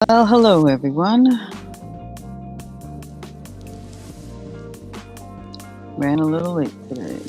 Well, hello everyone. Ran a little late today.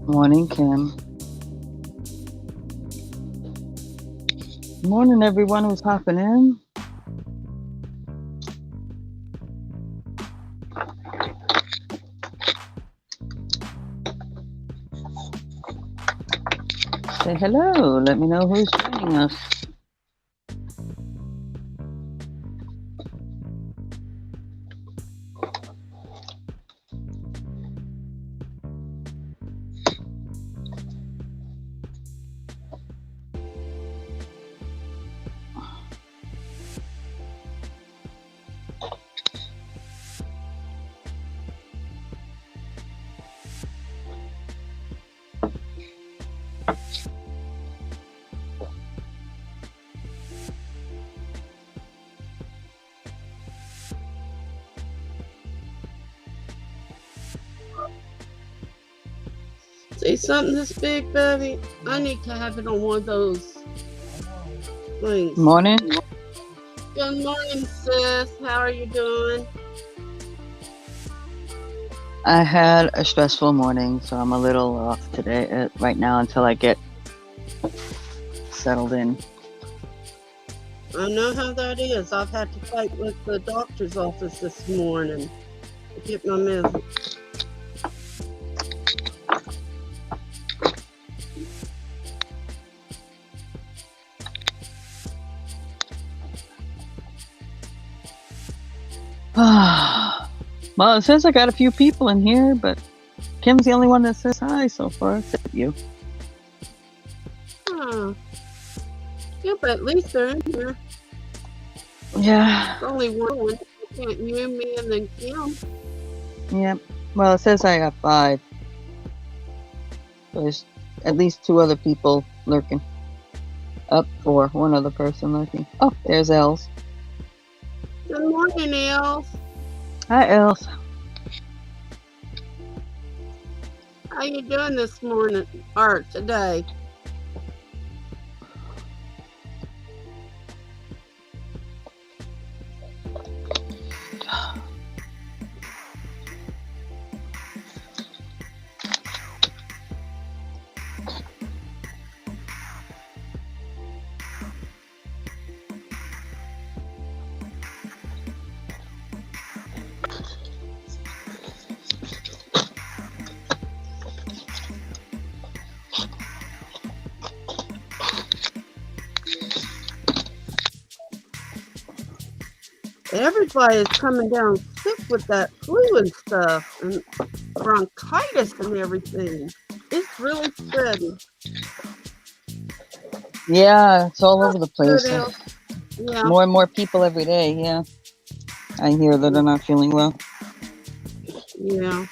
Morning, Kim. Morning, everyone who's hopping in. Say hello. Let me know who's joining us. See something this big, baby? I need to have it on one of those things. Morning. Good morning, sis. How are you doing? I had a stressful morning, so I'm a little off today, right now, until I get settled in. I know how that is. I've had to fight with the doctor's office this morning to get my meds. Well, it says I got a few people in here, but Kim's the only one that says hi so far, except you. Yeah, but at least they're in here. Yeah. There's only one. Can't you, me, and then Kim. Yeah. Well, it says I got 5. There's at least 2 other people lurking. Up for 1 other person lurking. Oh, there's Els. Good morning, Els. Hi, Els. How you doing this morning or today? Everybody is coming down sick with that flu and stuff, and bronchitis and everything. It's really spreading. Yeah, it's all over the place. Yeah. More and more people every day, yeah. I hear that they're not feeling well. Yeah.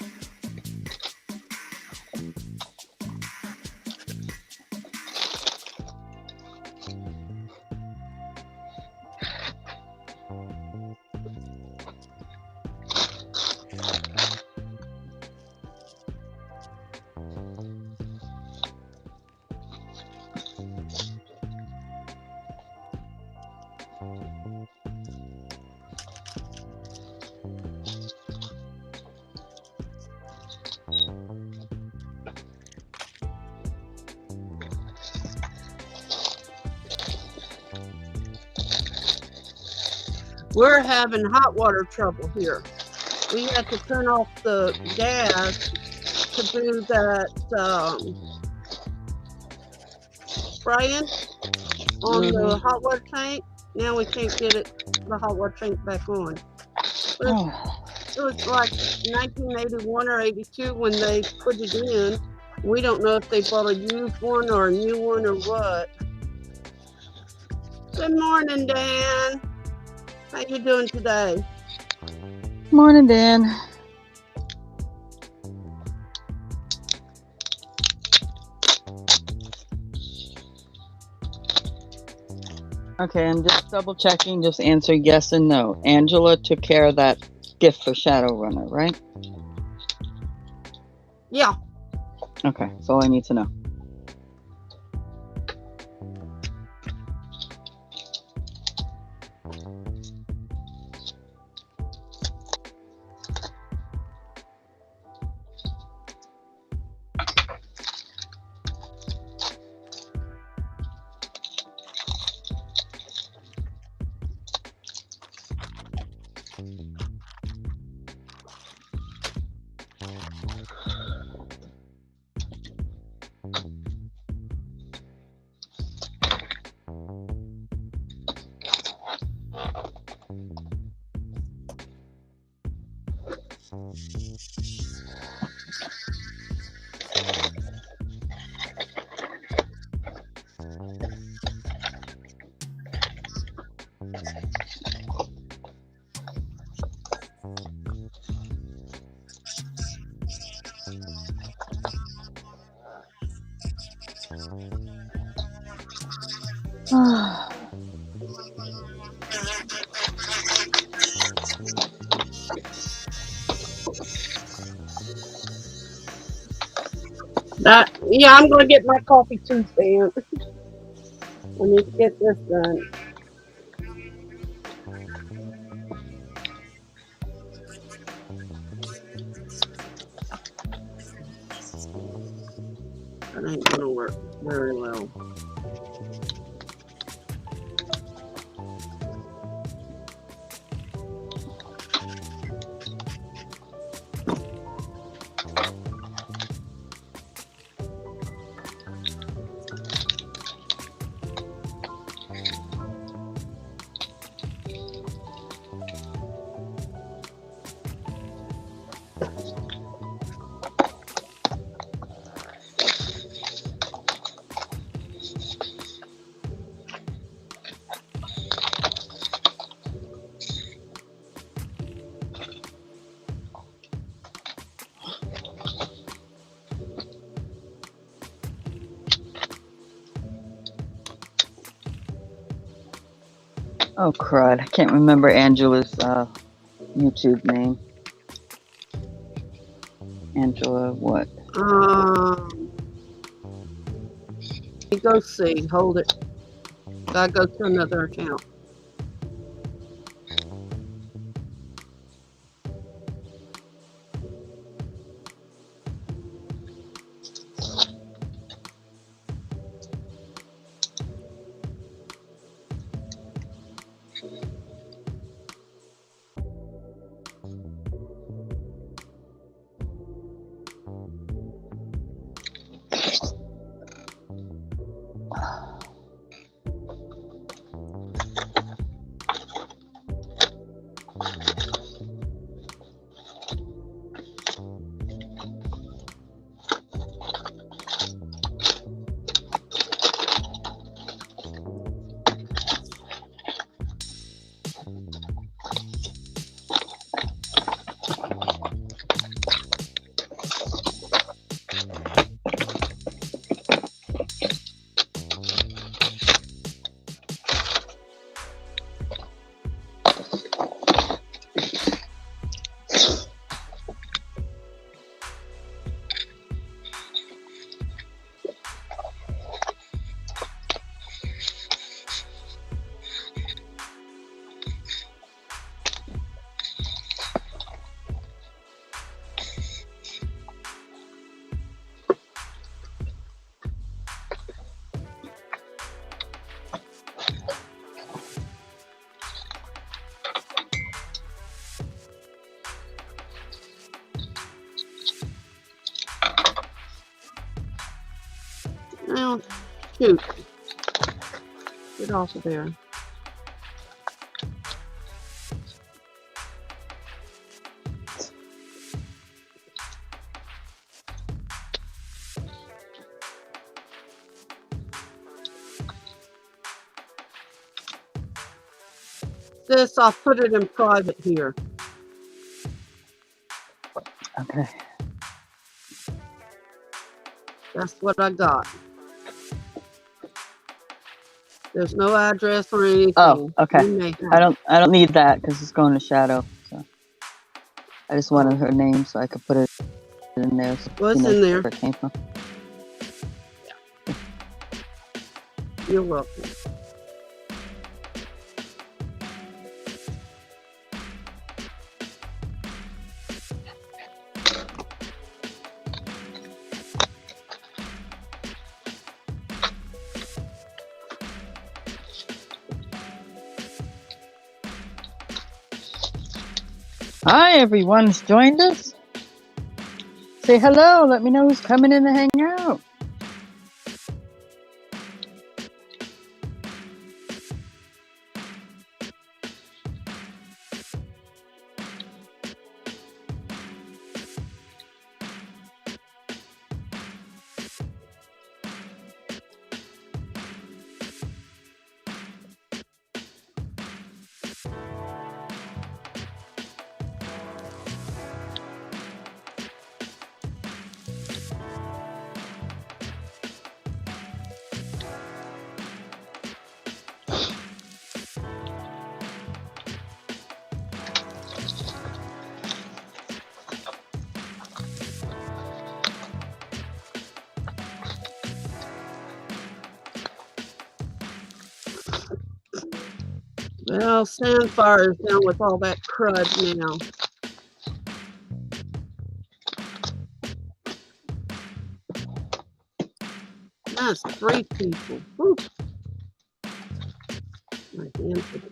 We're having hot water trouble here. We had to turn off the gas to do that spraying on the hot water tank. Now we can't get the hot water tank back on. It was like 1981 or 82 when they put it in. We don't know if they bought a used one or a new one or what. Good morning, Dan. How you doing today? Morning, Dan. Okay, I'm just double checking. Just answer yes and no. Angela took care of that gift for Shadowrunner, right? Yeah. Okay, that's all I need to know. Yeah, I'm gonna get my coffee too, Dan. I need to get this done. That ain't gonna work very well. Oh, crud. I can't remember Angela's YouTube name. Angela what? Go see. Hold it. Gotta go to another account. shoot. Get off of there. This, I'll put it in private here. Okay. That's what I got. There's no address or anything. Oh, okay. You may have- I don't need that because it's going to shadow. So I just wanted her name so I could put it in there. So What's she knows in there? where it came from. You're welcome. Hi, everyone's joined us. Say hello. Let me know who's coming in to hang out. Well, Sandfire is down with all that crud now. That's 3 people. Whew. My hands are-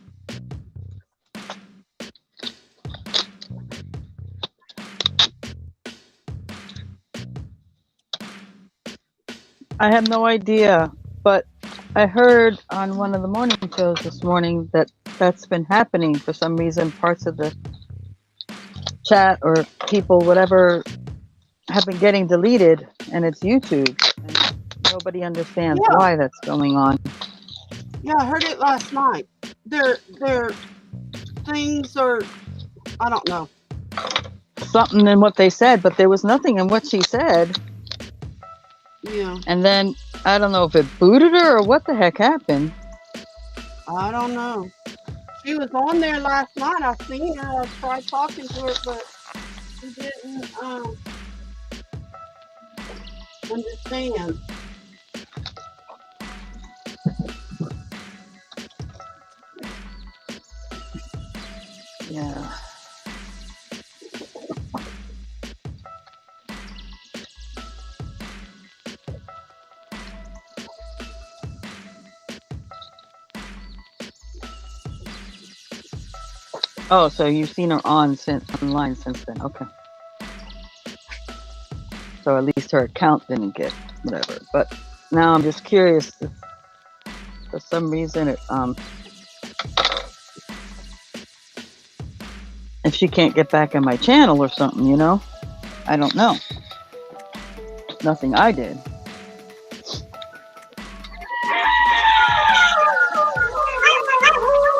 I have no idea, but I heard on one of the morning shows this morning that that's been happening for some reason. Parts of the chat or people, whatever, have been getting deleted, and it's YouTube. And nobody understands Yeah. why that's going on. Yeah, I heard it last night. Their things are, I don't know. Something in what they said, but there was nothing in what she said. Yeah, And then I don't know if it booted her or what the heck happened. I don't know. She was on there last night. I seen her. I tried talking to her, but she didn't understand. Yeah. Oh, so you've seen her online since then. Okay. So at least her account didn't get whatever. But now I'm just curious if for some reason if she can't get back on my channel or something, you know? I don't know. Nothing I did.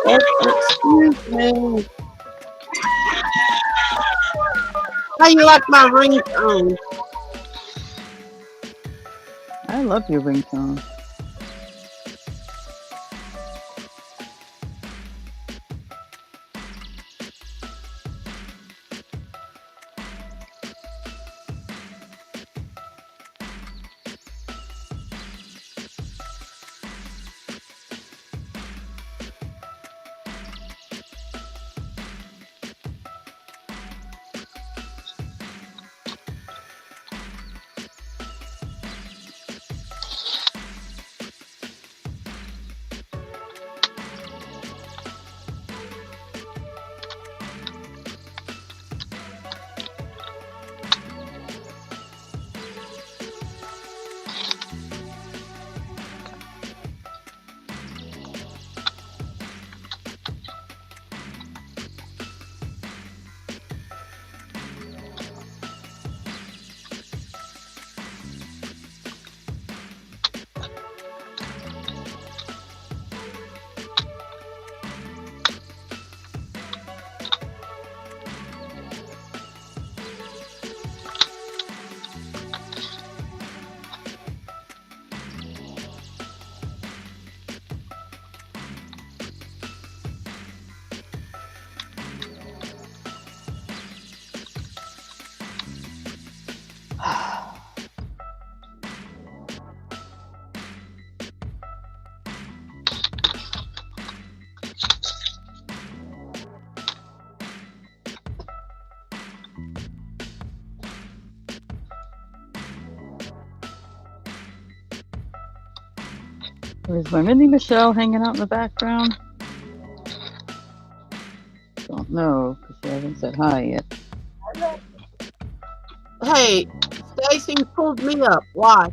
Excuse me. How you like my ringtone? I love your ringtone. Is my mini Michelle hanging out in the background? Don't know because she hasn't said hi yet. Hey, Stacey pulled me up. Why?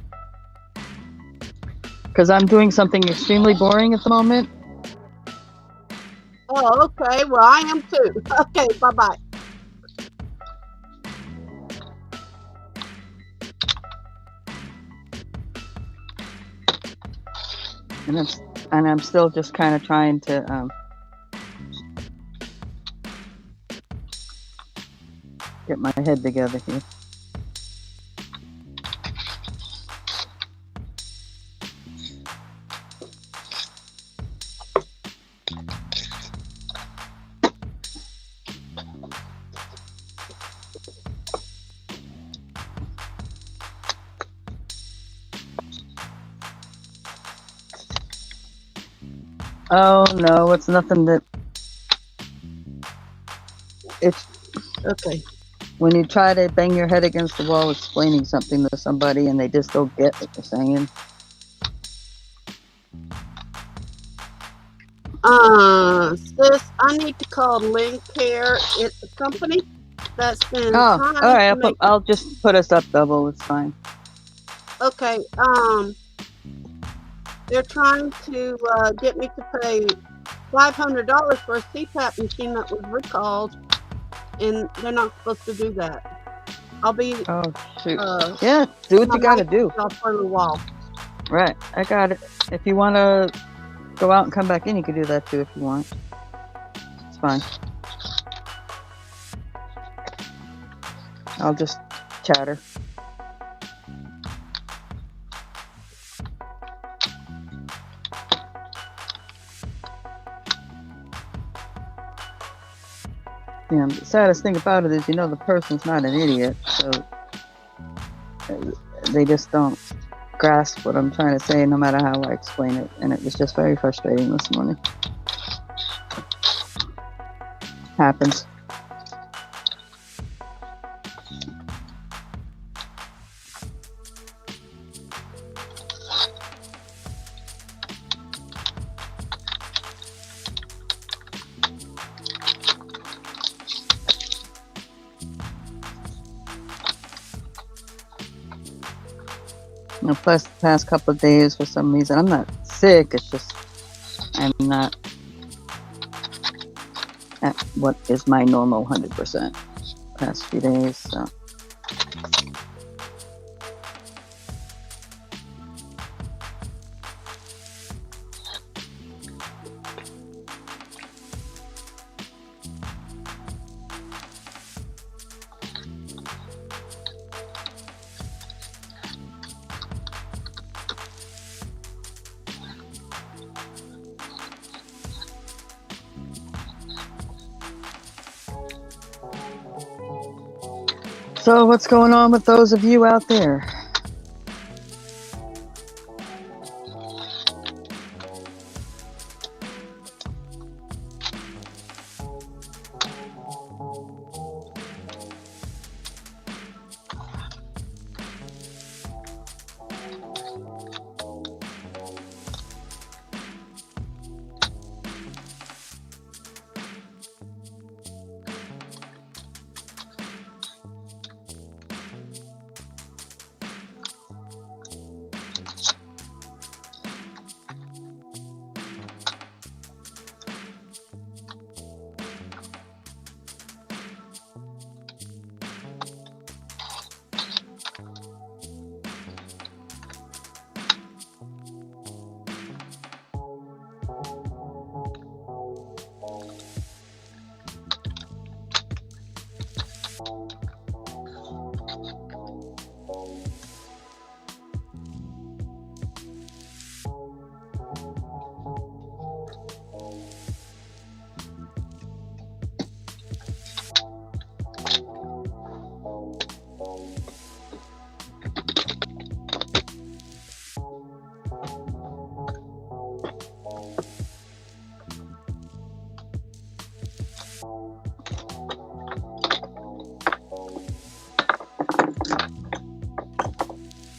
Because I'm doing something extremely boring at the moment. Oh, okay. Well, I am too. Okay, bye-bye. And I'm still just kind of trying to get my head together here. Oh no, it's nothing that it's Okay. when you try to bang your head against the wall explaining something to somebody and they just don't get what you're saying. Sis, I need to call Link Care. It's a company that's been Oh, trying all right. to make. I'll just put us up double. It's fine. Okay. They're trying to get me to pay $500 for a CPAP machine that was recalled, and they're not supposed to do that. I'll be Oh shoot. Yeah, do what you gotta do. For a little while. Right, I got it. If you want to go out and come back in, you can do that too if you want. It's fine. I'll just chatter. Yeah, the saddest thing about it is, the person's not an idiot, so they just don't grasp what I'm trying to say, no matter how I explain it, and it was just very frustrating this morning. Happens. Plus, the past couple of days, for some reason, I'm not sick. It's just I'm not at what is my normal 100% past few days. So. So what's going on with those of you out there?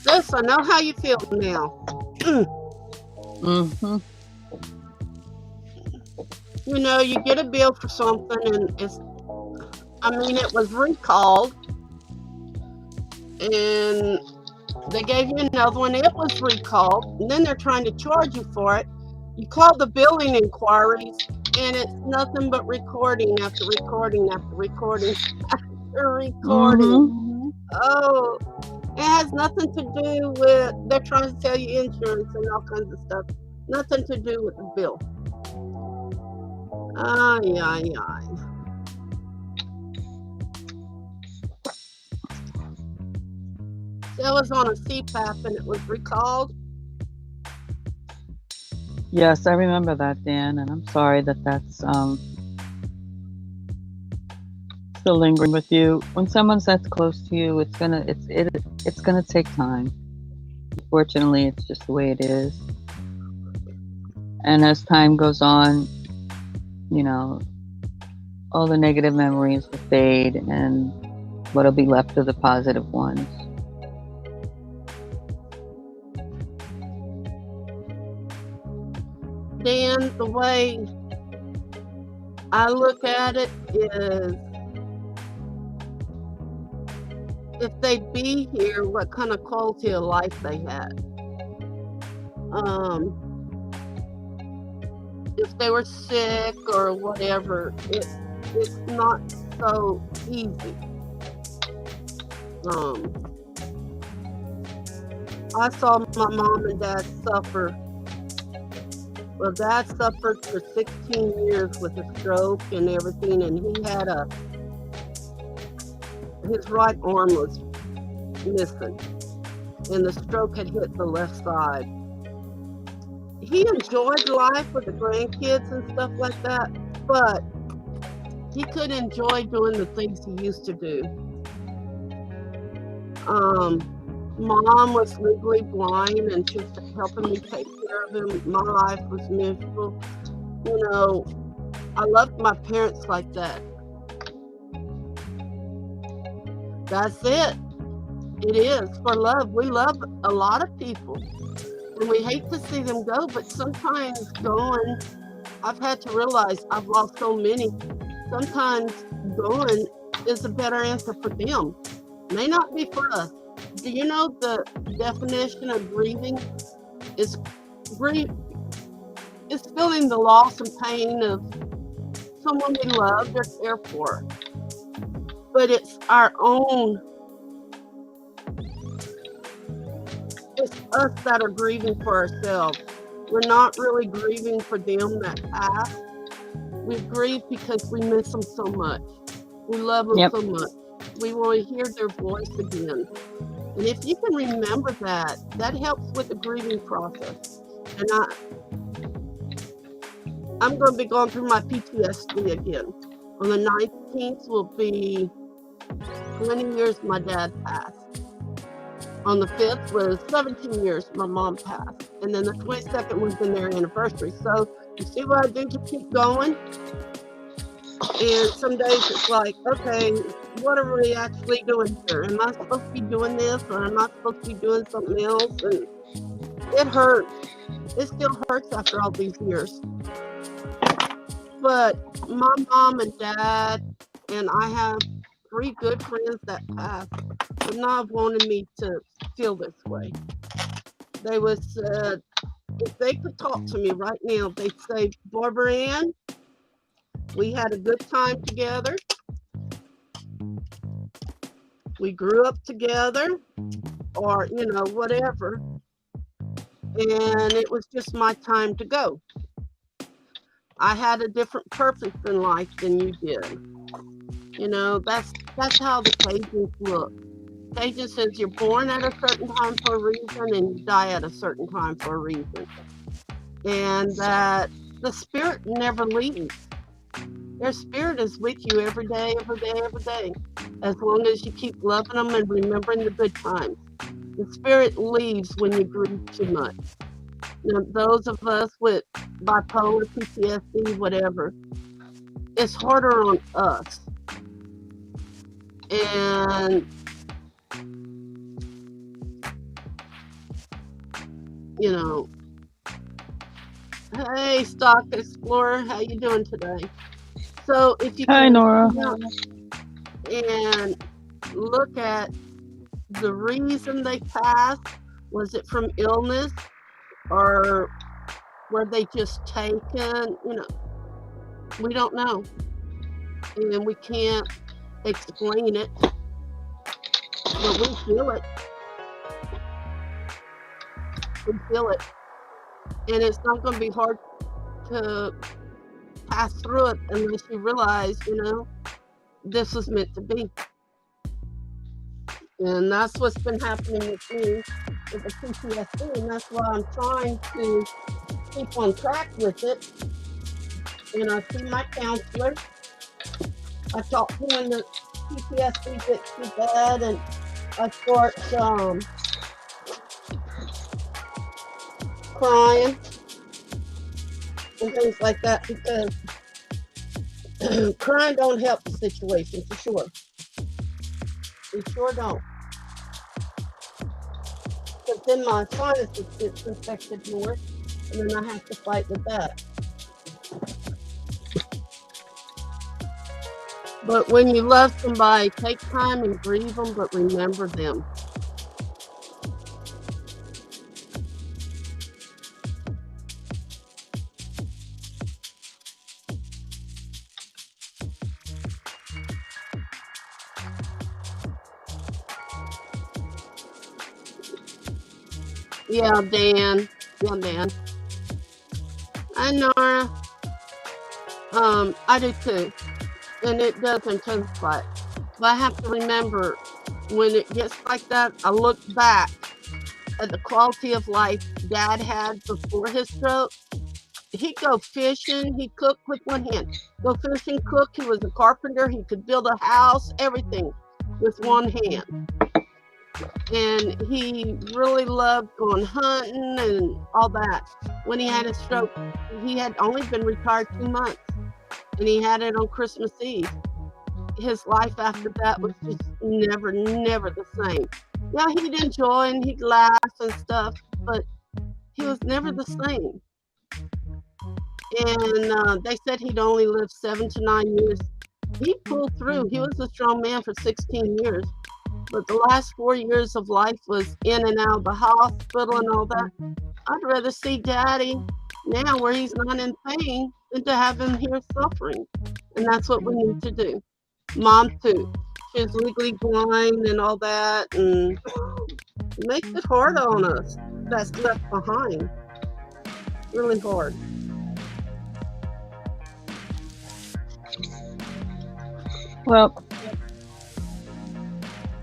Sis, I know how you feel now. Mm-hmm. You know, you get a bill for something and it was recalled and they gave you another one. It was recalled and then they're trying to charge you for it. You call the billing inquiries and it's nothing but recording after recording after recording after recording. Mm-hmm. Oh, it has nothing to do with, they're trying to sell you insurance and all kinds of stuff. Nothing to do with the bill. Ay, ay, ay. So it was on a CPAP and it was recalled. Yes, I remember that, Dan, and I'm sorry that that's still lingering with you. When someone's that's close to you, it's gonna take time. Unfortunately, it's just the way it is. And as time goes on, you know, all the negative memories will fade, and what'll be left are the positive ones. Then the way I look at it is, if they'd be here, what kind of quality of life they had. If they were sick or whatever, it's not so easy. I saw my mom and dad suffer. Well, Dad suffered for 16 years with a stroke and everything, and he had his right arm was missing, and the stroke had hit the left side. He enjoyed life with the grandkids and stuff like that, but he couldn't enjoy doing the things he used to do. Mom was legally blind and she was helping me take care of him. My life was miserable. You know, I loved my parents like that. That's it. It is for love. We love a lot of people and we hate to see them go, but sometimes going, I've had to realize I've lost so many. Sometimes going is a better answer for them. May not be for us. Do you know the definition of grieving is is feeling the loss and pain of someone we love or care for. But it's our own, it's us that are grieving for ourselves. We're not really grieving for them that passed. We grieve because we miss them so much. We love them Yep. so much. We want to hear their voice again. And if you can remember that, that helps with the grieving process. And I'm going to be going through my PTSD again. On the 19th will be 20 years my dad passed. On the 5th was 17 years my mom passed. And then the 22nd would have been their anniversary. So you see what I do to keep going? And some days it's like, okay, what are we actually doing here? Am I supposed to be doing this or am I supposed to be doing something else? And it hurts. It still hurts after all these years. But my mom and dad, and I have 3 good friends that passed, would not have wanted me to feel this way. They would said, if they could talk to me right now, they'd say, Barbara Ann, we had a good time together. We grew up together, or, whatever. And it was just my time to go. I had a different purpose in life than you did. That's how the Cajuns look. Cajun says you're born at a certain time for a reason and you die at a certain time for a reason. And that the spirit never leaves. Their spirit is with you every day, every day, every day. As long as you keep loving them and remembering the good times. The spirit leaves when you grieve too much. Those of us with bipolar, PTSD, whatever, it's harder on us. And, Hey, Stock Explorer, how you doing today? So if you Hi, can Nora. count and look at the reason they passed, was it from illness or were they just taken? We don't know, and we can't explain it, but we feel it. We feel it, and it's not going to be hard to pass through it unless you realize, this was meant to be. And that's what's been happening with me with the PTSD, and that's why I'm trying to keep on track with it. And I see my counselor. I talk to him when the PTSD gets too bad, and I start crying and things like that, because crying don't help the situation for sure. It sure don't. Because then my sinuses get infected more, and then I have to fight with that. But when you love somebody, take time and grieve them, but remember them. Yeah, Dan. Yeah, Dan. I Nora. I do too. And it does intensify. But I have to remember, when it gets like that, I look back at the quality of life Dad had before his stroke. He'd go fishing, he cooked with one hand. Go fishing, cook, he was a carpenter, he could build a house, everything with one hand. And he really loved going hunting and all that. When he had his stroke, he had only been retired 2 months, and he had it on Christmas Eve. His life after that was just never the same. Yeah, he'd enjoy and he'd laugh and stuff, but he was never the same. And they said he'd only live 7 to 9 years. He pulled through. He was a strong man for 16 years. But the last 4 years of life was in and out of the hospital and all that. I'd rather see Daddy now where he's not in pain than to have him here suffering. And that's what we need to do. Mom, too. She's legally blind and all that, and it makes it hard on us that's left behind. Really hard. Well,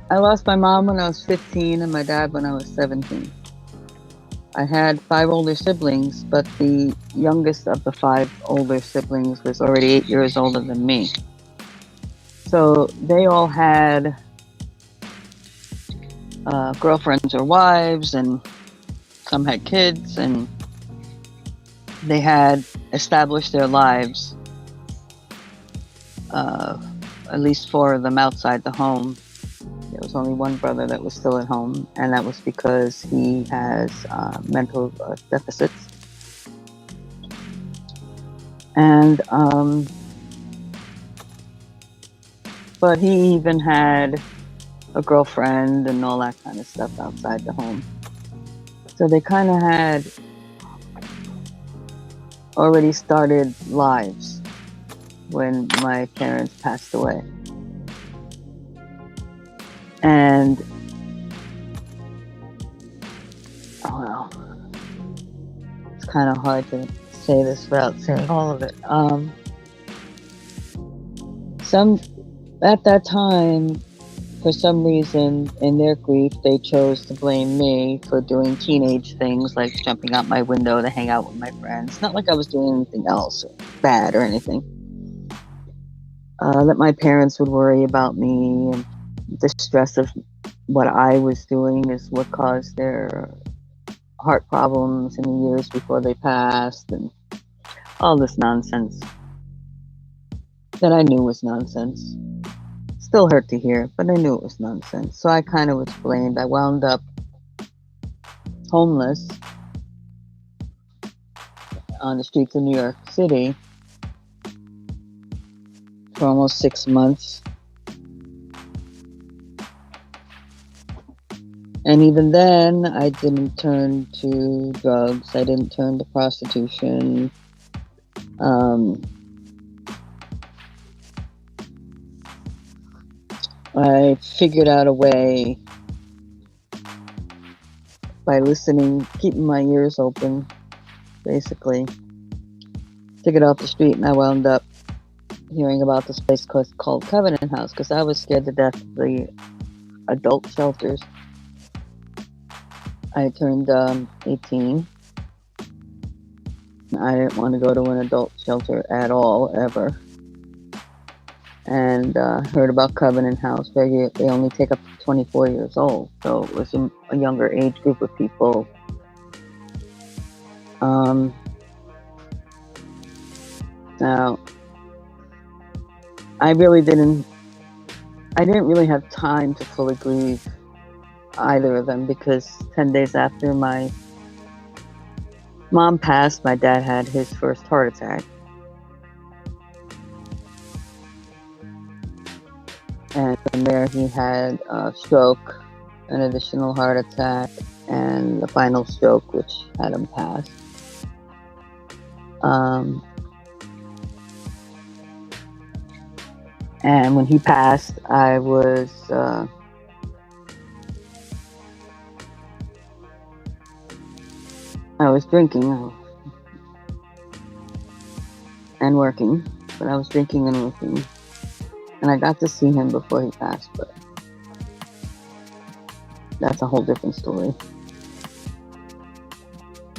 I lost my mom when I was 15 and my dad when I was 17. I had 5 older siblings, but the youngest of the 5 older siblings was already 8 years older than me. So they all had girlfriends or wives, and some had kids, and they had established their lives, at least 4 of them outside the home. There was only one brother that was still at home, and that was because he has mental deficits. And but he even had a girlfriend and all that kind of stuff outside the home. So they kind of had already started lives when my parents passed away. And well, it's kind of hard to say this without saying all of it. At that time, for some reason, in their grief, they chose to blame me for doing teenage things like jumping out my window to hang out with my friends. Not like I was doing anything else bad or anything. That my parents would worry about me, and the stress of what I was doing is what caused their heart problems in the years before they passed, and all this nonsense that I knew was nonsense. Still hurt to hear, but I knew it was nonsense. So I kind of was blamed. I wound up homeless on the streets of New York City for almost 6 months. And even then, I didn't turn to drugs. I didn't turn to prostitution. I figured out a way by listening, keeping my ears open, basically, to get off the street. And I wound up hearing about this place called Covenant House because I was scared to death of the adult shelters. I turned 18. I didn't want to go to an adult shelter at all, ever. And heard about Covenant House, where they only take up to 24 years old. So it was a younger age group of people. Now, I didn't really have time to fully grieve either of them because 10 days after my mom passed, my dad had his first heart attack. And from there he had a stroke, an additional heart attack, and the final stroke, which had him pass. And when he passed, I was drinking and working, but I was drinking and working. And I got to see him before he passed, but that's a whole different story.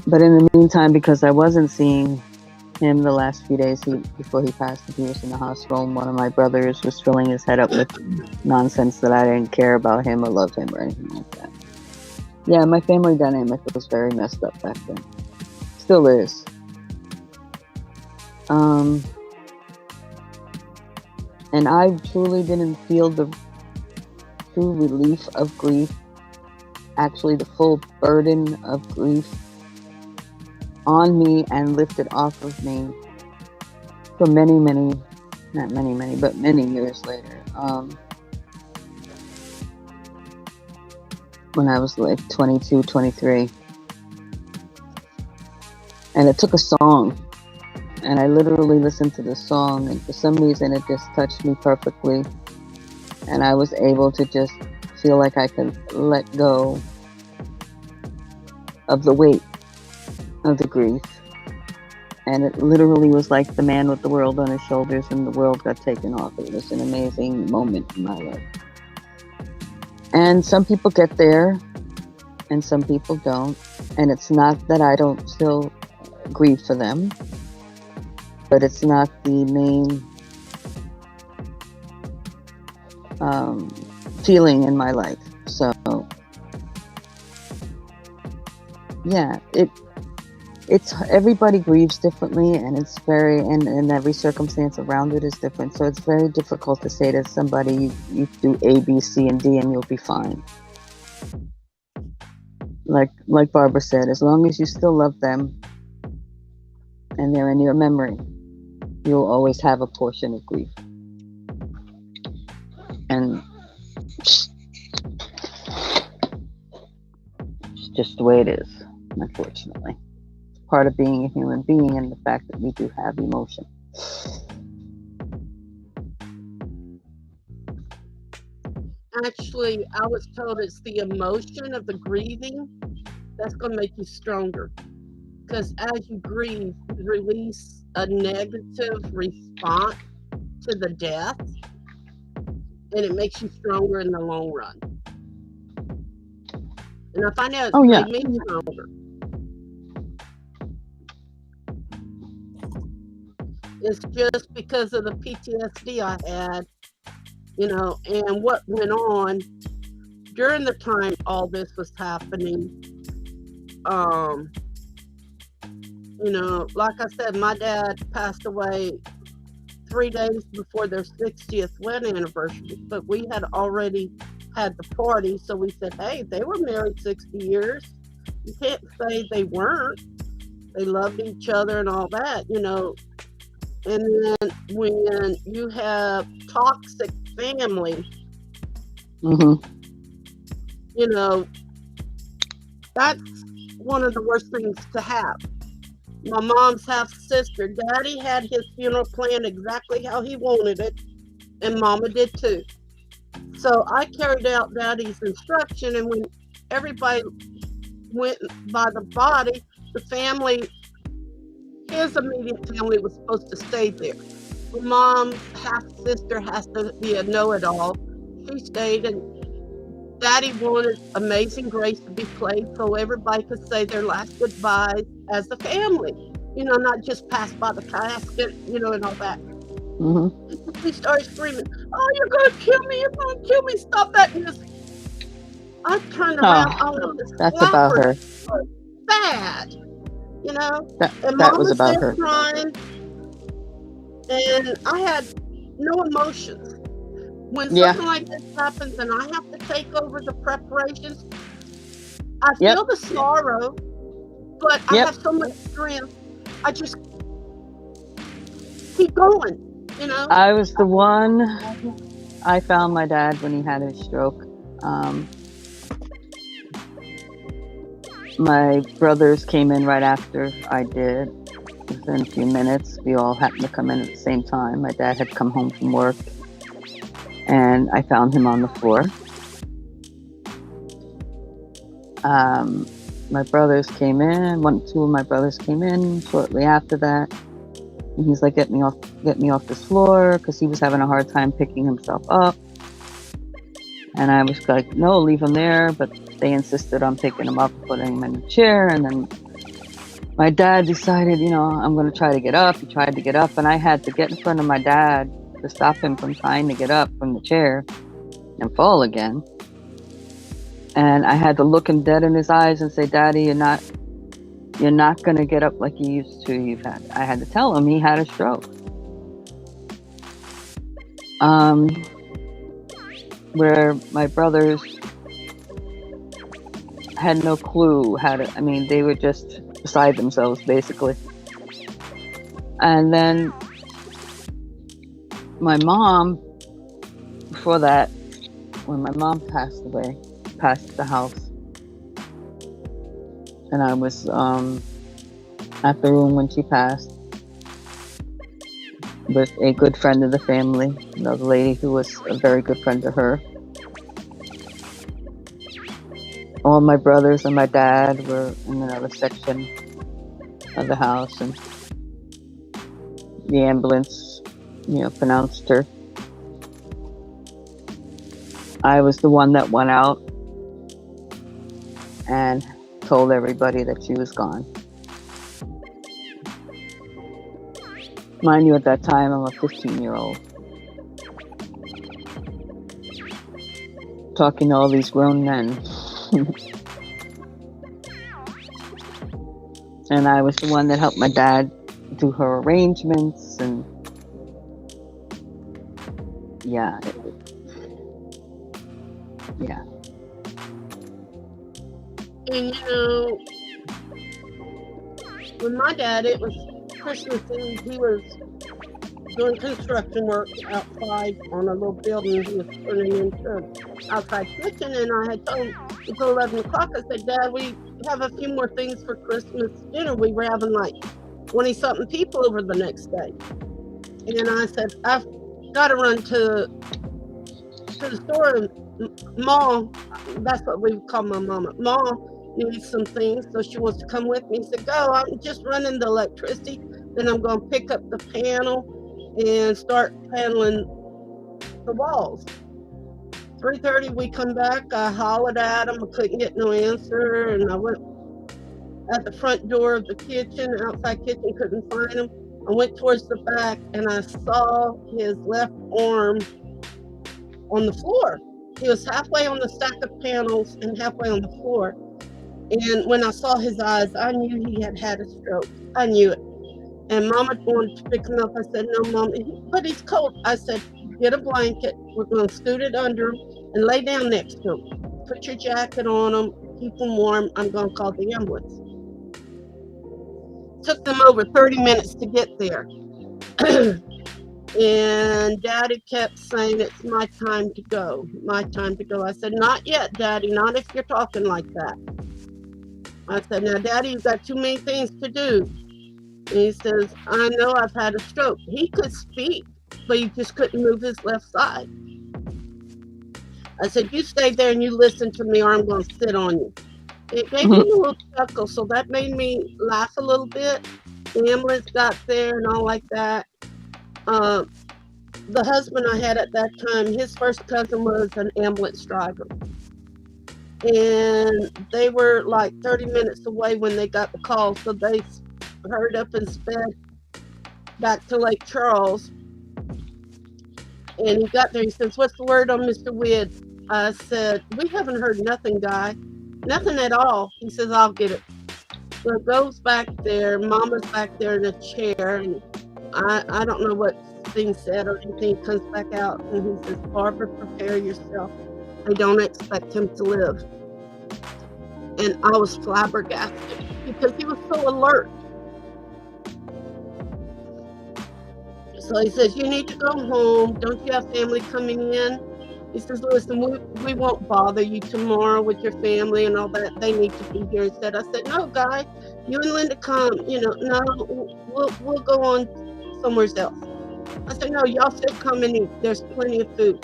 But in the meantime, because I wasn't seeing him the last few days before he passed, he was in the hospital, and one of my brothers was filling his head up with nonsense that I didn't care about him or love him or anything like that. Yeah, my family dynamic was very messed up back then. Still is. And I truly didn't feel the true relief of grief, actually the full burden of grief on me and lifted off of me for many years later. When I was like 22, 23. And it took a song. And I literally listened to the song, and for some reason it just touched me perfectly. And I was able to just feel like I could let go of the weight of the grief. And it literally was like the man with the world on his shoulders and the world got taken off. It was an amazing moment in my life. And some people get there and some people don't. And it's not that I don't still grieve for them, but it's not the main feeling in my life. So yeah, it's everybody grieves differently, and it's very and every circumstance around it is different. So it's very difficult to say to somebody you do A, B, C, and D and you'll be fine. Like Barbara said, as long as you still love them and they're in your memory, you'll always have a portion of grief. And it's just the way it is, unfortunately. It's part of being a human being and the fact that we do have emotion. Actually, I was told it's the emotion of the grieving that's going to make you stronger. Because as you grieve, you release a negative response to the death, and it makes you stronger in the long run. And I find out it made me stronger. It's just because of the PTSD I had, you know, and what went on during the time all this was happening. You know, like I said, my dad passed away 3 days before their 60th wedding anniversary, but we had already had the party, so we said, hey, they were married 60 years. You can't say they weren't. They loved each other and all that, you know. And then when you have toxic family, Mm-hmm. you know, that's one of the worst things to have. My mom's half sister, Daddy had his funeral planned exactly how he wanted it, and Mama did too. So I carried out Daddy's instruction, and when everybody went by the body, the family, his immediate family was supposed to stay there. My mom's half sister has to be a know-it-all. She stayed, and Daddy wanted Amazing Grace to be played so everybody could say their last goodbyes as a family. You know, not just pass by the casket, you know, and all that. Mm-hmm. He started screaming, "Oh, you're gonna kill me! You're gonna kill me! Stop that!" And I turned around, I Oh, wanted to that's slap about her her. so bad, you know. And That Mom was was about there her. crying, and I had no emotions. When Yeah. something like this happens and I have to take over the preparations, I Yep. feel the sorrow, but I Yep. have so much strength. I just keep going, you know. I was the one. I found my dad when he had his stroke. Um, my brothers came in right after I did. Within a few minutes, we all happened to come in at the same time. My dad had come home from work, and I found him on the floor. My brothers came in. Two of my brothers came in shortly after that, and he's like, get me off this floor," because he was having a hard time picking himself up. And I was like, "No, leave him there." But they insisted on picking him up, putting him in a chair. And then my dad decided, I'm going to try to get up. He tried to get up, and I had to get in front of my dad to stop him from trying to get up from the chair and fall again. And I had to look him dead in his eyes and say, "Daddy, you're not going to get up like you used to. I had to tell him he had a stroke. Where my brothers had no clue they were just beside themselves, basically. And then my mom, before that, when my mom passed away, passed the house, and I was at the room when she passed with a good friend of the family, another lady who was a very good friend to her. All my brothers and my dad were in another section of the house, and the ambulance, pronounced her. I was the one that went out and told everybody that she was gone. Mind you, at that time, I'm a 15-year-old. Talking to all these grown men. And I was the one that helped my dad do her arrangements, and yeah. And with my dad, it was Christmas Eve. He was doing construction work outside on a little building he was turning into outside kitchen, and I had told him it's 11 o'clock. I said, "Dad, we have a few more things for Christmas dinner. We were having like 20-something people over the next day." And I said, "I've got to run to the store, and Mom," that's what we call my mama, "Mom needs some things, so she wants to come with me." He said, "Go, I'm just running the electricity, then I'm going to pick up the panel and start paneling the walls." 3:30 we come back. I hollered at him. I couldn't get no answer, and I went at the front door of the kitchen, outside kitchen, couldn't find him. I went towards the back, and I saw his left arm on the floor. He was halfway on the stack of panels and halfway on the floor. And when I saw his eyes, I knew he had had a stroke. I knew it. And Mama wanted to pick him up. I said, "No, Mom, but he's cold." I said, "Get a blanket. We're going to scoot it under him and lay down next to him. Put your jacket on him. Keep him warm. I'm going to call the ambulance." took them over 30 minutes to get there. And Daddy kept saying, it's my time to go, my time to go. I said, not yet, Daddy, not if you're talking like that. I said, now, Daddy, you've got too many things to do. And he says, I know, I've had a stroke. He could speak, but he just couldn't move his left side. I said, you stay there and you listen to me or I'm going to sit on you. It gave me a little chuckle, so that made me laugh a little bit. The ambulance got there and all like that. The husband I had at that time, his first cousin was an ambulance driver. And they were like 30 minutes away when they got the call, so they hurried up and sped back to Lake Charles. And he got there, he says, what's the word on Mr. Wood? I said, we haven't heard nothing, Guy. Nothing at all. He says, I'll get it. So it goes back there, Mama's back there in a chair, and I don't know what being said or anything. Comes back out and he says, Barbara, prepare yourself. They don't expect him to live. And I was flabbergasted because he was so alert. So he says, you need to go home. Don't you have family coming in? He says, listen, we won't bother you tomorrow with your family and all that. They need to be here instead. I said, no, Guy, you and Linda come. No, we'll go on somewhere else. I said, no, y'all still come and eat. There's plenty of food.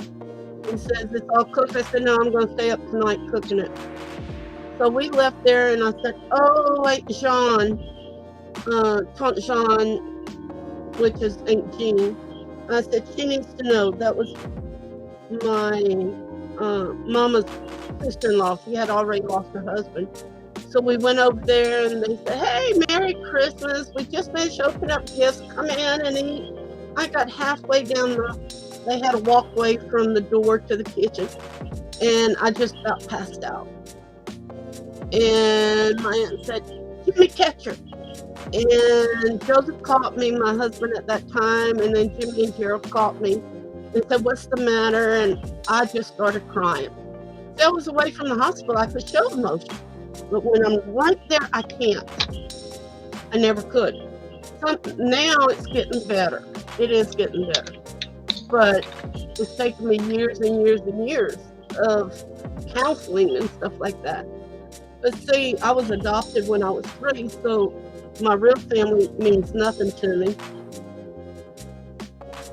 He says, it's all cooked. I said, no, I'm going to stay up tonight cooking it. So we left there, and I said, oh, wait, Jean, Tante Jean, which is Aunt Jean. I said, she needs to know that was my mama's sister-in-law. She had already lost her husband. So we went over there, and they said, hey, Merry Christmas. We just finished opening up gifts. Come in and eat. I got halfway down they had a walkway from the door to the kitchen, and I just about passed out. And my aunt said, give me Catcher. And Joseph caught me, my husband at that time, and then Jimmy and Gerald caught me and said, what's the matter? And I just started crying. So I was away from the hospital, I could show emotion. But when I'm right there, I can't. I never could. So now it's getting better. It is getting better. But it's taken me years and years and years of counseling and stuff like that. But see, I was adopted when I was 3, so my real family means nothing to me.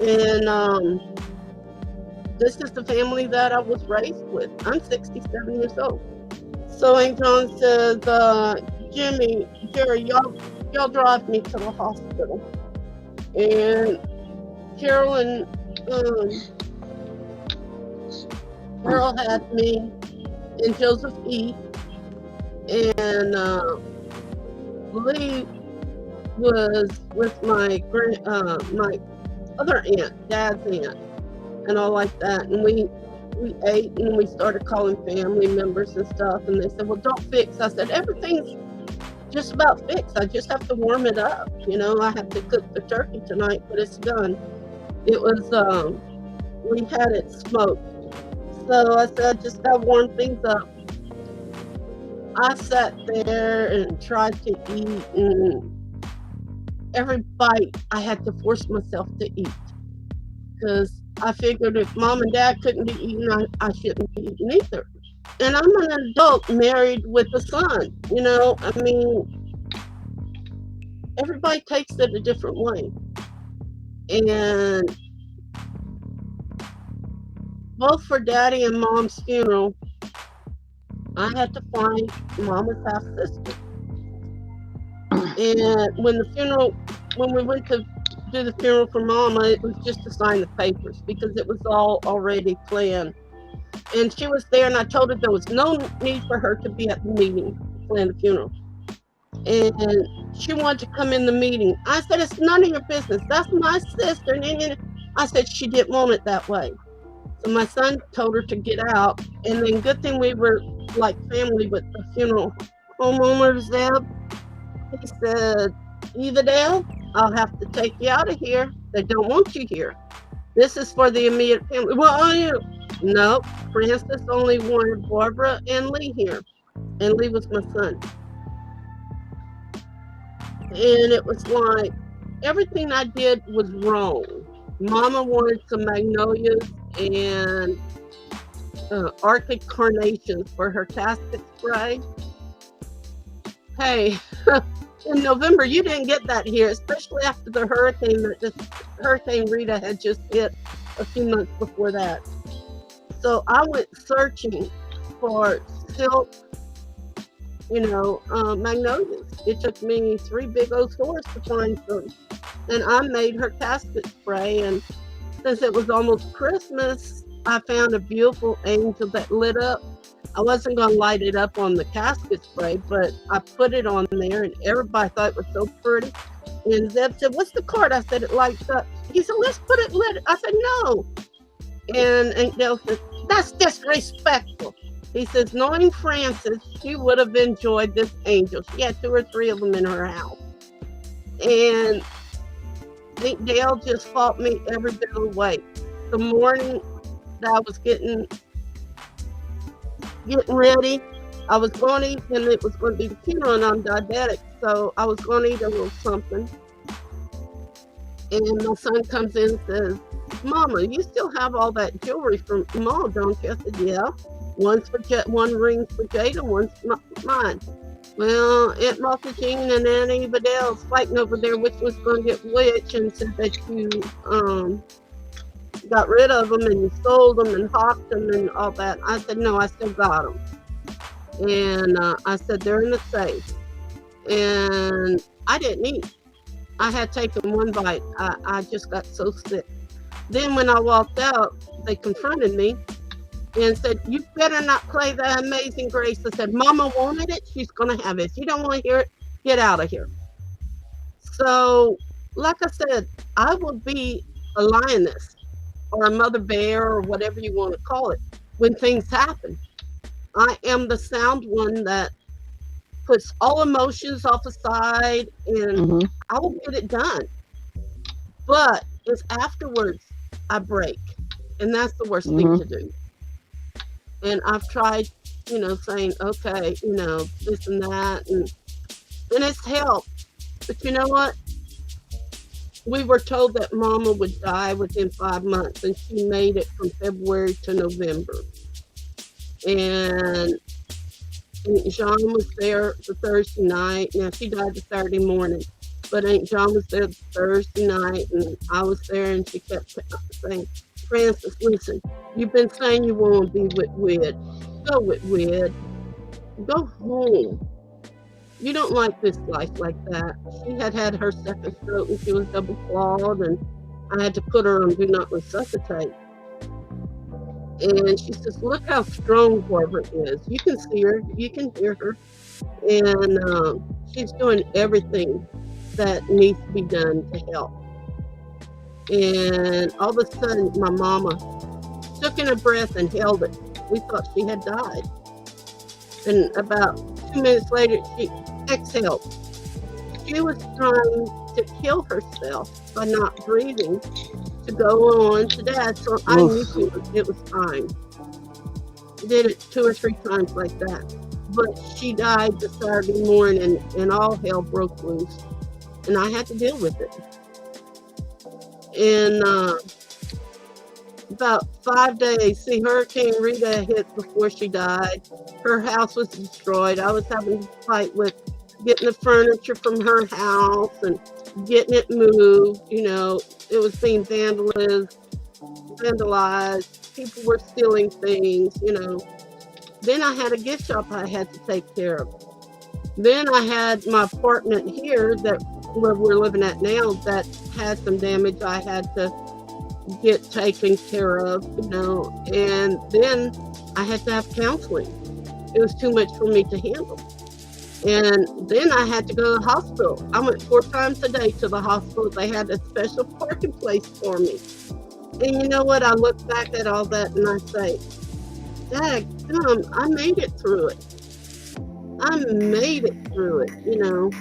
And this is the family that I was raised with. I'm 67 years old. So Aunt John says, Jimmy, Jerry, y'all drive me to the hospital. And Carol and Carol had me and Joseph eat. And Lee was with my other aunt, Dad's aunt, and all like that. And we ate and we started calling family members and stuff. And they said, well, don't fix. I said, everything's just about fixed. I just have to warm it up. I have to cook the turkey tonight, but it's done. It was, we had it smoked. So I said, I just got to warm things up. I sat there and tried to eat, and every bite I had to force myself to eat because I figured if Mom and Dad couldn't be eating, I shouldn't be eating either. And I'm an adult married with a son, I mean, everybody takes it a different way. And both for Daddy and Mom's funeral, I had to find Mama's half sister. And when we went to do the funeral for Mama, it was just to sign the papers because it was all already planned. And she was there, and I told her there was no need for her to be at the meeting to plan the funeral. And she wanted to come in the meeting. I said, it's none of your business. That's my sister. And I said, she didn't want it that way. So my son told her to get out. And then good thing we were like family with the funeral homeowner, Zeb. He said, Evadale, I'll have to take you out of here. They don't want you here. This is for the immediate family. Well, are you? No, Francis only wanted Barbara and Lee here. And Lee was my son. And it was like everything I did was wrong. Mama wanted some magnolias and Arctic carnations for her casket spray. Hey, in November you didn't get that here, especially after the hurricane that this Hurricane Rita had just hit a few months before that. So I went searching for silk, magnolias. It took me 3 big old stores to find some. And I made her casket spray. And since it was almost Christmas, I found a beautiful angel that lit up. I wasn't going to light it up on the casket spray, but I put it on there and everybody thought it was so pretty. And Zeb said, "What's the card?" I said, "It lights up." He said, "Let's put it lit." I said, "No." And Aunt Dale said, "That's disrespectful." He says, knowing Frances, she would have enjoyed this angel. She had 2 or 3 of them in her house. And Aunt Dale just fought me every bit of the way. The morning that I was getting ready, I was going to eat, and it was going to be the funeral, and I'm diabetic, so I was going to eat a little something. And my son comes in and says, "Mama, you still have all that jewelry from Mom, don't you?" I said, "Yeah. One ring's for Jada, one's mine." Well, Aunt Martha Jean and Annie Bedell's fighting over there which was going to get which, and said that you got rid of them and you sold them and hawked them and all that. I said, "No, I still got them." And I said, "They're in the safe." And I didn't eat. I had taken one bite. I just got so sick. Then when I walked out, they confronted me and said, "You better not play the Amazing Grace." I said, "Mama wanted it. She's going to have it. If you don't want to hear it, get out of here." So, like I said, I will be a lioness or a mother bear or whatever you want to call it when things happen. I am the sound one that puts all emotions off aside and I will get it done. But it's afterwards I break. And that's the worst thing to do. And I've tried, saying, okay, this and that, and it's helped. But you know what? We were told that Mama would die within 5 months, and she made it from February to November. And Aunt John was there the Thursday night. Now, she died the Saturday morning, but Aunt John was there the Thursday night, and I was there, and she kept saying, "Frances, listen, you've been saying you want to be with Wid. Go with Wid. Go home. You don't like this life like that." She had her second stroke, and she was double clawed, and I had to put her on do not resuscitate. And she says, "Look how strong Barbara is. You can see her. You can hear her. And she's doing everything that needs to be done to help." And all of a sudden, my mama took in a breath and held it. We thought she had died. And about 2 minutes later, she exhaled. She was trying to kill herself by not breathing to go on to Dad. So I knew it was time. Did it 2 or 3 times like that. But she died the Saturday morning, and all hell broke loose. And I had to deal with it. And about 5 days, see, Hurricane Rita hit before she died. Her house was destroyed. I was having to fight with getting the furniture from her house and getting it moved. It was being vandalized. People were stealing things, Then I had a gift shop I had to take care of. Then I had my apartment here where we're living at now that had some damage I had to get taken care of, and then I had to have counseling. It was too much for me to handle. And then I had to go to the hospital. I went 4 times a day to the hospital. They had a special parking place for me. And you know what? I look back at all that and I say, daggum, I made it through it. And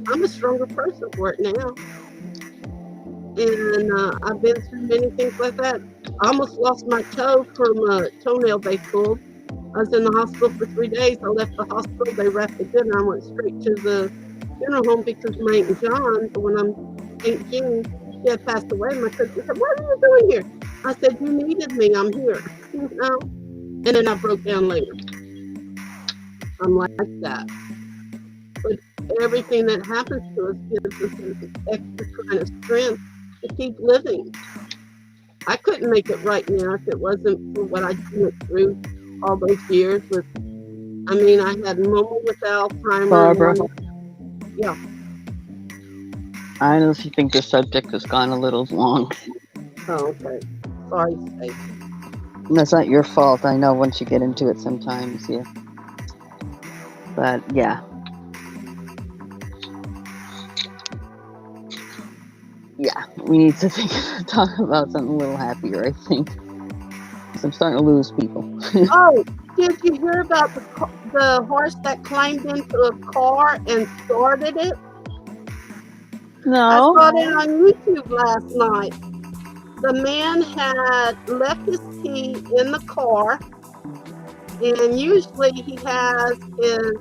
I'm a stronger person for it now. And I've been through many things like that. I almost lost my toe from a toenail they pulled. I was in the hospital for 3 days. I left the hospital. They wrapped it good, and I went straight to the funeral home because my Aunt John, when I'm 18, she had passed away. My sister said, "What are you doing here?" I said, "You needed me. I'm here." You know? And then I broke down later. I'm like that. But everything that happens to us gives us an extra kind of strength to keep living. I couldn't make it right now if it wasn't for what I went through all those years with. I mean, I had Mama with Alzheimer's. Barbara, Yeah. I honestly think the subject has gone a little long. Oh, okay. Sorry, Stacey. That's not your fault. I know once you get into it sometimes, yeah. But yeah. Yeah, we need to talk about something a little happier, I think. I'm starting to lose people. Oh, did you hear about the horse that climbed into a car and started it? No. I saw it on YouTube last night. The man had left his key in the car, and usually he has his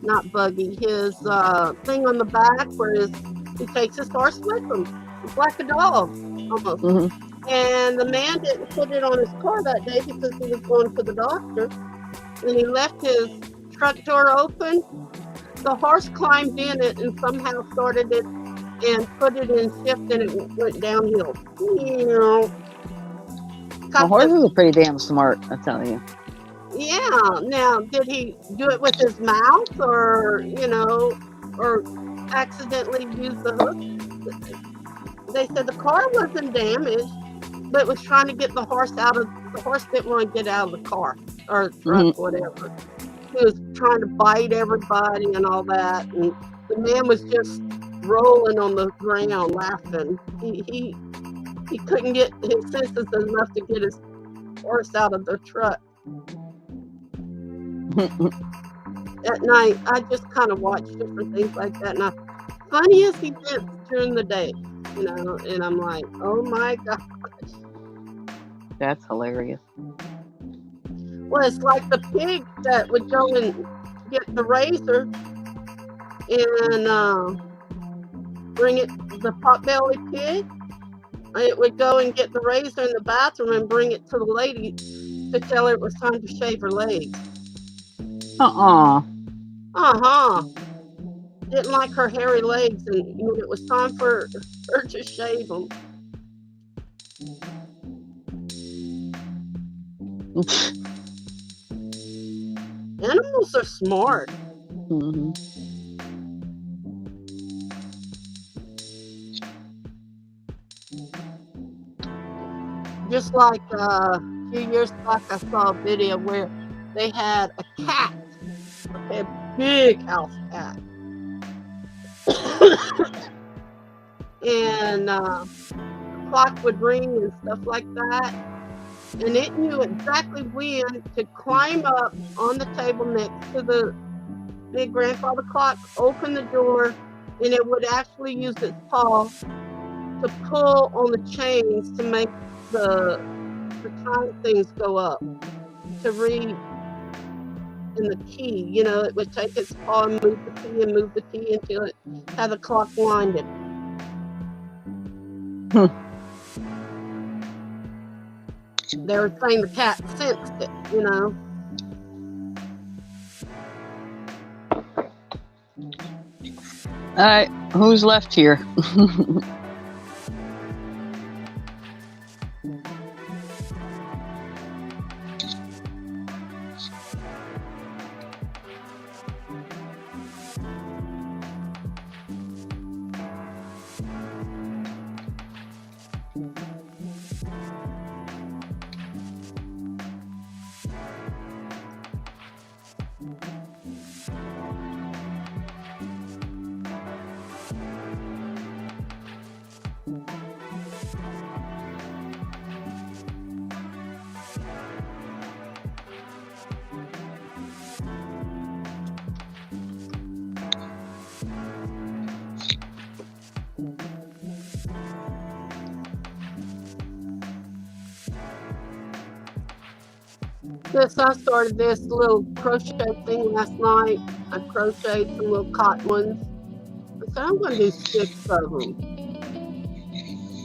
not buggy, his thing on the back where he takes his horse with him. It's like a dog almost. Mm-hmm. And the man didn't put it on his car that day because he was going to the doctor. And he left his truck door open. The horse climbed in it and somehow started it and put it in shift, and it went downhill. You know. Well, horses are pretty damn smart, I tell you. Yeah. Now, did he do it with his mouth or, or accidentally use the hook? They said the car wasn't damaged, but was trying to get the horse out of the horse didn't want to get out of the car or truck, whatever. He was trying to bite everybody and all that, and the man was just rolling on the ground laughing. He couldn't get his senses enough to get his horse out of the truck. At night, I just kind of watch different things like that, and funniest events during the day, and I'm like, oh my gosh. That's hilarious. Well, it's like the pig that would go and get the razor and bring it, the potbelly pig. It would go and get the razor in the bathroom and bring it to the lady to tell her it was time to shave her legs. Didn't like her hairy legs, and it was time for her to shave them. Animals are smart. Mm-hmm. Just like a few years back, I saw a video where they had a cat, a big house cat, and the clock would ring and stuff like that, and it knew exactly when to climb up on the table next to the big grandfather clock, open the door, and it would actually use its paw to pull on the chains to make the time things go up, to read in the key. It would take its paw and move the key until it had the clock winded. They were saying the cat sensed it, All right, who's left here? I started this little crochet thing last night. I crocheted some little cotton ones. I said I'm going to do 6 of them.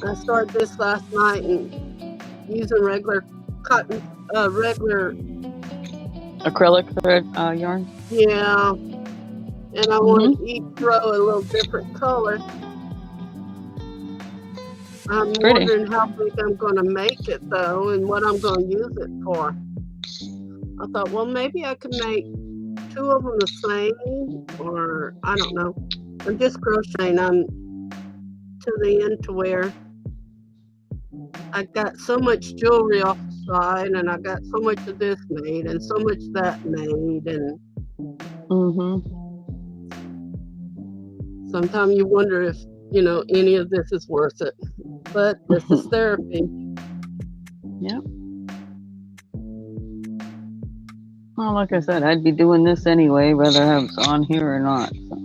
I started this last night and using regular cotton, regular, Acrylic thread yarn. yeah. And I want to each row a little different color. I'm wondering how big I'm going to make it though, and what I'm going to use it for. I thought, well, maybe I could make 2 of them the same, or I don't know. I'm just crocheting. I'm to the end to where I got so much jewelry off the side, and I got so much of this made, and so much that made, and sometimes you wonder if any of this is worth it. But this is therapy. Yep. Well, like I said, I'd be doing this anyway, whether I was on here or not. So.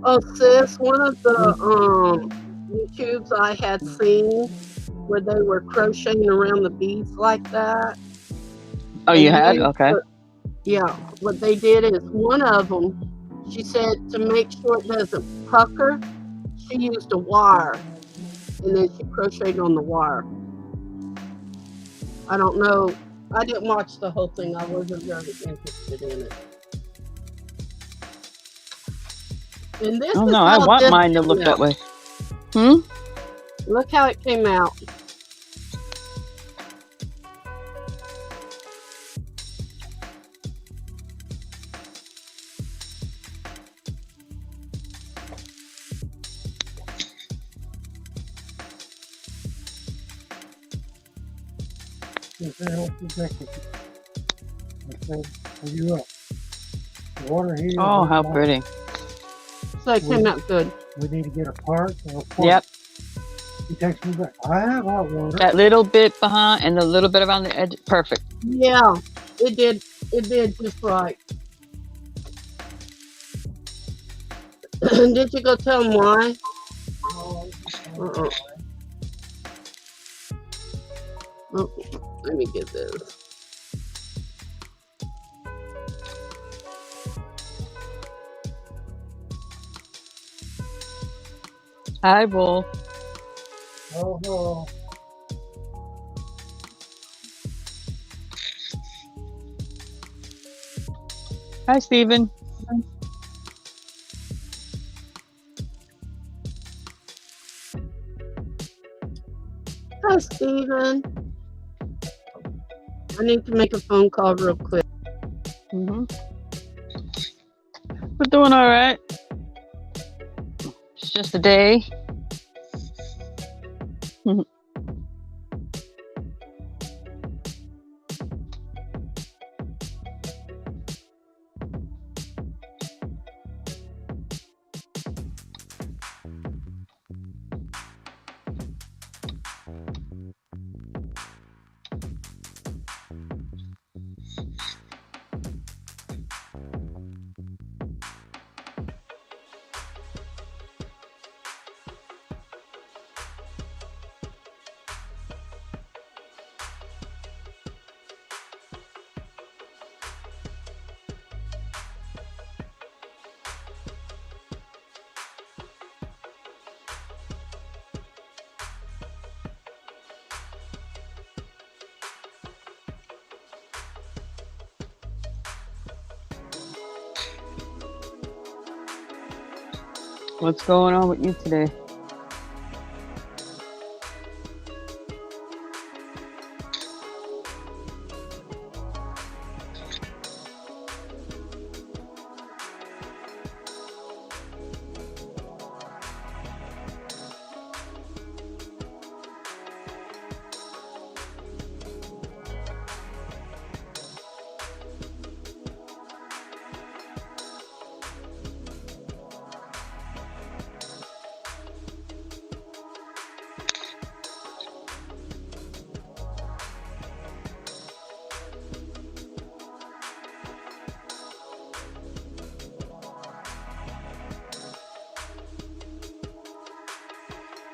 Oh, sis, one of the YouTubes I had seen where they were crocheting around the beads like that. Oh, you had? Okay. Yeah, what they did is one of them, she said to make sure it doesn't pucker, she used a wire, and then she crocheted on the wire. I don't know. I didn't watch the whole thing. I wasn't very interested in it. And this no, I want mine to look that way. Look how it came out. Oh, how pretty. So it came out good. We need to get a part. Yep. He texts me back. I have hot water. That little bit behind and the little bit around the edge. Perfect. Yeah, it did. It did just right. Did you go tell him why? Oh, let me get this. Hi, Bull. Oh, hello. Hi, Stephen. Hi, Stephen. I need to make a phone call real quick. We're doing all right. It's just a day. What's going on with you today?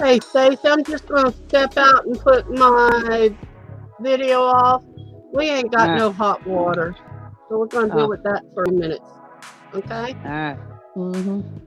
Hey, Stacey, I'm just gonna step out and put my video off. We ain't got Alright. no hot water, so we're gonna deal with that for a minute. Okay? All right. Mm-hmm.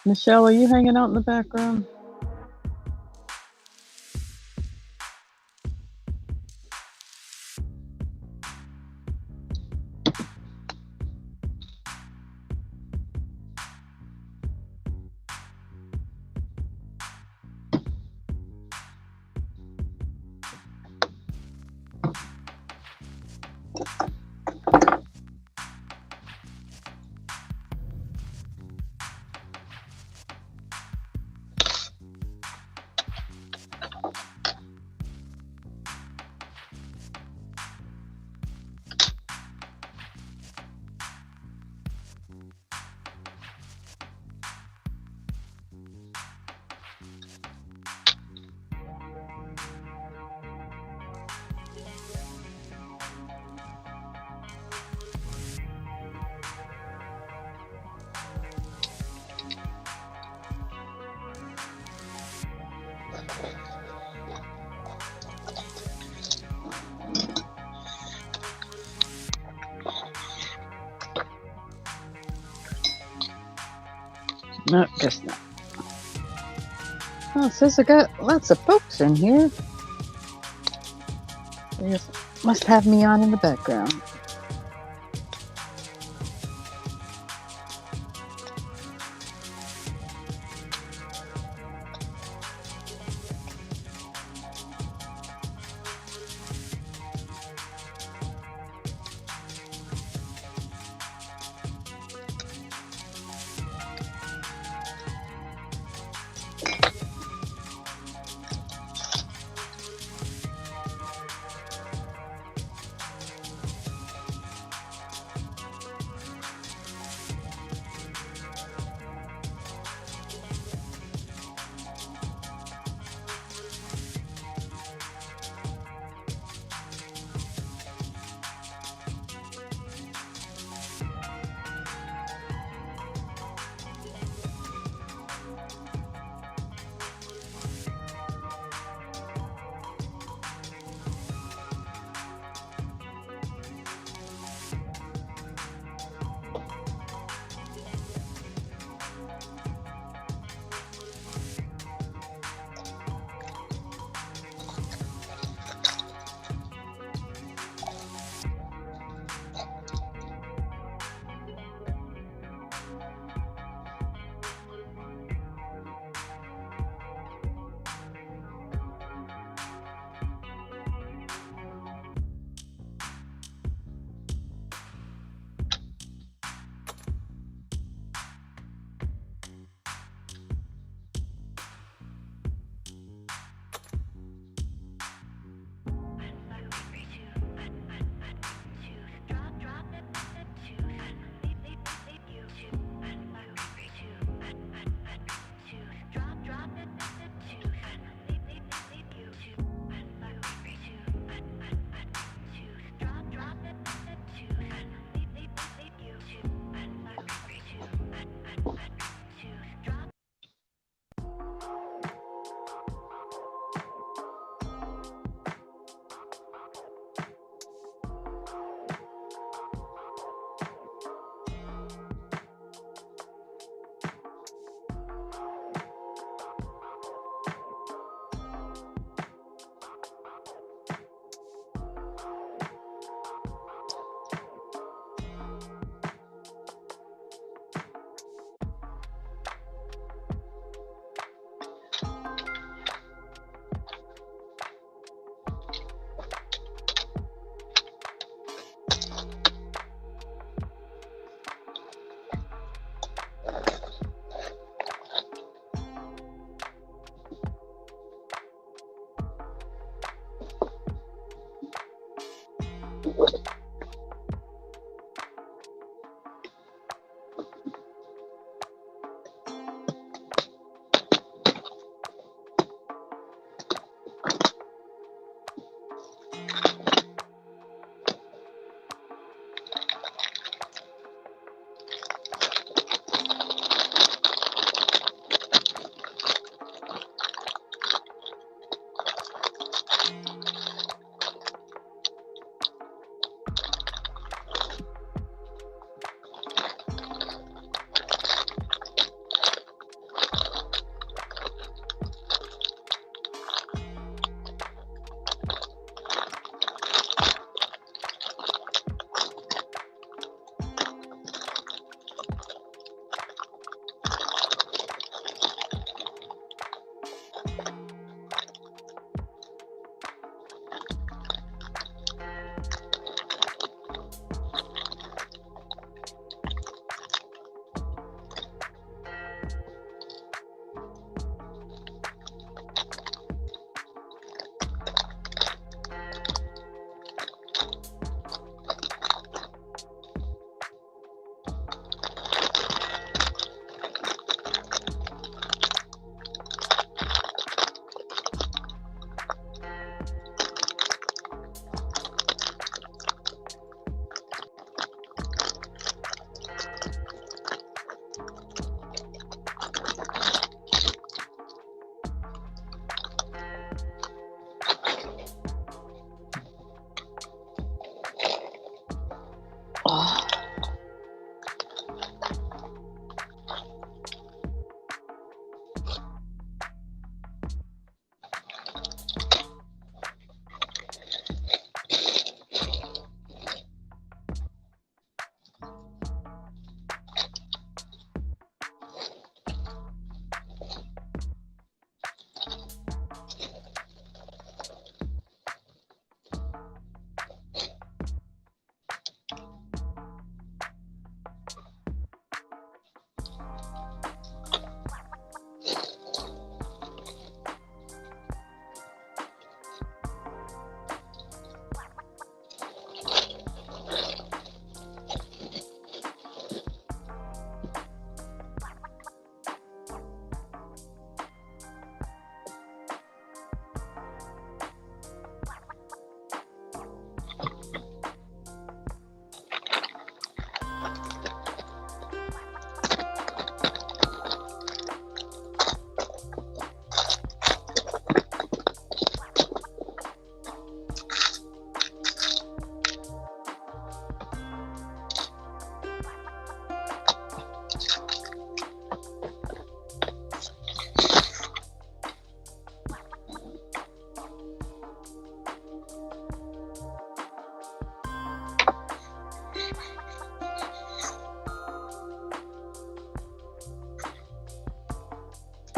Michelle, are you hanging out in the background? No, guess not. Oh, it says I got lots of folks in here. They just must have me on in the background. Oh.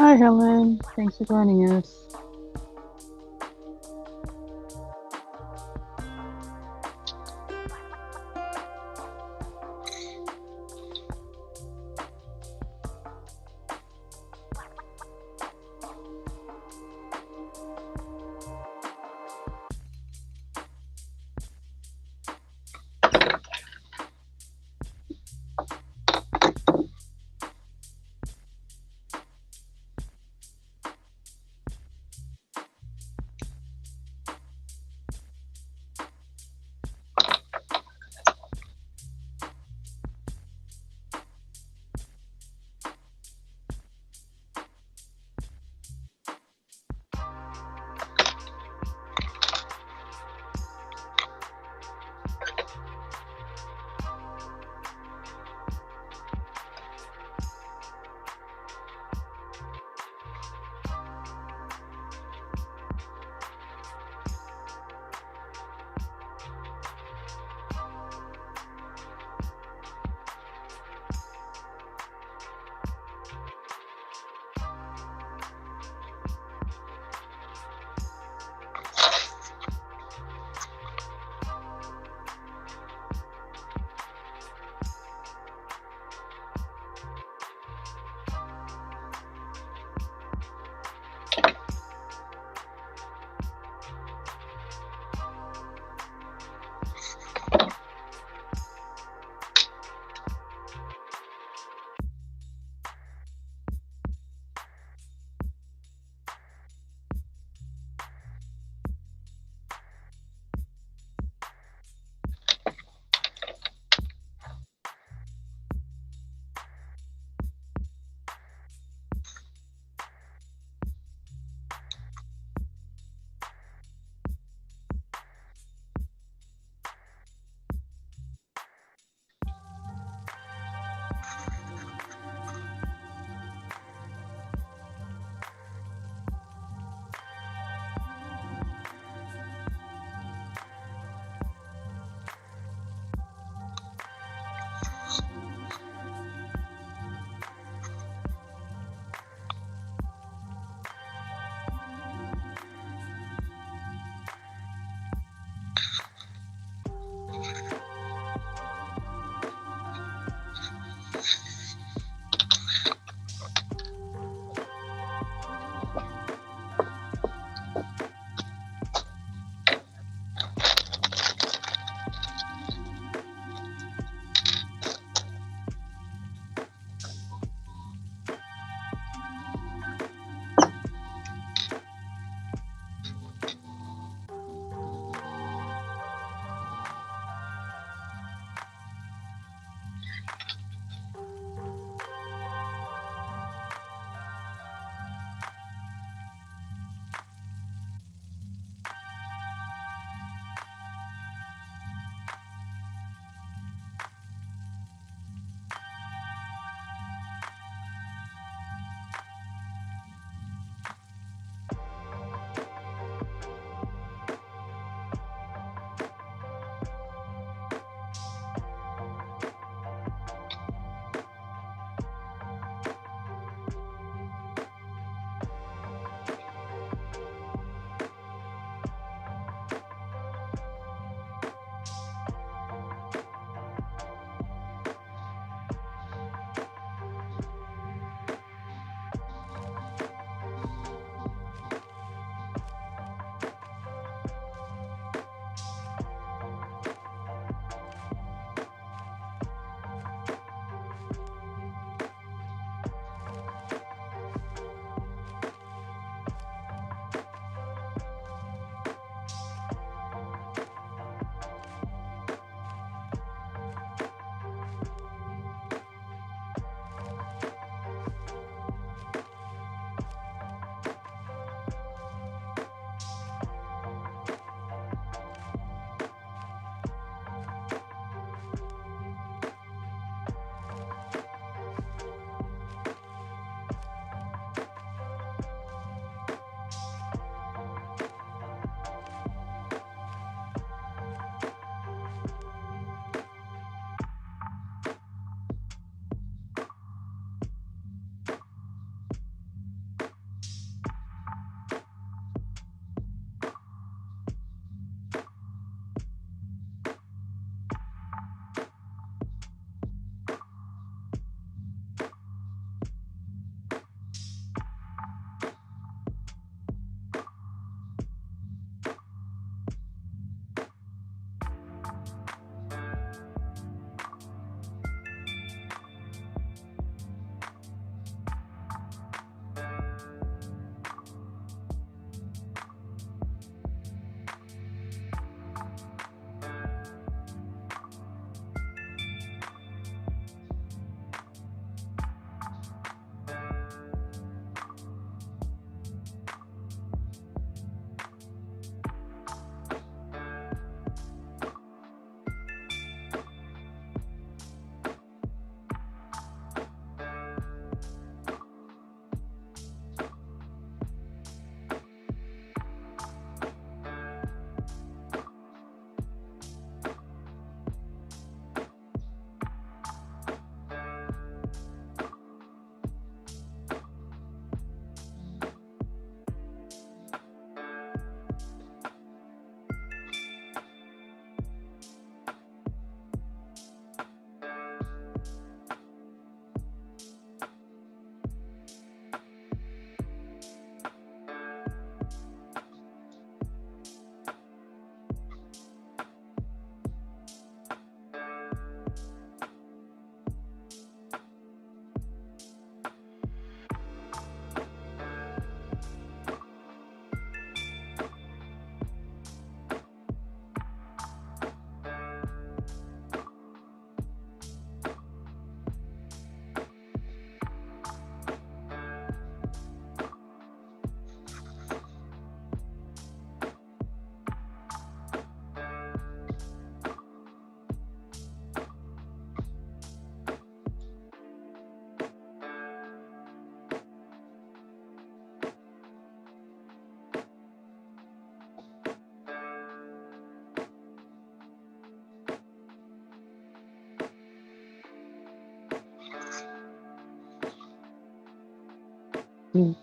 Hi, Helen. Thanks for joining us. Mm.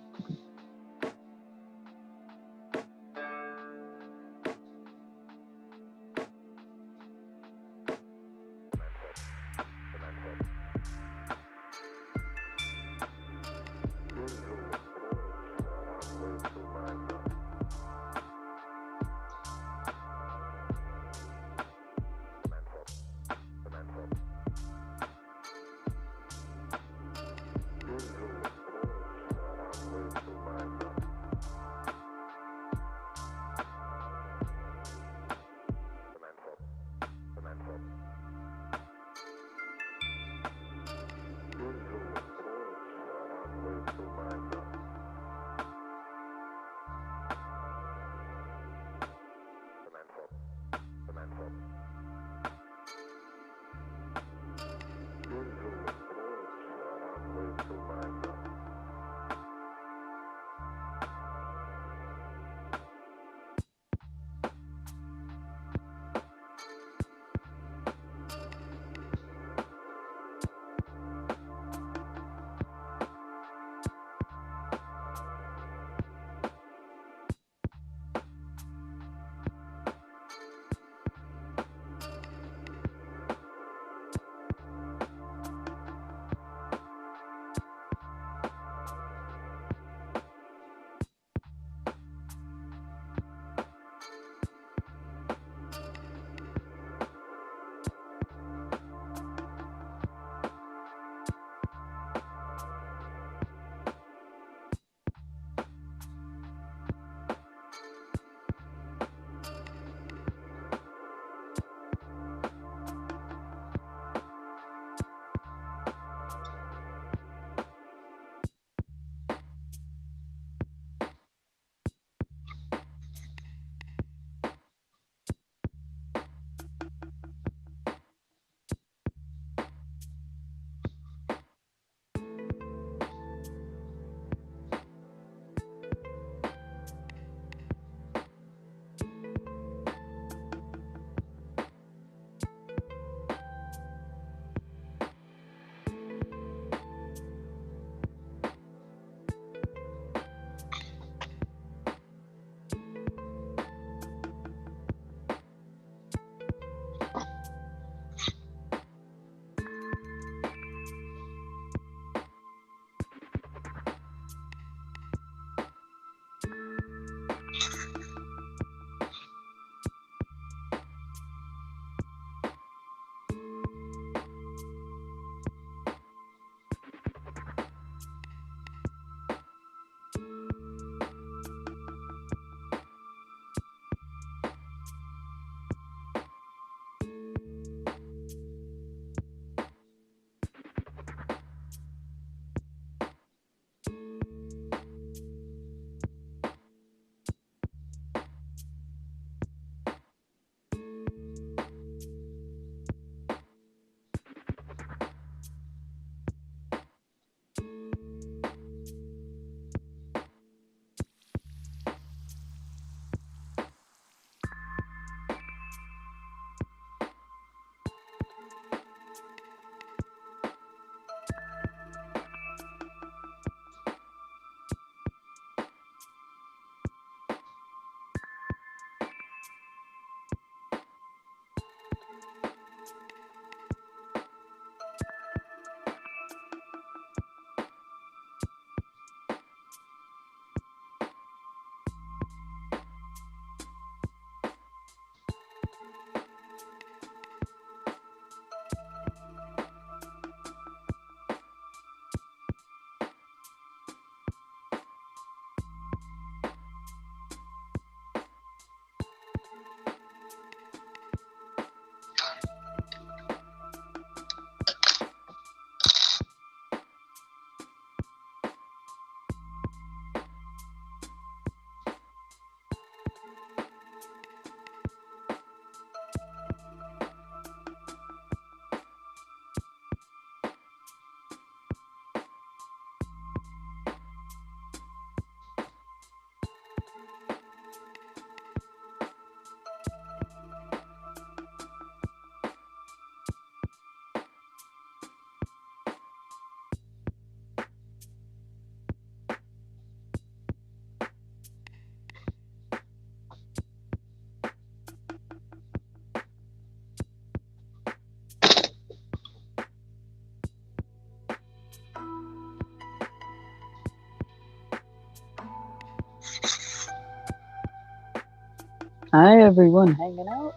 Hi, everyone hanging out.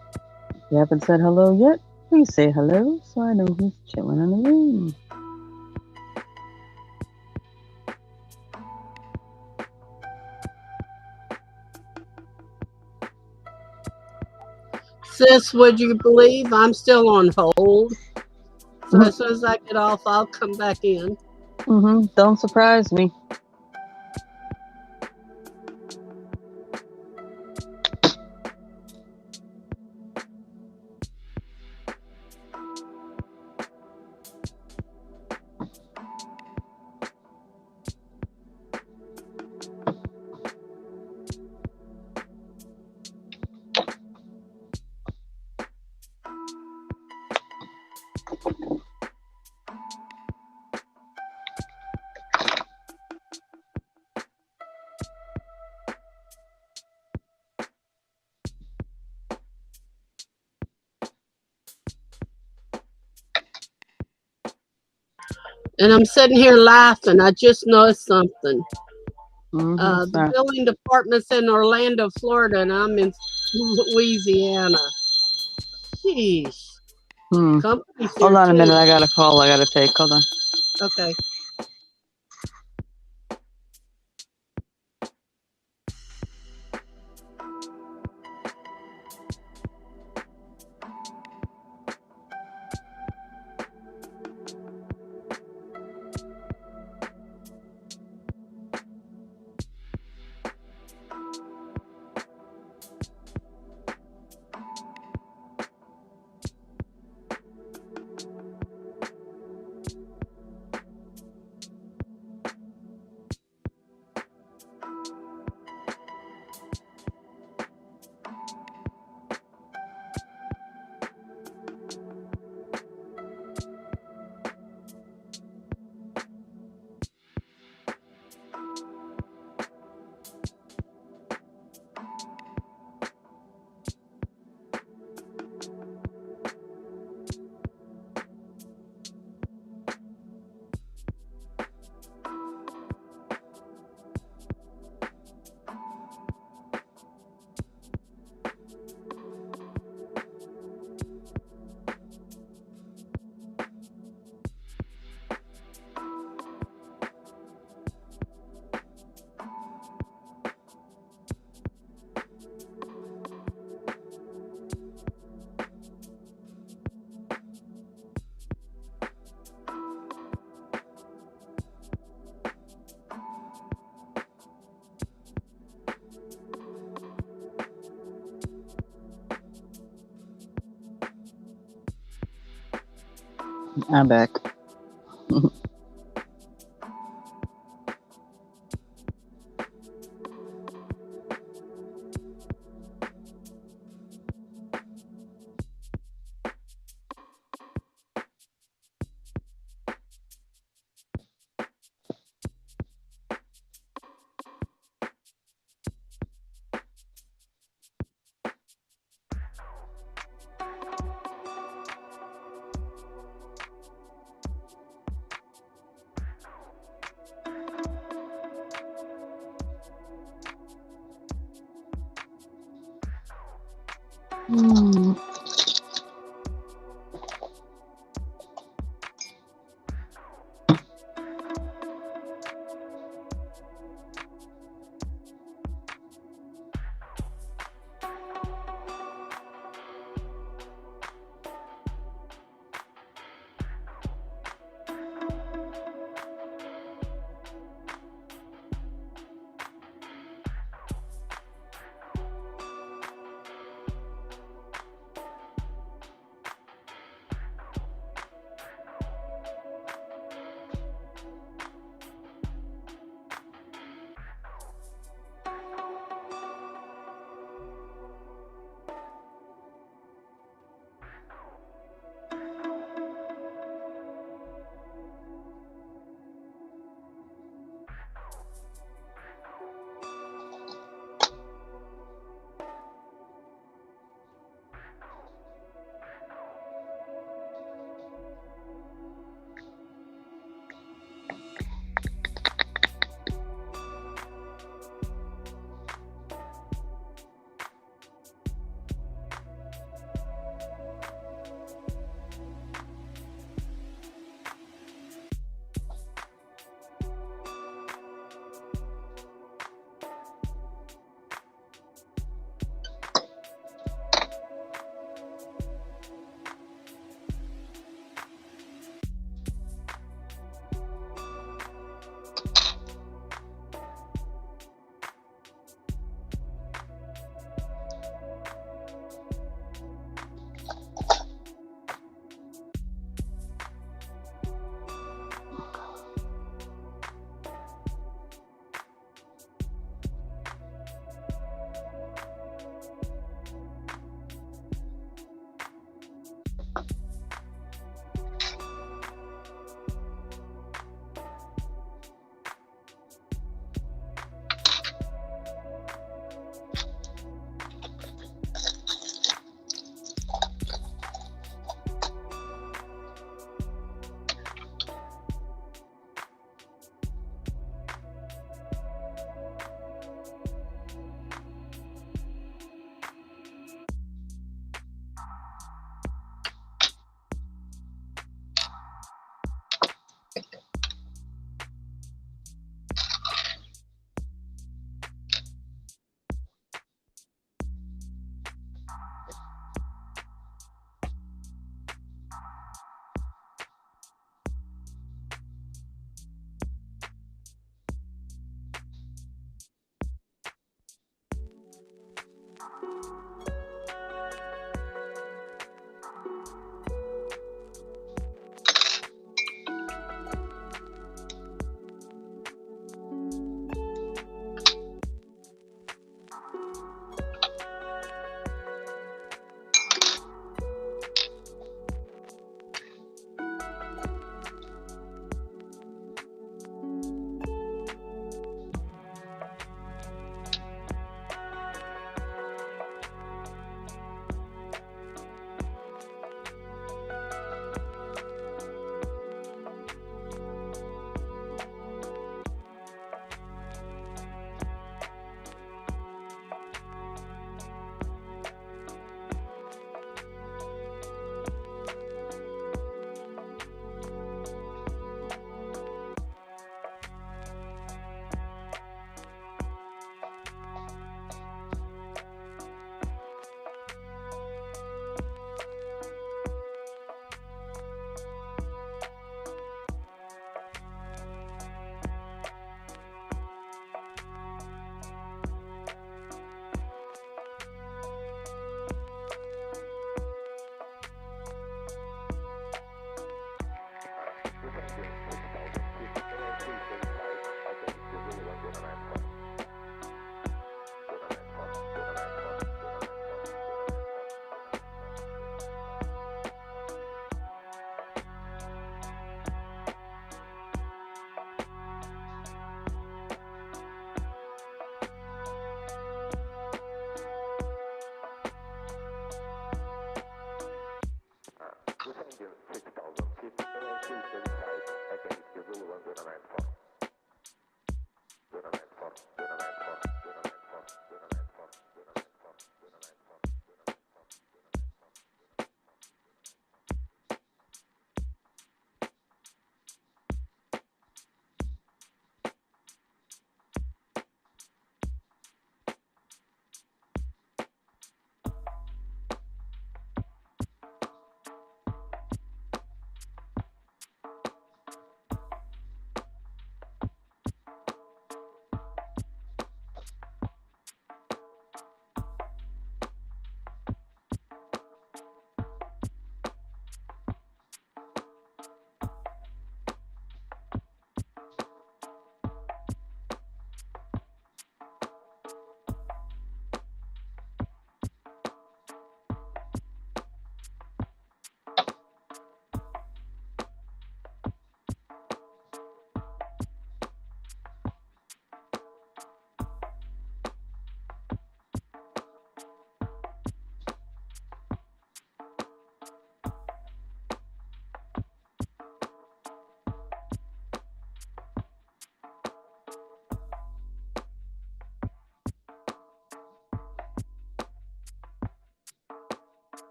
If you haven't said hello yet, please say hello so I know who's chilling in the room. Sis, would you believe I'm still on hold? So as soon as I get off, I'll come back in. Don't surprise me. And I'm sitting here laughing. I just noticed something. What's The that? billing department's in Orlando, Florida, and I'm in Louisiana. Sheesh. Company's here Hold on a too. minute. I got a call I got to take. Hold on. Okay. I'm back.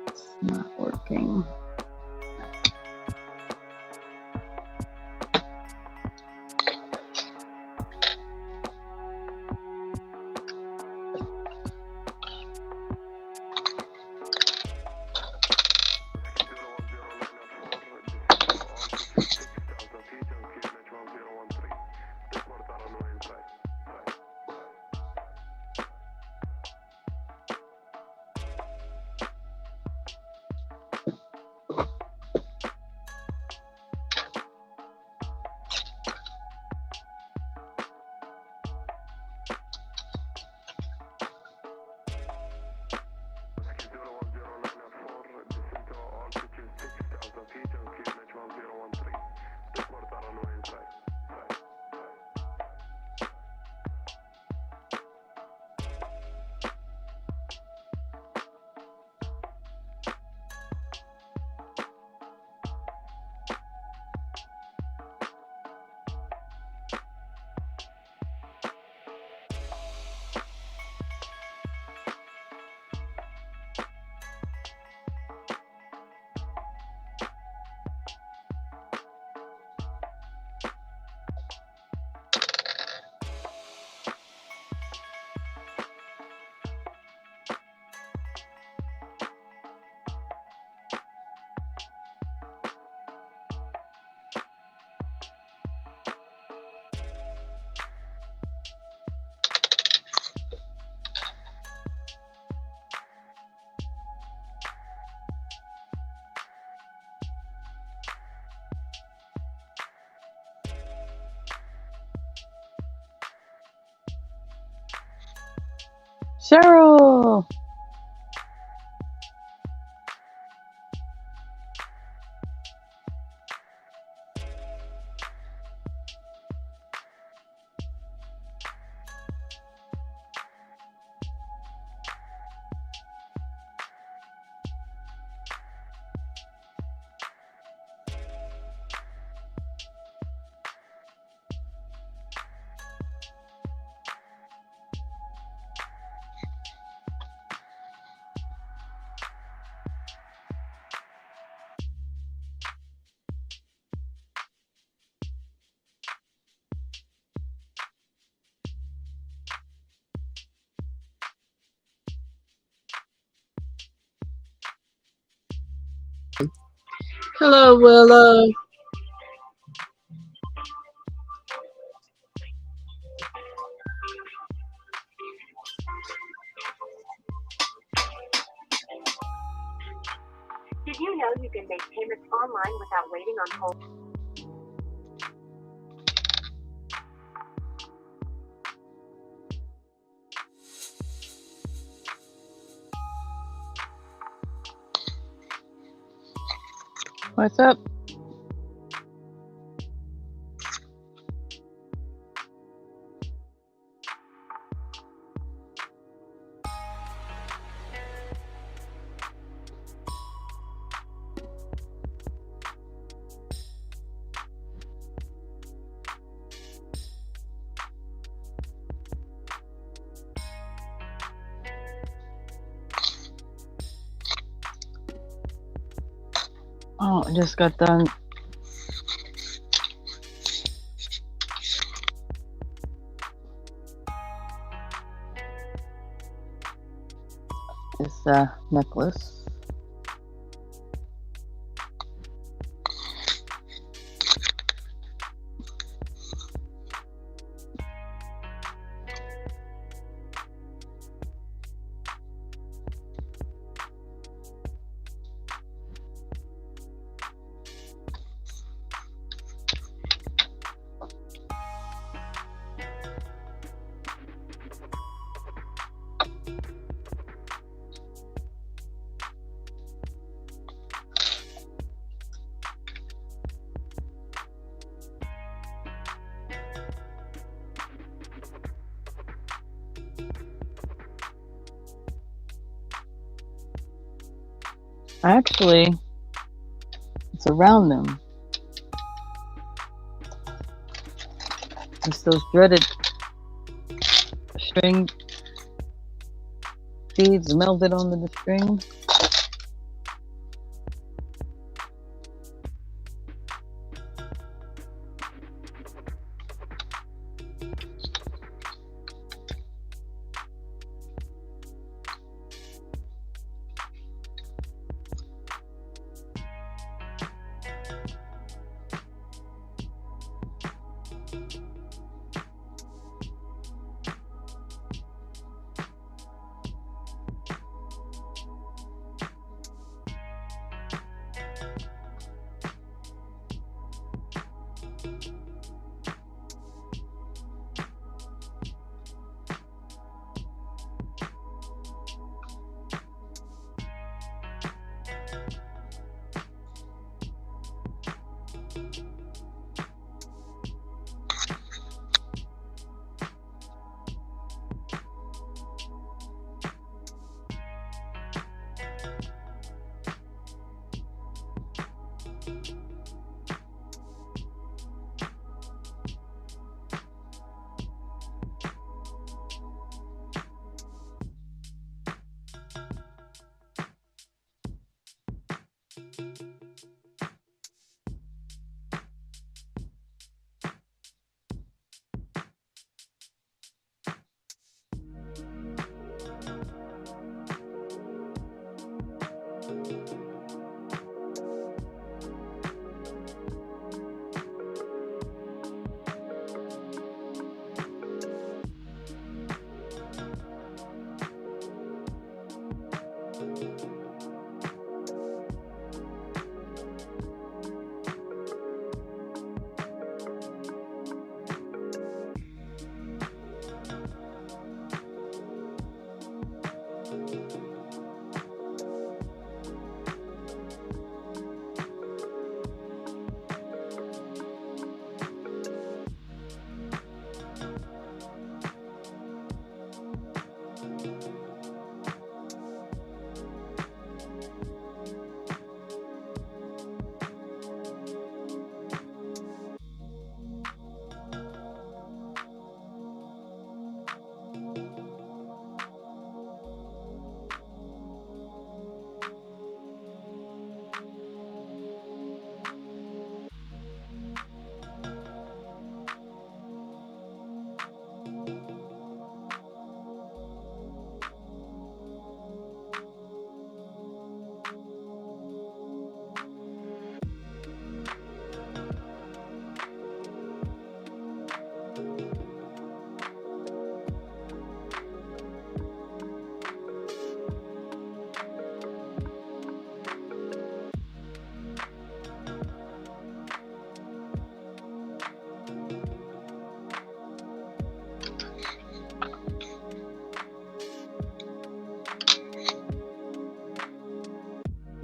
It's not working. Cheryl! Hello, Willow. Did you know you can make payments online without waiting on hold? What's up? Oh, I just got done. This necklace. Actually, it's around them. It's those dreaded string beads melted onto the string.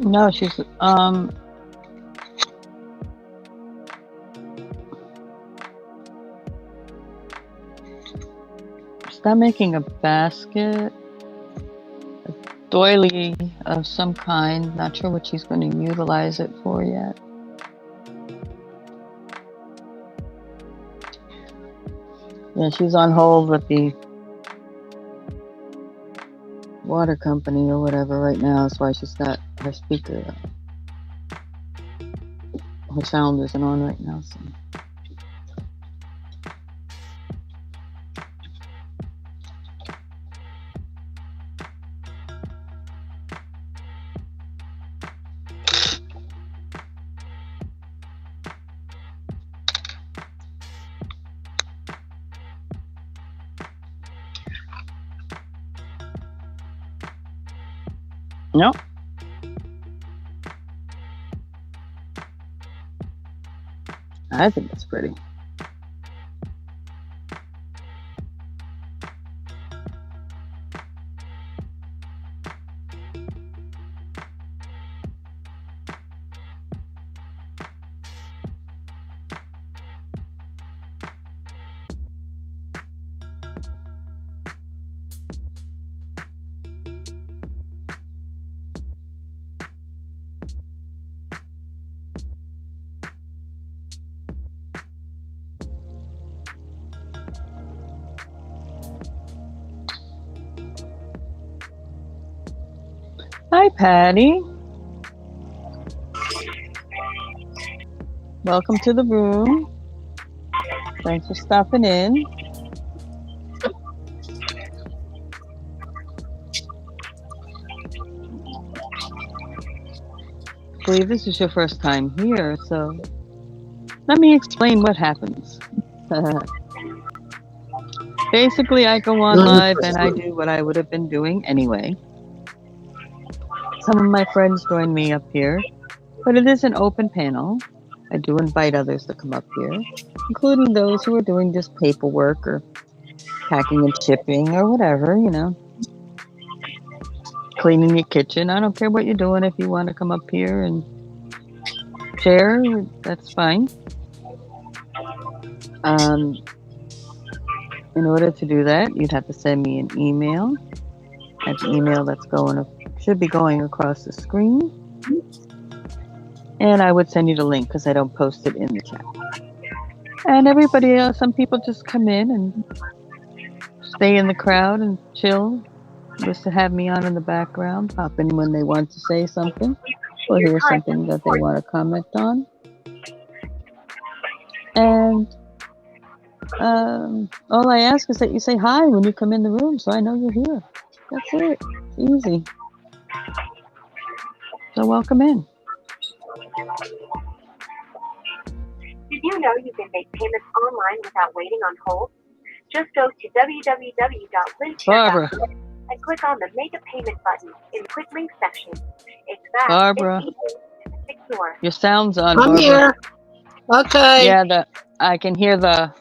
No, she's she's not making a basket, a doily of some kind. Not sure what she's going to utilize it for yet. Yeah, she's on hold with the water company or whatever right now. That's why she's got her speaker. Her sound isn't on right now. So. No. I think it's pretty. Hi, Patty. Welcome to the room. Thanks for stopping in. I believe this is your first time here, so let me explain what happens. Basically, I go on live and I do what I would have been doing anyway. Some of my friends join me up here, but it is an open panel. I do invite others to come up here, including those who are doing just paperwork or packing and shipping or whatever, you know. Cleaning your kitchen. I don't care what you're doing. If you want to come up here and share, that's fine. In order to do that, you'd have to send me an email at the email that's should be going across the screen. And I would send you the link because I don't post it in the chat. And everybody else, some people just come in and stay in the crowd and chill, just to have me on in the background, pop in when they want to say something or hear something that they want to comment on. And all I ask is that you say hi when you come in the room so I know you're here. That's it. Easy. So welcome in. Did you know you can make payments online without waiting on hold? Just go to www.linkshare.com and click on the Make a Payment button in the Quick Link section. It's fast, Barbara, it's easy, and secure. your sound's on, I'm Barbara. here. Okay. Yeah, I can hear the...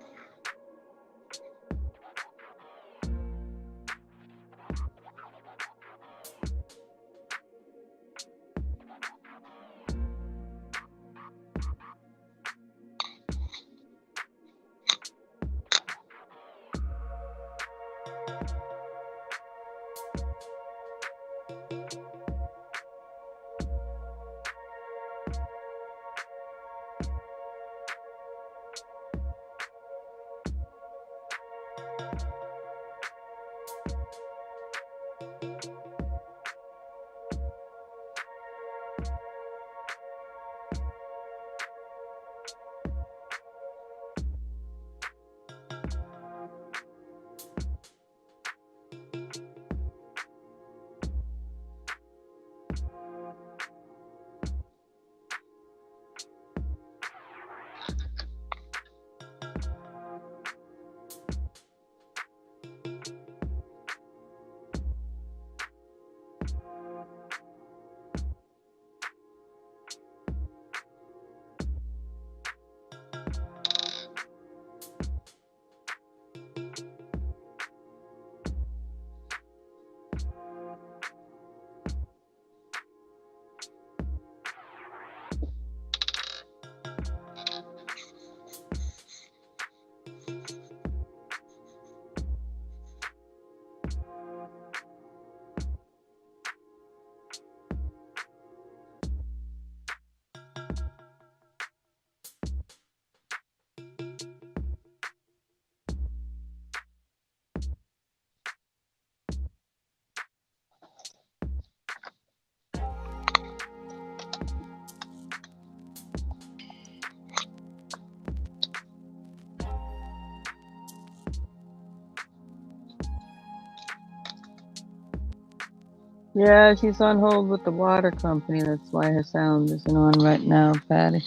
Yeah, she's on hold with the water company. That's why her sound isn't on right now, Patty.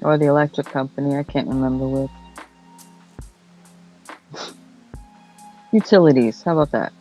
Or the electric company. I can't remember which. Utilities. How about that?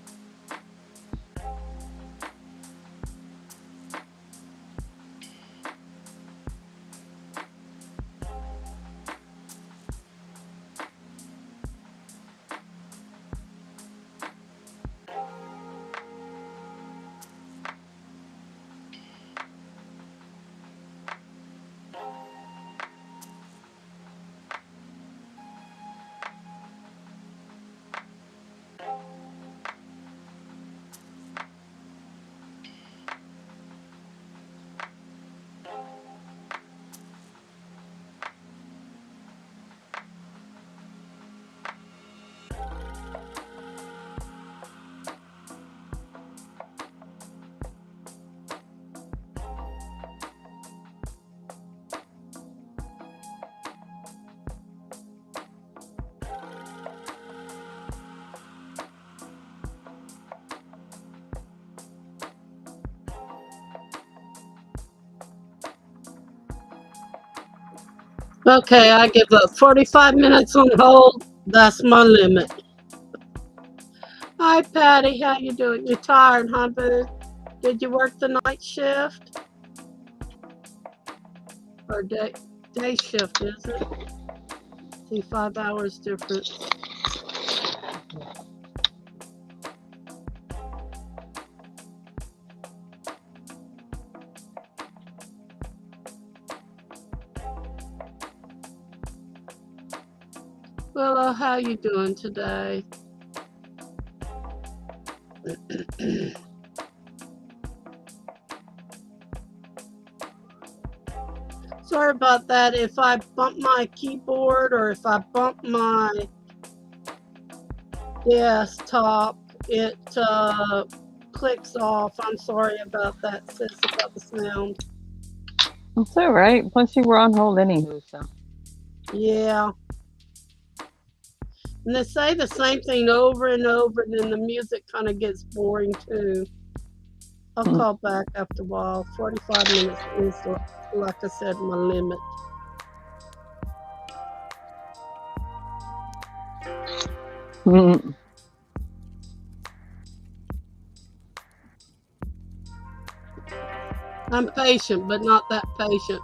Okay, I give up. 45 minutes on hold. That's my limit. Hi, Patty. How you doing? You're tired, huh, boo? Did you work the night shift? Or day shift, is it? See, 5 hours difference. Willow, how you doing today? Sorry about that. If I bump my keyboard or if I bump my desktop, it clicks off. I'm sorry about that, sis, about the sound. It's all right. Plus, you were on hold anywho, so. Yeah. And they say the same thing over and over, and then the music kind of gets boring too. I'll call back after a while. 45 minutes is, like I said, my limit. I'm patient, but not that patient.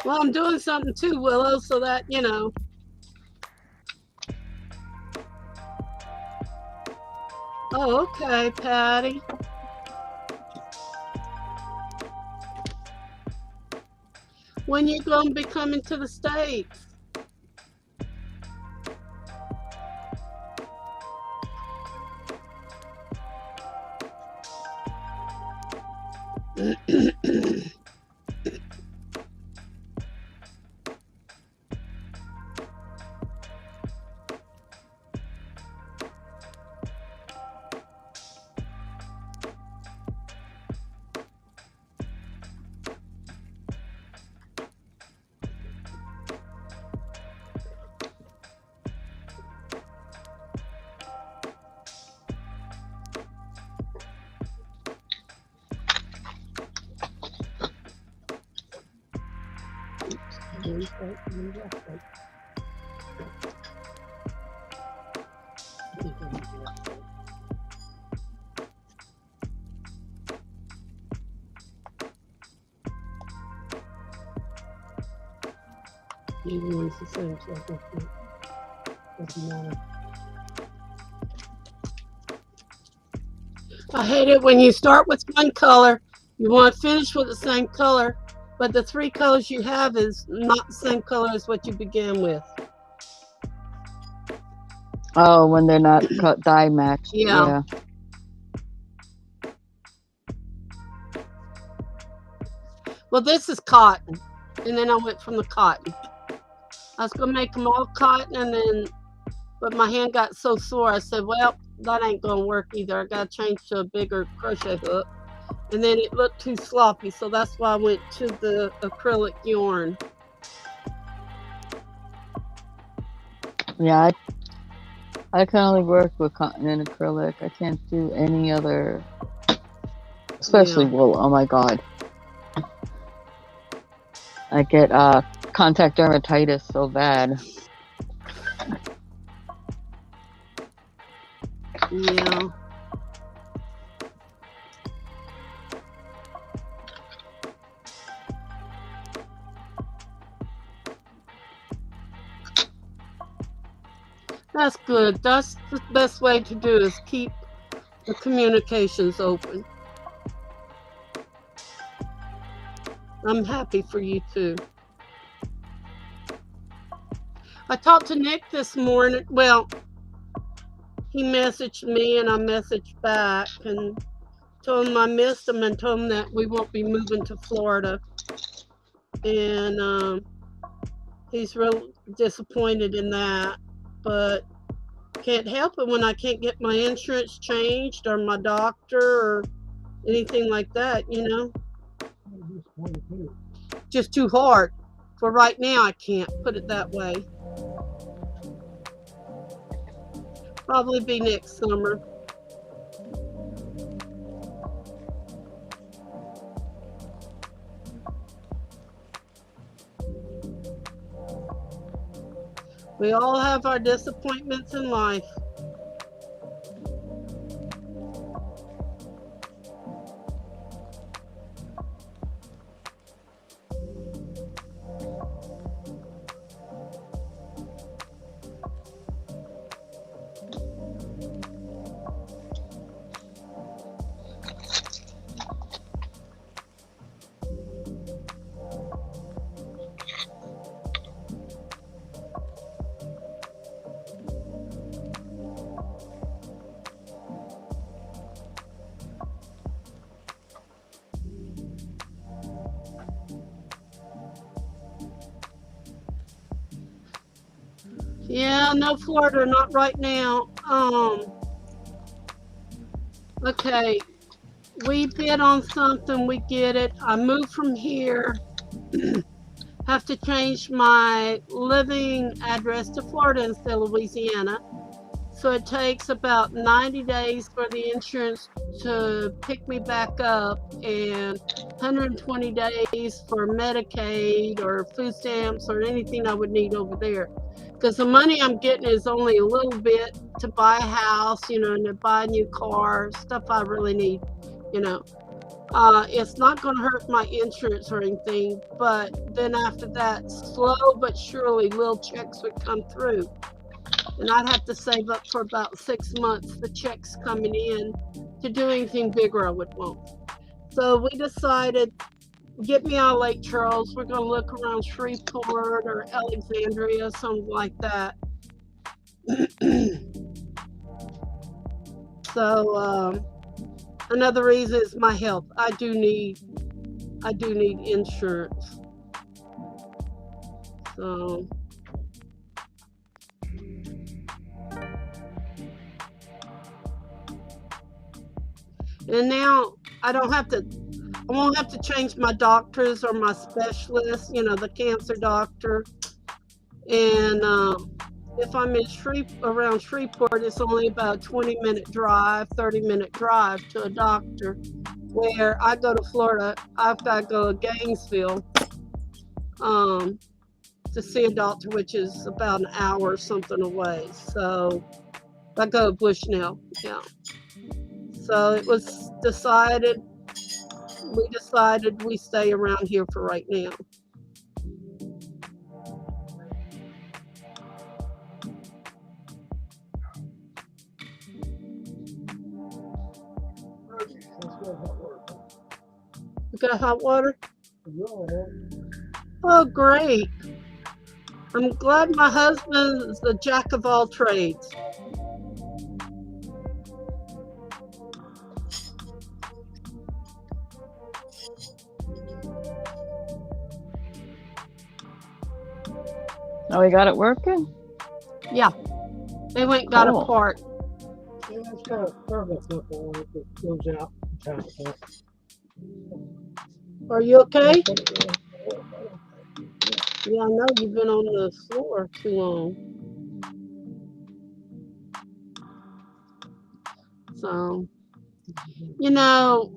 Well, I'm doing something too, Willow, so that, you know. Oh, okay, Patty. When you gonna be coming to the States? Even it's the same, so it doesn't matter. I hate it when you start with one color, you want to finish with the same color, but the 3 colors you have is not the same color as what you began with. Oh, when they're not dye matched. Yeah. Well, this is cotton, and then I went from the cotton. I was going to make them all cotton, and then, but my hand got so sore, I said, well, that ain't gonna work either. I gotta change to a bigger crochet hook. And then it looked too sloppy, so that's why I went to the acrylic yarn. Yeah, I can only work with cotton and acrylic. I can't do any other, especially Yeah. wool. Oh my god. I get contact dermatitis so bad. Yeah. That's good. That's the best way to do is keep the communications open. I'm happy for you too. I talked to Nick this morning. Well, he messaged me and I messaged back and told him I missed him and told him that we won't be moving to Florida. And he's real disappointed in that, but can't help it when I can't get my insurance changed or my doctor or anything like that, you know? Just too hard. For right now, I can't put it that way. Probably be next summer. We all have our disappointments in life. Yeah, no Florida, not right now. Okay, we bid on something, we get it. I moved from here. Have to change my living address to Florida instead of Louisiana. So it takes about 90 days for the insurance to pick me back up and 120 days for Medicaid or food stamps or anything I would need over there. Because the money I'm getting is only a little bit to buy a house, you know, and to buy a new car, stuff I really need, you know. It's not going to hurt my insurance or anything, but then after that, slow but surely little checks would come through. And I'd have to save up for about 6 months, the checks coming in, to do anything bigger I would want. So we decided, get me out of Lake Charles. We're going to look around Shreveport or Alexandria, something like that. So another reason is my health. I do need insurance. So and now I won't have to change my doctors or my specialists, you know, the cancer doctor. And if I'm in around Shreveport, it's only about a 20-minute drive, 30-minute drive to a doctor. Where I go to Florida, I've got to go to Gainesville to see a doctor, which is about an hour or something away. So I go to Bushnell, yeah. So it was decided, we stay around here for right now. You got hot water? Oh, great. I'm glad my husband is a jack of all trades. Oh, we got it working? Yeah. They went and got Cool. a part. Sorry about that, when it goes out. Kind of stuff. Are you okay? Yeah, I know you've been on the floor too long. So, you know,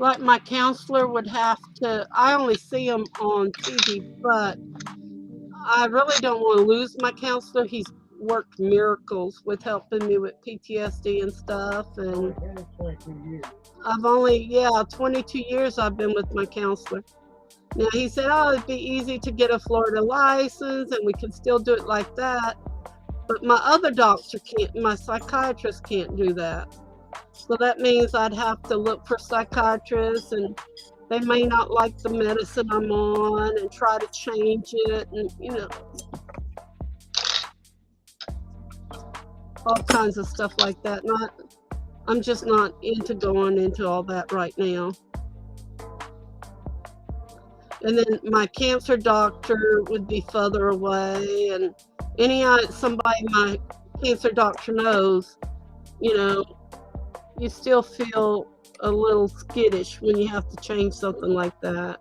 like my counselor would have to, I only see him on TV, but I really don't want to lose my counselor. He's worked miracles with helping me with PTSD and stuff. And I've had it 22 years. I've only, 22 years I've been with my counselor. Now, he said, oh, it'd be easy to get a Florida license and we can still do it like that. But my other doctor can't, my psychiatrist can't do that. So that means I'd have to look for psychiatrists, and they may not like the medicine I'm on and try to change it, and all kinds of stuff like that. I'm just not into going into all that right now. And then my cancer doctor would be further away, and somebody my cancer doctor knows, you still feel a little skittish when you have to change something like that.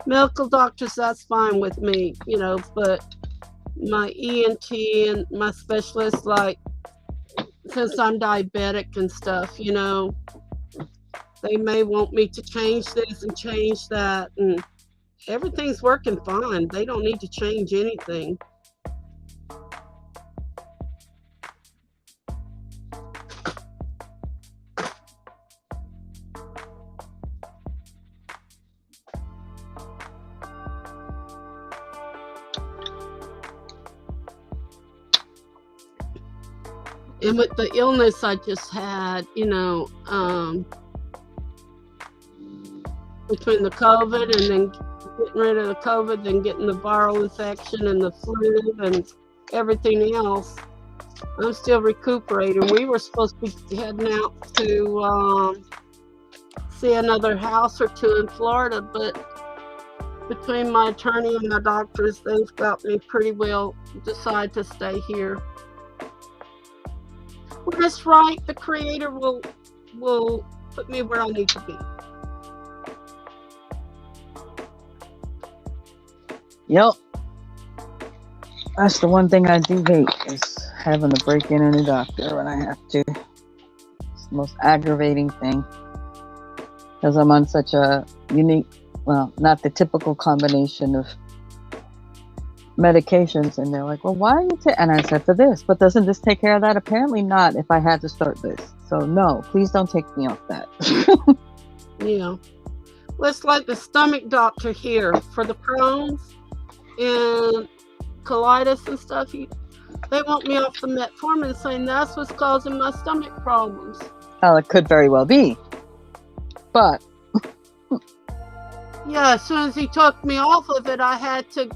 Medical doctors, that's fine with me, but my ENT and my specialist, like, since I'm diabetic and stuff, they may want me to change this and change that, and everything's working fine. They don't need to change anything. And with the illness I just had, between the COVID and then getting rid of the COVID, then getting the viral infection and the flu and everything else, I'm still recuperating. We were supposed to be heading out to see another house or two in Florida, but between my attorney and my doctors, they've got me pretty well decide to stay here. Well, that's right. The Creator will put me where I need to be. Yep. That's the one thing I do hate, is having to break in a doctor when I have to. It's the most aggravating thing, because I'm on such a unique, well, not the typical combination of medications, and they're like, well, why are you and I said, for this, but doesn't this take care of that? Apparently not, if I had to start this. So no, please don't take me off that. Yeah. Well, it's like the stomach doctor here for the Crohn's and colitis and stuff. They want me off the metformin, saying that's what's causing my stomach problems. Well, it could very well be, but yeah, as soon as he took me off of it, I had to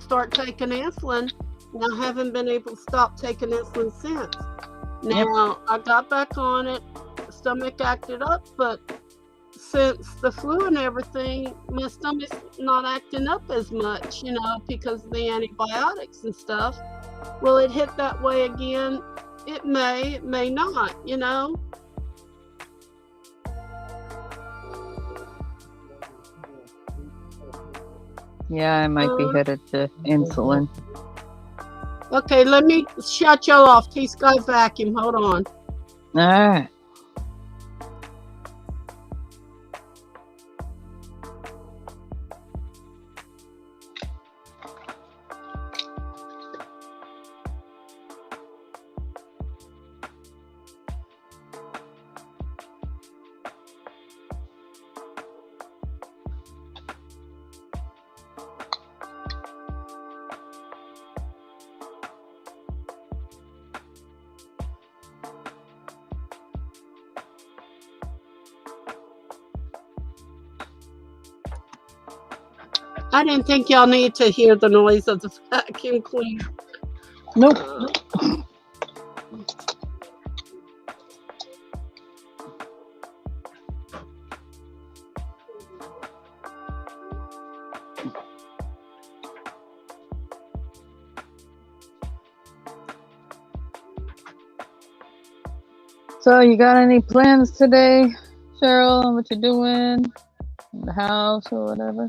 start taking insulin, and I haven't been able to stop taking insulin since. Now, I got back on it, stomach acted up, but since the flu and everything, my stomach's not acting up as much, because of the antibiotics and stuff. Will it hit that way again? It may not, yeah, I might be headed to insulin. Okay, let me shut y'all off. T-Sky vacuum. Hold on. All right. I didn't think y'all need to hear the noise of the vacuum cleaner. Nope. So, you got any plans today, Cheryl, on what you're doing in the house or whatever?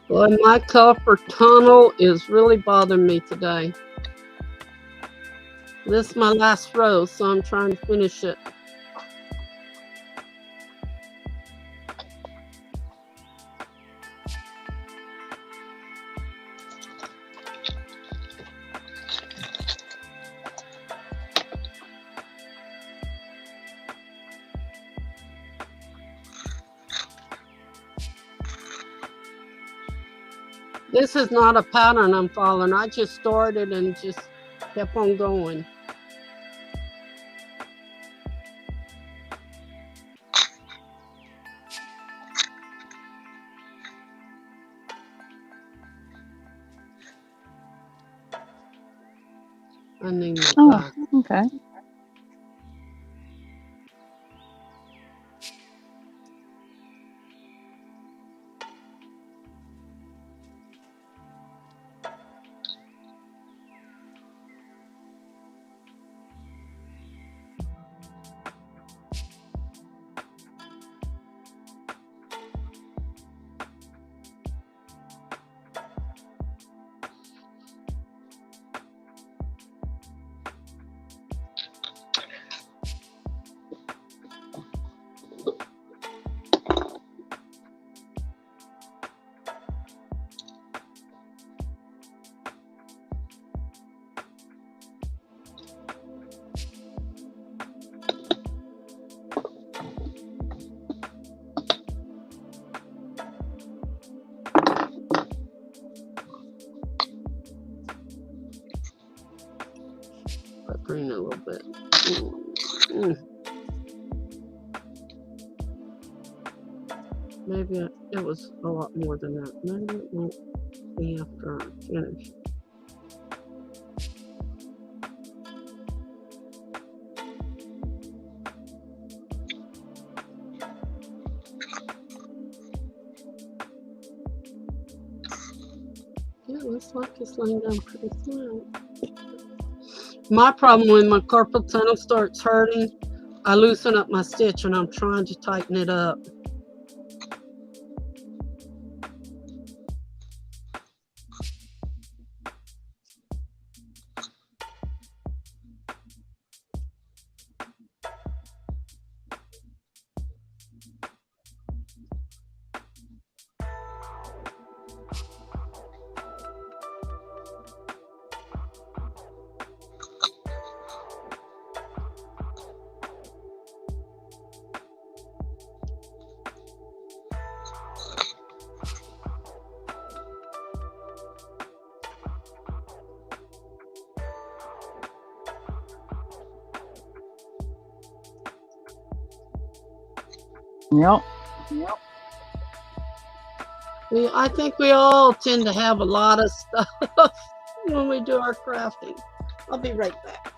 Boy, my carpal tunnel is really bothering me today. This is my last row, so I'm trying to finish it. This is not a pattern I'm following. I just started and just kept on going. I need my glass. Okay. Green a little bit. Maybe it was a lot more than that. Maybe it won't be after I finish. Yeah, it looks like it's laying down pretty flat. My problem when my carpal tunnel starts hurting, I loosen up my stitch and I'm trying to tighten it up. Yep. I think we all tend to have a lot of stuff when we do our crafting. I'll be right back.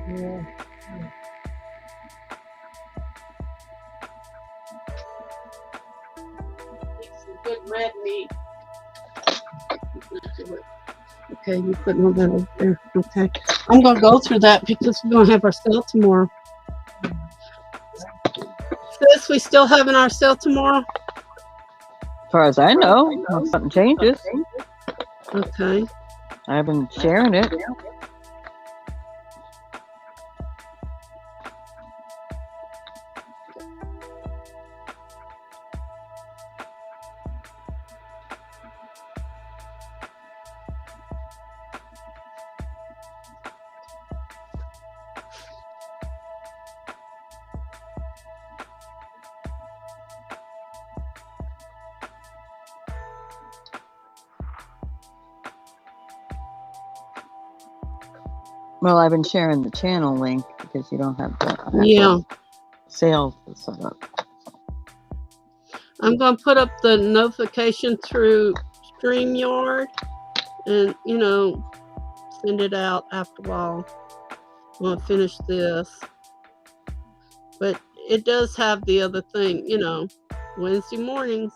Yeah. good red meat. Okay, you put all that over there. Okay. I'm going to go through that because we're going to have our sale tomorrow. Sis, we still having our sale tomorrow? As far as I know, unless something changes. Okay. I've been sharing it. Well, I've been sharing the channel link because you don't have the sales set up. I'm going to put up the notification through StreamYard and, you know, send it out after a while. I'm going to finish this. But it does have the other thing, you know, Wednesday mornings.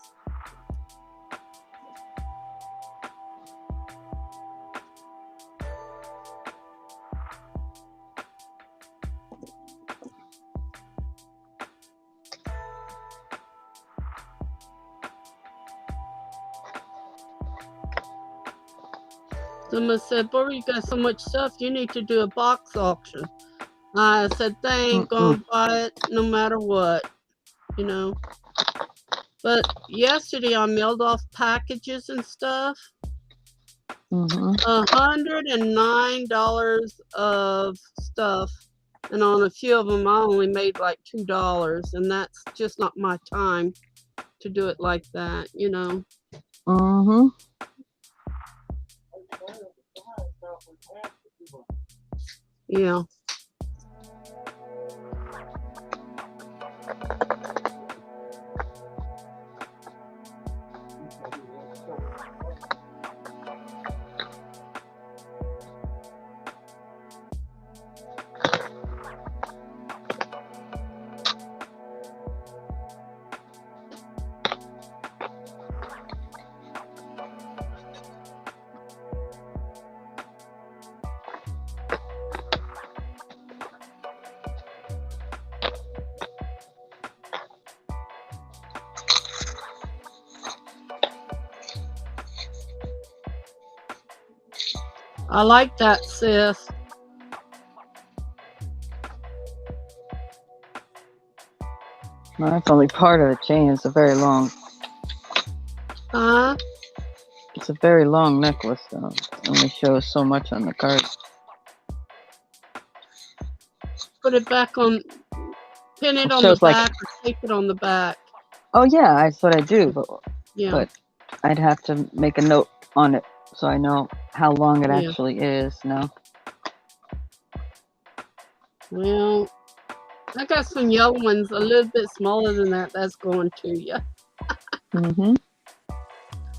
Someone said, Barbara, you got so much stuff, you need to do a box auction. I said, they ain't gonna buy it no matter what, you know. But yesterday I mailed off packages and stuff. $109 of stuff. And on a few of them, I only made like $2. And that's just not my time to do it like that, you know. Yeah. I like that, sis. Well, that's only part of the chain. It's a very long. It's a very long necklace, though. It only shows so much on the card. Put it back on. Pin it on the back or tape it on the back. Oh yeah, that's what I do. Yeah. But I'd have to make a note on it so I know how long it actually is. No. Well, I got some yellow ones a little bit smaller than that. That's going to you.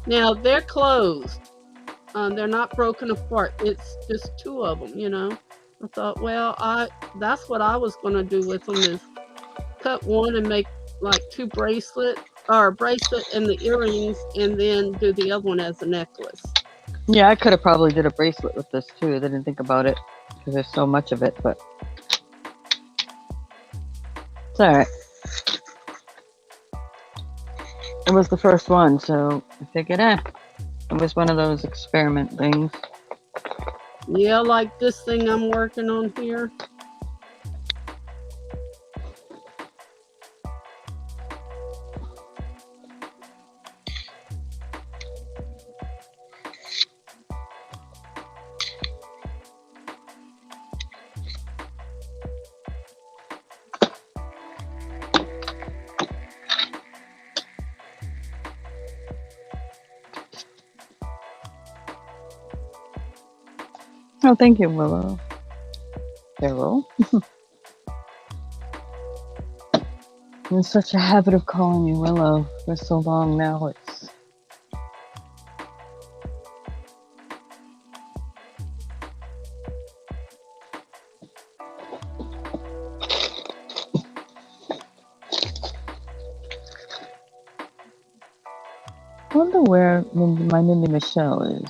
Now they're closed. They're not broken apart. It's just two of them, you know. I thought, well, that's what I was going to do with them is cut one and make like two bracelets or a bracelet and the earrings and then do the other one as a necklace. Yeah, I could have probably did a bracelet with this too. I didn't think about it because there's so much of it, but it's all right. It was the first one, so I figured, it was one of those experiment things. Yeah, like this thing I'm working on here. Oh, thank you, Willow. Carol. I'm in such a habit of calling you Willow for so long now. It's wonder where my Mindy Michelle is.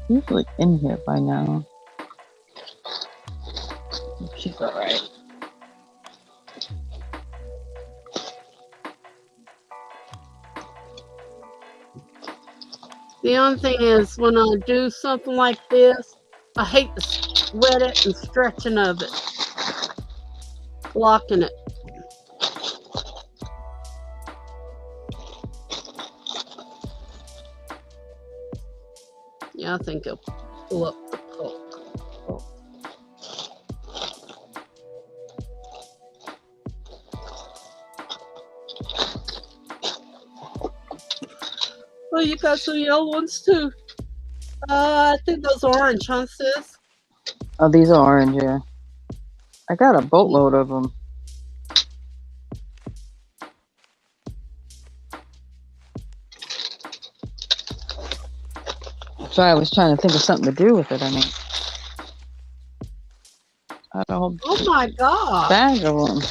Usually in here by now. She's alright. The only thing is, when I do something like this, I hate the sweat it and stretching of it, blocking it. Yeah, I think it'll pull up the poke. Oh, you got some yellow ones too. I think those are orange, huh, sis? Oh, these are orange, yeah. I got a boatload of them. So I was trying to think of something to do with it. I mean, I had a whole Oh my God! bag of them.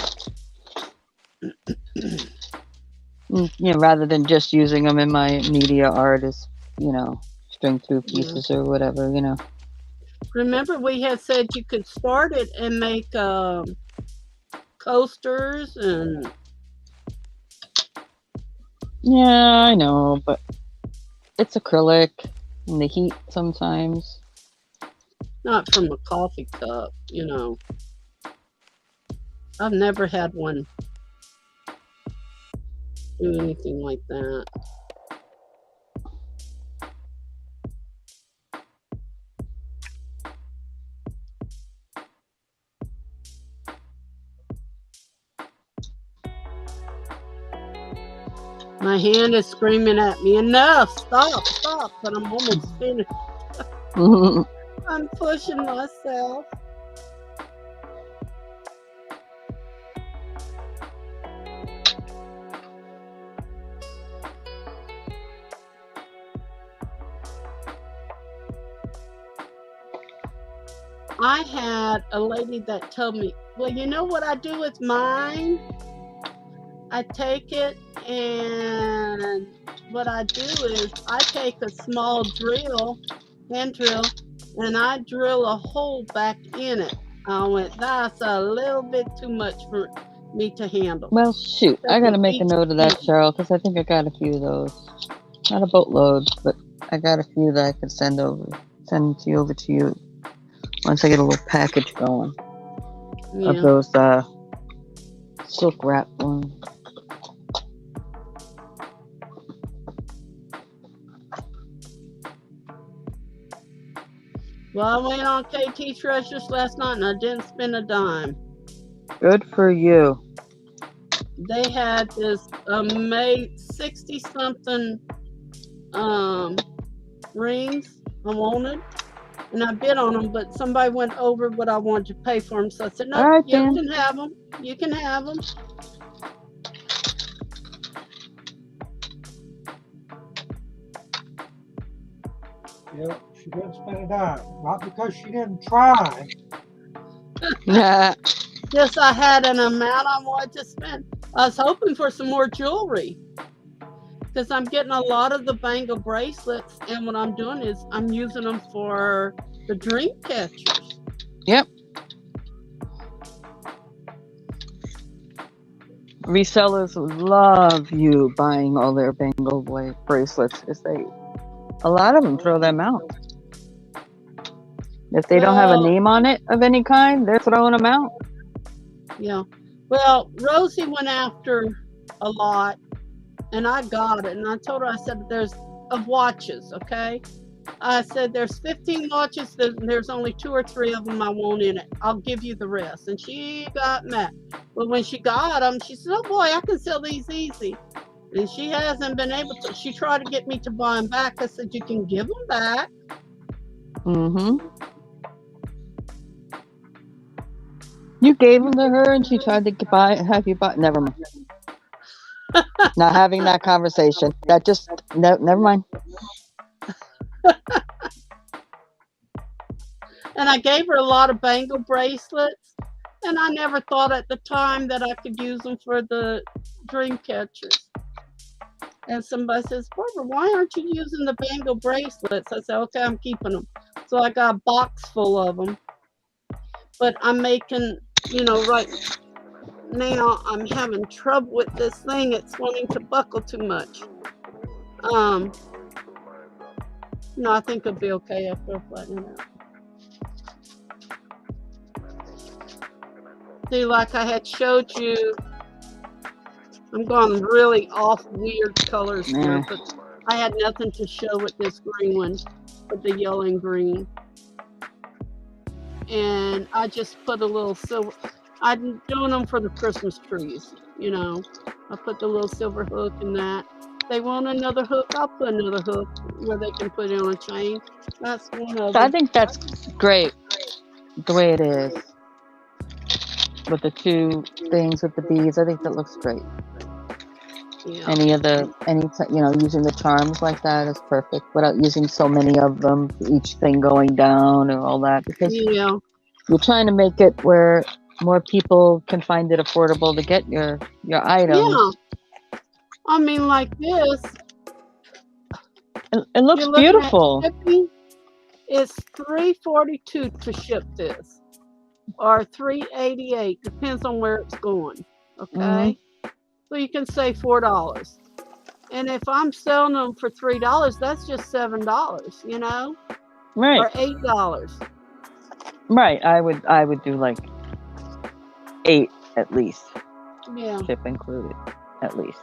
You know, rather than just using them in my media art as, you know, string through pieces or whatever, you know. Remember, we had said you could start it and make coasters and. Yeah, I know, but it's acrylic and the heat sometimes. Not from a coffee cup, you know. I've never had one do anything like that. My hand is screaming at me, enough, stop, but I'm almost finished. I'm pushing myself. I had a lady that told me, well, you know what I do with mine? I take it and what I do is I take a small hand drill, and I drill a hole back in it. I went, that's a little bit too much for me to handle. Well, shoot, I gotta make a note of that, Cheryl, because I think I got a few of those. Not a boatload, but I got a few that I could send over to you once I get a little package going of those silk wrap ones. Well, I went on KT Treasures last night and I didn't spend a dime. Good for you. They had this 60-something rings I wanted, and I bid on them, but somebody went over what I wanted to pay for them, so I said, no, right, you can have them. You can have them. Yep, she didn't spend a dime. Not because she didn't try. Yes, I had an amount I wanted to spend. I was hoping for some more jewelry because I'm getting a lot of the bangle bracelets, and what I'm doing is I'm using them for the dream catchers. Yep. Resellers love you buying all their bangle bracelets because a lot of them throw them out. If they don't have a name on it of any kind, they're throwing them out. Yeah. Well, Rosie went after a lot, and I got it. And I told her, I said, there's of watches, okay? I said, there's 15 watches. There's only 2 or 3 of them I want in it. I'll give you the rest. And she got mad. But when she got them, she said, oh, boy, I can sell these easy. And she hasn't been able to. She tried to get me to buy them back. I said, you can give them back. Mm-hmm. You gave them to her and she tried to have you buy. Never mind. Not having that conversation. That just, never mind. And I gave her a lot of bangle bracelets. And I never thought at the time that I could use them for the dream catchers. And somebody says, Barbara, why aren't you using the bangle bracelets? I said, okay, I'm keeping them. So I got a box full of them. But I'm making, right now I'm having trouble with this thing. It's wanting to buckle too much. No, I think it'll be okay after I flatten it out. See, like I had showed you, I'm going really off weird colors here, but I had nothing to show with this green one, with the yellow and green. And I just put a little silver. I'm doing them for the Christmas trees, I put the little silver hook in that. They want another hook, I'll put another hook where they can put it on a chain. That's one of them. I think that's great the way it is. With the two things with the beads, I think that looks great. Yeah. Using the charms like that is perfect without using so many of them, each thing going down or all that, because you're trying to make it where more people can find it affordable to get your items. Yeah. I mean, like this. It looks beautiful. It's $3.42 to ship this, or $3.88, depends on where it's going. Okay, so you can say $4. And if I'm selling them for $3, that's just $7, right? Or $8. Right. I would do like 8 at least. Yeah. Ship included, at least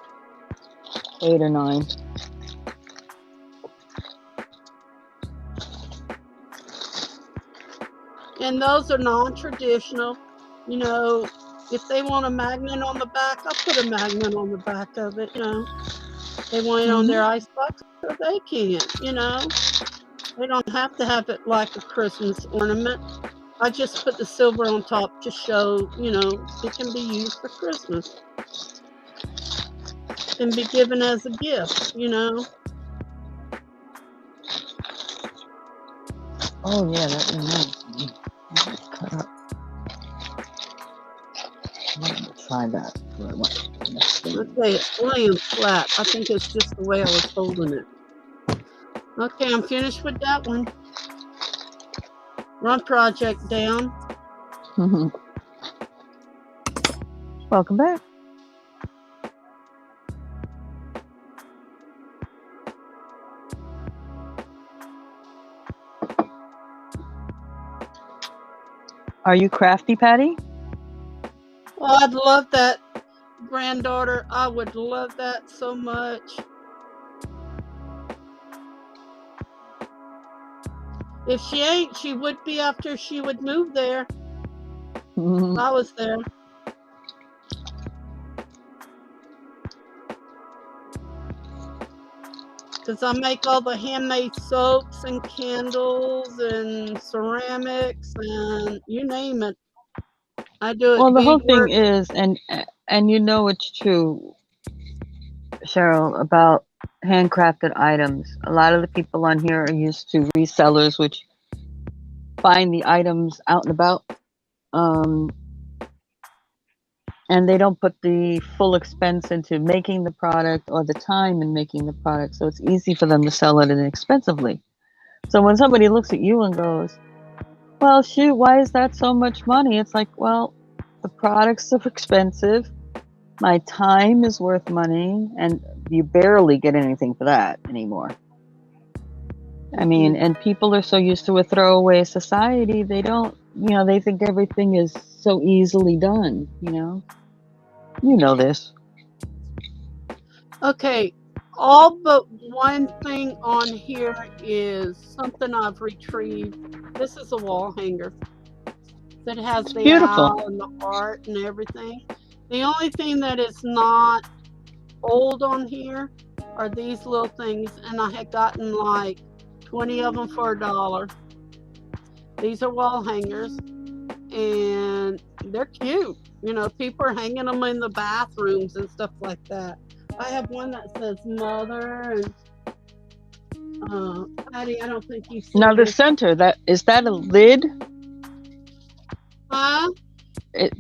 8 or 9. And those are non-traditional. If they want a magnet on the back, I'll put a magnet on the back of it. They want it on their icebox, or they can't. They don't have to have it like a Christmas ornament. I just put the silver on top to show, it can be used for Christmas. It can be given as a gift, Oh yeah, that reminds me. Cut up. Try that. Okay, it's laying flat. I think it's just the way I was holding it. Okay, I'm finished with that one. Run project down. Welcome back. Are you crafty, Patty? Oh, I'd love that, granddaughter. I would love that so much. If she ain't, she would be after she would move there. If I was there. Because I make all the handmade soaps and candles and ceramics and you name it. I do it. Well, the whole thing is, and it's true, Cheryl, about handcrafted items. A lot of the people on here are used to resellers, which find the items out and about, and they don't put the full expense into making the product or the time in making the product, so it's easy for them to sell it inexpensively. So when somebody looks at you and goes, well, shoot, why is that so much money? It's like, well, the products are expensive, my time is worth money, and you barely get anything for that anymore. I mean, and people are so used to a throwaway society, they don't, they think everything is so easily done, You know this. Okay, all but one thing on here is something I've retrieved. This is a wall hanger that has the owl and the art and everything. The only thing that is not old on here are these little things, and I had gotten like 20 of them for $1. These are wall hangers, and they're cute. People are hanging them in the bathrooms and stuff like that. I have one that says mother, and Patty, I don't think you've seen now the center, is that a lid? Huh?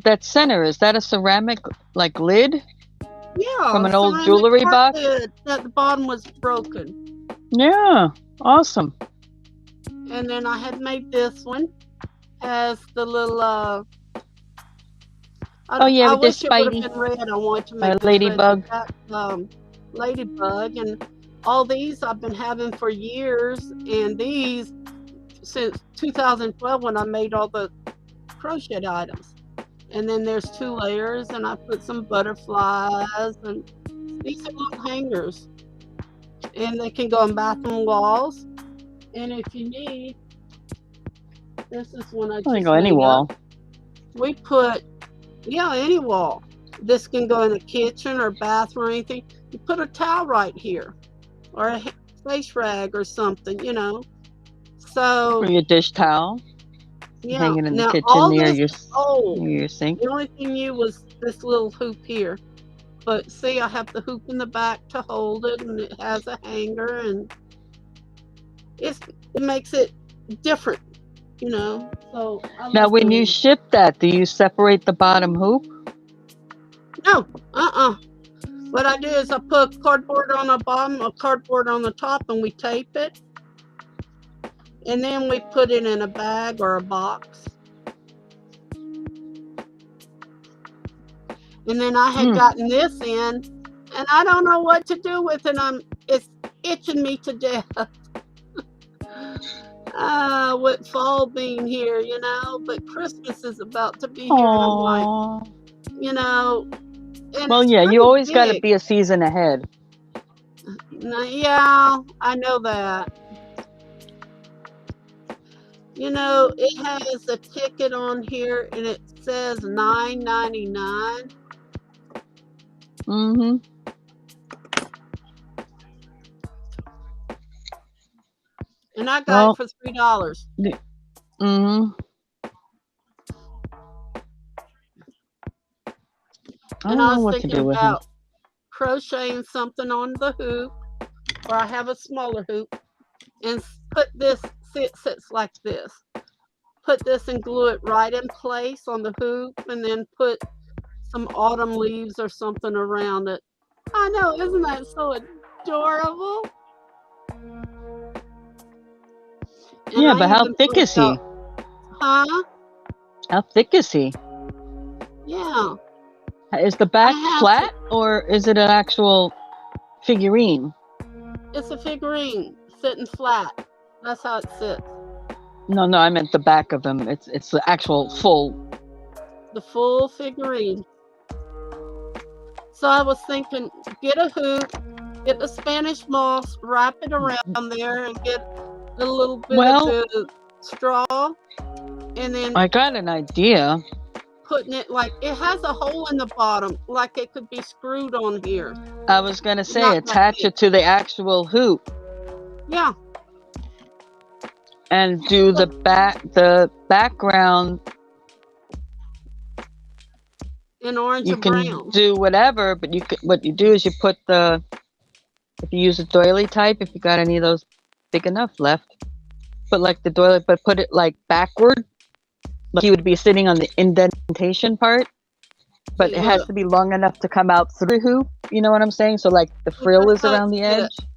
That center, is that a ceramic like lid? Yeah, From a an old ceramic jewelry heart box? lid that the bottom was broken. Yeah, awesome. And then I had made this one as the little Oh yeah, I with this wish it would have Spidey, been red. I wanted to make this red, ladybug. but that ladybug and all these I've been having for years, and these since 2012 when I made all the crochet items. And then there's 2 layers, and I put some butterflies, and these are little hangers, and they can go on bathroom walls. And if you need, this is one I I can just go any made up. wall. We put, yeah, any wall. This can go in a kitchen or bathroom or anything. You put a towel right here, or a face rag or something, you know. So Or your dish towel. yeah. Hang it in the Now kitchen all near this your is old. near your sink. The only thing new was this little hoop here. But see, I have the hoop in the back to hold it, and it has a hanger, and it makes it different, you know. So I Now, love when you doing. ship that, do you separate the bottom hoop? No, What I do is I put cardboard on the bottom, a cardboard on the top, and we tape it, and then we put it in a bag or a box. And then I had gotten this in, and I don't know what to do with it. It's itching me to death. With fall being here, you know, but Christmas is about to be here, and I'm like, Aww. you know, and Well, it's yeah, you pretty always got to big. be a season ahead. Yeah, I know that. You know, it has a ticket on here, and it says $9.99. Mm-hmm. And I got Well, it for $3. mm-hmm. I And don't I know was what to thinking do with them. about crocheting something on the hoop, or I have a smaller hoop, and put this, see, it sits like this. Put this and glue it right in place on the hoop, and then put some autumn leaves or something around it. I know, isn't that so adorable? And Yeah, I but how even thick thought is he? about, huh? How thick is he? Yeah, Is the I back have flat or is it an actual figurine? it's a figurine sitting flat. That's how it sits. No, I meant the back of him. It's the actual full. The full figurine. So I was thinking, get a hoop, get the Spanish moss, wrap it around there, and get a little bit Well, of the straw, and then I got an idea. putting it like it has a hole in the bottom, like it could be screwed on here. I was gonna say Not that attach big. it to the actual hoop Yeah, and do the background. in orange You and can brown. do whatever, but what you do is you put if you use a doily type, if you got any of those big enough left, put like the doily, but put it like backward, like he would be sitting on the indentation part, but See, it has look, to be long enough to come out through the hoop. You know what I'm saying? So like the frill that's is how around it the edge. sits.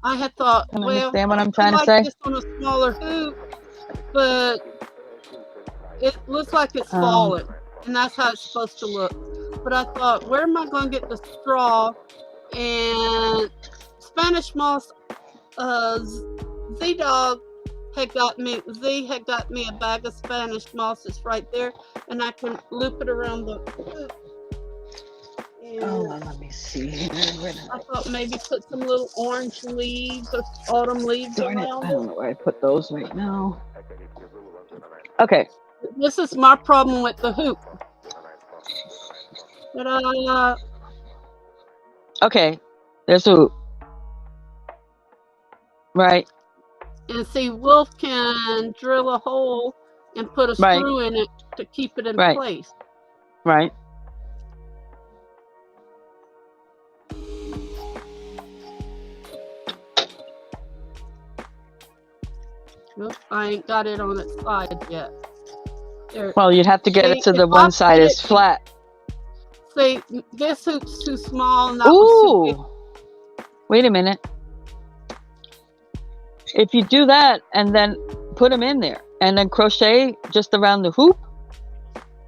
I had thought, Can you well, understand what I'm I trying to like say? this on a smaller hoop, but it looks like it's falling, and that's how it's supposed to look. But I thought, where am I going to get the straw? And Spanish moss, Z had got me a bag of Spanish moss. It's right there, and I can loop it around the hoop. And let me see. I thought maybe put some little orange leaves or autumn leaves Darn it! around I it. don't know where I put those right now. Okay. This is my problem with the hoop. But Okay. There's a hoop. Right. and see, Wolf can drill a hole and put a Right. screw in it to keep it in Right. place. Right. Nope, I ain't got it on its side yet. There. Well, you'd have to get it See, to the if I one side put is it- flat. See, this hoop's too small and that was too big. Ooh, wait a minute. If you do that and then put them in there and then crochet just around the hoop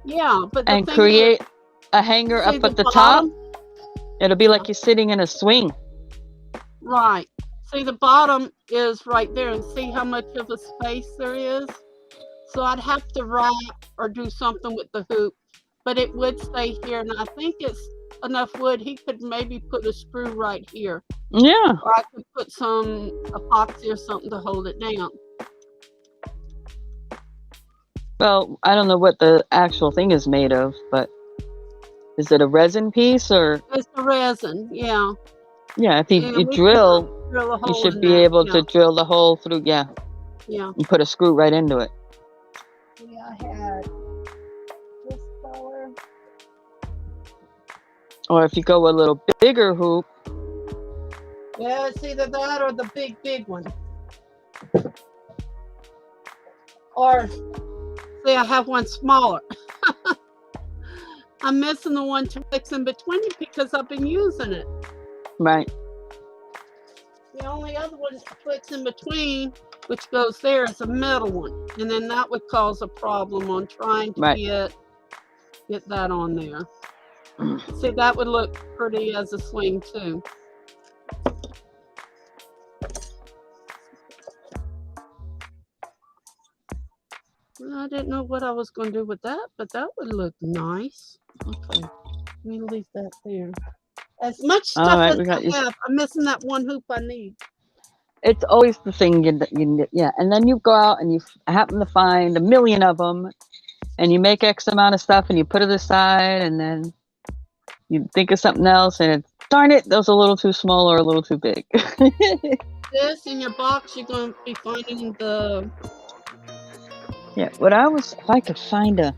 Yeah, but the and thing create is, a hanger see up at the top, bottom? it'll be like you're sitting in a swing. Right. See, the bottom is right there, and see how much of a space there is? So I'd have to wrap or do something with the hoop, but it would stay here, and I think it's enough wood. He could maybe put a screw right here, Yeah. or I could put some epoxy or something to hold it down. Well, I don't know what the actual thing is made of, but is it a resin piece or? It's the resin, yeah. Yeah, if And you we can drill, drill a you hole should in be that. able Yeah, to drill the hole through. Yeah, yeah. and put a screw right into it. Yeah, I had this color. Or if you go a little bigger hoop, Yeah, it's either that or the big one. Or, see, I have one smaller. I'm missing the one to fix in between because I've been using it. right? The only other one to fix in between, which goes there, is a middle one. And then that would cause a problem on trying to Right. get that on there. See, that would look pretty as a swing too. Well, I didn't know what I was going to do with that, but that would look nice. Okay, let me leave that there. As much stuff All right, as we got I you. have, I'm missing that one hoop I need. It's always the thing yeah. And then you go out and you happen to find a million of them, and you make X amount of stuff and you put it aside, and then you think of something else, and it's, darn it, those are a little too small or a little too big. This in your box, you're going to be finding the. Yeah, if I could find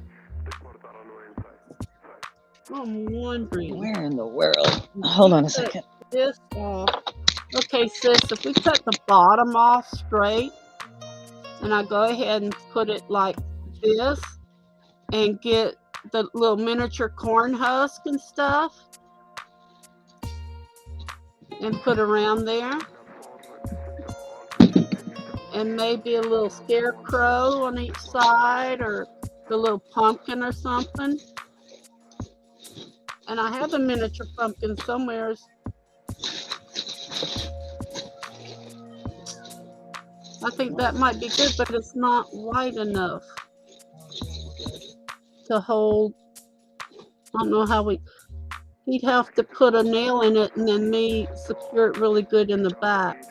I'm wondering. where in the world? Hold on a Cut second. this off. Okay, sis, if we cut the bottom off straight, and I go ahead and put it like this, and get the little miniature corn husk and stuff, and put around there, and maybe a little scarecrow on each side, or the little pumpkin or something. And I have a miniature pumpkin somewhere. I think that might be good, but it's not wide enough to hold. I don't know how he'd have to put a nail in it and then me secure it really good in the back.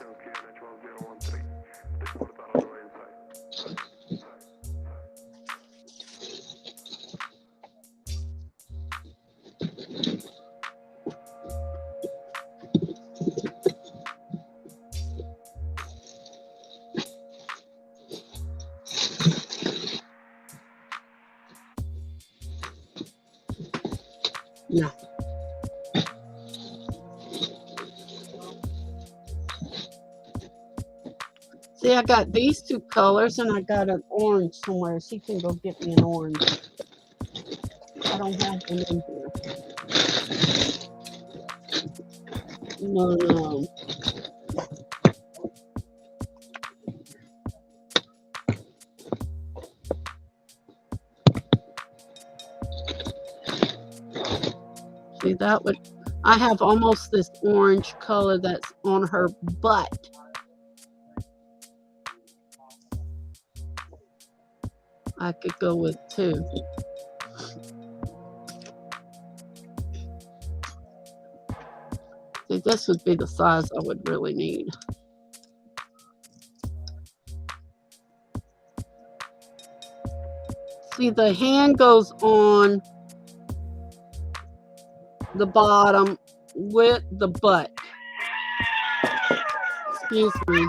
No. See, I got these two colors and I got an orange somewhere. She can go get me an orange. I don't have one in here. No. See, that would, I have almost this orange color that's on her butt. I could go with too. See, this would be the size I would really need. See, the hand goes on the bottom with the butt. Excuse me.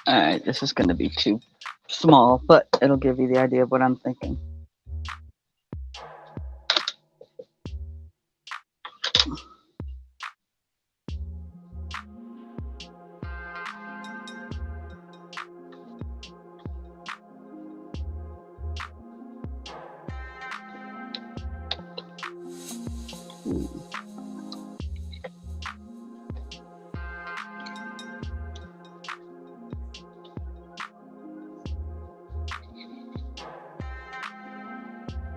All right, this is going to be too small, but it'll give you the idea of what I'm thinking.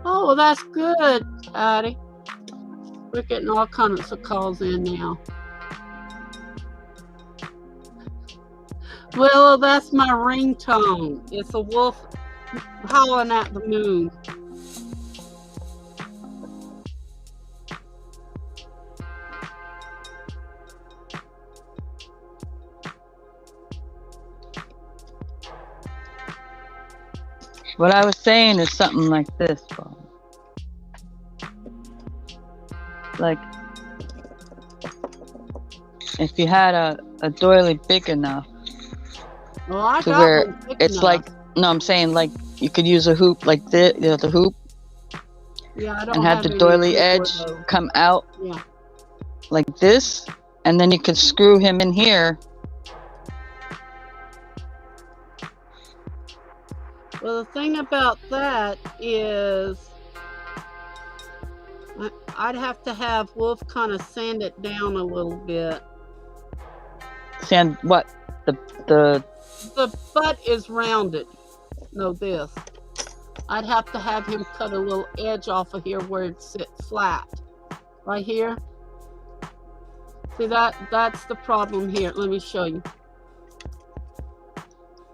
Oh, well, that's good, Addie. We're getting all kinds of calls in now. Willow, that's my ringtone. It's a wolf howling at the moon. What I was saying is something like this, Bob. Like, if you had a doily big enough Well, I to got where one big it's enough. like, no, I'm saying like you could use a hoop like this, the hoop, Yeah, I don't and have the any doily big edge Willow. come out Yeah. like this, and then you could screw him in here. Well, the thing about that is I'd have to have Wolf kind of sand it down a little bit. Sand what? The butt is rounded. No, this. I'd have to have him cut a little edge off of here where it sits flat. Right here. See that's the problem here. Let me show you.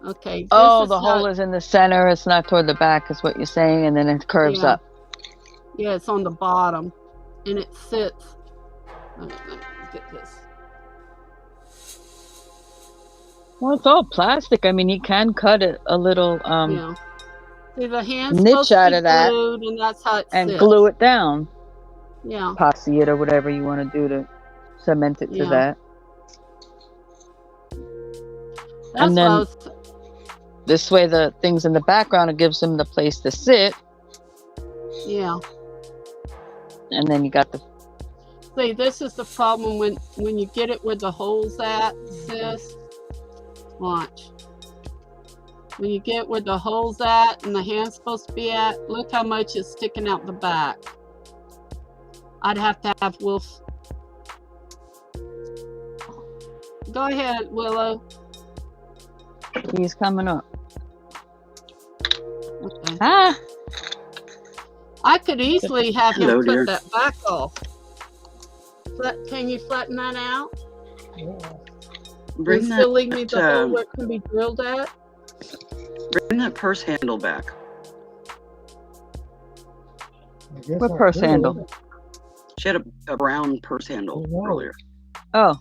Okay. oh, the hole is in the center. It's not toward the back, is what you're saying, and then it curves up. Yeah, it's on the bottom, and it sits. Let me get this. Well, it's all plastic. I mean, you can cut it a little Yeah. See, the hand's niche supposed to out be of that glued, and that's how it and sits. glue it down. Yeah. Epoxy it or whatever you want to do to cement it to Yeah. that. That's And then what I was, this way, the things in the background, it gives them the place to sit, yeah. and then you got the. See, this is the problem when you get it where the holes at, sis. Watch. When you get where the holes at and the hand's supposed to be at, look how much is sticking out the back. I'd have to have Wolf. Go ahead, Willow. He's coming up. Okay. Ah, I could easily have him Hello, cut dear. that back off. Can you flatten that out? Yeah. Bring And still that, leave me the hole where it can be drilled at? bring that purse handle back. I guess what I purse could. handle? She had a brown purse handle Oh, wow. earlier. Oh,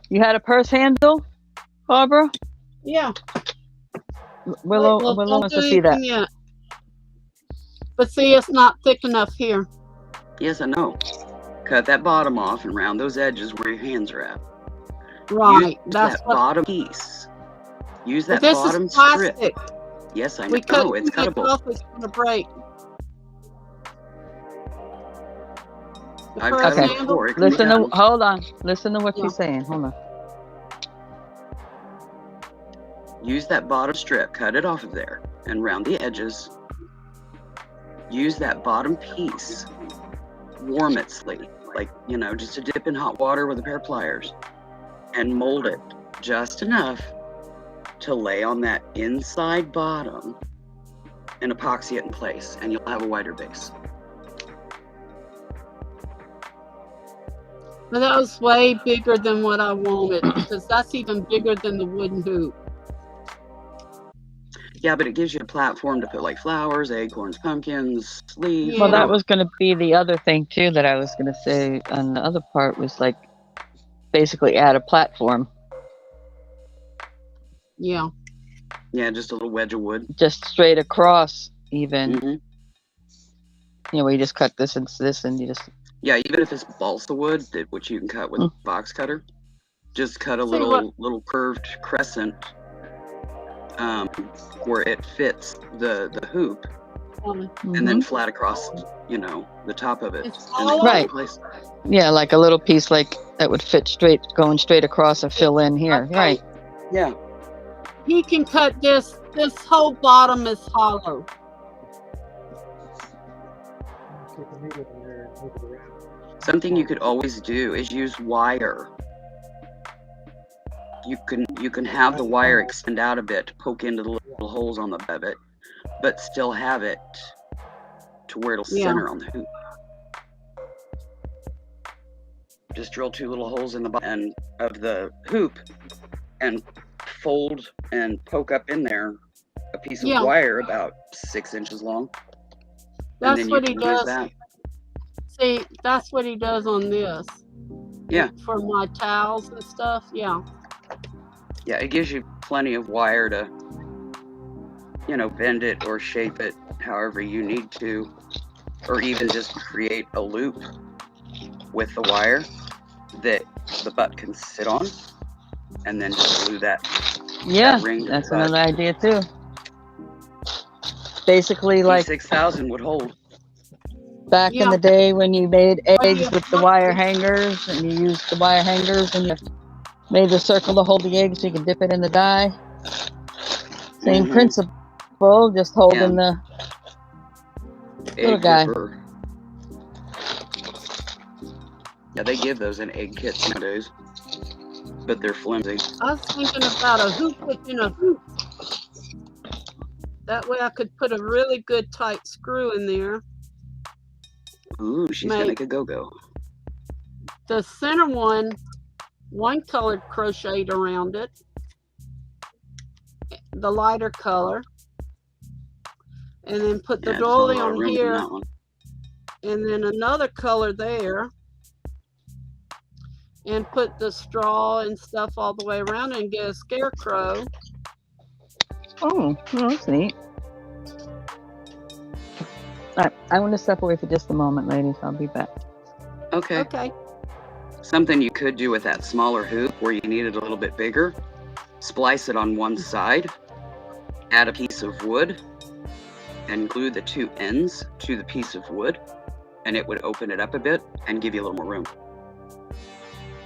you had a purse handle, Barbara? Yeah. Willow, Wait, well, Willow don't wants do to see that. anything yet. But see, it's not thick enough here. Yes, I know. Cut that bottom off and round those edges where your hands are at. Right. Use That's that what. bottom piece. Use But that this bottom is plastic. strip. Yes, I We know. cut It's too much cuttable. off, it's gonna break. The I've purse cut them Okay. handle. before. It can be Listen to, done. hold on. Listen to what Yeah. she's saying. Hold on. Use that bottom strip. Cut it off of there and round the edges. Use that bottom piece. Warm it slightly, like, just to dip in hot water with a pair of pliers, and mold it just enough to lay on that inside bottom and epoxy it in place, and you'll have a wider base. But that was way bigger than what I wanted because that's even bigger than the wooden hoop. Yeah, but it gives you a platform to put like flowers, acorns, pumpkins, leaves. Well, Yeah. that was going to be the other thing too that I was going to say on the other part was like basically add a platform, Yeah. Yeah, just a little wedge of wood. just straight across even. hmm Where you just cut this into this and you just. Yeah, even if it's balsa wood, which you can cut with a box cutter, just cut a See little curved crescent where it fits the hoop, and then flat across, the top of it. It's And then hollow? Right. in place. Yeah, like a little piece like that would fit going straight across and fill in here. Okay. Right. Yeah. He can cut this. This whole bottom is hollow. Take the needle in there and move it around. Something you could always do is use wire. You can have the wire extend out a bit to poke into the little holes on the back of it, but still have it to where it'll center on the hoop. Just drill 2 little holes in the bottom of the hoop and fold and poke up in there a piece of wire about 6 inches long. That's and then what you he can use does. that. See, that's what he does on this. Yeah. For my towels and stuff. Yeah. Yeah, it gives you plenty of wire to, bend it or shape it however you need to, or even just create a loop with the wire that the butt can sit on, and then just glue that. Yeah, that ring to that's the butt. another idea too. Basically, like P6000 would hold. back in the day when you made eggs with the wire hangers, and you used the wire hangers, and you made the circle to hold the egg so you could dip it in the dye. Same principle, just holding the little guy. Dipper. Yeah, they give those in egg kits nowadays, but they're flimsy. I was thinking about a hoop within a hoop. That way I could put a really good tight screw in there. Ooh, she's gonna make a go-go. The center one colored crocheted around it. The lighter color. And then put the dolly on here. And then another color there. And put the straw and stuff all the way around and get a scarecrow. Oh, well, that's neat. All right, I want to step away for just a moment, ladies. I'll be back. Okay. Okay. Something you could do with that smaller hoop where you need it a little bit bigger, splice it on one side, add a piece of wood, and glue the 2 ends to the piece of wood, and it would open it up a bit and give you a little more room.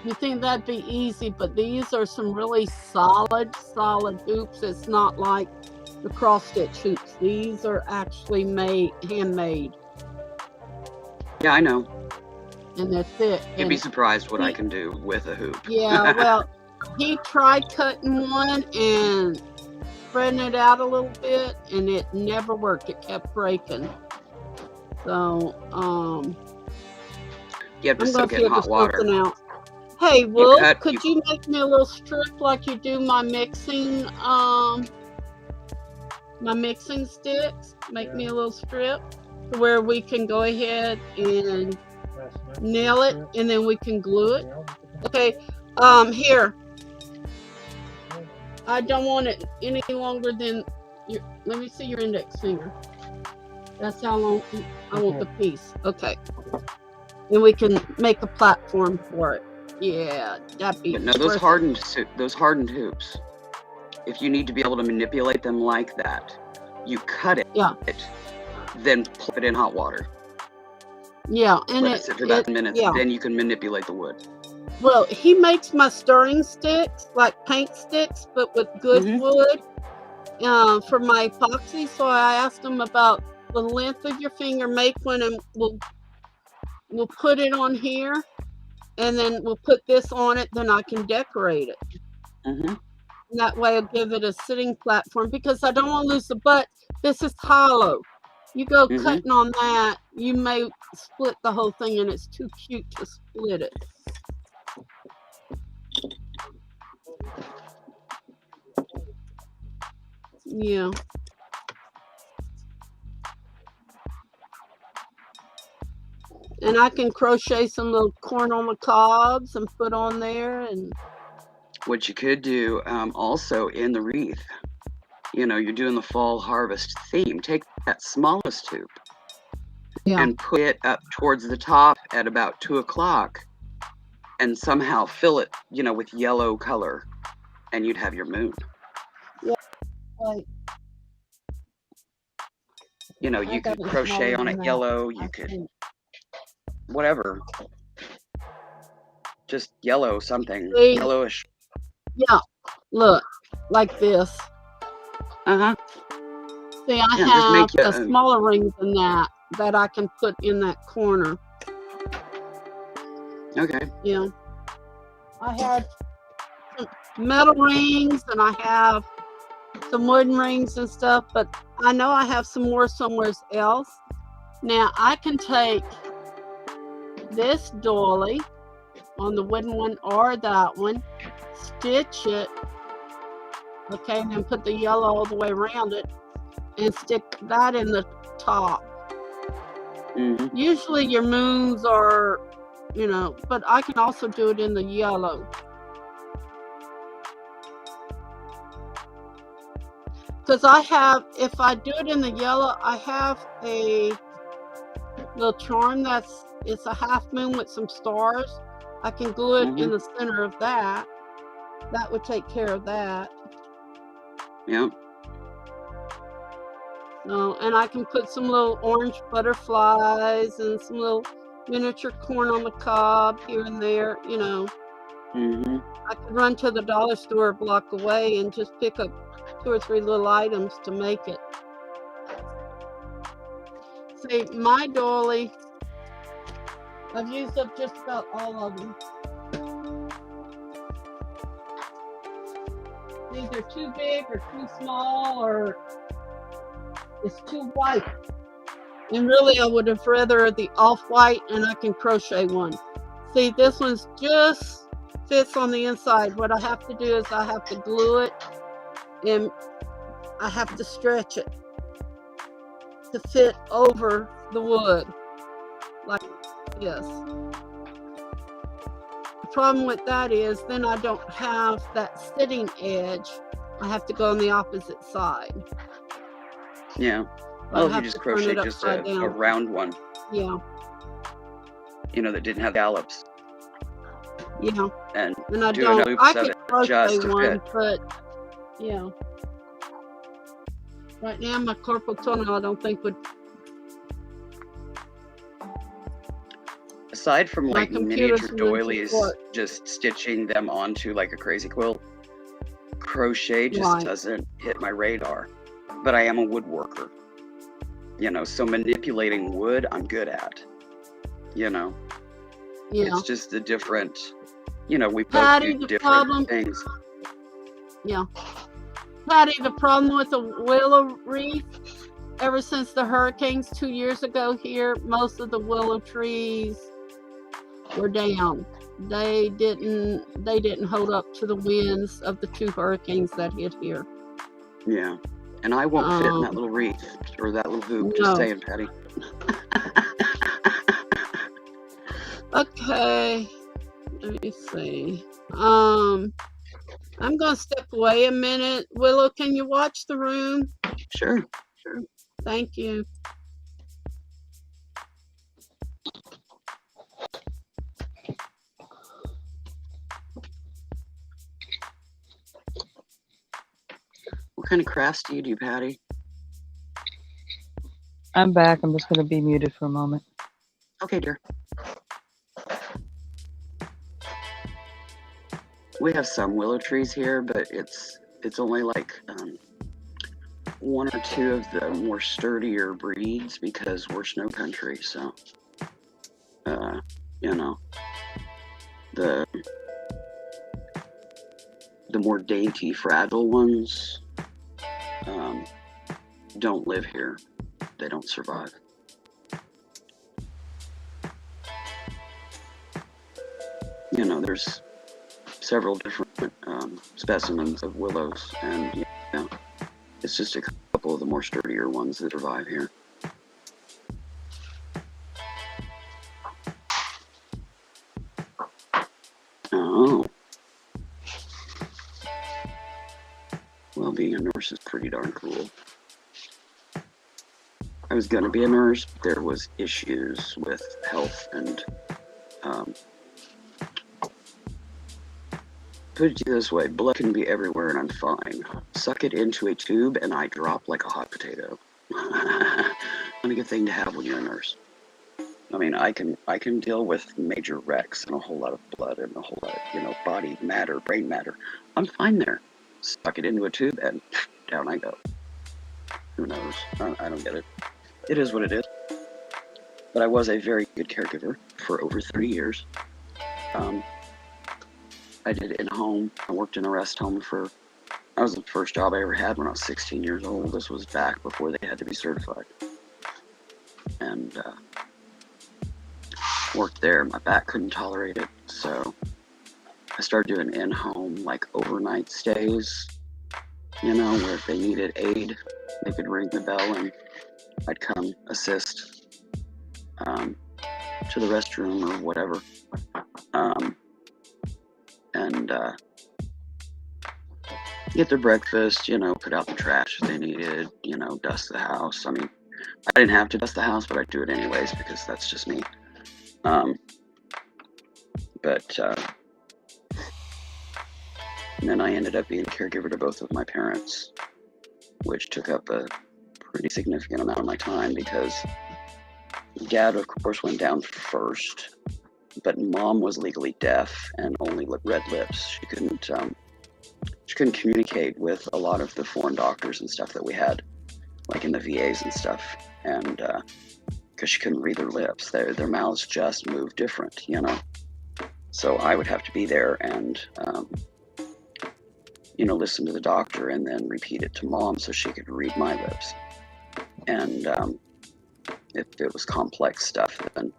You think that'd be easy, but these are some really solid hoops. It's not like the cross stitch hoops. These are actually handmade. Yeah, I know. And they're thick. You'd be surprised what I can do with a hoop. Yeah, well, he tried cutting one and spreading it out a little bit, and it never worked. It kept breaking. So, you have to I'm soak it in hot water. Out. Hey, Wolf, could you make me a little strip like you do my mixing sticks? Make me a little strip where we can go ahead and nail it, and then we can glue it. Okay, here. I don't want it any longer than let me see your index finger. That's how long I want the piece. Okay. And we can make a platform for it. Yeah, that'd be. But no, those hardened hoops. If you need to be able to manipulate them like that, you cut it. Yeah. Then put it in hot water. Yeah, and let it sit for about 10 minutes. Yeah. Then you can manipulate the wood. Well, he makes my stirring sticks, like paint sticks, but with good wood for my epoxy. So I asked him about the length of your finger. Make one, and we'll put it on here. And then we'll put this on it, then I can decorate it. And that way I'll give it a sitting platform, because I don't want to lose the butt. This is hollow. You go cutting on that, you may split the whole thing, and it's too cute to split it. Yeah. And I can crochet some little corn on the cobs and put on there. And what you could do also in the wreath, you're doing the fall harvest theme. Take that smallest hoop and put it up towards the top at about 2 o'clock, and somehow fill it, with yellow color, and you'd have your moon. Yeah, right. You could crochet on it yellow. You could. Whatever, just yellow something. Yellowish. Yeah, look, like this. See, I have a smaller ring than that I can put in that corner. Okay. Yeah. I had some metal rings and I have some wooden rings and stuff, but I know I have some more somewhere else. Now I can take this doily on the wooden one or that one, stitch it, okay, and then put the yellow all the way around it and stick that in the top. Mm-hmm. Usually your moons are, you know, but I can also do it in the yellow. Because I have, if I do it in the yellow, I have a little charm it's a half moon with some stars. I can glue it in the center of that. That would take care of that. Yeah. So, and I can put some little orange butterflies and some little miniature corn on the cob here and there, you know. Mm-hmm. I could run to the dollar store a block away and just pick up 2 or 3 little items to make it. See, my dolly, I've used up just about all of them. These are too big or too small, or it's too white. And really, I would have rather the off-white, and I can crochet one. See, this one's just fits on the inside. What I have to do is I have to glue it, and I have to stretch it to fit over the wood, like this. The problem with that is then I don't have that sitting edge. I have to go on the opposite side. Yeah. I Oh, if you have just to turn crochet it just upside a down. round one, Yeah, you know, that didn't have scallops, yeah. and And I do don't. enough loops I of could it crochet just to one, fit. but yeah. Right now, my carpal tunnel, I don't think would. Aside from My like computer's miniature really too doilies, short. just stitching them onto like a crazy quilt, crochet just Right. doesn't hit my radar. But I am a woodworker, you know, so manipulating wood I'm good at, you know. Yeah. It's just a different, you know, we both Patty, do the different problem. things. Yeah. Patty, the problem with the willow wreath, ever since the hurricanes 2 years ago here, most of the willow trees were down. They didn't hold up to the winds of the 2 hurricanes that hit here. Yeah. And I won't fit in that little wreath or that little hoop. No. Just saying, Patty. Okay. Let me see. I'm gonna step away a minute. Willow, can you watch the room? Sure. Thank you. What kind of crafts do you do, Patty? I'm back. I'm just going to be muted for a moment. Okay, dear. We have some willow trees here, but it's only like 1 or 2 of the more sturdier breeds because we're snow country. So, you know, the more dainty, fragile ones don't live here. They don't survive. You know, there's several different specimens of willows, and you know, it's just a couple of the more sturdier ones that survive here. Oh. Well, being a nurse is pretty darn cool. I was going to be a nurse, but there was issues with health and put it this way, blood can be everywhere and I'm fine. Suck it into a tube and I drop like a hot potato. Not a good thing to have when you're a nurse. I mean, I can deal with major wrecks and a whole lot of blood and a whole lot of, you know, body matter, brain matter. I'm fine there. Suck it into a tube and down I go. Who knows? I don't get it. It is what it is. But I was a very good caregiver for over 30 years. I did in-home. I worked in a rest home that was the first job I ever had when I was 16 years old. This was back before they had to be certified. And worked there. My back couldn't tolerate it, so I started doing in-home, like overnight stays, where if they needed aid, they could ring the bell and I'd come assist to the restroom or whatever. And get their breakfast, put out the trash if they needed, dust the house. I mean, I didn't have to dust the house, but I'd do it anyways because that's just me. And then I ended up being caregiver to both of my parents, which took up a pretty significant amount of my time because Dad, of course, went down first, but Mom was legally deaf and only read lips. She couldn't communicate with a lot of the foreign doctors and stuff that we had, like in the VAs and stuff, and because she couldn't read their lips, their mouths just moved different, So I would have to be there and listen to the doctor and then repeat it to Mom so she could read my lips. And if it was complex stuff, then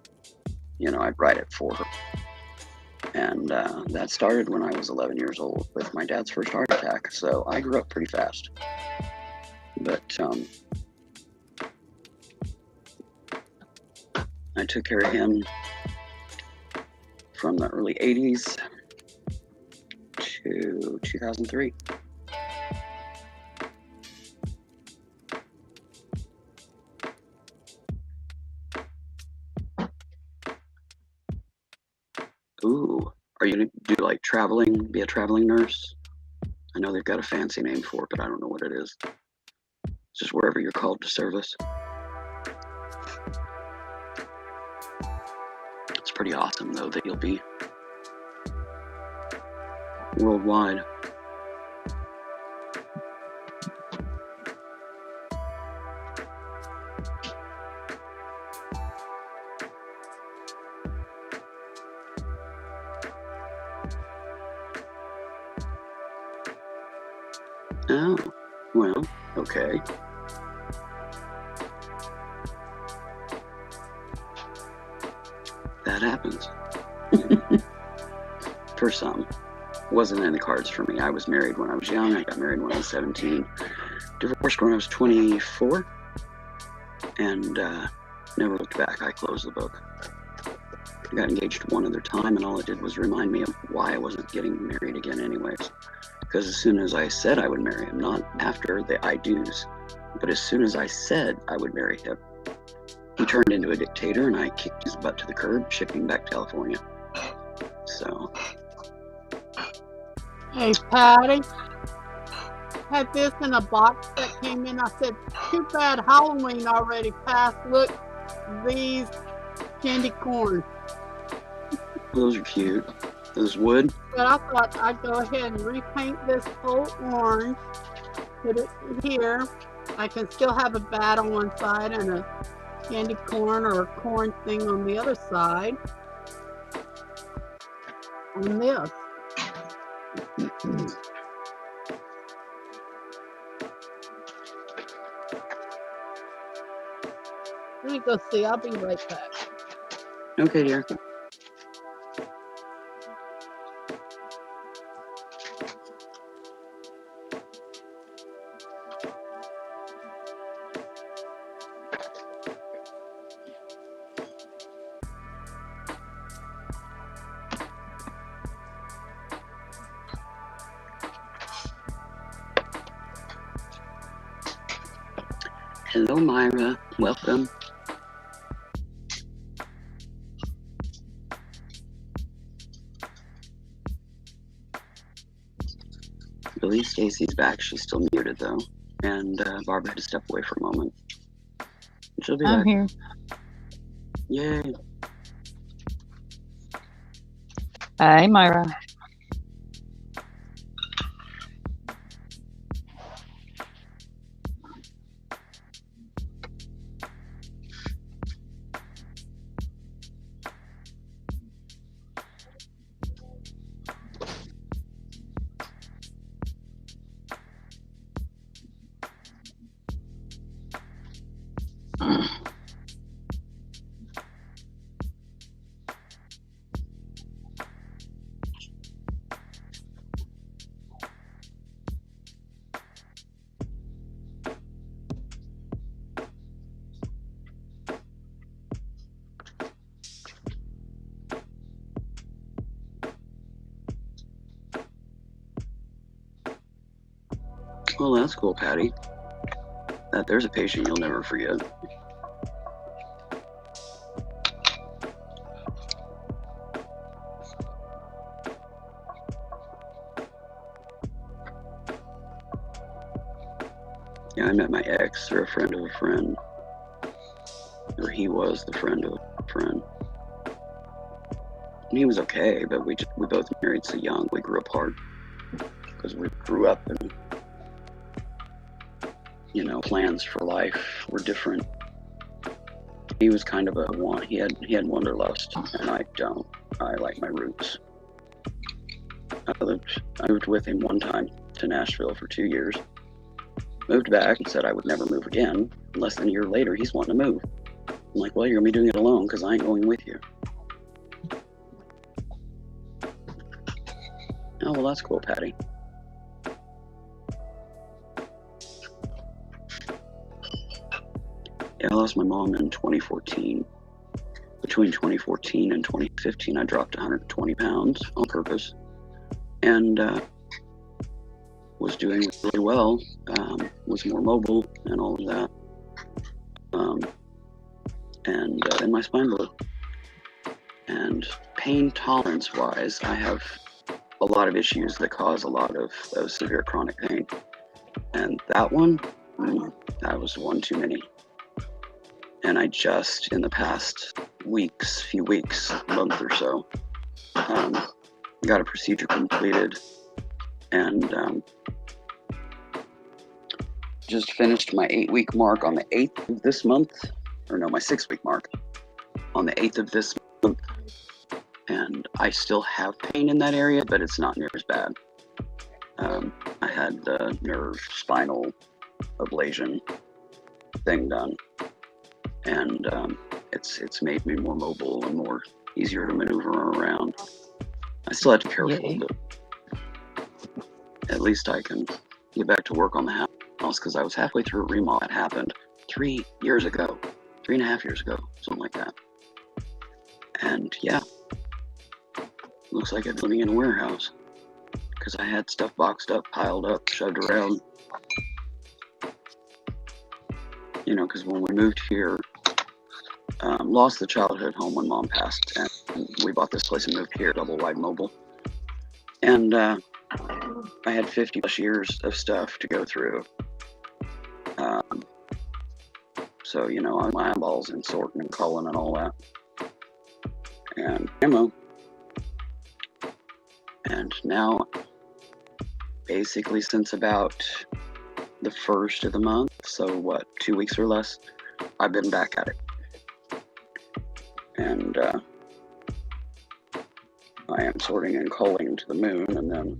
I'd write it for her. And that started when I was 11 years old with my dad's first heart attack. So I grew up pretty fast. But I took care of him from the early 80s to 2003. Ooh, are you going to do like traveling, be a traveling nurse? I know they've got a fancy name for it, but I don't know what it is. It's just wherever you're called to service. It's pretty awesome, though, that you'll be worldwide. Oh, well, okay. That happens. For some. It wasn't in the cards for me. I was married when I was young. I got married when I was 17. Divorced when I was 24. And never looked back. I closed the book. I got engaged one other time, and all it did was remind me of why I wasn't getting married again anyways. Because as soon as I said I would marry him, not after the I do's, but as soon as I said I would marry him, he turned into a dictator and I kicked his butt to the curb, shipping back to California. So. Hey, Patty. Had this in a box that came in. I said, too bad Halloween already passed. Look, these candy corn. Those are cute. Those wood. But I thought I'd go ahead and repaint this whole orange. Put it here. I can still have a bat on one side and a candy corn or a corn thing on the other side. On this. Let me go see. I'll be right back. Okay, dear. Hello, Myra. Welcome. I believe Stacey's back. She's still muted, though. And Barbara had to step away for a moment. She'll be I'm back. here. Yay. Hi, Myra. Well, that's cool, Patty. There's a patient you'll never forget. Yeah, I met my ex through a friend of a friend. Or he was the friend of a friend. And he was okay, but we both married so young. We grew apart because we grew up and, you know, plans for life were different. He was kind of he had wanderlust, and I don't. I like my roots. I moved with him one time to Nashville for 2 years. Moved back and said I would never move again. Less than a year later, he's wanting to move. I'm like, well, you're gonna be doing it alone because I ain't going with you. Oh, well, that's cool, Patty. Yeah, I lost my mom in 2014. Between 2014 and 2015, I dropped 120 pounds on purpose, and was doing really well. Was more mobile and all of that. And then my spine blew. And pain tolerance wise, I have a lot of issues that cause a lot of severe chronic pain. And that one, that was one too many. And I just, in the past few weeks, month or so, got a procedure completed and just finished my 8-week mark on the 8th of this month. Or no, my 6-week mark on the 8th of this month. And I still have pain in that area, but it's not near as bad. I had the nerve spinal ablation thing done, and it's made me more mobile and more easier to maneuver around. I still have to be careful, but at least I can get back to work on the house because I was halfway through a remodel that happened 3 years ago, 3.5 years ago, something like that. And yeah, looks like I'm living in a warehouse because I had stuff boxed up, piled up, shoved around. You know, because when we moved here, lost the childhood home when Mom passed, and we bought this place and moved here, double wide mobile. And I had 50 plus years of stuff to go through. So, you know, on my eyeballs and sorting and culling and all that. And ammo. And now, basically since about the 1st of the month, so what, 2 weeks or less, I've been back at it. And I am sorting and culling to the moon, and then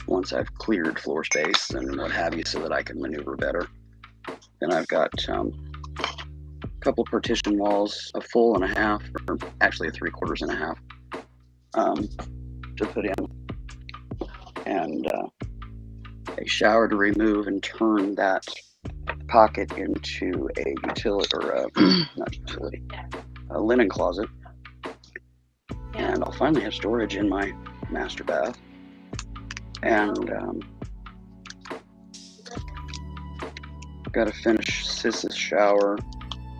once I've cleared floor space and what have you so that I can maneuver better, then I've got a couple partition walls, a full and a half, or actually a 3/4 and a half, to put in, and a shower to remove and turn that pocket into a utility, or not utility, a linen closet. And I'll finally have storage in my master bath. And got to finish Sis's shower,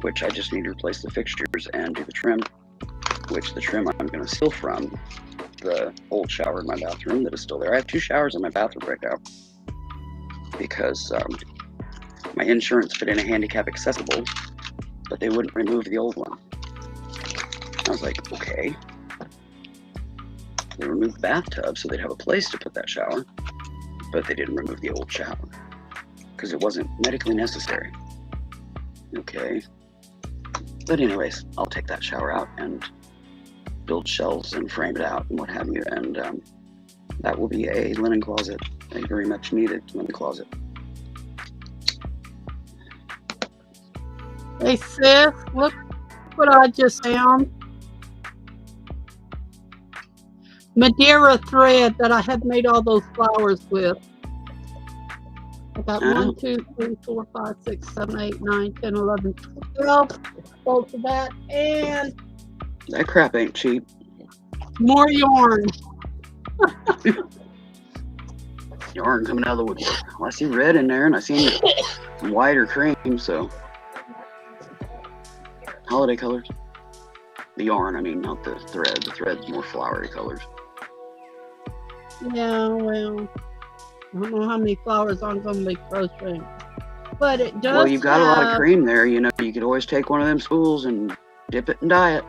which I just need to replace the fixtures and do the trim, which the trim I'm going to steal from the old shower in my bathroom that is still there. I have 2 showers in my bathroom right now because my insurance put in a handicap accessible, but they wouldn't remove the old one. I was like, okay. They removed the bathtub so they'd have a place to put that shower, but they didn't remove the old shower because it wasn't medically necessary. Okay. But anyways, I'll take that shower out and build shelves and frame it out and what have you, and that will be a linen closet, a very much needed linen closet. Hey sis, look what I just found. Madeira thread that I had made all those flowers with. I got 1, 2, 3, 4, 5, 6, 7, 8, 9, 10, 11, 12 bolts of that, and That crap ain't cheap. more yarn. yarn coming out of the woodwork. Well, I see red in there, and I see white or cream, so holiday colors. The yarn, I mean, not the thread. The thread's more flowery colors. Yeah, well, I don't know how many flowers I'm going to be crocheting. But it does. Well, you've got a lot of cream there. You know, you could always take one of them spools and dip it and dye it.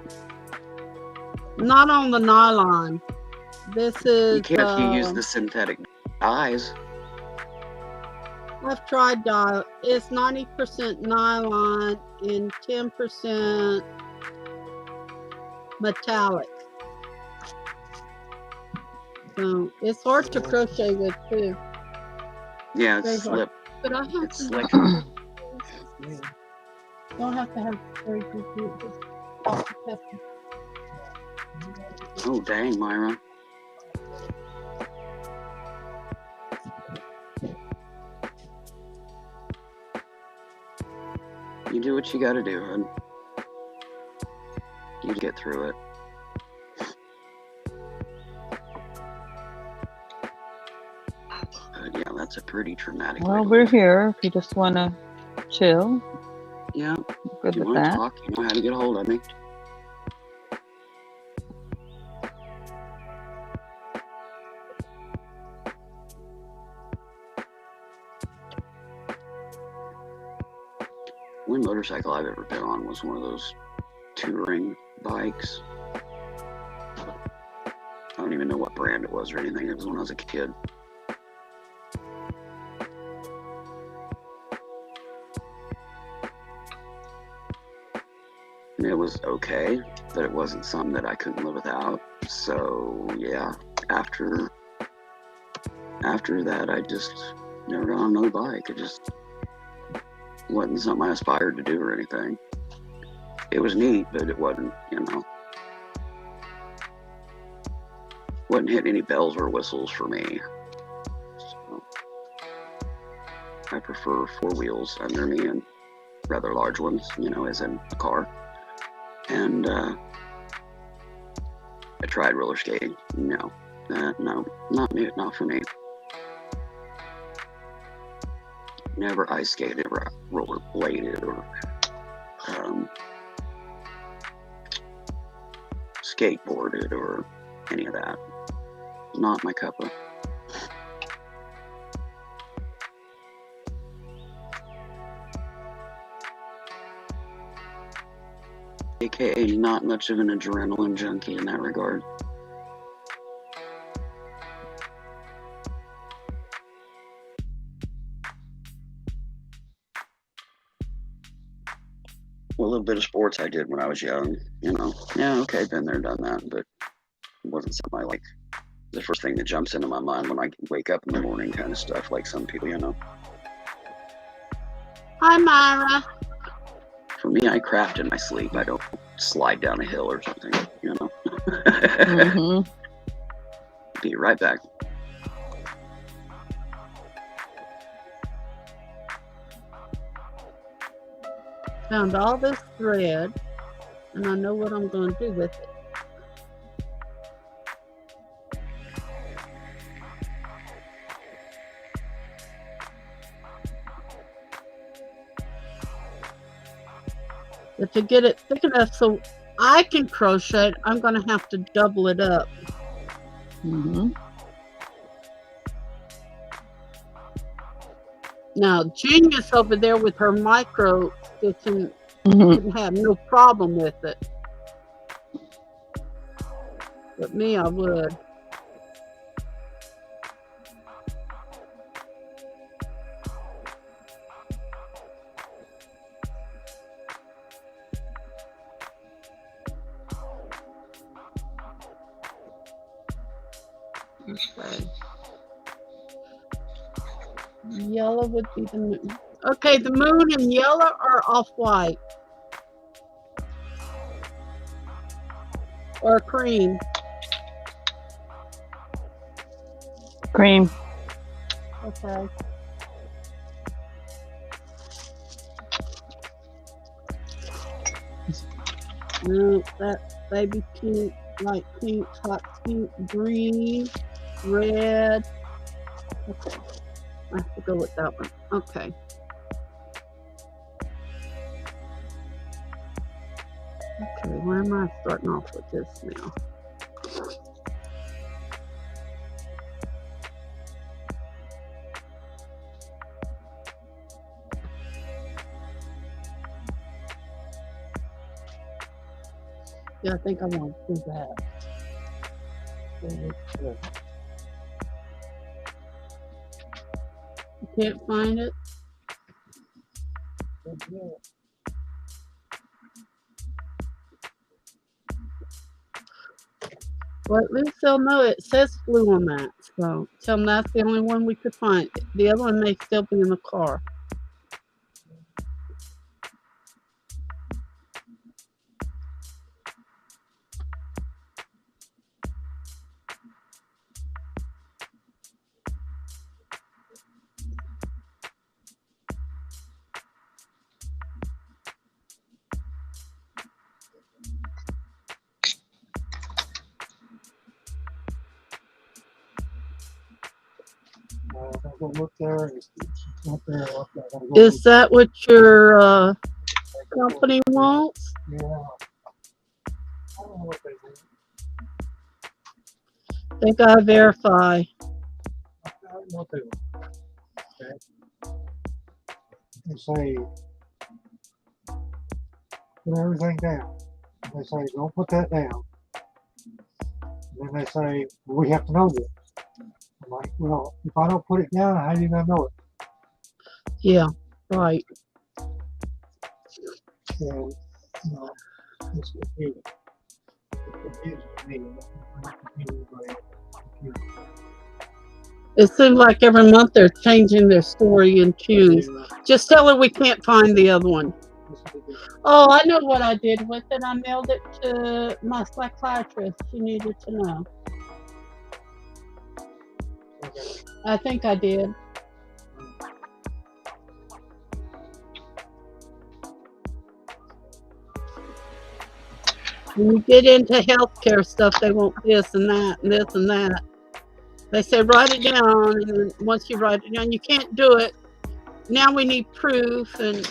Not on the nylon. This is. You can if you use the synthetic dyes. I've tried dye. It's 90% nylon and 10% metallic. So it's hard to crochet with too. Yeah, it's slip. But I have It's to. slick. Don't have to have very good glue. Oh, dang, Myra. You do what you gotta do, hon. You get through it. Yeah, that's a pretty traumatic. Well, we're here. If you just want to chill, Yeah, good if you with want to that. talk, you know how to get a hold of me. The only motorcycle I've ever been on was one of those touring bikes. I don't even know what brand it was or anything. It was when I was a kid. And it was okay, but it wasn't something that I couldn't live without. So yeah, after that, I just never got on another bike. It just wasn't something I aspired to do or anything. It was neat, but it wasn't, you know, wasn't hitting any bells or whistles for me. So I prefer four wheels under me and rather large ones, you know, as in a car. And I tried roller skating. No, not for me. Never ice skated or roller bladed or skateboarded or any of that. Not my cup of. AKA not much of an adrenaline junkie in that regard. Well, a little bit of sports I did when I was young, you know. Yeah, okay, been there, done that, but it wasn't something I like. The first thing that jumps into my mind when I wake up in the morning kind of stuff, like some people, you know. Hi, Myra. For me, I craft in my sleep. I don't slide down a hill or something, you know. Mm-hmm. Be right back. Found all this thread, and I know what I'm going to do with it. But to get it thick enough so I can crochet it, I'm going to have to double it up. Mm-hmm. Now, Genius over there with her micro stitching Mm-hmm. didn't have no problem with it. But me, I would. Okay. Yellow would be the moon. Okay, the moon in yellow or off-white? Or cream? Cream. Okay. No, that's baby pink, light pink, hot pink, green, red, Okay. I have to go with that one. Okay. Okay, where am I starting off with this now? Yeah, I think I want to do that. You can't find it? Well, at least they'll know it says flu on that. So tell them that's the only one we could find. The other one may still be in the car. Look there. Look there. Look there. Is that what your company wants? Yeah. I don't know what they do. They gotta verify. I don't know what they do. Okay. They say, put everything down. They say, don't put that down. And then they say, well, we have to know this. I'm like, well, if I don't put it down, how do you gonna know it? Yeah, right. So, you know, it's confusing. It confuses me. Not confusing anybody else. Confusing. It seems like every month they're changing their story and tunes. Yeah, Just tell her we can't find the other one. this is the- Oh, I know what I did with it. I mailed it to my psychiatrist. She needed to know. okay. I think I did. When you get into healthcare stuff, they want this and that and this and that. They say write it down, and then once you write it down, you can't do it. Now we need proof, and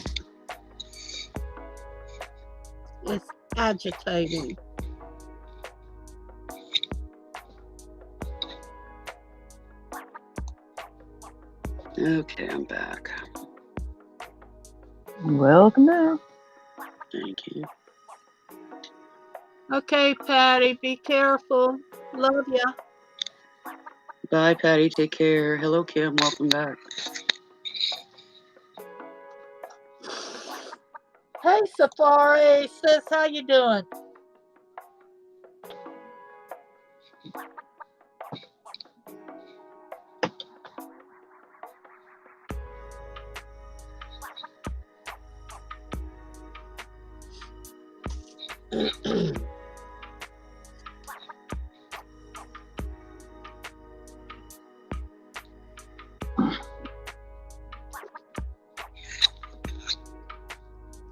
it's agitating. Okay, I'm back. Welcome back. Thank you. Okay, Patty, be careful. Love ya. Bye, Patty. Take care. Hello, Kim. Welcome back. Hey, Safari, sis, how you doing?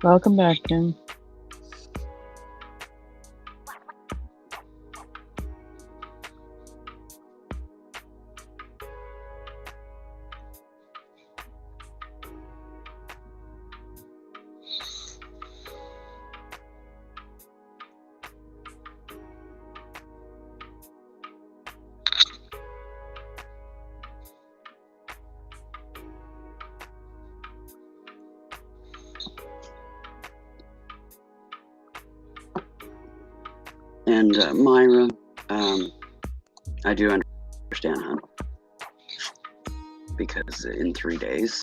Welcome back, Kim. And Myra, I do understand, hon. Because in 3 days,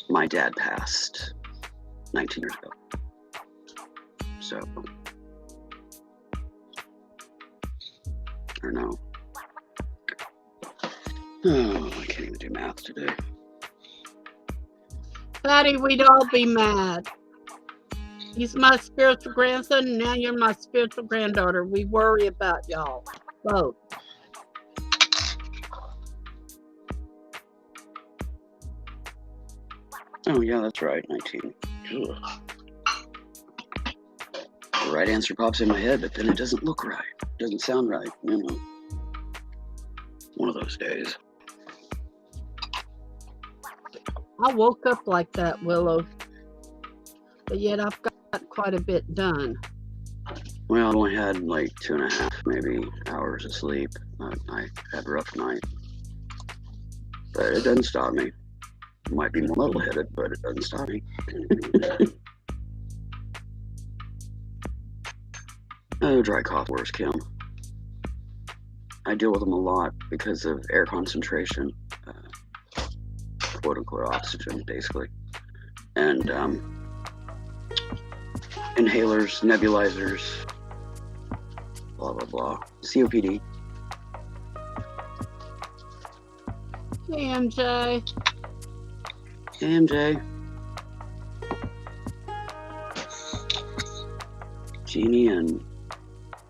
my dad passed 19 years ago. So, or no. Oh, I can't even do math today. Patty, we'd all be mad. He's my spiritual grandson, and now you're my spiritual granddaughter. We worry about y'all both. Oh, yeah, that's right, 19. Ugh. The right answer pops in my head, but then it doesn't look right. It doesn't sound right, you know. One of those days. I woke up like that, Willow. But yet I've got quite a bit done. Well, I only had like 2.5, maybe hours of sleep. I had a rough night. But it doesn't stop me. Might be more level-headed, but it doesn't stop me. Oh, dry cough, where's Kim? I deal with them a lot because of air concentration, quote-unquote oxygen, basically. And inhalers, nebulizers, blah, blah, blah. COPD. Hey, MJ. Hey, MJ. Jeannie and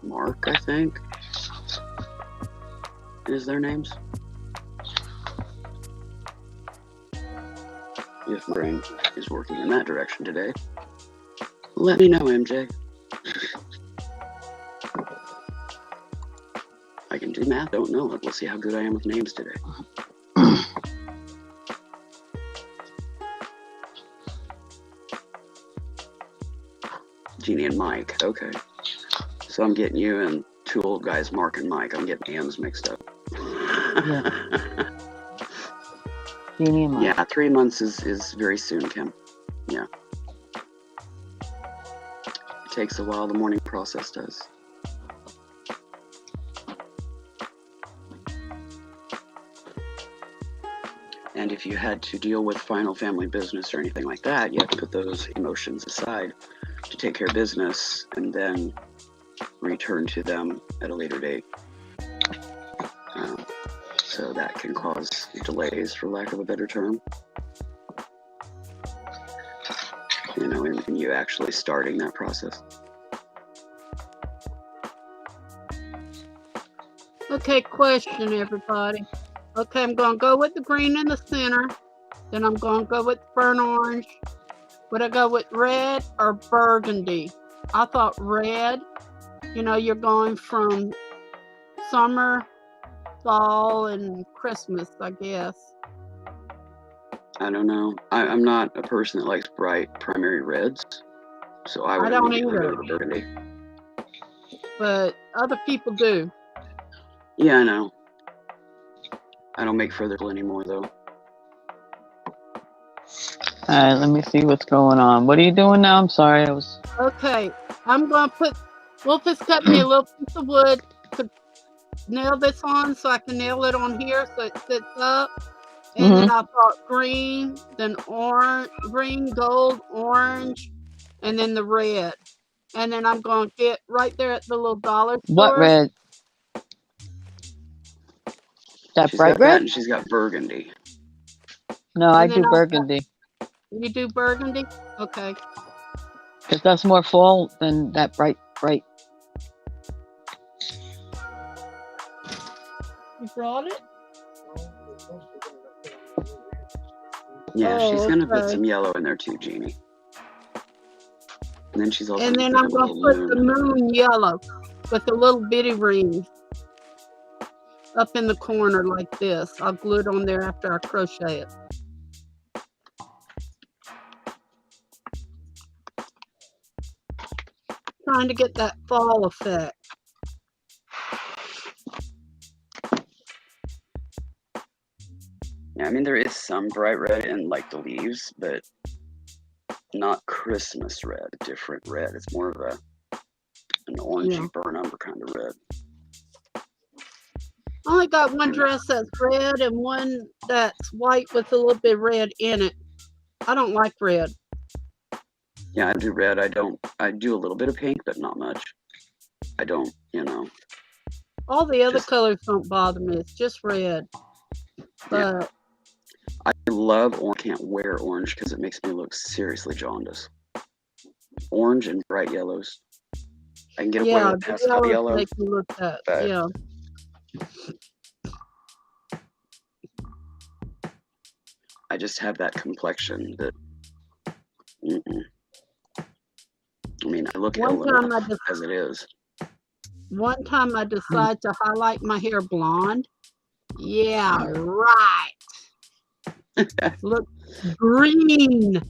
Mark, I think, is their names. If my brain is working in that direction today, let me know, MJ. I can do math, don't know it. We'll see how good I am with names today. Jeannie and Mike, okay. So I'm getting you and two old guys, Mark and Mike. I'm getting hands mixed up. Yeah. Jeannie and Mike. Yeah, 3 months is very soon, Kim. Yeah. It takes a while, the mourning process does. And if you had to deal with final family business or anything like that, you have to put those emotions aside to take care of business and then return to them at a later date. So that can cause delays, for lack of a better term. You know, in you actually starting that process. Okay, question, everybody. Okay, I'm going to go with the green in the center. Then I'm going to go with burnt orange. Would I go with red or burgundy? I thought red. You know, you're going from summer, fall, and Christmas, I guess. I don't know. I'm not a person that likes bright primary reds, so I would don't immediately either. go to burgundy. But other people do. Yeah, I know. I don't make further anymore, though. All right, let me see what's going on. What are you doing now? I'm sorry, I was. Okay, I'm going to put, Wolf has cut me a little piece of wood to nail this on so I can nail it on here so it sits up. And then I thought green, then orange, green, gold, orange, and then the red. And then I'm going to get right there at the little dollar store. What red? That She's bright got that red? and she's got burgundy. No, I do burgundy. You do burgundy? Okay. Because that's more fall than that bright. You brought it? Yeah, Oh, she's gonna put okay. some yellow in there too, Jeannie. And then she's also And then gonna I'm put a going to little put the moon yellow with a little bitty ring up in the corner like this. I'll glue it on there after I crochet it. Trying to get that fall effect. Yeah, I mean there is some bright red in like the leaves, but not Christmas red, different red. It's more of an orangey burn umber kind of red. I only got one dress that's red and one that's white with a little bit of red in it. I don't like red. Yeah, I do red. I do a little bit of pink, but not much. I don't, you know. All the other colors don't bother me. It's just red. But yeah. I love orange. I can't wear orange because it makes me look seriously jaundiced. Orange and bright yellows. I can get away with pastel yellow. Make me look that. Yeah. I just have that complexion that. I mean, I look ill enough as it is. One time I decided to highlight my hair blonde. Yeah, right. green.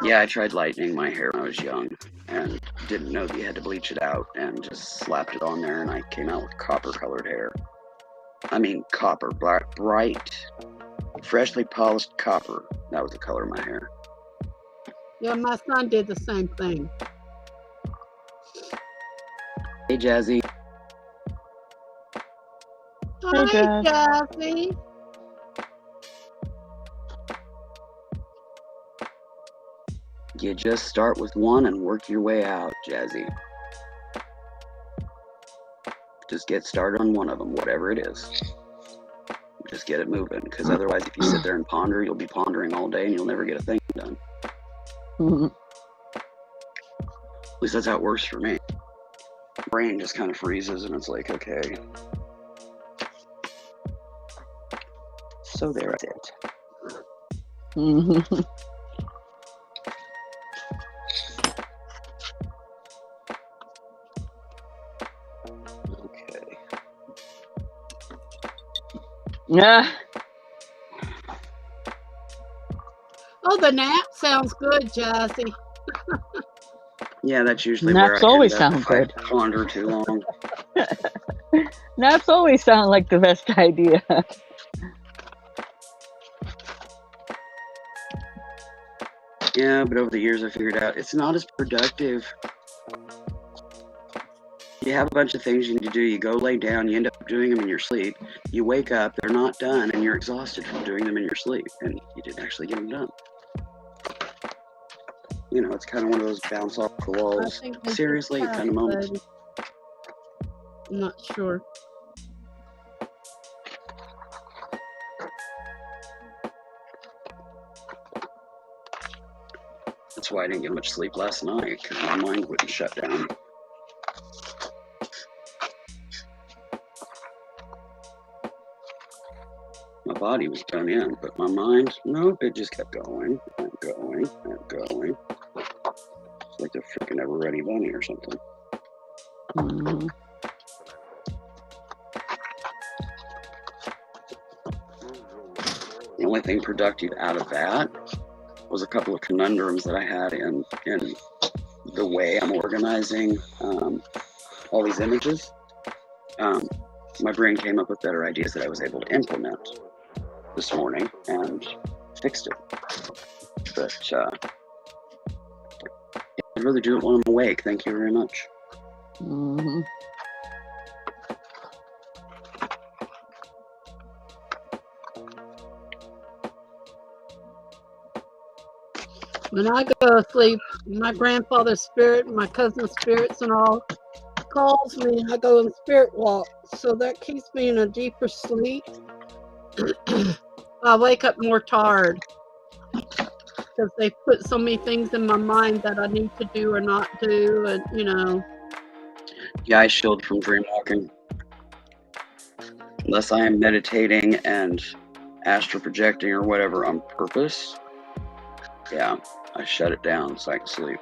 Yeah, I tried lightening my hair when I was young and didn't know that you had to bleach it out and just slapped it on there and I came out with copper colored hair. I mean copper, bright, freshly polished copper. That was the color of my hair. Yeah, my son did the same thing. Hey, Jazzy. Hi, Jazz. Jazzy. You just start with one and work your way out, Jazzy. Just get started on one of them, whatever it is. Just get it moving, because otherwise if you sit there and ponder, you'll be pondering all day and you'll never get a thing done. Mhm. At least that's how it works for me. Brain just kind of freezes and it's like, okay. So there's it. Mhm. Okay. Yeah. Oh, the nap sounds good, Jazzy. Yeah, that's usually Naps where I always end up sound if I good. ponder too long. Naps always sound like the best idea. Yeah, but over the years I figured out it's not as productive. You have a bunch of things you need to do. You go lay down, you end up doing them in your sleep. You wake up, they're not done, and you're exhausted from doing them in your sleep, and you didn't actually get them done. You know, it's kind of one of those bounce off the I walls, think they seriously just kind of moments. passed, I'm not sure. That's why I didn't get much sleep last night, because my mind wouldn't shut down. My body was done in, but my mind, nope, it just kept going and going and going. It's like a freaking ever ready bunny or something. Mhm. The only thing productive out of that was a couple of conundrums that I had in the way I'm organizing all these images. My brain came up with better ideas that I was able to implement this morning and fixed it. But I'd rather do it when I'm awake. Thank you very much. Mhm. When I go to sleep, my grandfather's spirit, my cousin's spirits, and all calls me, and I go and spirit walk. So that keeps me in a deeper sleep. I wake up more tired because they put so many things in my mind that I need to do or not do, and you know. Yeah, I shield from dream walking. Unless I am meditating and astral projecting or whatever on purpose, yeah, I shut it down so I can sleep.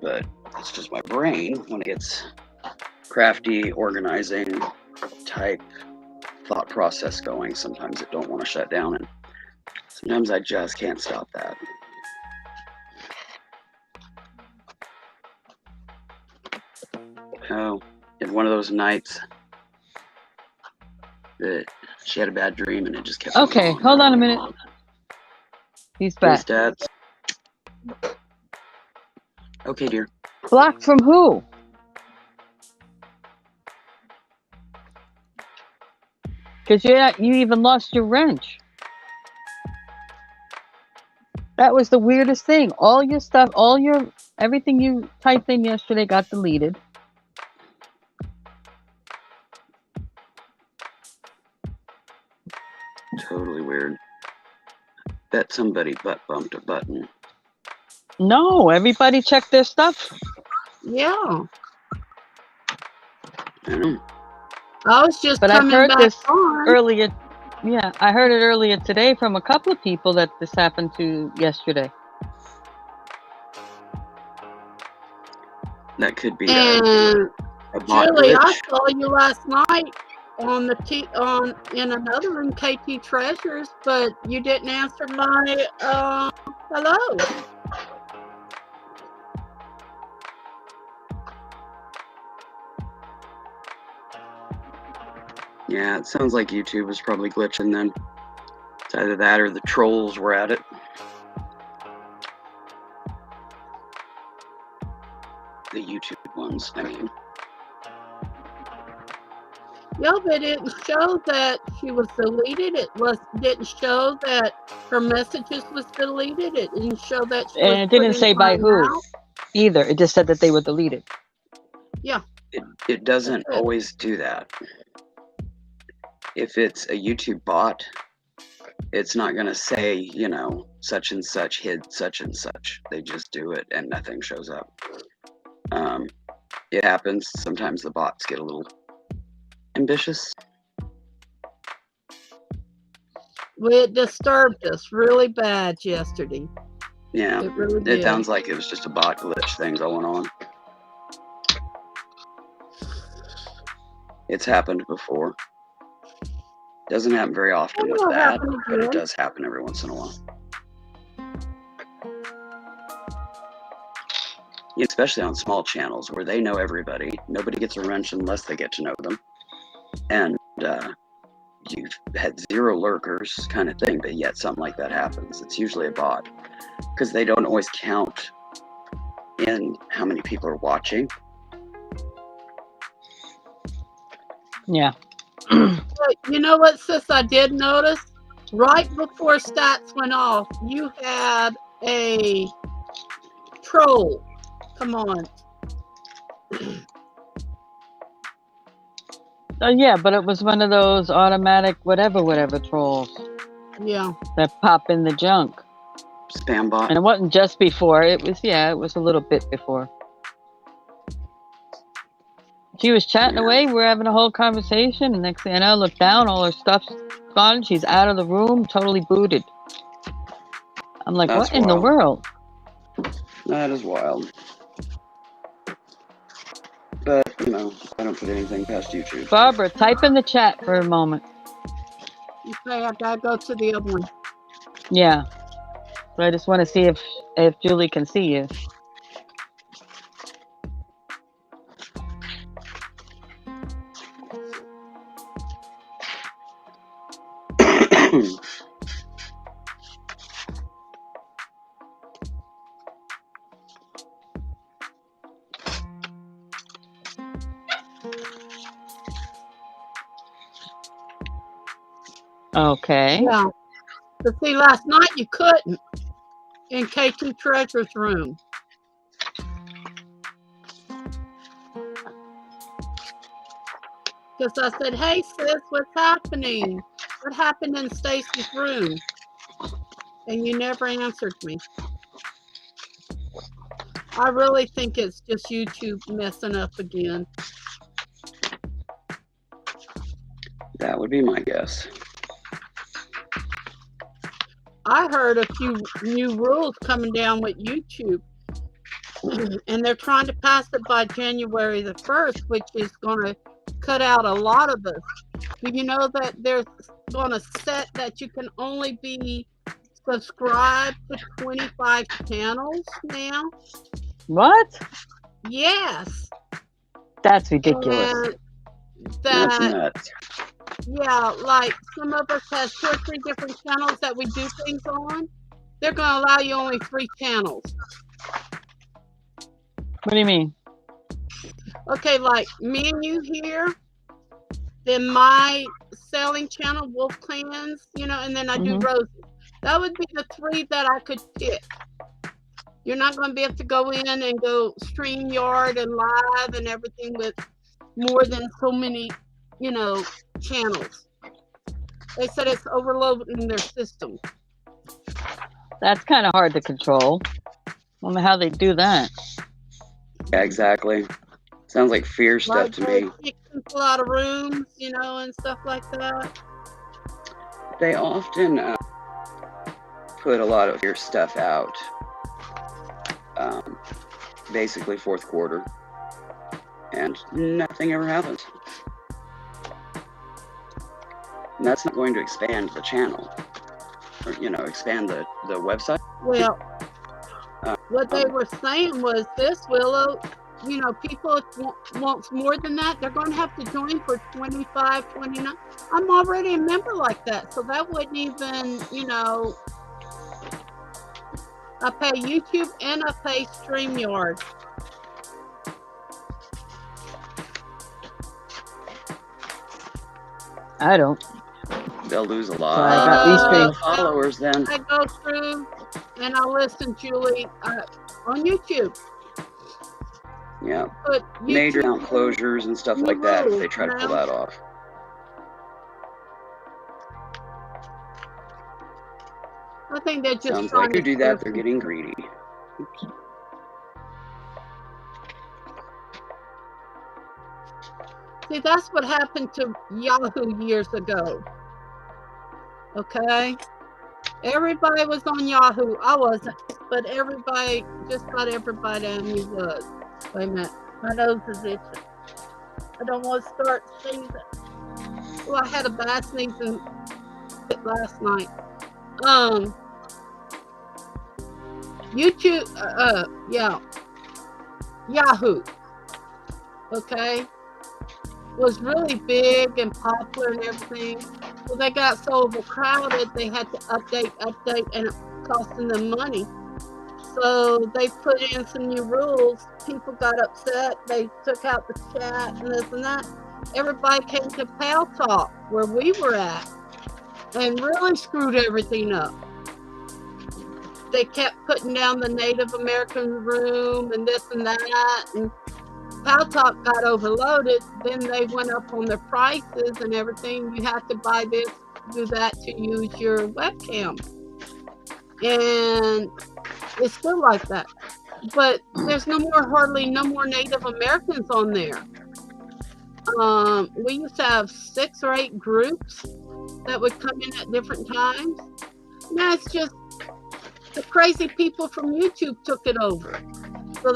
But it's just my brain when it gets crafty, organizing type thought process going. Sometimes it don't want to shut down, and sometimes I just can't stop that. Oh, in one of those nights that she had a bad dream and it just kept Okay, going hold on a and minute. on. He's Hey, back. Stats. Okay, dear. Blocked from who? Because you even lost your wrench. That was the weirdest thing. All your stuff, everything you typed in yesterday got deleted. Totally weird. Bet somebody butt bumped a button. No, everybody checked their stuff. Yeah, I know. I was just But I've coming heard back this on. earlier. Yeah, I heard it earlier today from a couple of people that this happened to yesterday. That could be And a bot Julie, I glitch. saw you last night on in another room, KT Treasures, but you didn't answer my hello. Yeah, it sounds like YouTube was probably glitching then. It's either that or the trolls were at it. The YouTube ones, I mean. Yeah, but it didn't show that she was deleted. Didn't show that her messages was deleted. It didn't show that she And was it didn't putting say by mine who out. either. It just said that they were deleted. Yeah. It doesn't always do that. If it's a YouTube bot, it's not going to say, you know, such and such hid such and such. They just do it and nothing shows up. It happens. Sometimes the bots get a little ambitious. Well, it disturbed us really bad yesterday. Yeah, it really did. It sounds like it was just a bot glitch thing going on. It's happened before. Doesn't happen very often with that, but it does happen every once in a while. Especially on small channels where they know everybody. Nobody gets a wrench unless they get to know them. And you've had 0 lurkers kind of thing, but yet something like that happens. It's usually a bot because they don't always count in how many people are watching. Yeah. But you know what, sis, I did notice? Right before stats went off, you had a troll. Come on. Oh yeah, but it was one of those automatic whatever trolls. Yeah. That pop in the junk. Spam bot. And it wasn't just before. It was a little bit before. She was chatting away. We're having a whole conversation. And next thing I know, I look down, all her stuff's gone. She's out of the room, totally booted. I'm like, That's what in the world? That is wild. But, you know, I don't put anything past YouTube. Barbara, type in the chat for a moment. Okay, I gotta go to the other one. Yeah. But I just want to see if Julie can see you. Okay. Yeah. But see, last night you couldn't in KT Treasure's room. Because I said, hey, sis, what's happening? What happened in Stacey's room? And you never answered me. I really think it's just YouTube messing up again. That would be my guess. I heard a few new rules coming down with YouTube. And they're trying to pass it by January the 1st, which is going to cut out a lot of us. Do you know that they're going to set that you can only be subscribed to 25 channels now? What? Yes. That's ridiculous. And That's nuts. Yeah, like some of us have 2 or 3 different channels that we do things on. They're going to allow you only 3 channels. What do you mean? Okay, like me and you here, then my selling channel, Wolf Clans, you know, and then I do Roses. That would be the 3 that I could pick. You're not going to be able to go in and go StreamYard and live and everything with more than so many, you know, channels. They said it's overloading their system. That's kind of hard to control. I don't know how they do that. Yeah, exactly. Sounds like fear stuff to me. Kick people out of rooms, you know, and stuff like that. They often put a lot of fear stuff out. Basically 4th quarter. And nothing ever happens. And that's not going to expand the channel, or expand the website. Well, what they were saying was this, Willow, people wants more than that. They're going to have to join for 25, 29. I'm already a member like that, so that wouldn't even, I pay YouTube and I pay StreamYard. I don't. They'll lose a So lot I got these followers then. I go through and I listen, Julie, on YouTube. Yeah. But Major YouTube, account closures and stuff new like that if they rules, try to pull that off. I think they're just Sounds trying like they to do that, clip they're them. getting greedy. Oops. See, that's what happened to Yahoo years ago. Okay? Everybody was on Yahoo. I wasn't. But everybody, just about everybody I knew was. Wait a minute. My nose is itching. I don't want to start sneezing. Well, I had a bad sneezing fit last night. YouTube, Yahoo, okay, was really big and popular and everything. Well, they got so overcrowded, they had to update, and it costing them money. So they put in some new rules. People got upset. They took out the chat and this and that. Everybody came to Pal Talk, where we were at, and really screwed everything up. They kept putting down the Native American room and this and that, and Pal Talk got overloaded. Then they went up on their prices and everything. You have to buy this, do that to use your webcam. And it's still like that. But there's hardly no more Native Americans on there. We used to have 6 or 8 groups that would come in at different times. Now it's just the crazy people from YouTube took it over. So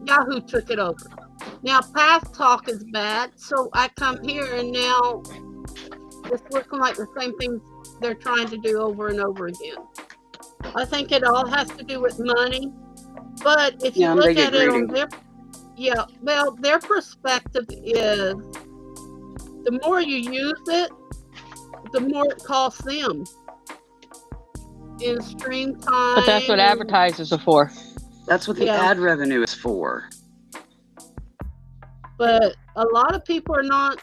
Yahoo took it over. Now Path Talk is bad, so I come here and now it's looking like the same things they're trying to do over and over again. I think it all has to do with money, but if you look at it on their perspective is the more you use it, the more it costs them in stream time. But that's what advertisers are for. That's what the ad revenue is for. But a lot of people are not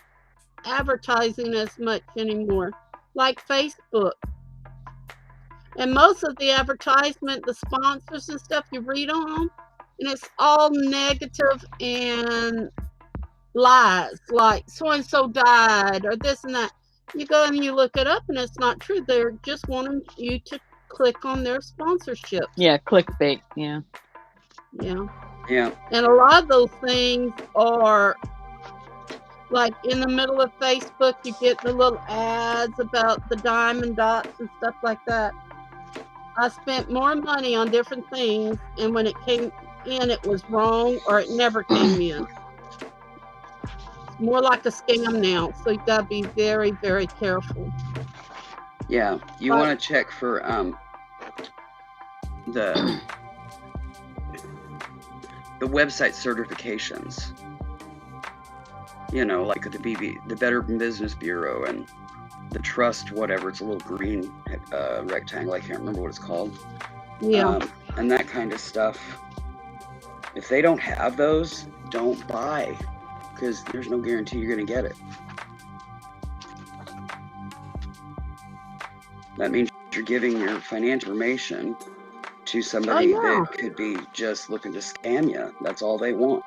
advertising as much anymore, like Facebook. And most of the advertisement, the sponsors and stuff, you read on them, and it's all negative and lies, like so-and-so died or this and that. You go and you look it up, and it's not true. They're just wanting you to click on their sponsorship. Yeah, clickbait. Yeah. Yeah. Yeah. And a lot of those things are like in the middle of Facebook, you get the little ads about the diamond dots and stuff like that. I spent more money on different things, and when it came in, it was wrong or it never came in. It's more like a scam now, so you gotta be very, very careful. Yeah, you want to check for the website certifications. Like the Better Business Bureau and the Trust, whatever. It's a little green rectangle. I can't remember what it's called. Yeah. And that kind of stuff. If they don't have those, don't buy, because there's no guarantee you're going to get it. That means you're giving your financial information to somebody that could be just looking to scam you. That's all they want.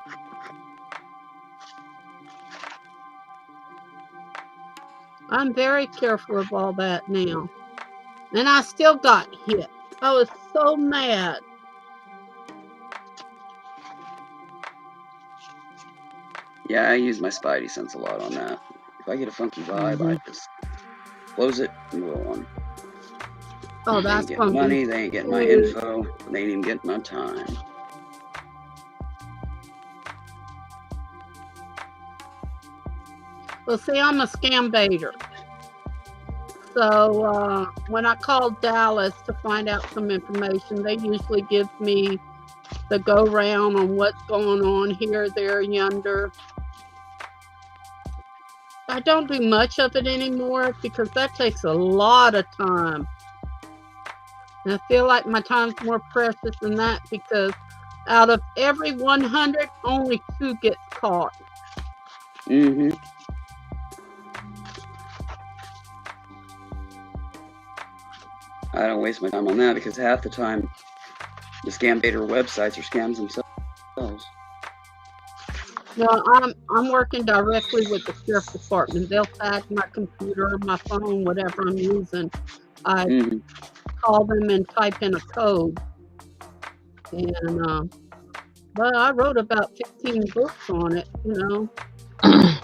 I'm very careful of all that now. And I still got hit. I was so mad. Yeah, I use my spidey sense a lot on that. If I get a funky vibe, I just close it and go on. Oh, they that's ain't getting money, they ain't getting my info, they ain't even getting my time. Well, see, I'm a scam baiter. So when I called Dallas to find out some information, they usually give me the go round on what's going on here, there, yonder. I don't do much of it anymore because that takes a lot of time. And I feel like my time's more precious than that because out of every 100, only 2 get caught. Mm-hmm. I don't waste my time on that because half the time the scam baiter websites are scams themselves. Well, I'm working directly with the sheriff department. They'll tag my computer, my phone, whatever I'm using. I call them and type in a code. And but I wrote about 15 books on it, you know.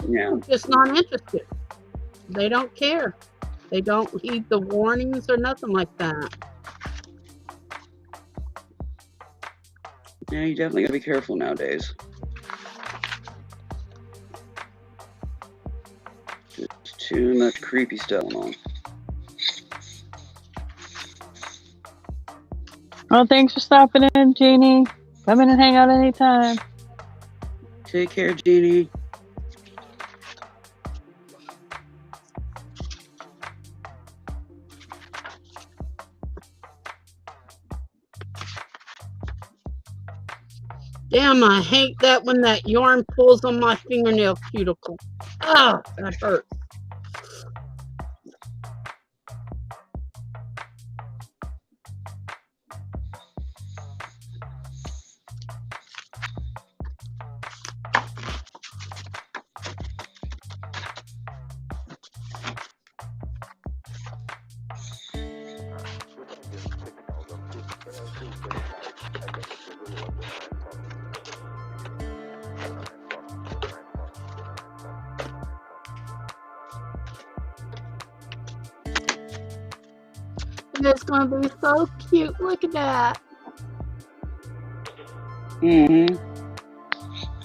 Yeah. I'm just not interested. They don't care. They don't heed the warnings or nothing like that. Yeah, you definitely gotta be careful nowadays. Just too much creepy stuff going on. Well, thanks for stopping in, Jeannie. Come in and hang out anytime. Take care, Jeannie. Damn, I hate that when that yarn pulls on my fingernail cuticle. Ah, that hurts. It's going to be so cute. Look at that. Mm-hmm.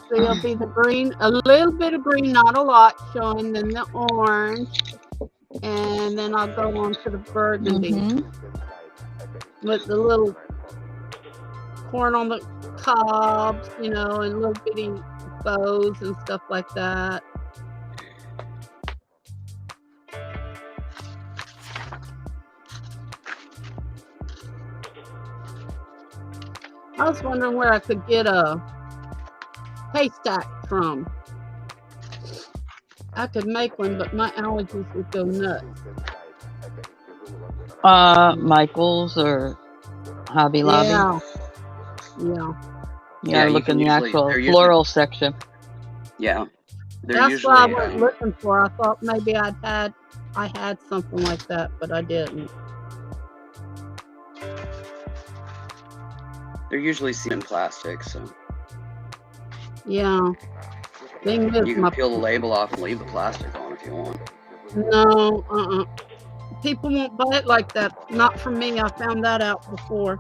So it'll be the green, a little bit of green, not a lot showing, then the orange. And then I'll go on to the burgundy with the little corn on the cobs, you know, and little bitty bows and stuff like that. I was wondering where I could get a haystack from. I could make one, but my allergies would go nuts. Michael's or Hobby Lobby. Yeah. Yeah, you look can in the usually- actual they're usually- floral section. Yeah. They're That's usually, what I went looking for. I thought maybe I had something like that, but I didn't. they're usually sealed in plastic, so Yeah. Thing is, you can peel the label off and leave the plastic on if you want. no, people won't buy it like that. Not from me. I found that out before.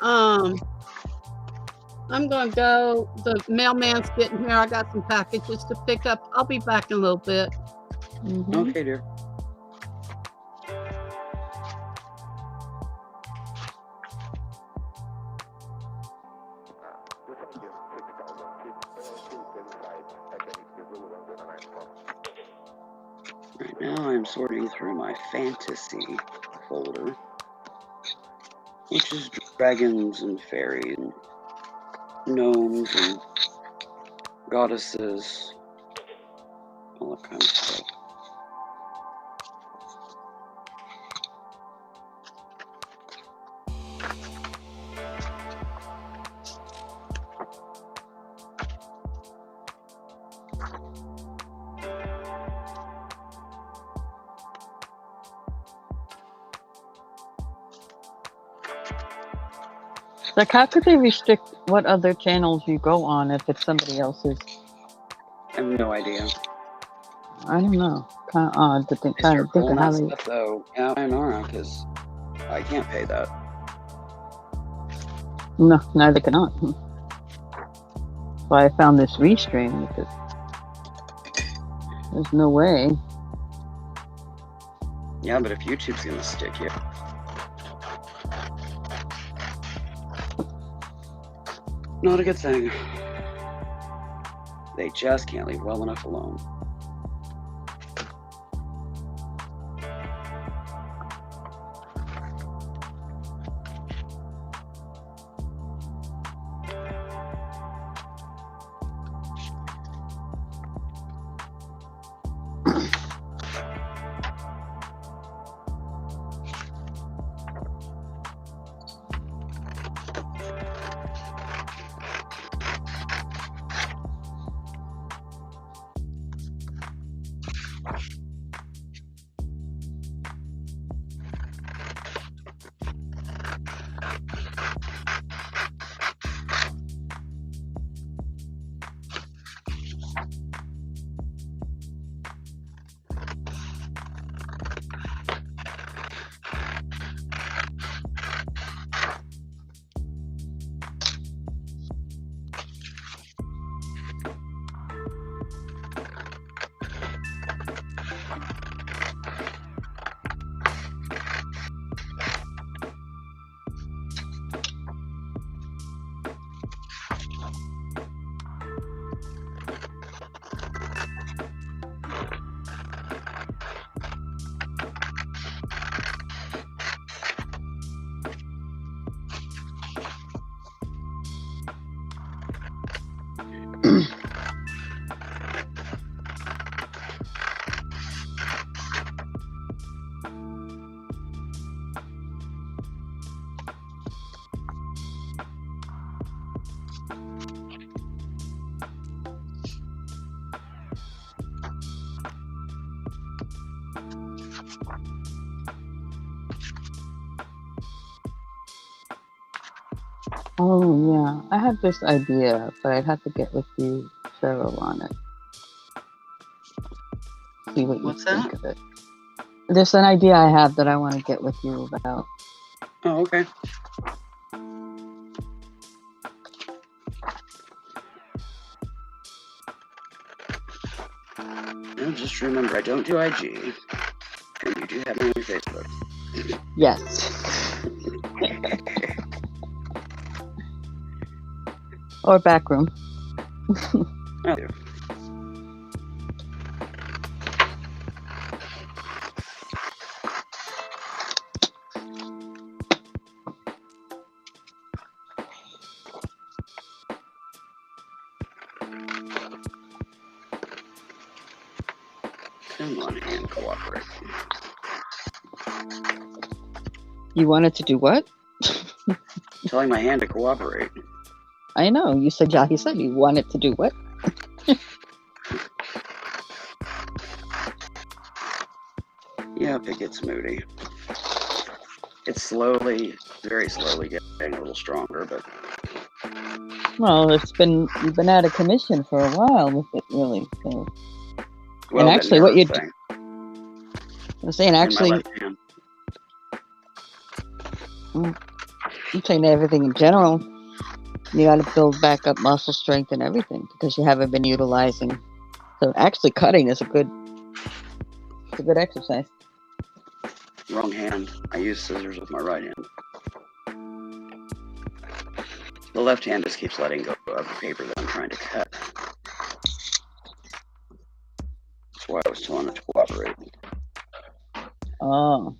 I'm gonna go. The mailman's getting here. I got some packages to pick up. I'll be back in a little bit. Okay, dear. Right now I'm sorting through my fantasy folder, which is dragons and fairies and gnomes and goddesses, all that kind of stuff. Like, how could they restrict what other channels you go on if it's somebody else's? I have no idea. I don't know. Kind of odd to think. They Kind of start think pulling of how that they. stuff though, yeah, I know, because I can't pay that. No, neither can I. That's why I found this restream because There's no way. Yeah, but if YouTube's gonna stick you. Not a good thing. They just can't leave well enough alone. Oh yeah, I have this idea, but I'd have to get with you, Cheryl, on it. See what you What's think that? of it. There's an idea I have that I want to get with you about. Oh, okay. Now just remember, I don't do IG, and you do have me on your Facebook. Yes. Or backroom. I do. Come on, hand, cooperate. You wanted to do what? Telling my hand to cooperate. I know. You said, yeah, he said you wanted to do what? Yep, it gets moody. It's slowly, very slowly getting a little stronger, but Well, you've been out of commission for a while with it, really. So. well, And actually, what you thing I'm saying, in my actually, left hand. I'm saying everything in general. You got to build back up muscle strength and everything because you haven't been utilizing. So actually, cutting is a good exercise. Wrong hand. I use scissors with my right hand. The left hand just keeps letting go of the paper that I'm trying to cut. That's why I was telling it to cooperate. Oh.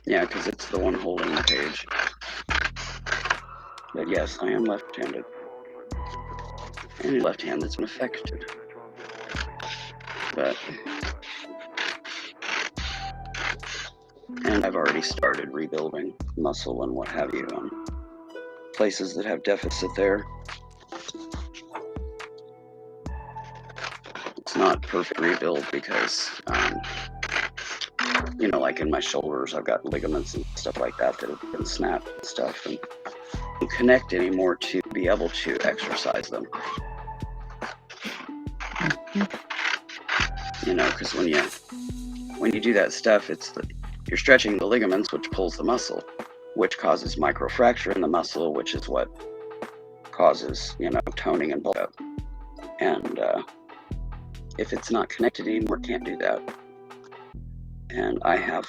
Yeah, because it's the one holding the page. But yes, I am left-handed. And left hand that's been affected. But... And I've already started rebuilding muscle and what have you on places that have deficit there. It's not perfect rebuild because, you know, like in my shoulders, I've got ligaments and stuff like that that have been snapped and stuff, and don't connect anymore to be able to exercise them. You know, because when you do that stuff, you're stretching the ligaments, which pulls the muscle, which causes microfracture in the muscle, which is what causes, you know, toning and bulk up. And if it's not connected anymore, can't do that. And I have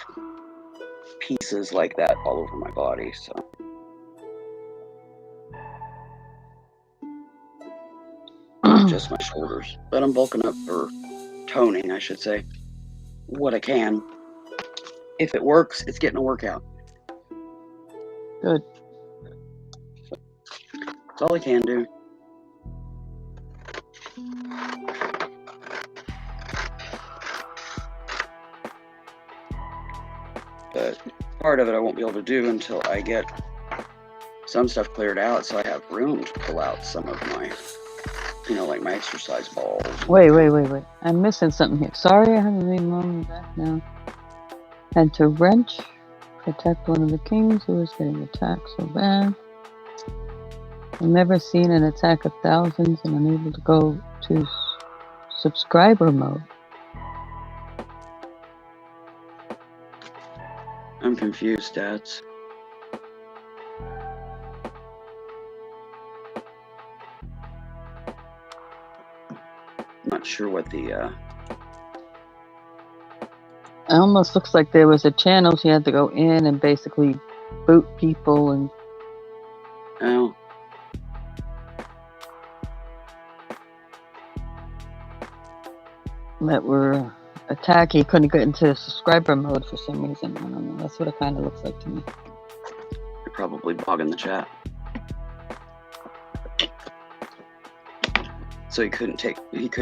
pieces like that all over my body, so. Just my shoulders. But I'm bulking up, or toning, I should say, what I can. If it works, it's getting a workout. Good. That's all I can do. But part of it I won't be able to do until I get some stuff cleared out, so I have room to pull out some of my, like my exercise balls. Wait. I'm missing something here. Sorry, I haven't been long back now. Had to wrench, protect one of the kings who was getting attacked so bad. I've never seen an attack of thousands and unable to go to subscriber mode. I'm confused, Stats. Not sure what the It almost looks like there was a channel she had to go in and basically boot people and oh. that were attacking. He couldn't get into subscriber mode for some reason. I don't know. That's what it kind of looks like to me. You're probably bogging the chat. So he couldn't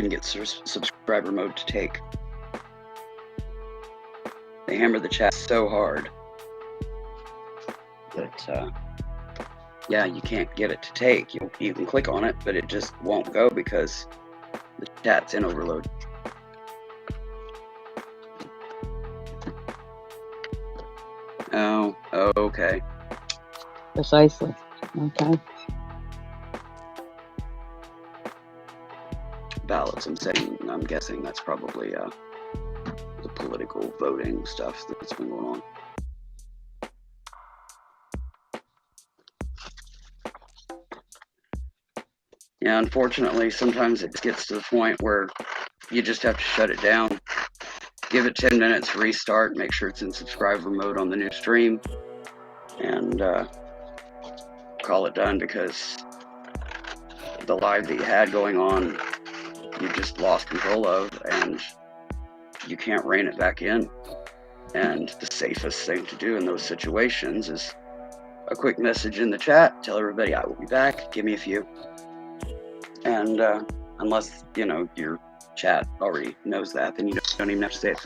get subscriber mode to take. They hammered the chat so hard that yeah, you can't get it to take. You can click on it, but it just won't go because the chat's in overload. Oh, okay. Precisely. Okay. Ballots. I'm guessing that's probably the political voting stuff that's been going on. Yeah, unfortunately, sometimes it gets to the point where you just have to shut it down. Give it 10 minutes, restart, make sure it's in subscriber mode on the new stream, and call it done, because the live that you had going on, you just lost control of, and you can't rein it back in. And the safest thing to do in those situations is a quick message in the chat, tell everybody I will be back, give me a few. And unless, your chat already knows that, then you don't even have to say it.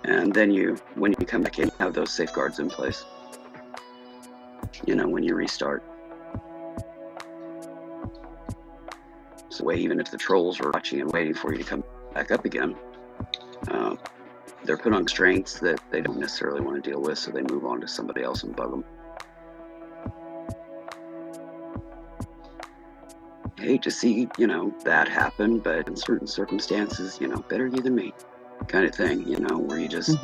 And then when you come back in, have those safeguards in place, when you restart. So way, even if the trolls are watching and waiting for you to come back up again, they're put on constraints that they don't necessarily want to deal with, so they move on to somebody else and bug them. I hate to see, that happen, but in certain circumstances, better you than me, kind of thing, where you just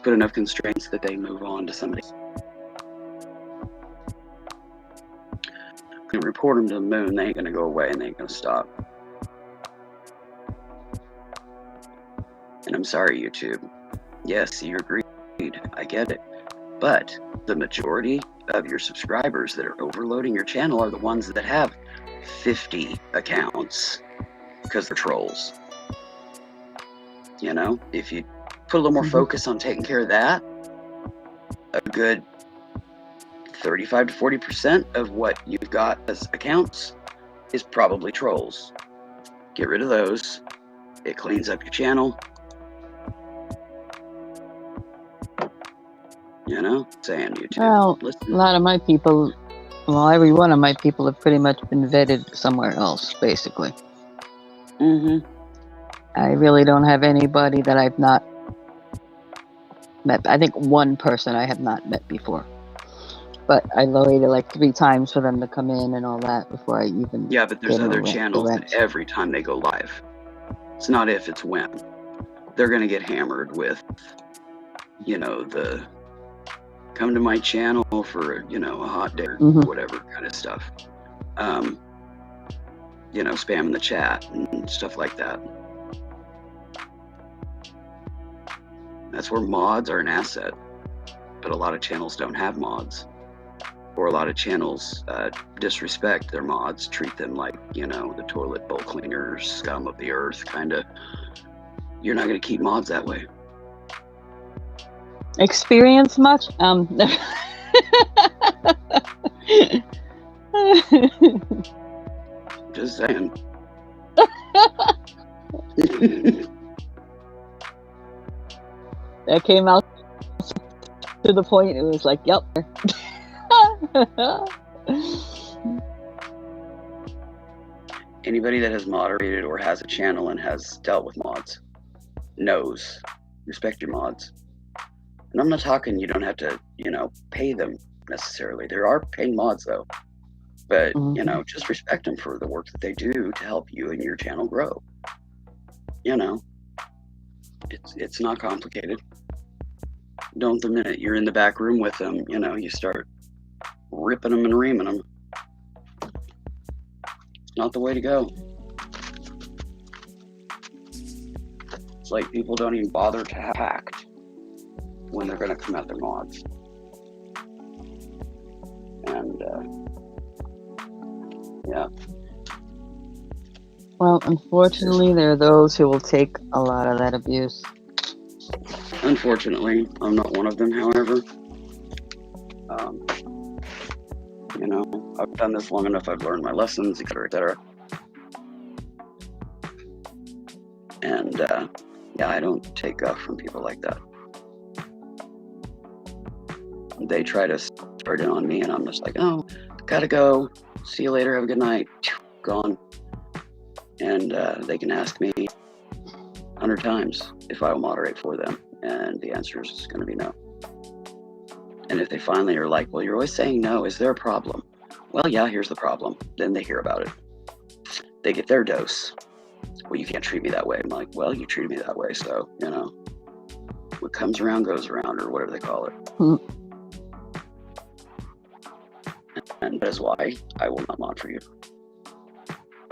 put enough constraints that they move on to somebody. You report them to the moon, they ain't gonna go away and they ain't gonna stop. And I'm sorry, YouTube. Yes, you agreed. I get it. But the majority of your subscribers that are overloading your channel are the ones that have 50 accounts, because they're trolls. If you put a little more focus on taking care of that, a good 35 to 40% of what you've got as accounts is probably trolls. Get rid of those. It cleans up your channel. Saying YouTube. Well, a lot of my people, every one of my people have pretty much been vetted somewhere else, basically. I really don't have anybody that I've not met. I think one person I have not met before. But I waited like 3 times for them to come in and all that before I even... Yeah, but there's other channels that every time they go live, it's not if, it's when. They're going to get hammered with, the come to my channel for, a hot day or whatever kind of stuff. spamming the chat and stuff like that. That's where mods are an asset, but a lot of channels don't have mods, or a lot of channels disrespect their mods, treat them like, the toilet bowl cleaners, scum of the earth, kind of. You're not going to keep mods that way. Experience much? Just saying. That came out to the point. It was like, yep. Anybody that has moderated or has a channel and has dealt with mods knows, respect your mods. And I'm not talking you don't have to, pay them necessarily. There are paying mods though. But, just respect them for the work that they do to help you and your channel grow. It's not complicated. Don't the minute you're in the back room with them, you start ripping them and reaming them. It's not the way to go. It's like people don't even bother to act when they're going to come at their mods. And, yeah. Well, unfortunately, there are those who will take a lot of that abuse. Unfortunately, I'm not one of them, however. I've done this long enough, I've learned my lessons, etc., etc. And, I don't take guff from people like that. They try to start in on me, and I'm just like, oh, gotta go. See you later. Have a good night. Gone. And they can ask me 100 times if I will moderate for them. And the answer is going to be no. And if they finally are like, well, you're always saying no, is there a problem? Well, yeah, here's the problem. Then they hear about it. They get their dose. Well, you can't treat me that way. I'm like, well, you treated me that way. So, what comes around goes around, or whatever they call it. And that is why I will not mod for you.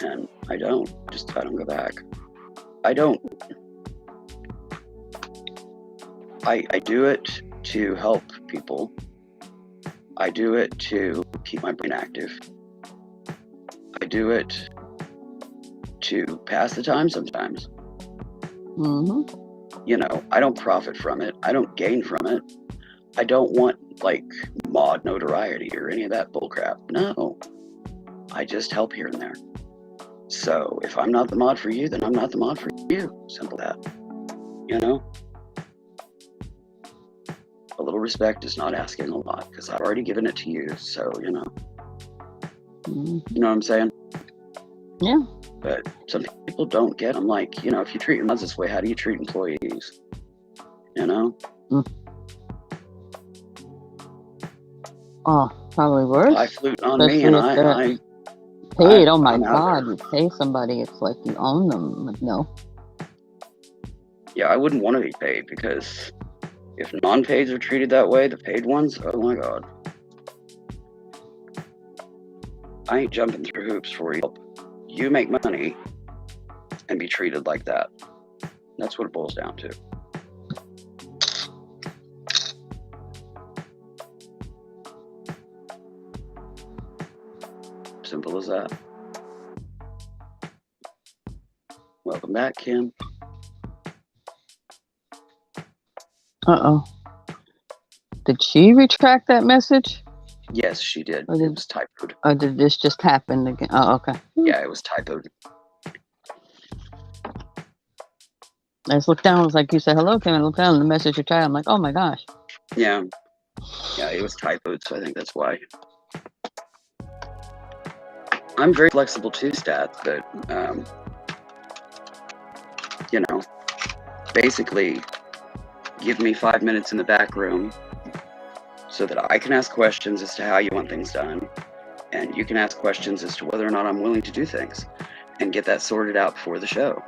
And I don't go back. I don't. I do it to help people. I do it to keep my brain active. I do it to pass the time sometimes. I don't profit from it. I don't gain from it. I don't want mod notoriety or any of that bullcrap. No. I just help here and there. So if I'm not the mod for you, then I'm not the mod for you. Simple as that. A little respect is not asking a lot, because I've already given it to you. So, You know what I'm saying? Yeah. But some people don't get. I'm like, if you treat your mods this way, how do you treat employees? Oh, probably worse. I flute on me, and I paid. Oh my God! You pay somebody, it's like you own them. Like, no. Yeah, I wouldn't want to be paid, because if non-paids are treated that way, the paid ones, oh my God. I ain't jumping through hoops for you. You make money and be treated like that. That's what it boils down to. Simple as that. Welcome back, Kim. Uh-oh. Did she retract that message? Yes, she did. It was typoed. Or did this just happen again? Oh, okay. Yeah, it was typoed. I just looked down. It was like, you said, hello, Kim. I looked down and the message you tried. I'm like, oh my gosh. Yeah. Yeah, it was typoed, so I think that's why. I'm very flexible too, Stat, but, basically give me 5 minutes in the back room so that I can ask questions as to how you want things done, and you can ask questions as to whether or not I'm willing to do things, and get that sorted out before the show.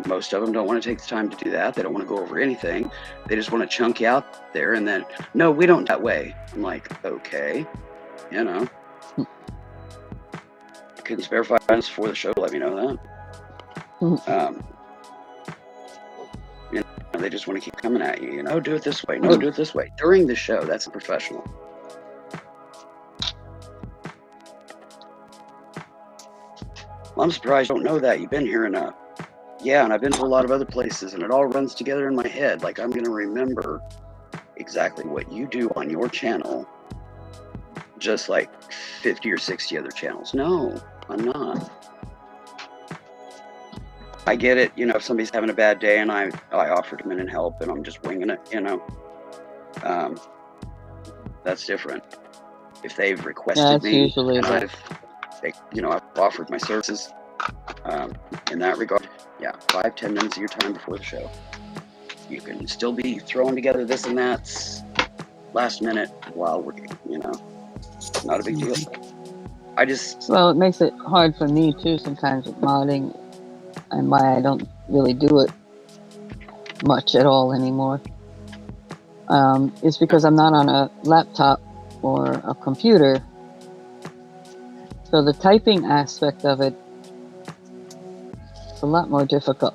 Most of them don't want to take the time to do that. They don't want to go over anything. They just want to chunk you out there, and then, no, we don't that way. I'm like, okay, can spare 5 minutes before the show, let me know that. You know, they just want to keep coming at you. You know, do it this way. No, do it this way. During the show, that's professional. Well, I'm surprised you don't know that. You've been here enough. Yeah, and I've been to a lot of other places, and it all runs together in my head. Like I'm going to remember exactly what you do on your channel, just like 50 or 60 other channels. No, I'm not. I get it, you know, if somebody's having a bad day and I offer to come in and help and I'm just winging it, you know, that's different. If they've requested That's me usually and the I've offered my services in that regard, yeah, 5-10 minutes of your time before the show. You can still be throwing together this and that's last minute while working, you know, not a big deal. Well, it makes it hard for me too sometimes with modding, and why I don't really do it much at all anymore. Is because I'm not on a laptop or a computer, so the typing aspect of it is a lot more difficult.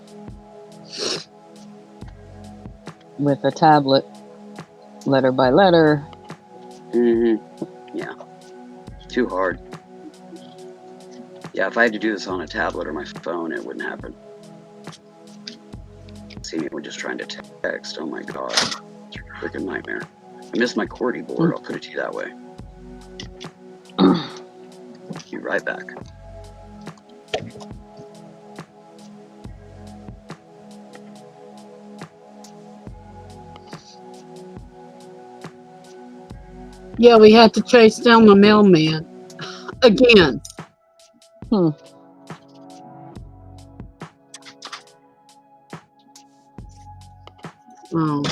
With a tablet, letter by letter. Yeah, too hard. Yeah, if I had to do this on a tablet or my phone, it wouldn't happen. See me, we're just trying to text. Oh my god, it's a freaking nightmare. I miss my QWERTY board. I'll put it to you that way. Be right back. Yeah, we had to chase down the mailman again. Hmm. Oh.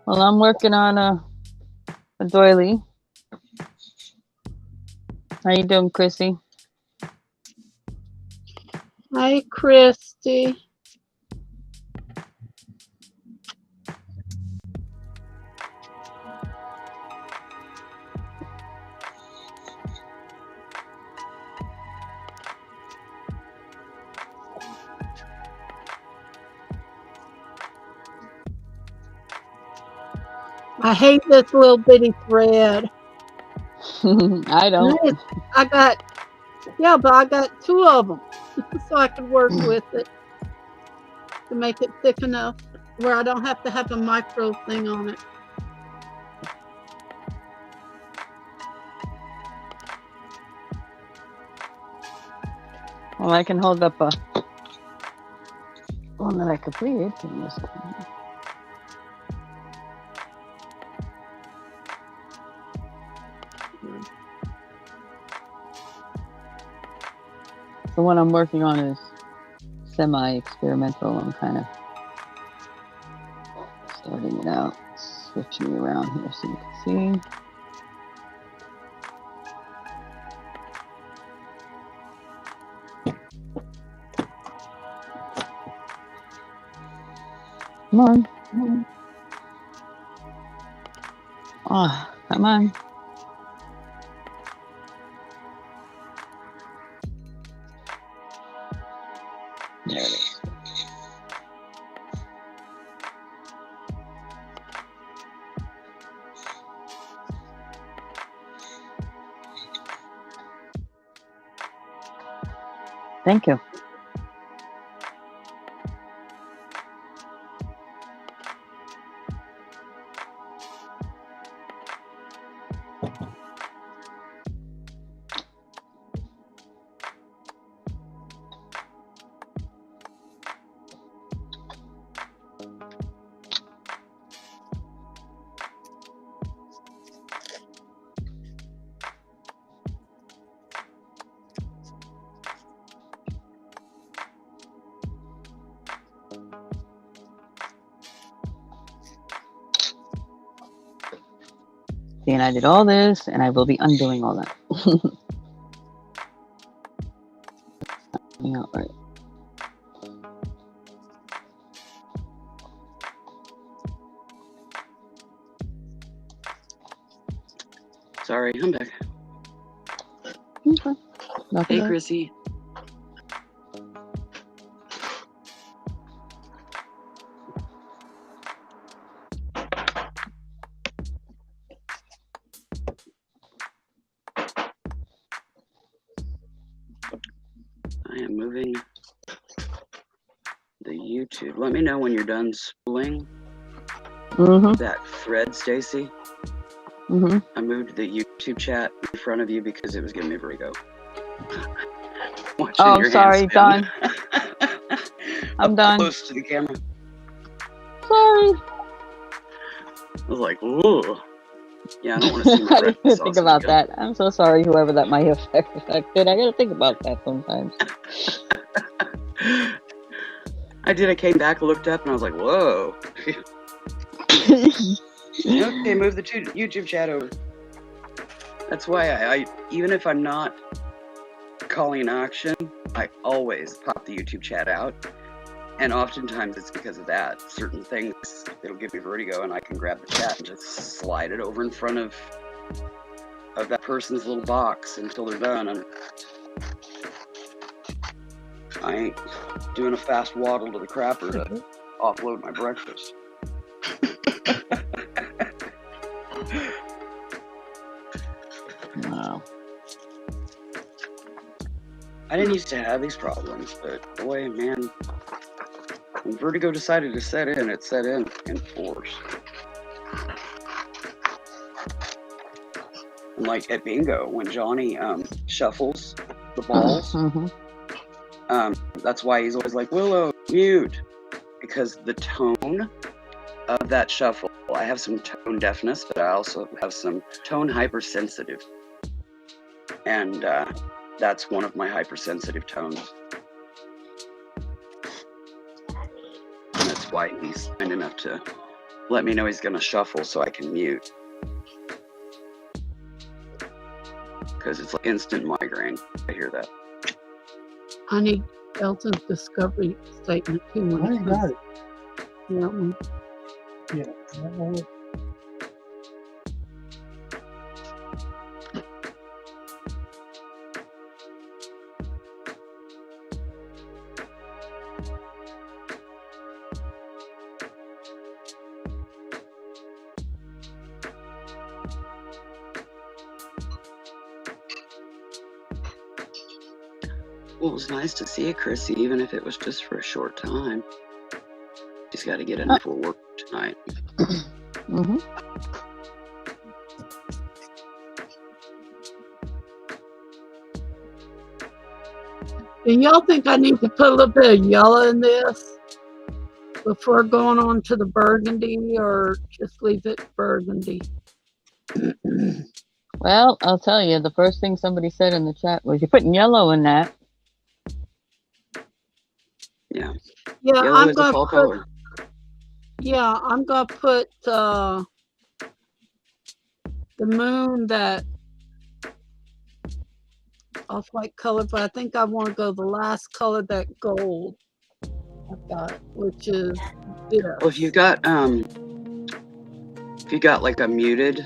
Well, I'm working on a doily. How you doing, Chrissy? Hi, Christy. I hate this little bitty thread. I don't. I got, yeah, but I got 2 of them so I can work with it to make it thick enough where I don't have to have a micro thing on it. Well, I can hold up a one that I completed. The one I'm working on is semi-experimental. I'm kind of starting it out, switching it around here so you can see. Come on. Oh, come on. There it is. Thank you. and I did all this, and I will be undoing all that. Yeah, right. Sorry, I'm back. Okay. Nothing Hey, else. Chrissy. I am moving the YouTube. Let me know when you're done spooling that thread, Stacey. I moved the YouTube chat in front of you because it was giving me vertigo. Watching Oh, your sorry, hands done. I'm done. Close to the camera. Sorry. I was like, ooh. Yeah, I don't want to see my I breakfast didn't think sausage about again. that. I'm so sorry, whoever that might have affected. I gotta think about that sometimes. I did. I came back, looked up, and I was like, whoa. Okay, move the YouTube chat over. That's why I even if I'm not calling an auction, I always pop the YouTube chat out. And oftentimes it's because of that. Certain things, it'll give me vertigo, and I can grab the chat and just slide it over in front of that person's little box until they're done. And I ain't doing a fast waddle to the crapper to offload my breakfast. Wow. I didn't used to have these problems, but boy, man, when vertigo decided to set in, it set in force. And like at bingo, when Johnny shuffles the balls, that's why he's always like, Willow, mute, because the tone of that shuffle, I have some tone deafness, but I also have some tone hypersensitive. And that's one of my hypersensitive tones. And that's why he's kind enough to let me know he's going to shuffle so I can mute. Because it's like instant migraine. I hear that. I need Elton's discovery statement too. When I ain't got it. Yeah. Yeah. Well, it was nice to see you, Chrissy, even if it was just for a short time. She's got to get in before work tonight. Do y'all think I need to put a little bit of yellow in this before going on to the burgundy, or just leave it burgundy? Well, I'll tell you, the first thing somebody said in the chat was, you're putting yellow in that. Yeah. Yeah, Yellow is a fall color. Yeah, I'm gonna put the moon, that off-white color, but I think I want to go the last color, that gold I've got, which is this. Well, if you got like a muted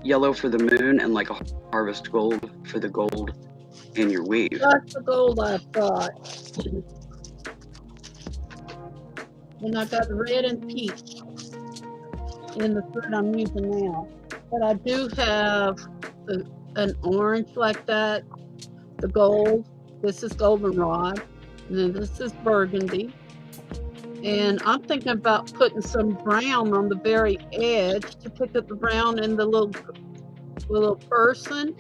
yellow for the moon and like a harvest gold for the gold in your weave. That's the gold I've got. And I got red and peach in the thread I'm using now. But I do have an orange like that, the gold. This is goldenrod, and then this is burgundy. And I'm thinking about putting some brown on the very edge to pick up the brown in the little person.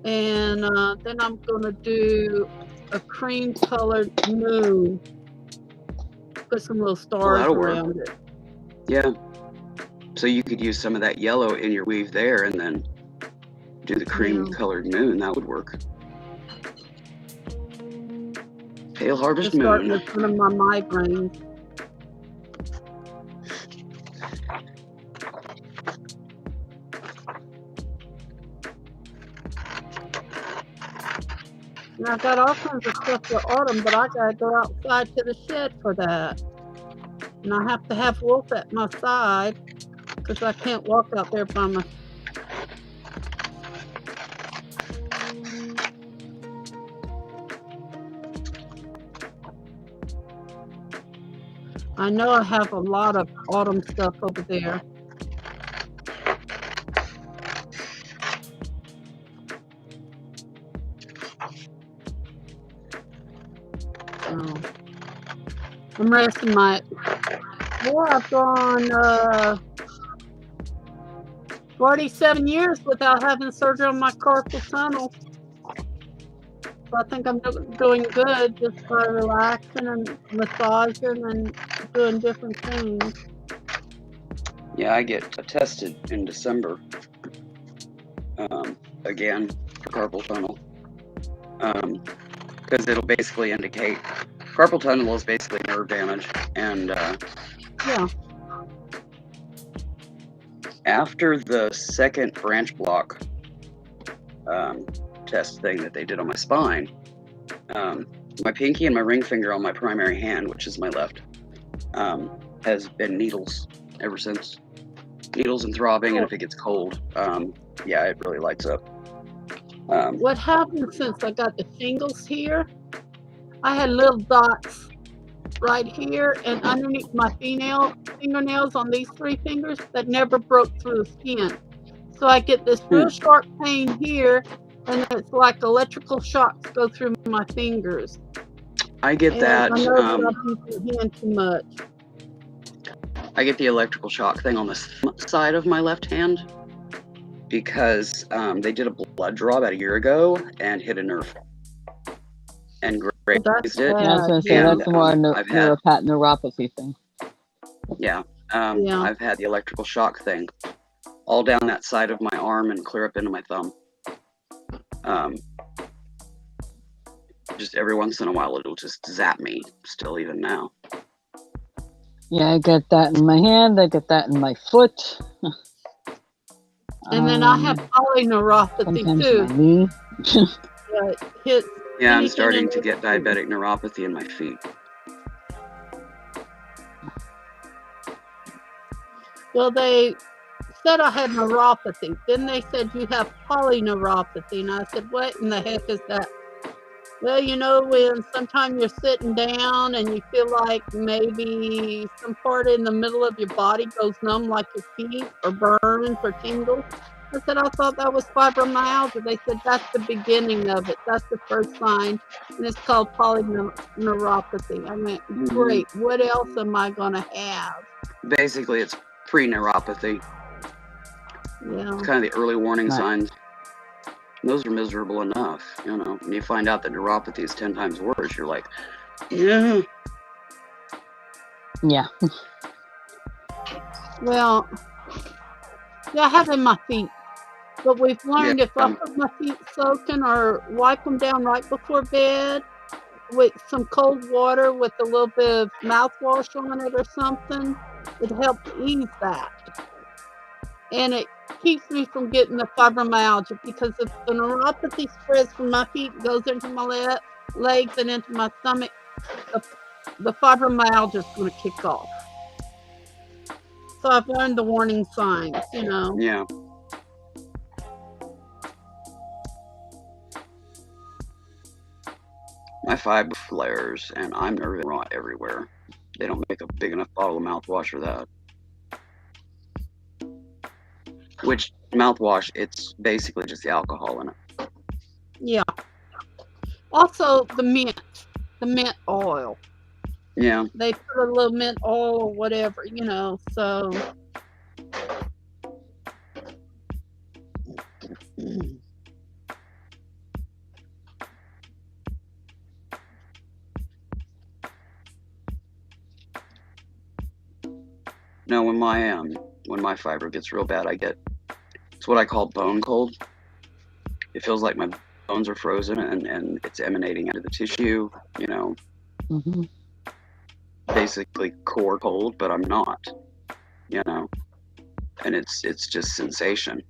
And then I'm going to do a cream colored moon. Put some little stars around it. Yeah. So you could use some of that yellow in your weave there and then do the cream colored moon. That would work. Pale harvest moon. Starting with one of my migraines. And I got all kinds of stuff for autumn, but I gotta go outside to the shed for that. And I have to have Wolf at my side because I can't walk out there by myself. I know I have a lot of autumn stuff over there. So, I'm resting my. Well, I've gone 47 years without having surgery on my carpal tunnel. So I think I'm doing good just by relaxing and massaging and doing different things. Yeah, I get tested in December. Again, for carpal tunnel. Because it'll basically indicate carpal tunnel is basically nerve damage, and Yeah. after the second branch block test thing that they did on my spine, my pinky and my ring finger on my primary hand, which is my left, has been needles ever since. Needles and throbbing, and if it gets cold, yeah, it really lights up. What happened since I got the shingles here? I had little dots right here and underneath my fingernails on these 3 fingers that never broke through the skin. So I get this real sharp pain here, and it's like electrical shocks go through my fingers. I get that. I know that I've used my hand too much. I get the electrical shock thing on the side of my left hand because they did a blood draw about a year ago and hit a nerve and grazed it. Yeah, I was going to say And, that's more I've had- neuropathy thing. Yeah, Yeah. I've had the electrical shock thing all down that side of my arm and clear up into my thumb. Just every once in a while it'll just zap me, still even now. Yeah, I get that in my hand. I get that in my foot. And then I have polyneuropathy sometimes too. my knee. Yeah, I'm starting to get diabetic neuropathy in my feet. Well, they said I had neuropathy. Then they said you have polyneuropathy. And I said, what in the heck is that? Well, you know, when sometimes you're sitting down and you feel like maybe some part in the middle of your body goes numb, like your feet, or burns or tingles. I said, I thought that was fibromyalgia. They said, that's the beginning of it. That's the first sign. And it's called polyneuropathy. I went, great. What else am I going to have? Basically, it's pre-neuropathy. Yeah. It's kind of the early warning signs. Those are miserable enough, you know. When you find out that neuropathy is 10 times worse, you're like, yeah. Yeah. Well, yeah, I have it in my feet. But we've learned if I put my feet soaking or wipe them down right before bed with some cold water with a little bit of mouthwash on it or something, it helps ease that. And it keeps me from getting the fibromyalgia, because if the neuropathy spreads from my feet, goes into my legs and into my stomach, the fibromyalgia is going to kick off. So I've learned the warning signs, you know. Yeah. My fiber flares, and I'm nervous raw everywhere. They don't make a big enough bottle of mouthwash for that. Which mouthwash, it's basically just the alcohol in it. Yeah. Also, the mint oil. Yeah. They put a little mint oil or whatever, you know, so. No, when my fiber gets real bad, it's what I call bone cold. It feels like my bones are frozen and it's emanating out of the tissue, you know. Mm-hmm. Basically core cold, but I'm not, you know. And it's just sensation.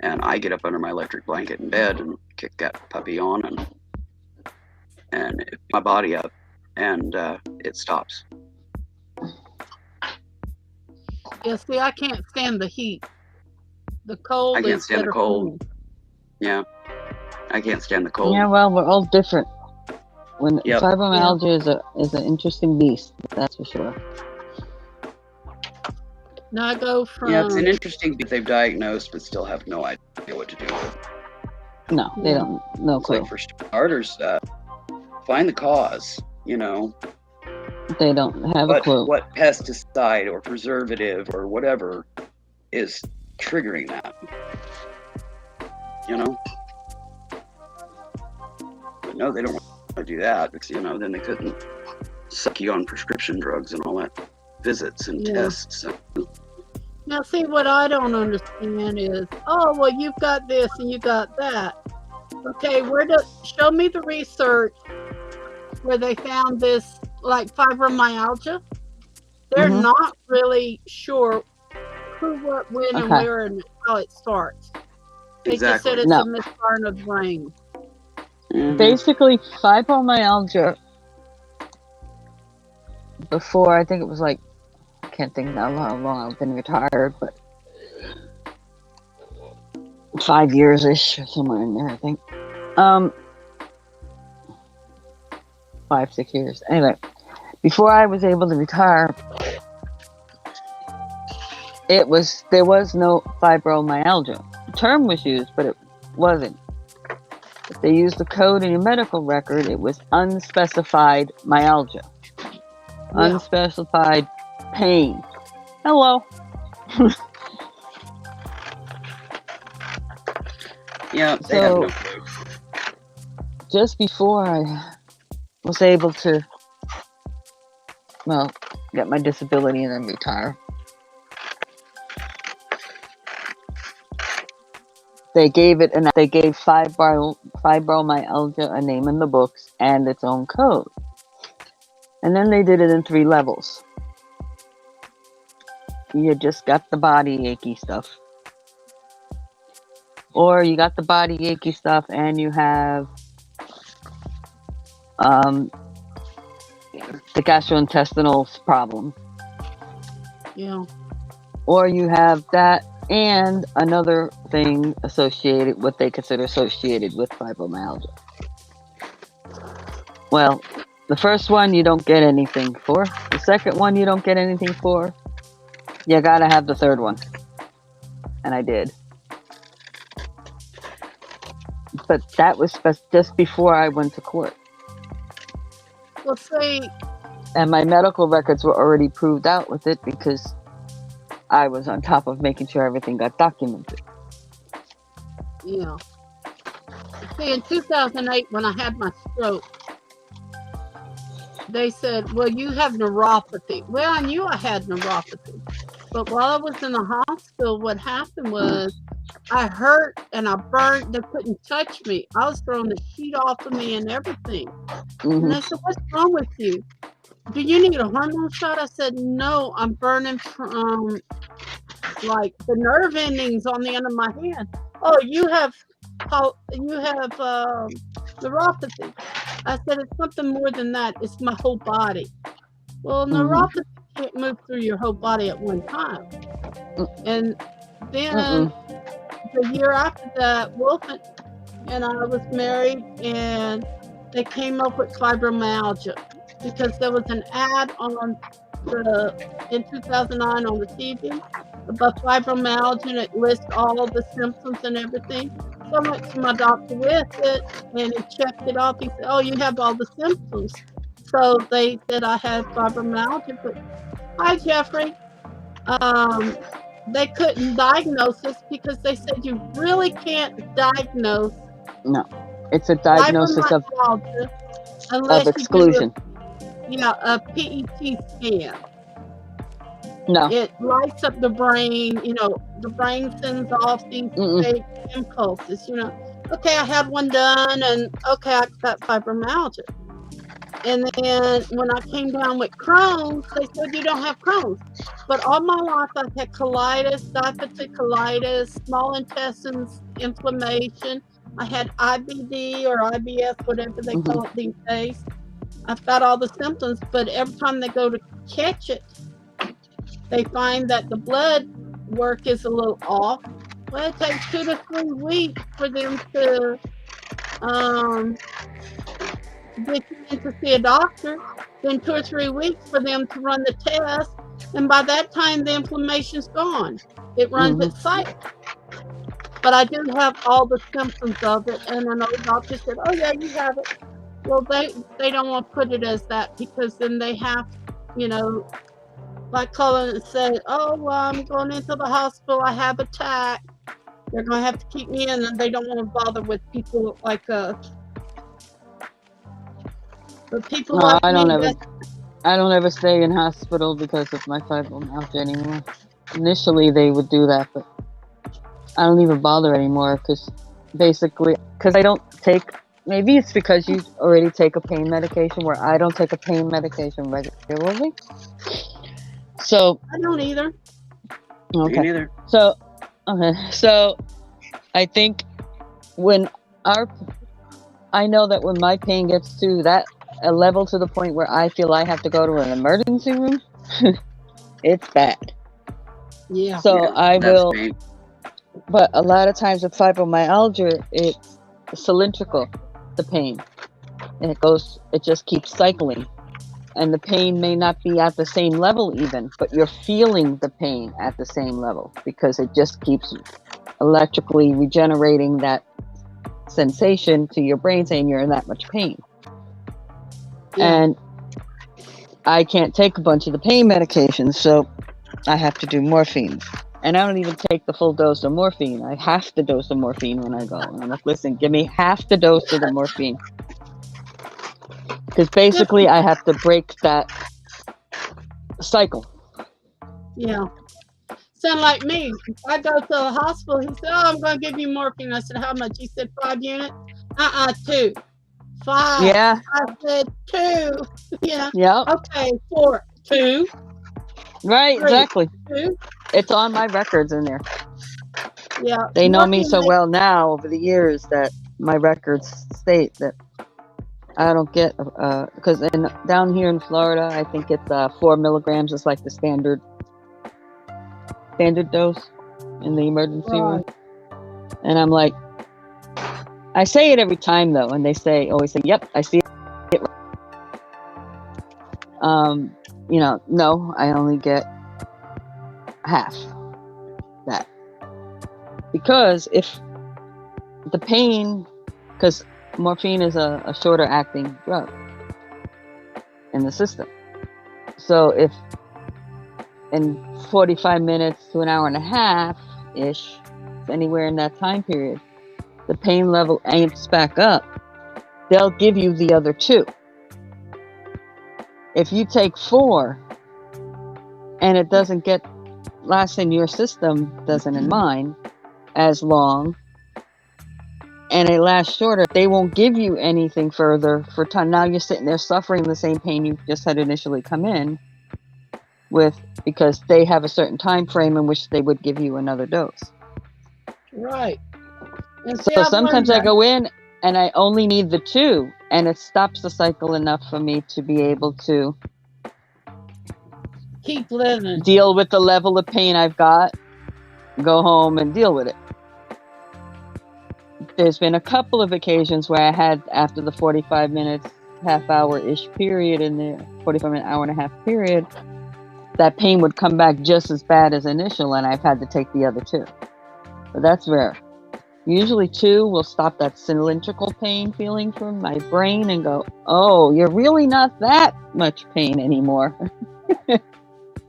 And I get up under my electric blanket in bed and kick that puppy on, and and it my body up, and it stops. Yeah, see, I can't stand the heat. The cold I can't is stand the better cold. for me. Yeah, I can't stand the cold. Yeah, well, we're all different. When Yep. fibromyalgia is an interesting beast, that's for sure. Now I go from Yeah, it's an interesting beat they've diagnosed, but still have no idea what to do with. No, they don't. No It's clue. like, for starters, find the cause. You know, They don't have a clue. what pesticide or preservative or whatever is triggering that. You know, but no, they don't want to do that because then they couldn't suck you on prescription drugs and all that visits and Yeah. tests. Now, see, what I don't understand is, oh, well, you've got this and you got that. Okay, show me the research where they found this, like fibromyalgia. They're Mhm. not really sure who, what, when, and Okay. where, and how it starts. They just Exactly. said it's No. a misfiring of the brain. Mhm. Basically, fibromyalgia. Before, I think it was like, I can't think how long I've been retired, but 5 years ish, somewhere in there, I think. 5, 6 years. Anyway, before I was able to retire, there was no fibromyalgia. The term was used, but it wasn't. If they used the code in your medical record, it was unspecified myalgia. Yeah. Unspecified pain. Hello. Yeah, they have no So, clue. just before I was able to, well, get my disability and then retire, they gave fibromyalgia a name in the books and its own code. And then they did it in 3 levels. You just got the body achy stuff. Or you got the body achy stuff and you have the gastrointestinal problem. Yeah. Or you have that and another thing associated, what they consider associated with fibromyalgia. Well, the first one you don't get anything for. The second one you don't get anything for. You gotta have the third one. And I did. But that was just before I went to court. Well, see, And my medical records were already proved out with it because I was on top of making sure everything got documented. yeah. See, in 2008, when I had my stroke, they said, well, you have neuropathy. Well, I knew I had neuropathy. But while I was in the hospital, what happened was I hurt and I burned. They couldn't touch me. I was throwing the sheet off of me and everything. And they said, what's wrong with you? Do you need a hormone shot? I said, no, I'm burning from like the nerve endings on the end of my hand. Oh, you have neuropathy. I said, it's something more than that. It's my whole body. Well, neuropathy can't move through your whole body at one time. And then the year after that, Wilson and I was married, and they came up with fibromyalgia because there was an ad in 2009 on the TV about fibromyalgia, and it lists all the symptoms and everything. So I went to my doctor with it, and he checked it off. He said, oh, you have all the symptoms. So they said I had fibromyalgia. But hi, Jeffrey. They couldn't diagnose this because they said you really can't diagnose. No, it's a diagnosis of exclusion. A PET scan. No. It lights up the brain, the brain sends off these fake impulses, Okay, I had one done, and okay, I got fibromyalgia. And then when I came down with Crohn's, they said you don't have Crohn's. But all my life I've had colitis, diverticulitis, small intestines inflammation, I had IBD or IBS, whatever they Mhm. call it these days. I've got all the symptoms, but every time they go to catch it, they find that the blood work is a little off. Well, it takes 2 to 3 weeks for them to get you in to see a doctor, then 2 or 3 weeks for them to run the test, and by that time the inflammation's gone. It runs Mhm. its cycle. But I do have all the symptoms of it, and an old doctor said, "Oh yeah, you have it." Well, they don't want to put it as that because then they have, you know, like call in and say, "Oh, well, I'm going into the hospital. I have attack." They're gonna have to keep me in, and they don't want to bother with people like us. But people No, like me, that I don't ever stay in hospital because of my fibromyalgia anymore. Initially, they would do that, but I don't even bother anymore because basically, because I don't take. Maybe it's because you already take a pain medication, where I don't take a pain medication regularly. So I don't either. Me okay, neither. so okay, so I think when our I know that when my pain gets to that a level to the point where I feel I have to go to an emergency room, it's bad. Yeah. So Yeah, I that's will, me. but a lot of times with fibromyalgia, it's cylindrical, the pain. It just keeps cycling. And the pain may not be at the same level even, but you're feeling the pain at the same level because it just keeps electrically regenerating that sensation to your brain saying you're in that much pain. Yeah. And I can't take a bunch of the pain medications, so I have to do morphine. And I don't even take the full dose of morphine. I have the dose of morphine when I go. And I'm like, listen, give me half the dose of the morphine. Because basically, I have to break that cycle. Yeah. Sound like me. If I go to the hospital, he said, "Oh, I'm going to give you morphine." I said, "How much?" He said, 5 units. 2. 5. Yeah, I said, 2. Yeah. yeah, Okay, 4. 2. right, 3. exactly. 2. It's on my records in there. Yeah. They know me Morphine so makes, well now over the years that my records state that I don't get, because down here in Florida, I think it's 4 milligrams is like the standard dose in the emergency room. right. And I'm like, I say it every time though, and they always say, "Yep, I see it." No, I only get half that because if the pain, because morphine is a shorter acting drug in the system, so if in 45 minutes to an hour and a half ish, anywhere in that time period, the pain level amps back up, they'll give you the other 2. If you take 4 and it doesn't last in your system, doesn't in mine, as long, and it lasts shorter, they won't give you anything further for time. Now you're sitting there suffering the same pain you just had initially come in with, because they have a certain time frame in which they would give you another dose. Right. And see, So I've learned sometimes I that. go in and I only need the 2, and it stops the cycle enough for me to be able to Keep living. deal with the level of pain I've got, go home and deal with it. There's been a couple of occasions where I had, after the 45 minutes, half hour-ish period in the 45-minute, hour and a half period, that pain would come back just as bad as initial, and I've had to take the other 2. But that's rare. Usually 2 will stop that cylindrical pain feeling from my brain and go, oh, you're really not that much pain anymore.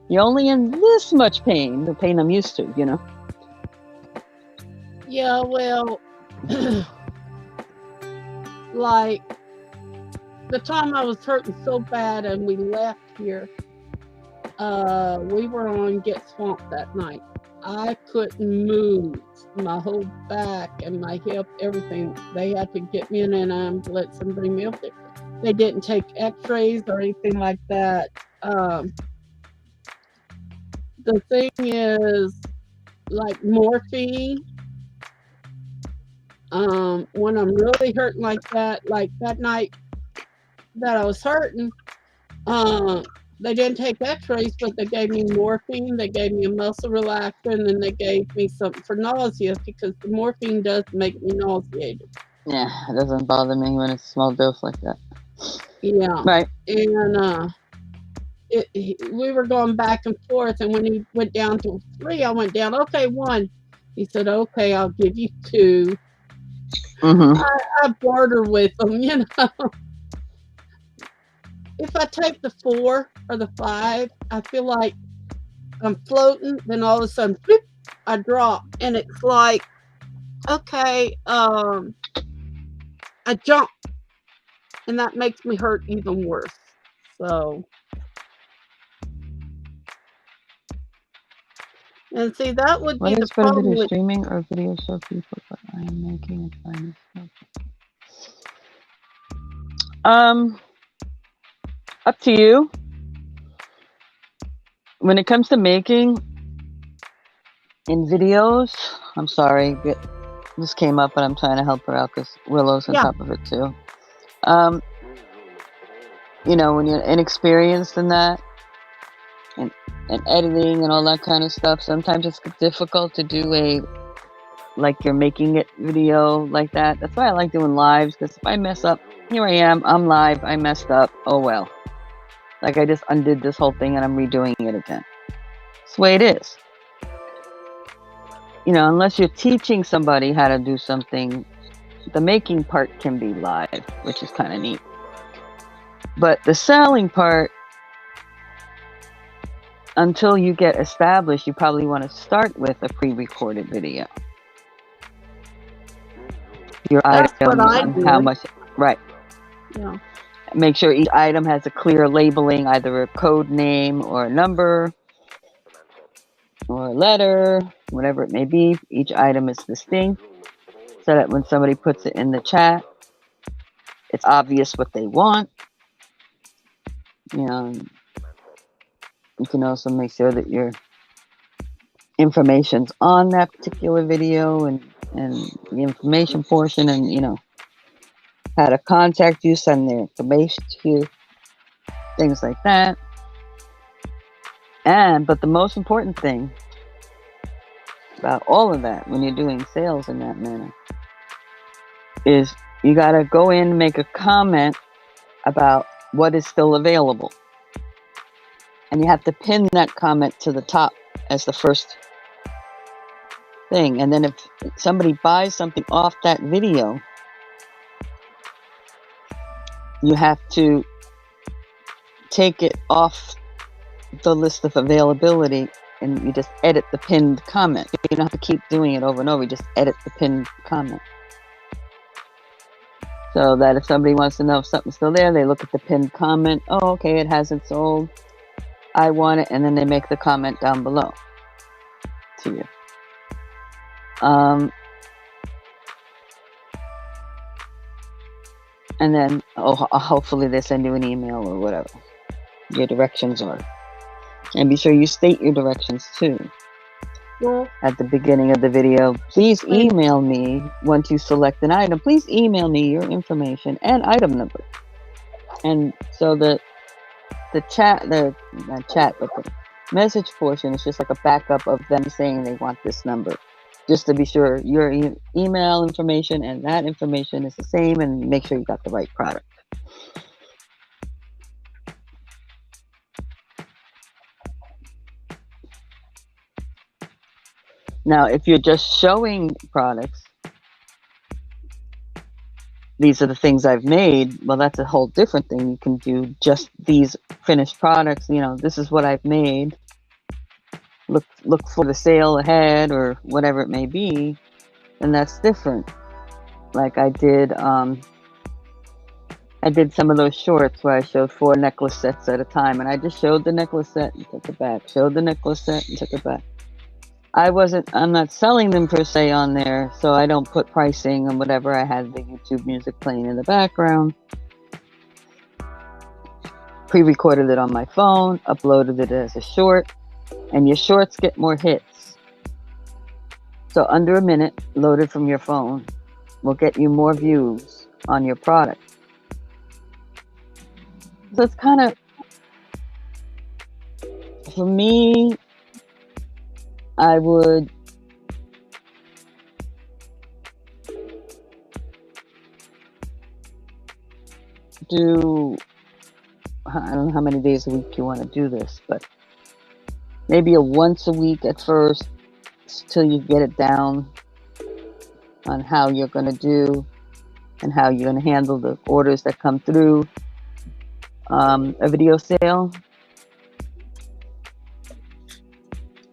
You're only in this much pain, the pain I'm used to, you know? Yeah, well, like the time I was hurting so bad and we left here, we were on Get Swamped that night. I couldn't move. My whole back and my hip, everything. They had to get me in an ambulance and bring me up there. They didn't take x-rays or anything like that. The thing is, like morphine, when I'm really hurting like that night that I was hurting, they didn't take x-rays, but they gave me morphine, they gave me a muscle relaxer, and then they gave me something for nausea because the morphine does make me nauseated. Yeah, it doesn't bother me when it's a small dose like that. Yeah. Right. And we were going back and forth, and when he went down to 3, I went down, okay, 1. He said, okay, I'll give you 2. Mm-hmm. I barter with him, you know. If I take the 4 or the 5, I feel like I'm floating, then all of a sudden, whoop, I drop, and it's like, okay, I jump, and that makes me hurt even worse. So, and see, that would What be is the better, problem video with. streaming or video show people? But I am making and trying to up to you. When it comes to making in videos, I'm sorry, this came up, but I'm trying to help her out because Willow's on top of it too. You know, when you're inexperienced in that and editing and all that kind of stuff, sometimes it's difficult to do like you're making it video like that. That's why I like doing lives, because if I mess up, here I am, I'm live, I messed up, oh well. Like I just undid this whole thing and I'm redoing it again. It's the way it is. You know, unless you're teaching somebody how to do something, the making part can be live, which is kind of neat. But the selling part, until you get established, you probably want to start with a pre-recorded video. Your That's item what I and did. how much, right. Yeah. Make sure each item has a clear labeling, either a code name or a number or a letter, whatever it may be. Each item is distinct so that when somebody puts it in the chat, it's obvious what they want. You know, you can also make sure that your information's on that particular video and the information portion, and you know how to contact you, send their information to you, things like that. But the most important thing about all of that when you're doing sales in that manner is you got to go in and make a comment about what is still available, and you have to pin that comment to the top as the first thing. And then if somebody buys something off that video, you have to take it off the list of availability and you just edit the pinned comment. You don't have to keep doing it over and over. You just edit the pinned comment. So that if somebody wants to know if something's still there, they look at the pinned comment. Oh, okay, it hasn't sold. I want it. And then they make the comment down below to you. And then hopefully they send you an email or whatever your directions are. And be sure you state your directions too. Well, at the beginning of the video. Please email me once you select an item. Please email me your information and item number. And so the message portion is just like a backup of them saying they want this number. Just to be sure your email information and that information is the same, and make sure you got the right product. Now, if you're just showing products, these are the things I've made, well, that's a whole different thing. You can do just these finished products. You know, this is what I've made. Look for the sale ahead or whatever it may be, and that's different. Like I did some of those shorts where I showed 4 necklace sets at a time, and I just showed the necklace set and took it back, showed the necklace set and took it back. I'm not selling them per se on there, so I don't put pricing and whatever. I had the YouTube music playing in the background. Pre-recorded it on my phone, uploaded it as a short, and your shorts get more hits. So under a minute, loaded from your phone, will get you more views on your product. So it's kind of, for me, I would do, I don't know how many days a week you want to do this, but maybe a once a week at first till you get it down on how you're going to do and how you're going to handle the orders that come through a video sale.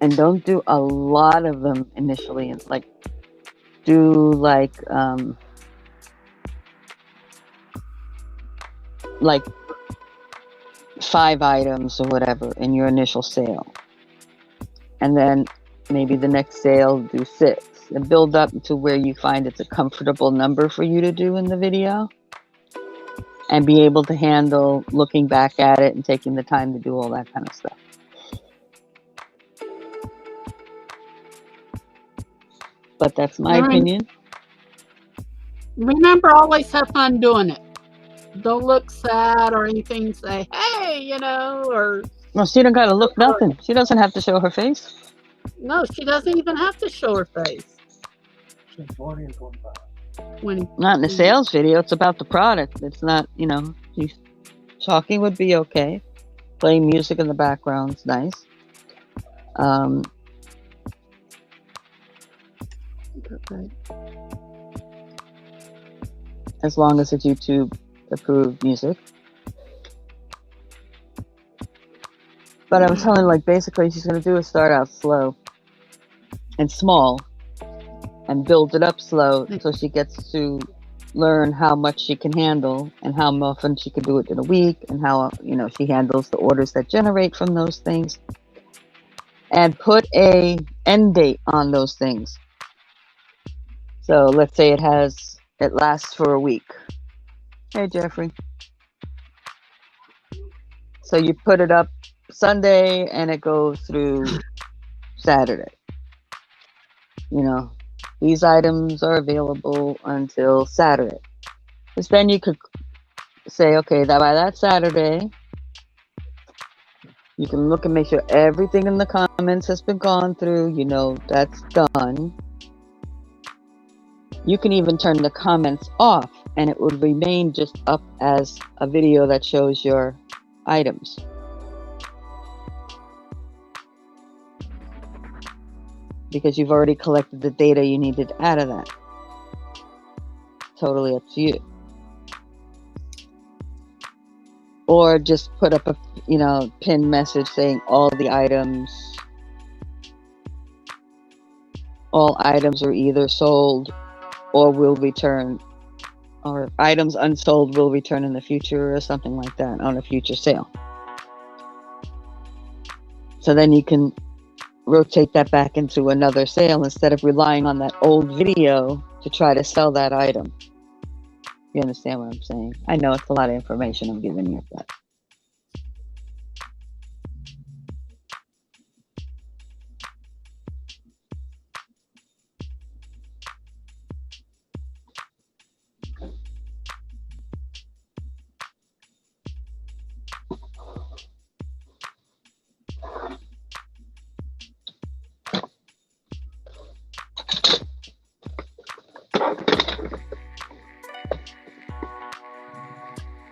And don't do a lot of them initially. And like, do like 5 items or whatever in your initial sale. And then maybe the next sale do 6 and build up to where you find it's a comfortable number for you to do in the video and be able to handle looking back at it and taking the time to do all that kind of stuff. But that's my opinion. Remember, always have fun doing it. Don't look sad or anything. Say, hey, you know, or... Well, she don't gotta look nothing. She doesn't have to show her face. No, she doesn't even have to show her face. She's 20 and 25. Not in the sales video. It's about the product. It's not, you know, talking would be okay. Playing music in the background's nice. Okay. As long as it's YouTube approved music. But I was telling, like, basically she's going to do is start out slow and small and build it up slow so she gets to learn how much she can handle and how often she can do it in a week and how, you know, she handles the orders that generate from those things, and put a end date on those things. So let's say it lasts for a week. Hey, Jeffrey. So you put it up Sunday and it goes through Saturday. You know, these items are available until Saturday. Because then you could say, okay, that by that Saturday, you can look and make sure everything in the comments has been gone through. You know, that's done. You can even turn the comments off and it would remain just up as a video that shows your items. Because you've already collected the data you needed out of that. Totally up to you. Or just put up a, you know, pinned message saying all items are either sold or will return, or items unsold will return in the future, or something like that on a future sale. So then you can rotate that back into another sale instead of relying on that old video to try to sell that item. You understand what I'm saying? I know it's a lot of information I'm giving you, but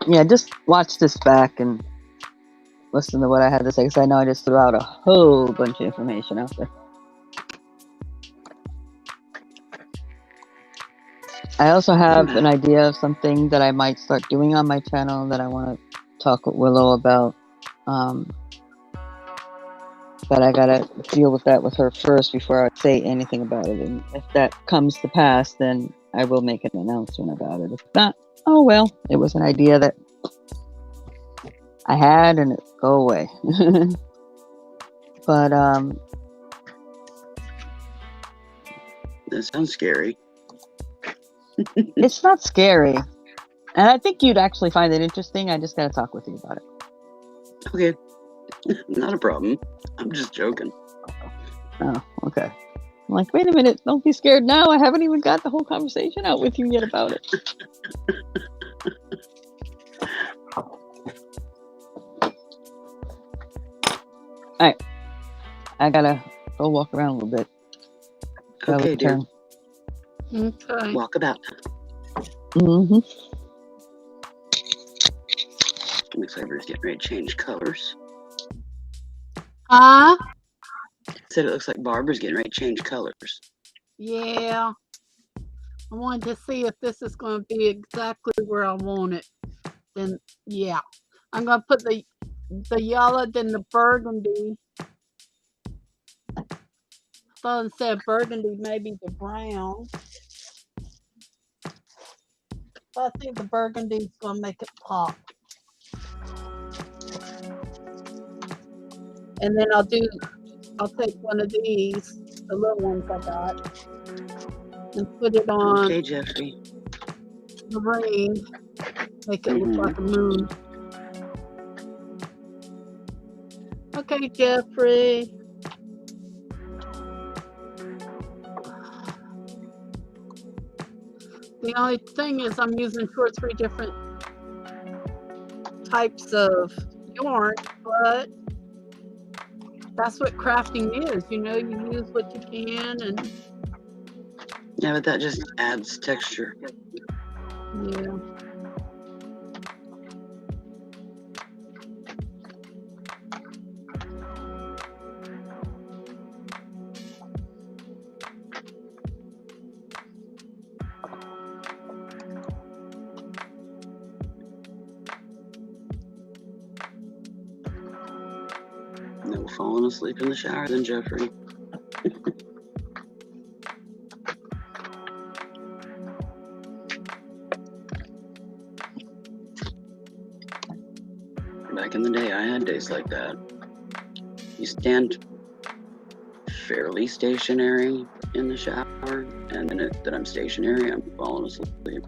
yeah, just watch this back and listen to what I had to say, because I know I just threw out a whole bunch of information out there. I also have an idea of something that I might start doing on my channel that I want to talk with Willow about. But I gotta deal with that with her first before I say anything about it. And if that comes to pass, then I will make an announcement about it. If not, oh well, it was an idea that I had and it go away. But That sounds scary. it's not scary. And I think you'd actually find it interesting. I just gotta talk with you about it. Okay. Not a problem. I'm just joking. Oh, okay. I'm like, wait a minute, don't be scared now. I haven't even got the whole conversation out with you yet about it. All right, I gotta go walk around a little bit. Okay, dear. Okay. Walk about. Mm-hmm. Looks like everybody's getting ready to change colors. Huh? Said it looks like Barbara's getting ready to change colors. Yeah. I wanted to see if this is going to be exactly where I want it. Then, yeah. I'm going to put the yellow, then the burgundy. So instead of burgundy, maybe the brown. I think the burgundy is going to make it pop. And then I'll take one of these, the little ones I got, and put it on Okay, Jeffrey. the ring, make it look like a moon. Okay, Jeffrey. The only thing is I'm using 2 or 3 different types of yarn, but that's what crafting is. You know, you use what you can, and Yeah, but that just adds texture. yeah. No falling asleep in the shower then, Jeffrey. Back in the day, I had days like that. You stand fairly stationary in the shower, and then that I'm stationary, I'm falling asleep.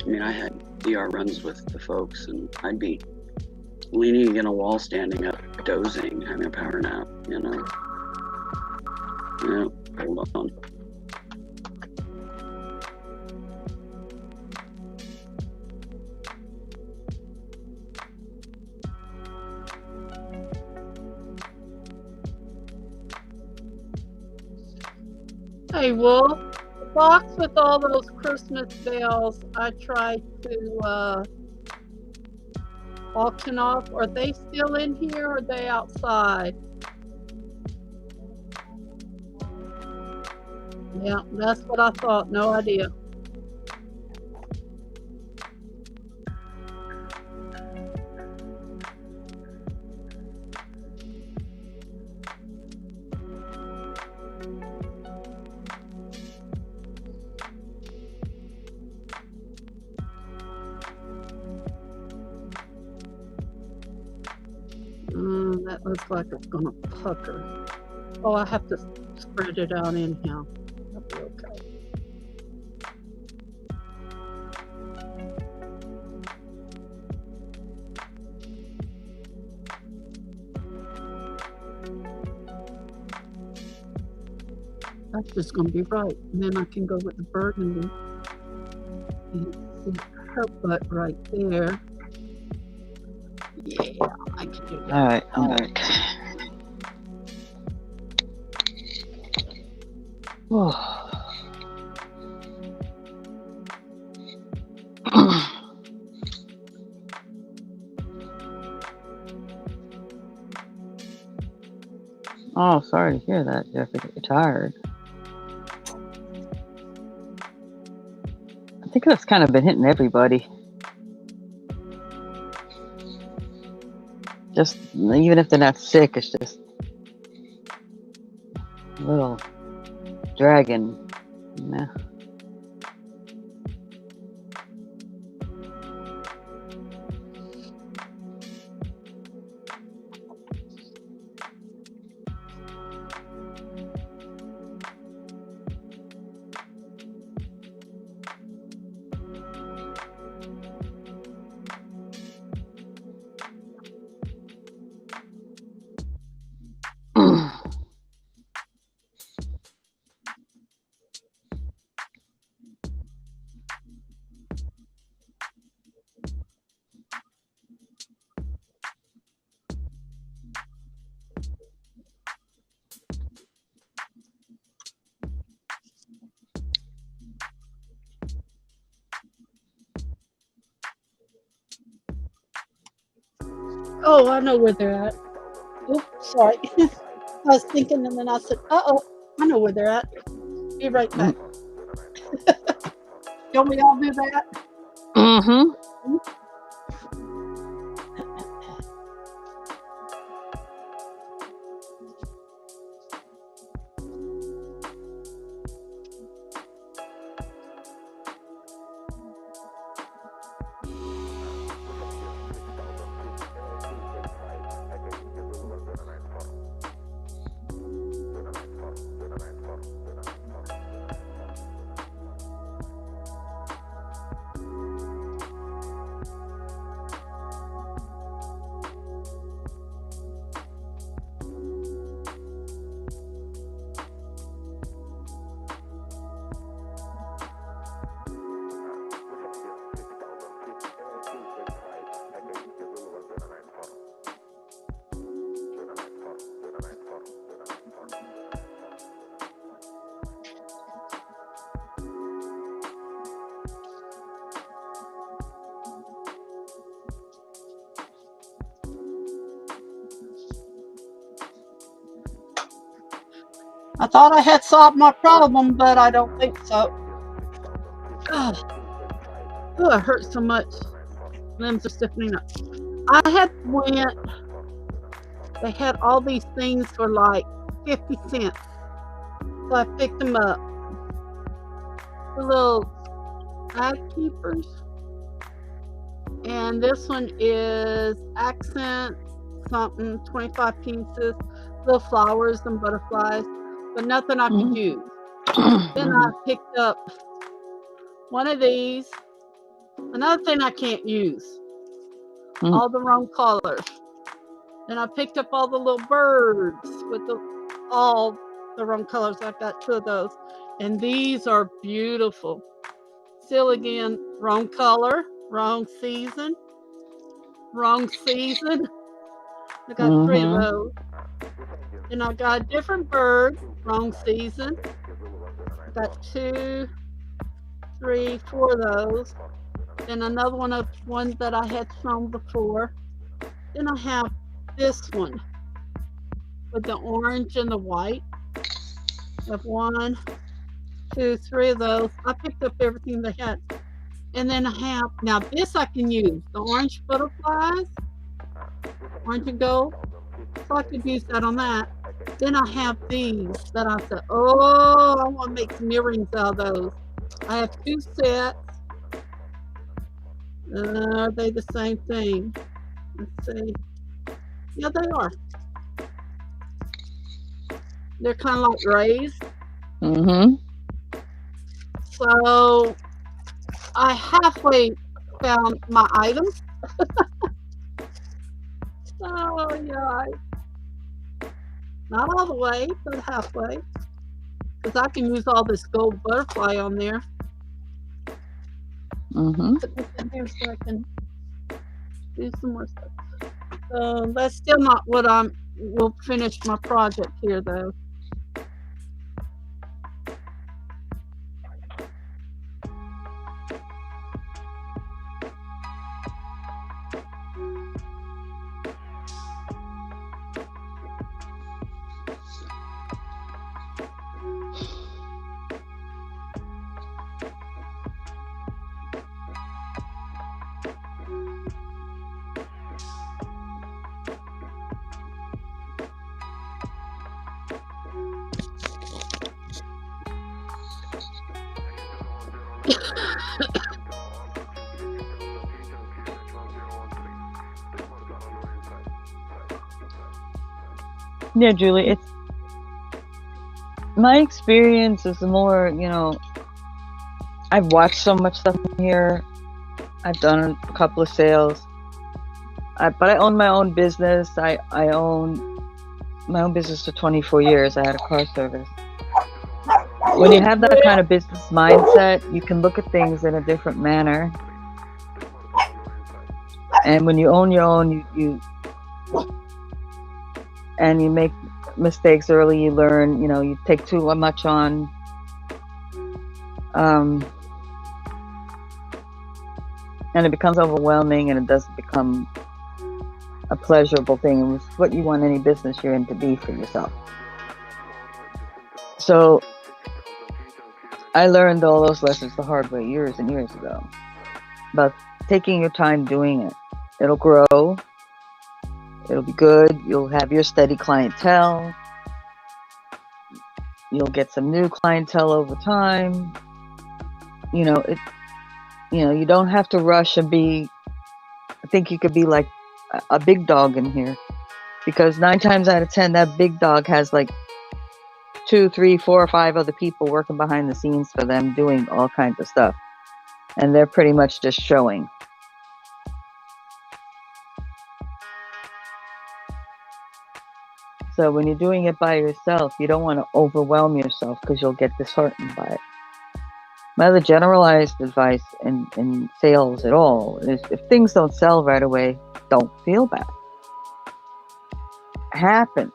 I mean, I had ER runs with the folks, and I'd be leaning against a wall, standing up, dozing, having a power nap, you know. Yeah, hold on. Hey, Wolf, the box with all those Christmas bells I tried to auction off, are they still in here or are they outside? Yeah, that's what I thought. No idea. That looks like it's gonna pucker. Oh, I have to spread it out anyhow. That'll be okay. That's just gonna be right. And then I can go with the burgundy. And see her butt right there. Yeah, I can do that. All right, I'm back. Oh, sorry to hear that, Jeffrey. You're tired. I think that's kind of been hitting everybody. Just even if they're not sick, it's just a little dragging. Yeah. Oh, I know where they're at. Oops, sorry. I was thinking and then I said, uh-oh, I know where they're at. Be right back. Don't we all do that? Mm-hmm. I thought I had solved my problem, but I don't think so. Ugh. Oh, it hurts so much. Limbs are stiffening up. I had went. They had all these things for like 50 cents, so I picked them up. The little ag keepers, and this one is accent something, 25 pieces, little flowers and butterflies, but nothing I could use. Then I picked up one of these. Another thing I can't use. All the wrong colors. Then I picked up all the little birds with all the wrong colors. I've got 2 of those. And these are beautiful. Still again, wrong color, wrong season, wrong season. I got 3 of those. And I got a different bird, wrong season. I got 2, 3, 4 of those. Then another one of ones that I had shown before. Then I have this one with the orange and the white. I have 1, 2, 3 of those. I picked up everything they had. And then I have, now this I can use, the orange butterflies, orange and gold. So I could use that on that. Then I have these that I said, oh, I want to make some earrings out of those. I have 2 sets. Are they the same thing? Let's see. Yeah, they are. They're kind of like raised. So I halfway found my items. Oh, yeah. Not all the way, but halfway. Because I can use all this gold butterfly on there. Put this in here so I can do some more stuff. That's still not what will finish my project here, though. Yeah, Julie, it's my experience is more, I've watched so much stuff here. I've done a couple of sales. But I own my own business. I own my own business for 24 years. I had a car service. When you have that kind of business mindset, you can look at things in a different manner. And when you own your own, you make mistakes early, you learn, you take too much on. And it becomes overwhelming, and it doesn't become a pleasurable thing. It was what you want any business you're in to be for yourself. So I learned all those lessons the hard way years and years ago. But taking your time doing it, it'll grow. It'll be good. You'll have your steady clientele. You'll get some new clientele over time. You know, you don't have to rush and be. I think you could be like a big dog in here, because 9 times out of 10, that big dog has like 2, 3, 4, or 5 other people working behind the scenes for them, doing all kinds of stuff, and they're pretty much just showing. So when you're doing it by yourself, you don't want to overwhelm yourself because you'll get disheartened by it. My other generalized advice in sales at all is, if things don't sell right away, don't feel bad. It happens.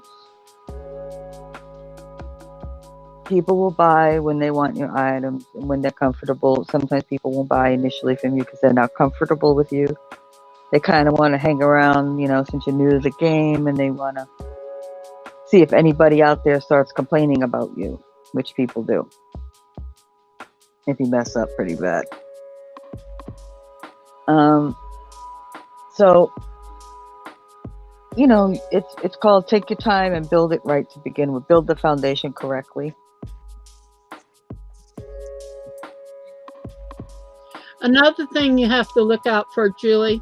People will buy when they want your items and when they're comfortable. Sometimes people won't buy initially from you because they're not comfortable with you. They kind of want to hang around, since you're new to the game, and they want to see if anybody out there starts complaining about you, which people do if you mess up pretty bad. So, it's called take your time and build it right to begin with. Build the foundation correctly. Another thing you have to look out for, Julie,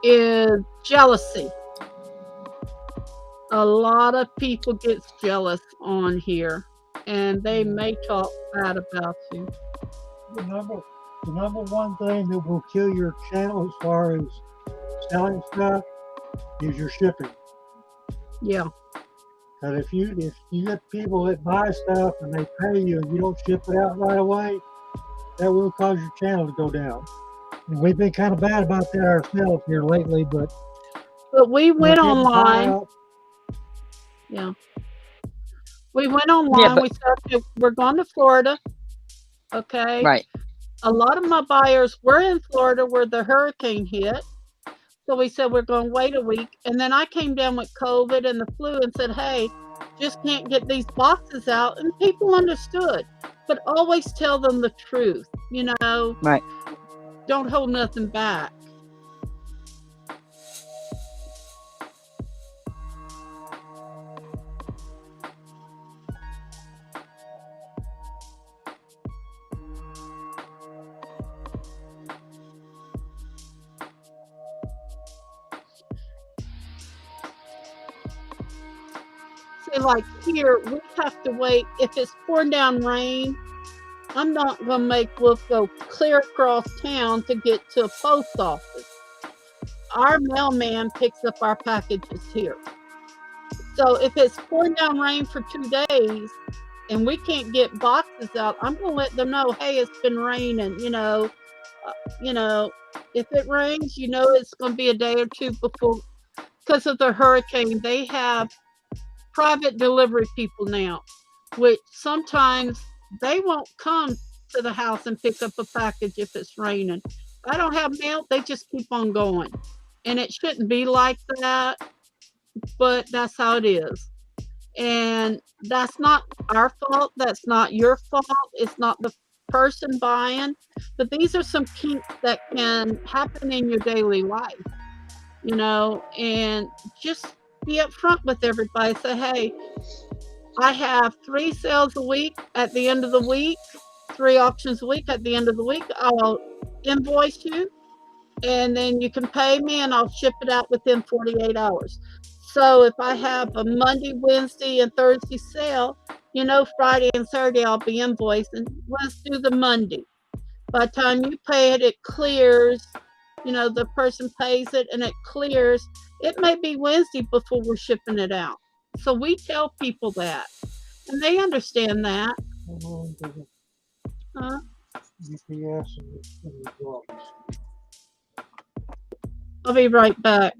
is jealousy. A lot of people get jealous on here, and they may talk bad about you. The number one thing that will kill your channel as far as selling stuff is your shipping. Yeah. Because if you get people that buy stuff and they pay you and you don't ship it out right away, that will cause your channel to go down. And we've been kind of bad about that ourselves here lately, but we went online. Yeah. We went online. We said, we're going to Florida. Okay. Right. A lot of my buyers were in Florida where the hurricane hit. So we said, we're going to wait a week. And then I came down with COVID and the flu and said, hey, just can't get these boxes out. And people understood. But always tell them the truth, Right. Don't hold nothing back. Like here, we have to wait. If it's pouring down rain, I'm not going to make Wolf go clear across town to get to a post office. Our mailman picks up our packages here. So if it's pouring down rain for 2 days and we can't get boxes out, I'm going to let them know, hey, it's been raining, if it rains, it's going to be a day or two before, because of the hurricane. They have private delivery people now, which sometimes they won't come to the house and pick up a package if it's raining. If I don't have mail, they just keep on going. And it shouldn't be like that, but that's how it is. And that's not our fault. That's not your fault. It's not the person buying. But these are some kinks that can happen in your daily life, and just be upfront with everybody. Say, hey, I have 3 sales a week at the end of the week, 3 auctions a week at the end of the week. I'll invoice you, and then you can pay me, and I'll ship it out within 48 hours. So if I have a Monday, Wednesday, and Thursday sale, Friday and Saturday I'll be invoicing. Let's do the Monday. By the time you pay it, it clears. The person pays it and it clears. It may be Wednesday before we're shipping it out. So we tell people that, and they understand that. UPS and drugs. I'll be right back.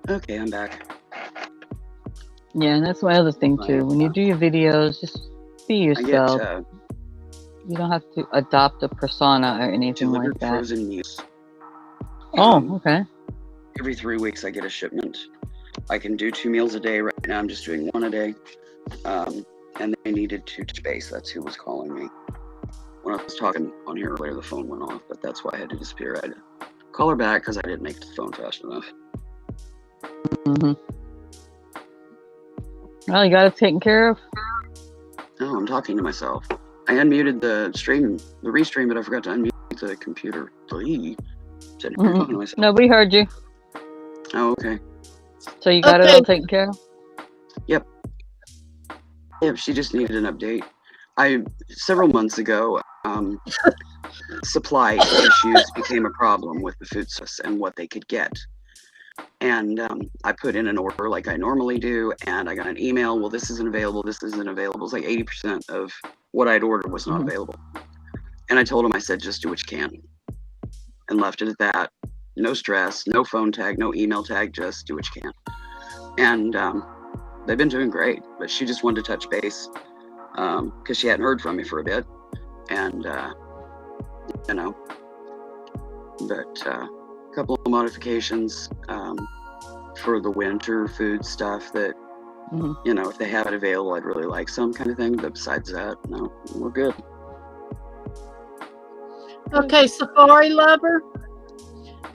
Okay, I'm back. Yeah, and that's my other thing too. When you do your videos, just be I get yourself. You don't have to adopt a persona or anything delivered like that. frozen meals. Oh, okay. Every 3 weeks, I get a shipment. I can do 2 meals a day. Right now, I'm just doing 1 a day. And they needed to touch base. That's who was calling me. When I was talking on here earlier, the phone went off, but that's why I had to disappear. I had to call her back because I didn't make the phone fast enough. Mm-hmm. Well, you got it taken care of. Oh, I'm talking to myself. I unmuted the restream, but I forgot to unmute the computer. Sitting here talking to myself. No, we heard you. Oh, okay. So you got it all taken care of? Yep. Yep, she just needed an update. Several months ago, supply issues became a problem with the food source and what they could get. And I put in an order like I normally do, and I got an email, well, this isn't available, this isn't available. It's like 80% of what I'd ordered was not available. And I told them, I said, just do what you can. And left it at that. No stress, no phone tag, no email tag, just do what you can. And they've been doing great, but she just wanted to touch base because she hadn't heard from me for a bit. And, but a couple of modifications for the winter food stuff that, if they have it available, I'd really like some kind of thing. But besides that, no, we're good. Okay, Safari Lover.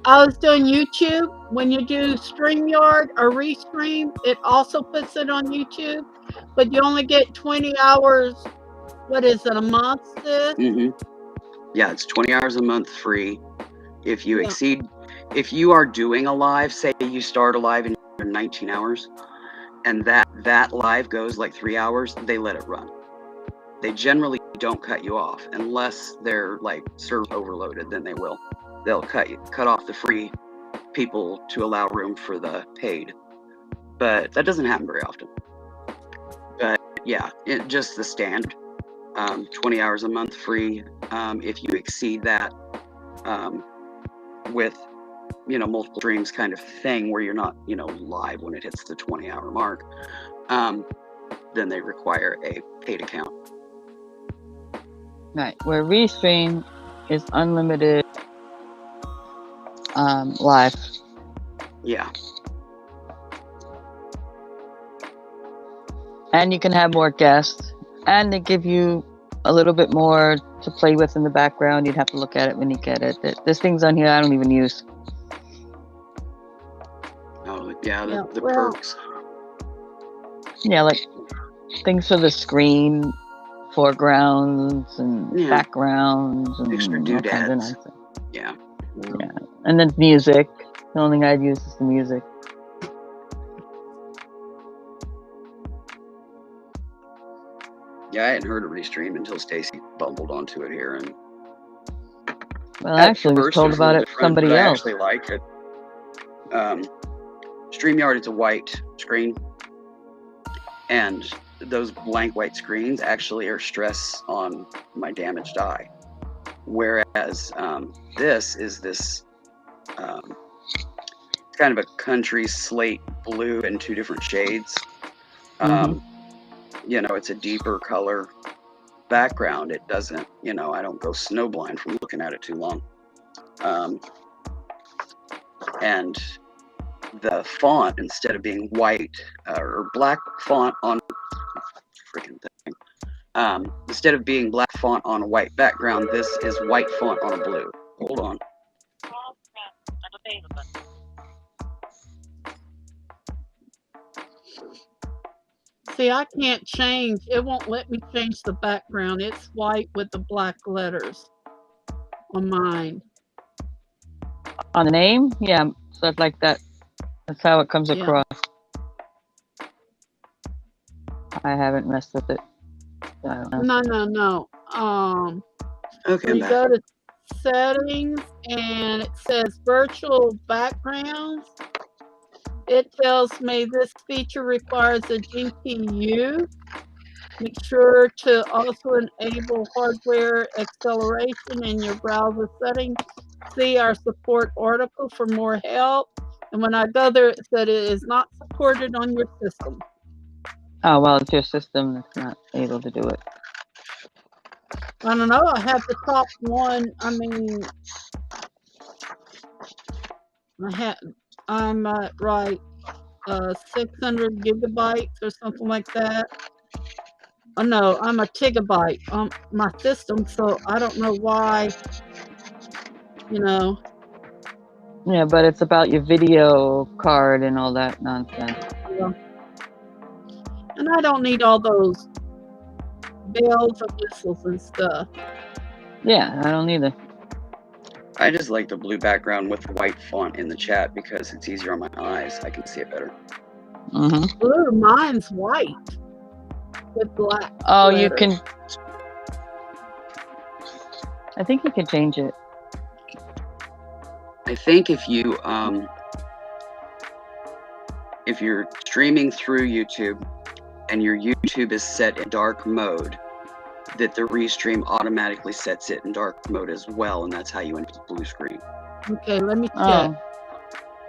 I was doing YouTube. When you do StreamYard or Restream, it also puts it on YouTube, but you only get 20 hours. What is it, a month, sis? Yeah, it's 20 hours a month free. If you if you are doing a live, say you start a live in 19 hours, and that live goes like 3 hours, they let it run. They generally don't cut you off unless they're like server overloaded. Then they'll cut off the free people to allow room for the paid. But that doesn't happen very often. But yeah, just the standard 20 hours a month free. If you exceed that with multiple streams kind of thing where you're not live when it hits the 20-hour mark, then they require a paid account. Right, where Restream is unlimited live. Yeah. And you can have more guests, and they give you a little bit more to play with in the background. You'd have to look at it when you get it. There's things on here I don't even use. Oh, yeah, the perks. Yeah, like things for the screen, foregrounds and backgrounds and extra doodads. Yeah. And then music. The only thing I'd use is the music. Yeah, I hadn't heard of Restream until Stacey bumbled onto it here, and well, actually, was told about it from somebody else. I actually like it. StreamYard, it's a white screen, and those blank white screens actually are stress on my damaged eye. Whereas this is it's kind of a country slate blue in 2 different shades. It's a deeper color background. It doesn't, I don't go snowblind from looking at it too long. And the font, instead of being white or black font on freaking thing, instead of being black font on a white background, this is white font on a blue. Hold on. See, I can't change. It won't let me change the background. It's white with the black letters on mine. On the name? Yeah, so it's like that. That's how it comes across. I haven't messed with it. No. Okay, you go to settings and it says virtual backgrounds. It tells me this feature requires a GPU. Make sure to also enable hardware acceleration in your browser settings. See our support article for more help. And when I go there, it said it is not supported on your system. Oh, well, it's your system that's not able to do it. I don't know. I have the top one. I mean, I'm at 600 gigabytes or something like that. Oh no, I'm a gigabyte on my system, so I don't know why. Yeah, but it's about your video card and all that nonsense. And I don't need all those bells and whistles and stuff. Yeah, I don't either. I just like the blue background with the white font in the chat because it's easier on my eyes. I can see it better. Mm-hmm. Blue, mine's white with black. Oh, letters. you can. I think you can change it. I think if you're streaming through YouTube and your YouTube is set in dark mode, that the restream automatically sets it in dark mode as well, and that's how you end up with blue screen. Okay, let me check. Oh,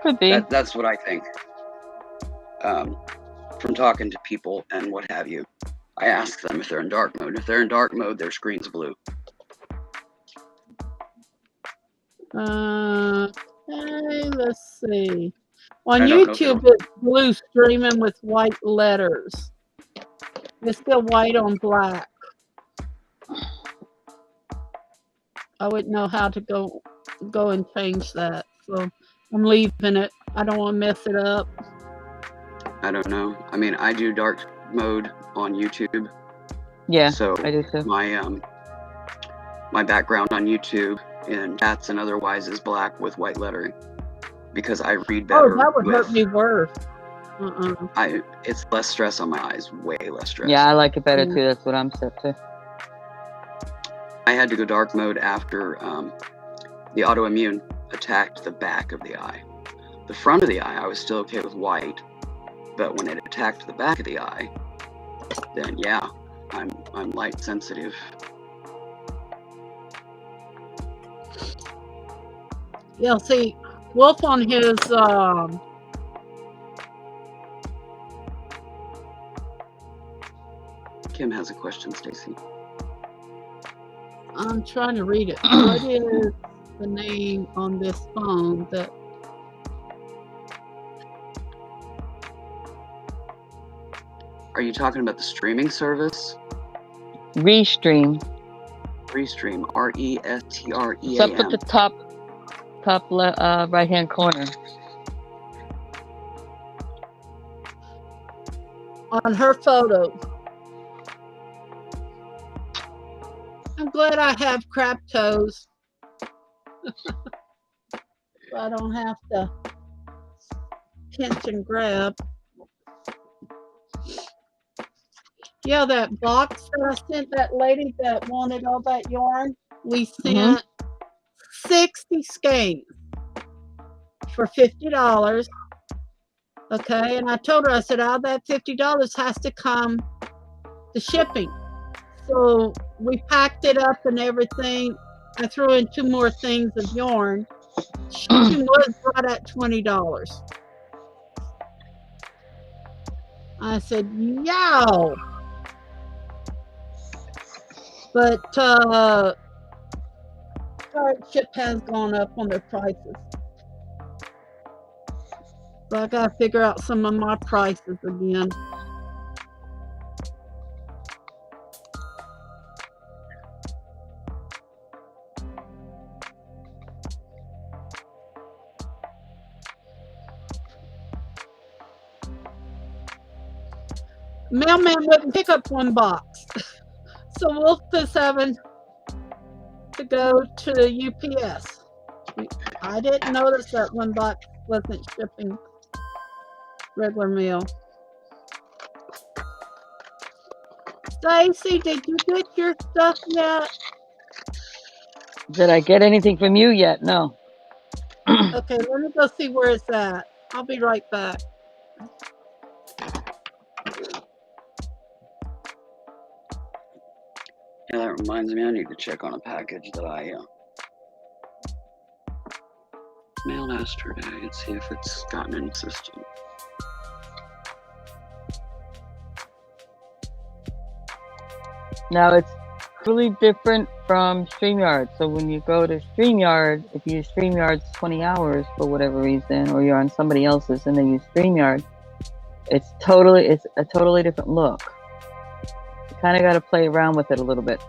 could be. That's what I think. From talking to people and what have you, I ask them if they're in dark mode. If they're in dark mode, their screen's blue. Okay, let's see. On I don't know YouTube, it's blue streaming with white letters. It's still white on black. I wouldn't know how to go and change that, so I'm leaving it. I don't want to mess it up. I don't know. I mean, I do dark mode on YouTube. Yeah, so I do too. My background on YouTube in chats and otherwise is black with white lettering because I read better. Oh, that would hurt me worse. It's less stress on my eyes, way less stress. Yeah, I like it better too. That's what I'm set to. I had to go dark mode after the autoimmune attacked the back of the eye. The front of the eye, I was still okay with white, but when it attacked the back of the eye, then yeah, I'm light sensitive. Yeah, see, Wolf on his Kim has a question, Stacey. I'm trying to read it. What is the name on this phone that? Are you talking about the streaming service? Restream. Restream. RESTREAM. It's up at the top right hand corner. On her photo. I'm glad I have crab toes. So I don't have to pinch and grab. Yeah, that box that I sent that lady that wanted all that yarn, we sent 60 skeins for $50. Okay, and I told her, I said, out of that $50 has to come the shipping. So we packed it up and everything. I threw in 2 more things of yarn. Shipping was right at $20. I said, yow. But ship has gone up on their prices. So I gotta figure out some of my prices again. Mailman wouldn't pick up 1 box. So Wolf is having to go to UPS. I didn't notice that 1 box wasn't shipping regular mail. Stacey, did you get your stuff yet? Did I get anything from you yet? No. Okay, let me go see where it's at. I'll be right back. Yeah, that reminds me, I need to check on a package that I mailed yesterday and see if it's gotten in the system. Now it's totally different from StreamYard. So when you go to StreamYard, if you use StreamYard's 20 hours for whatever reason, or you're on somebody else's and they use StreamYard, it's a totally different look. You kind of got to play around with it a little bit.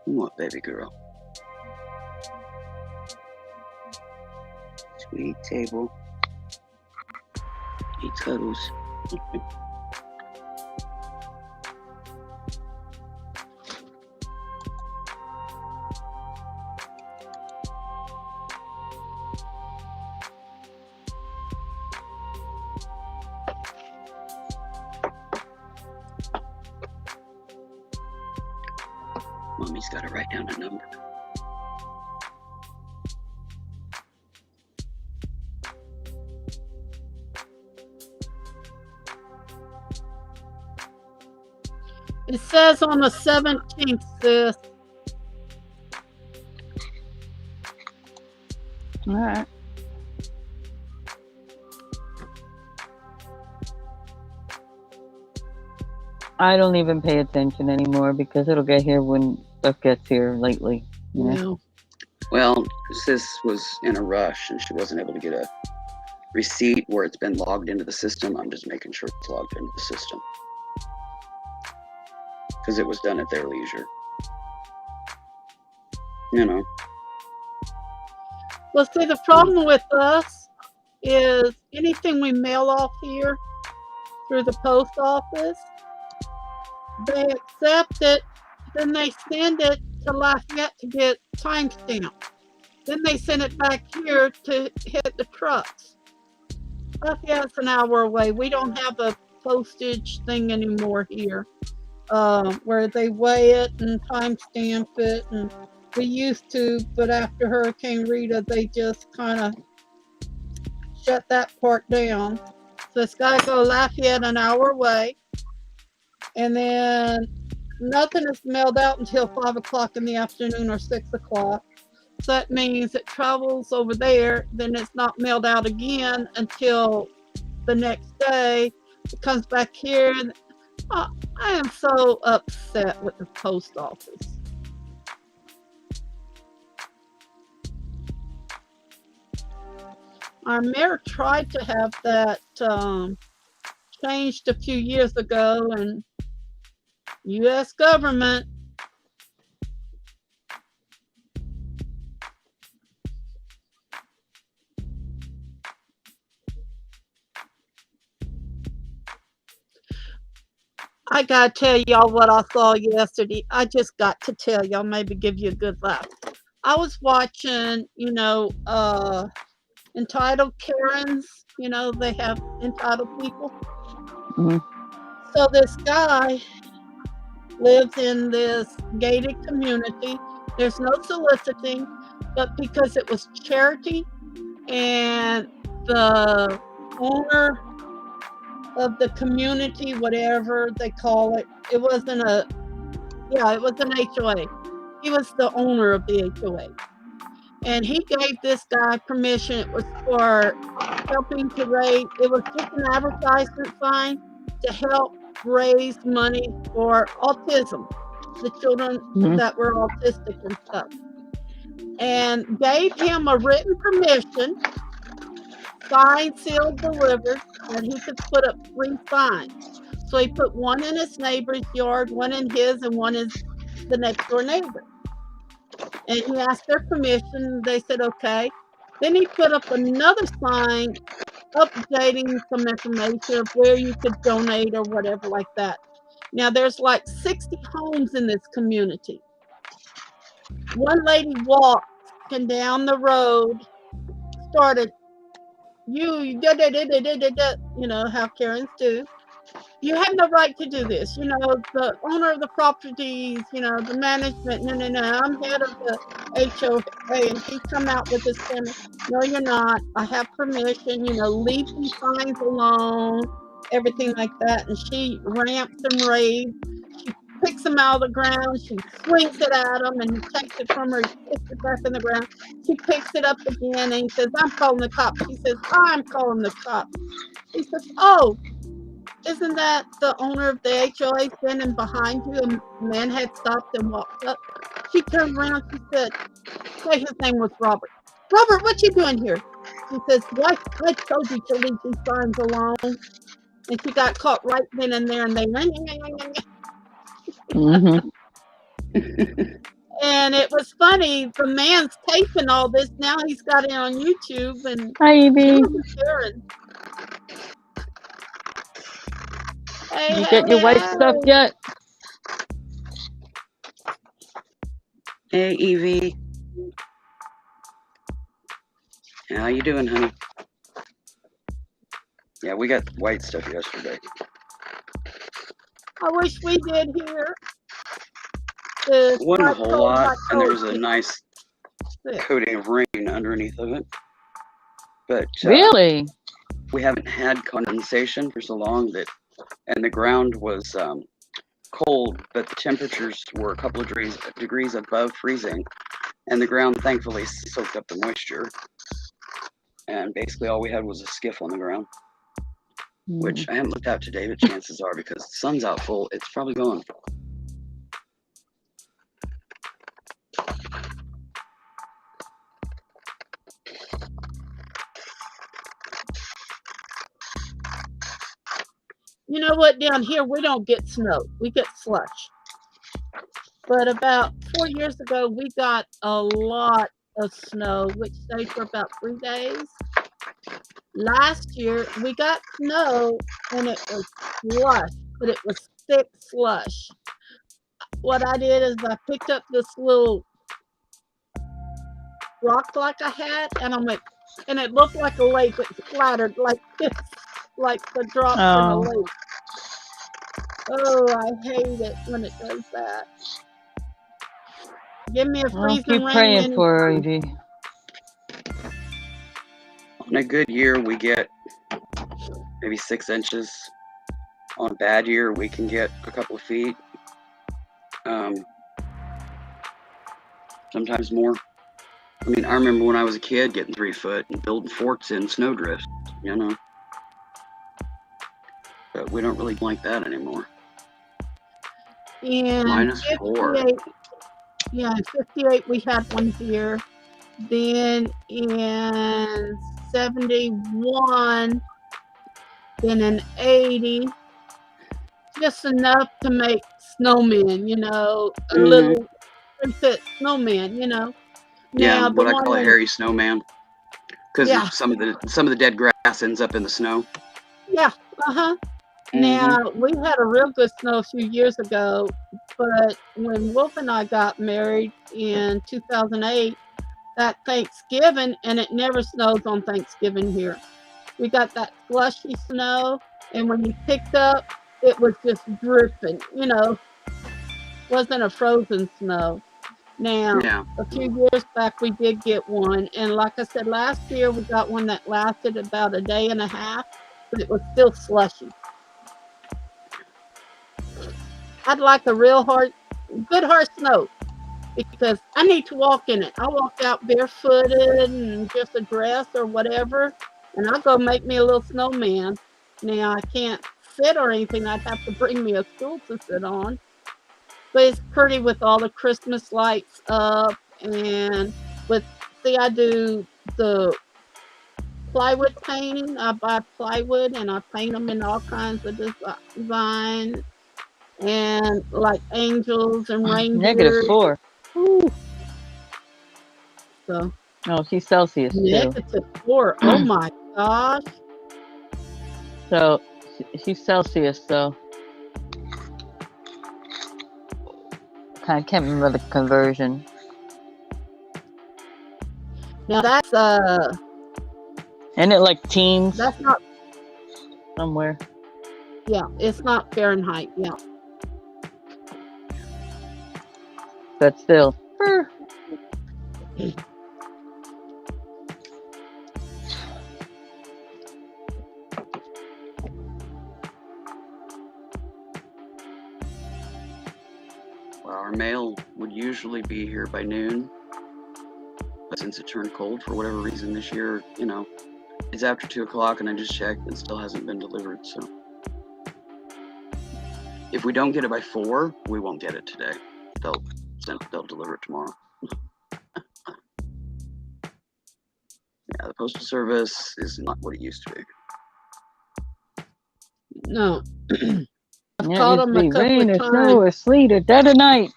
What, baby girl? Sweet table. Eat cuddles. Mommy's got to write down a number. It says on the 17th, sis. All right. I don't even pay attention anymore because it'll get here when stuff gets here lately. You know? No. Well, sis was in a rush and she wasn't able to get a receipt where it's been logged into the system. I'm just making sure it's logged into the system because it was done at their leisure. You know. Well, see, the problem with us is anything we mail off here through the post office, they accept it, then they send it to Lafayette to get timestamped. Then they send it back here to hit the trucks. Lafayette's an hour away. We don't have a postage thing anymore here where they weigh it and timestamp it. And we used to, but after Hurricane Rita, they just kind of shut that part down. So it's got to go Lafayette an hour away. And then nothing is mailed out until 5 o'clock in the afternoon or 6 o'clock. So that means it travels over there, then it's not mailed out again until the next day. It comes back here. And, I am so upset with the post office. Our mayor tried to have that changed a few years ago, and U.S. government I gotta tell y'all what I saw yesterday. I just got to tell y'all, maybe give you a good laugh. I was watching, entitled Karens, they have entitled people. Mm-hmm. So this guy lives in this gated community. There's no soliciting, but because it was charity and the owner of the community, whatever they call it, it was an HOA. He was the owner of the HOA. And he gave this guy permission. It was for helping to raise, it was just an advertisement sign to help raise money for autism, the children that were autistic and stuff. And gave him a written permission, signed, sealed, delivered, that he could put up 3 signs. So he put one in his neighbor's yard, one in his, and one in the next door neighbor. And he asked their permission. They said, okay. Then he put up another sign updating some information of where you could donate or whatever like that. Now there's like 60 homes in this community. One lady walked down the road, started, how Karens do. you have no right to do this. You know, the owner of the properties, you know, the management. No, no, no. I'm head of the HOA, and she's come out with this statement. No, you're not. I have permission. You know, leave these signs alone. Everything like that. And she ramps and raves. She picks them out of the ground. She swings it at him, and he takes it from her. He puts it back in the ground. She picks it up again, and he says, "I'm calling the cops." She says, "I'm calling the cops." He says, "Oh, isn't that the owner of the HOA standing behind you?" And the man had stopped and walked up. She turned around. She said, "Say his name was Robert. Robert, what you doing here?" He says, "What? I told you to leave these signs alone." And she got caught right then and there, and they Mm-hmm. and it was funny. The man's taping all this. Now he's got it on YouTube, and Hi, Evie. sharing. Hey, You get your white stuff yet? Hey, Evie. How you doing, honey? Yeah, we got white stuff yesterday. I wish we did here. It wasn't a whole lot, and there was a nice coating of rain underneath of it. But Really? we haven't had condensation for so long that, and the ground was cold, but the temperatures were a couple of degrees above freezing, and the ground thankfully soaked up the moisture. And basically all we had was a skiff on the ground, which I haven't looked out today, but chances are, because the sun's out full, it's probably gone. You know what? Down here, we don't get snow. We get slush. But about 4 years ago, we got a lot of snow, which stayed for about 3 days. Last year, we got snow, and it was slush, but it was thick slush. What I did is I picked up this little rock like I had, and I went, and it looked like a lake. It splattered like this, like the drops in a lake. Oh, I hate it when it does that. Give me a freezing keep rain. praying for her, Evie. On a good year, we get maybe 6 inches. On a bad year, we can get a couple of feet. Sometimes more. I mean, I remember when I was a kid getting 3 foot and building forts in snowdrifts, you know. But we don't really like that anymore. In -4. Yeah, in 58 we had one here. Then in 71, then in 80, just enough to make snowmen, you know, a little 3-foot snowman, you know. Yeah, Now, what I call a hairy snowman, because some of the dead grass ends up in the snow. Yeah, Now, we had a real good snow a few years ago, but when Wolf and I got married in 2008, that Thanksgiving, and it never snows on Thanksgiving here. We got that slushy snow, and when you picked up, it was just dripping, you know, wasn't a frozen snow. Now, a few years back, we did get one, and like I said, last year we got one that lasted about a day and a half, but it was still slushy. I'd like a real good hard snow, because I need to walk in it. I walk out barefooted and just a dress or whatever, and I'll go make me a little snowman. Now, I can't sit or anything. I'd have to bring me a stool to sit on. But it's pretty with all the Christmas lights up, and I do the plywood painting. I buy plywood and I paint them in all kinds of designs, and like angels and reindeer. -4. Ooh. So. Oh, she's Celsius too. -4. Oh my gosh. So she's Celsius, so I can't remember the conversion. Now that's Isn't it like teens? That's not somewhere. Yeah, it's not Fahrenheit. Yeah. But still. Well, our mail would usually be here by noon. But since it turned cold for whatever reason this year, you know, it's after 2 o'clock and I just checked and it still hasn't been delivered. So if we don't get it by 4, we won't get it today. They'll deliver it tomorrow. Yeah, the Postal Service is not what it used to be. No. I've Yeah, called it them used to a be couple rain of or snow times. or sleet or dead of night.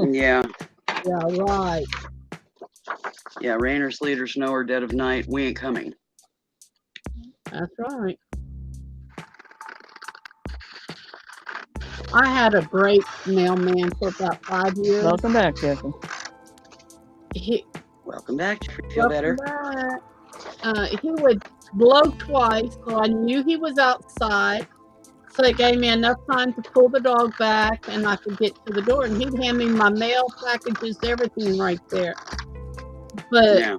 Yeah, Yeah, right. yeah, rain or sleet or snow or dead of night, we ain't coming. That's right. I had a great mailman for about 5 years. Welcome back, Jeffrey. Welcome back. Feel better? He would blow twice, so I knew he was outside. So it gave me enough time to pull the dog back and I could get to the door. And he'd hand me my mail packages, everything right there. But Yeah.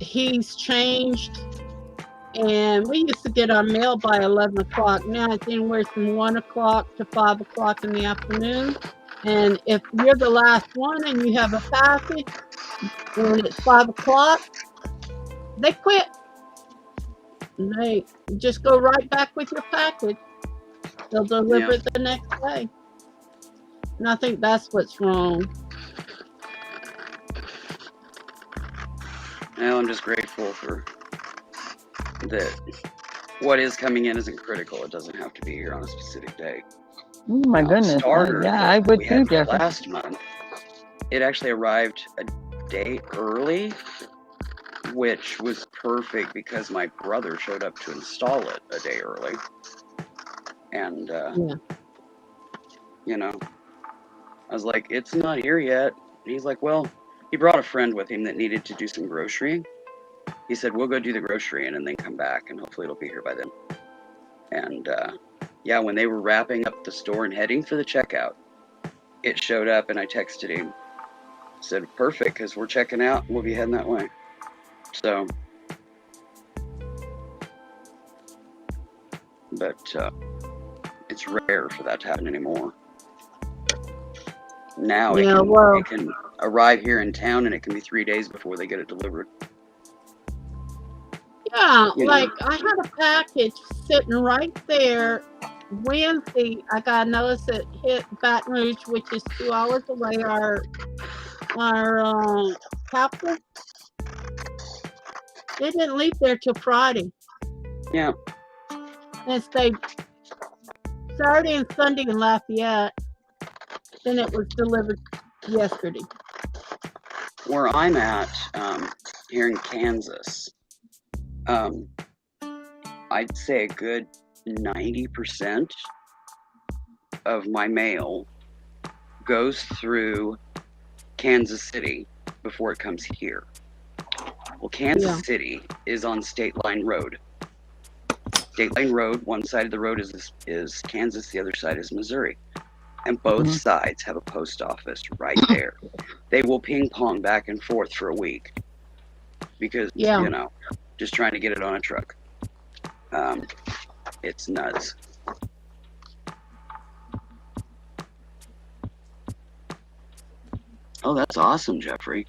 he's changed. And we used to get our mail by 11 o'clock. Now it's anywhere from 1 o'clock to 5 o'clock in the afternoon. And if you're the last one and you have a package and it's 5 o'clock, they quit. They just go right back with your package. They'll deliver it the next day. And I think that's what's wrong. Well, I'm just grateful for that. What is coming in isn't critical. It doesn't have to be here on a specific day. Oh my Now, goodness. starter Yeah, I would we too, had Jeffrey. last month, it actually arrived a day early, which was perfect because my brother showed up to install it a day early. And, you know, I was like, it's not here yet. And he's like, well, he brought a friend with him that needed to do some grocery. He said, we'll go do the grocery and then come back and hopefully it'll be here by then. And, yeah, when they were wrapping up the store and heading for the checkout, it showed up and I texted him. Said, perfect, because we're checking out and we'll be heading that way. So, but it's rare for that to happen anymore. Now it can arrive here in town and it can be 3 days before they get it delivered. Yeah, like I had a package sitting right there. Wednesday, I got a notice that hit Baton Rouge, which is 2 hours away, our capital. They didn't leave there till Friday. Yeah. And stayed Saturday and Sunday in Lafayette. Then it was delivered yesterday. Where I'm at, here in Kansas, I'd say a good 90% of my mail goes through Kansas City before it comes here. Well, Kansas City is on State Line Road. State Line Road, one side of the road is Kansas, the other side is Missouri. And both sides have a post office right there. They will ping pong back and forth for a week because, you know, just trying to get it on a truck. It's nuts. Oh, that's awesome, Jeffrey.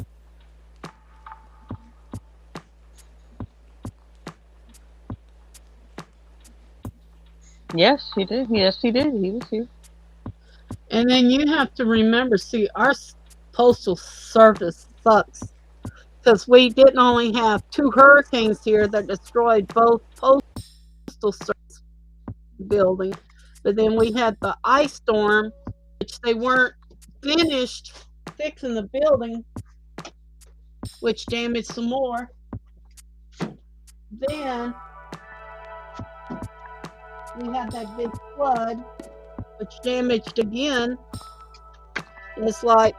Yes, he did. Yes, he did. He was here. And then you have to remember, see, our postal service sucks because we didn't only have 2 hurricanes here that destroyed both postal service buildings, but then we had the ice storm, which they weren't finished fixing the building, which damaged some more. Then we had that big flood, which damaged again. And it's like,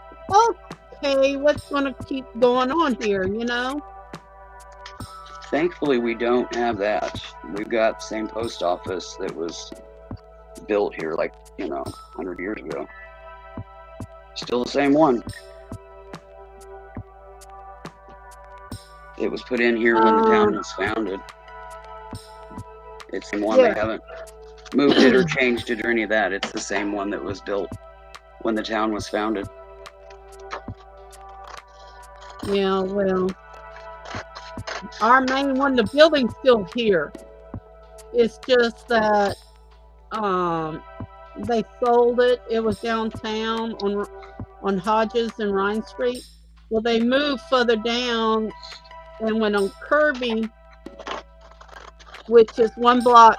okay, what's going to keep going on here, you know? Thankfully, we don't have that. We've got the same post office that was built here like, 100 years ago. Still the same one. It was put in here when the town was founded. It's the one. Yeah. They haven't moved it or changed it or any of that. It's the same one that was built when the town was founded. Yeah, well, our main one, the building's still here. It's just that they sold it. It was downtown on Hodges and Rhine Street. Well, they moved further down and went on Kirby, which is one block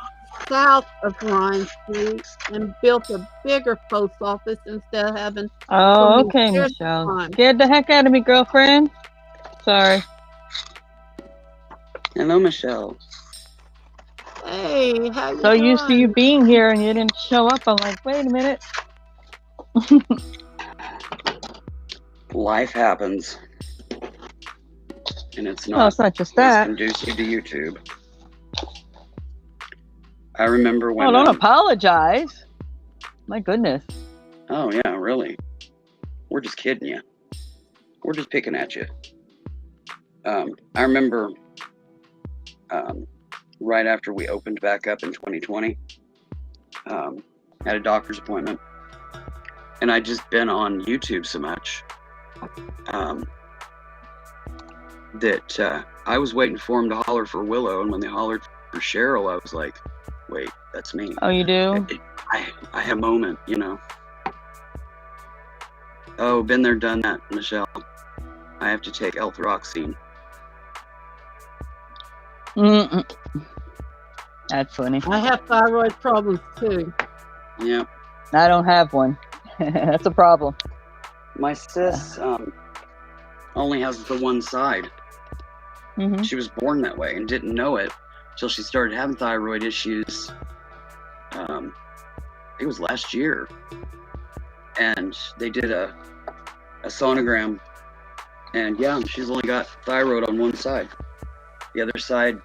south of Rhine Street, and built a bigger post office instead of having. Oh, many okay, stairs Michelle. climb. Scared the heck out of me, girlfriend. Sorry. Hello, Michelle. Hey, how you So doing? used to you being here and you didn't show up. I'm like, wait a minute. Life happens. And it's No, not it's not just as that. conducive to YouTube. I remember when... Oh, don't apologize. My goodness. Oh, yeah, really? We're just kidding you. We're just picking at you. I remember right after we opened back up in 2020, had a doctor's appointment, and I'd just been on YouTube so much that I was waiting for him to holler for Willow, and when they hollered for Cheryl, I was like, wait, that's me. Oh, you do? I had a moment, Oh, been there, done that, Michelle. I have to take L-Throxine. Mm-mm. That's funny. I have thyroid problems too. Yeah. I don't have one. That's a problem. My sis only has the one side. Mm-hmm. She was born that way and didn't know it until she started having thyroid issues. It was last year. And they did a sonogram. And yeah, she's only got thyroid on one side. The other side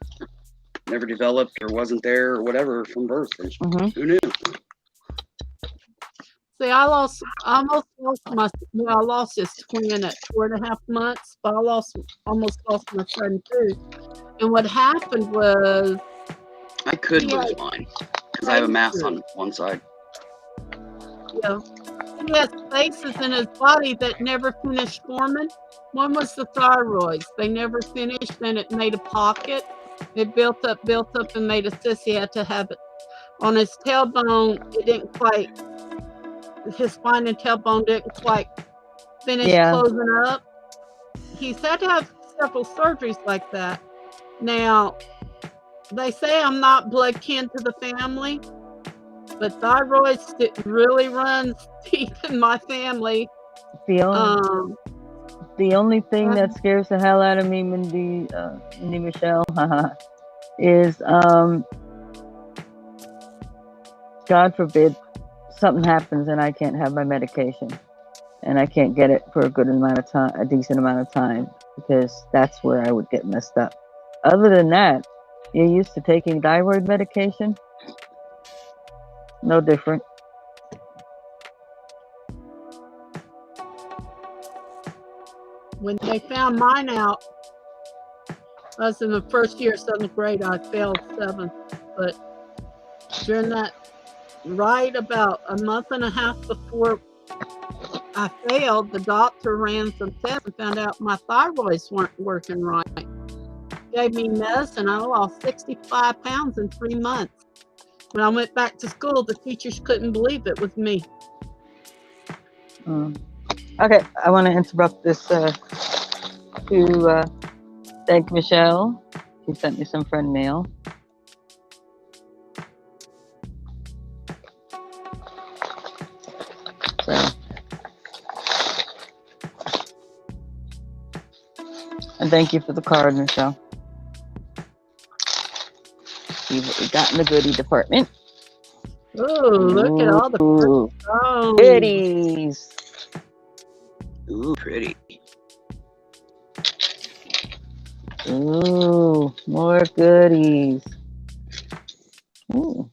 never developed or wasn't there or whatever from birth. Mm-hmm. Who knew? See, I almost lost this twin at 4.5 months, but I almost lost my son too. And what happened was, I could Yeah. lose mine because I have a mass on one side. he has spaces in his body that never finished forming. One was the thyroids. They never finished, and it made a pocket. It built up, and made a cyst. He had to have it on his tailbone. It didn't quite. His spine and tailbone didn't quite finish closing up. He's had to have several surgeries like that. Now, they say I'm not blood kin to the family, but thyroids really runs deep in my family. The only thing that scares the hell out of me, Mindy Michelle, is God forbid something happens and I can't have my medication and I can't get it for a good amount of time, a decent amount of time, because that's where I would get messed up. Other than that, you're used to taking thyroid medication. No different. When they found mine out, I was in the first year, 7th grade. I failed 7th, but during that, right about a month and a half before I failed, the doctor ran some tests and found out my thyroids weren't working right. Gave me medicine. I lost 65 pounds in 3 months. When I went back to school, the teachers couldn't believe it was me. Okay, I want to interrupt this to thank Michelle. She sent me some friend mail. So, and thank you for the card, Michelle. See what we got in the goodie department. Ooh, look at all the goodies. Ooh, pretty. Ooh, more goodies. Ooh.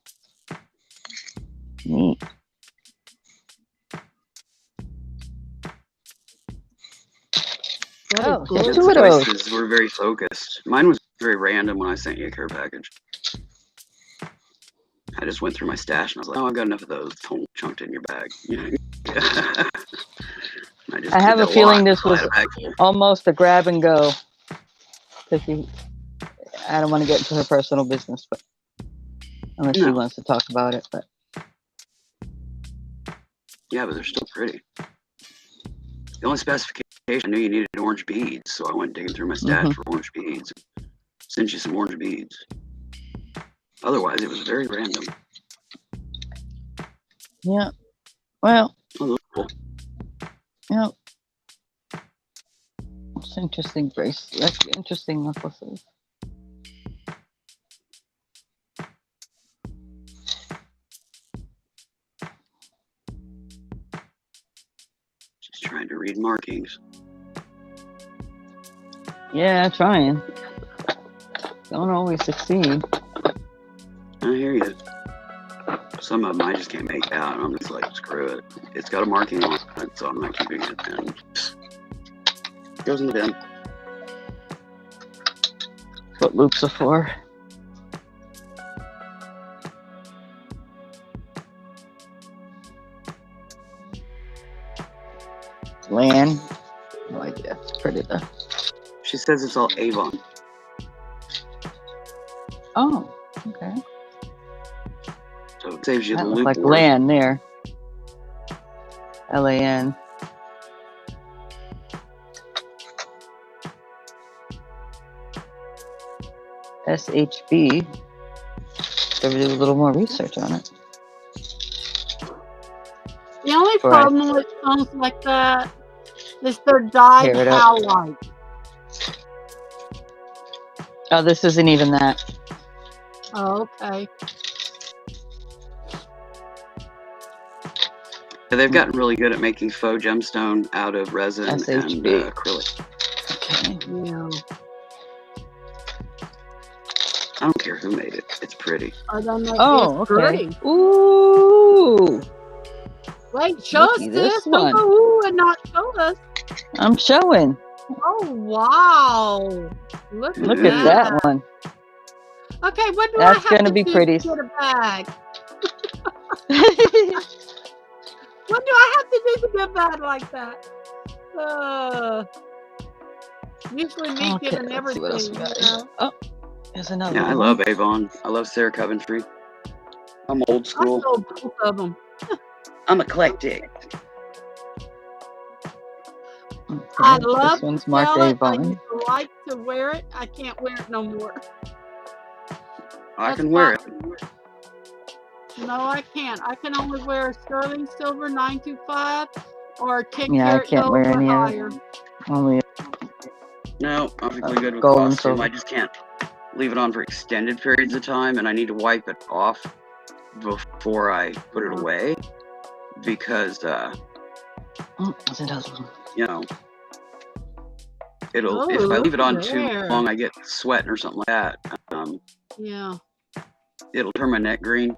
Neat. Oh, Very there's good. two of those. Choices were very focused. Mine was very random when I sent you a care package. I just went through my stash and I was like, oh, I've got enough of those chunked in your bag. I have a feeling this was almost a grab and go. Because I don't want to get into her personal business, but unless she wants to talk about it. But yeah, but they're still pretty. The only specification, I knew you needed orange beads, so I went digging through my stash for orange beads. Sent you some orange beads. Otherwise, it was very random. Yeah. Well. Oh, cool. Yeah. It's interesting bracelets. Interesting necklaces. Just trying to read markings. Yeah, trying. Don't always succeed. I hear you. Some of them I just can't make out. I'm just like, screw it. It's got a marking on it, so I'm not keeping it. And it goes in the bin. What loops are for. Land. No idea. It's pretty though. She says it's all Avon. Oh, okay. So it saves you That the looks loop. like board. land there. LAN. SHB. Gotta do a little more research on it. The only Right. problem with songs like that is they're dyed Tear it up. halide. Oh, this isn't even that. Oh, okay. They've gotten really good at making faux gemstone out of resin and SHB. acrylic. Okay. Yeah. I don't care who made it. It's pretty. Or they make Oh, it's okay. pretty. Ooh. Wait, show us Looky this this. Don't one. go ooh and not show us. I'm showing. Oh, wow. Look at Look Yeah. at that one. Okay, what do That's I have gonna to be do pretty. to get a bag? What do I have to do to get a bag like that? Usually me Okay, giving let's see what else everything, we got you here. know. Oh, there's another Yeah, I one. love Avon. I love Sarah Coventry. I'm old I school. sold both of them. I'm eclectic. Okay, I this love one's to marked sell it. I Avon. used to like to wear it. I can't wear it no more. I That's can wear it. No, I can't. I can only wear a sterling silver 925 or 10 Yeah, I karat can't gold wear or any of higher. it. Only No, perfectly good with gold and costume. silver. I just can't leave it on for extended periods of time, and I need to wipe it off before I put it away because, Oh, there's another one. you know, it'll Oh, if I leave it on look too there. long, I get sweat or something like that. Yeah. It'll turn my neck green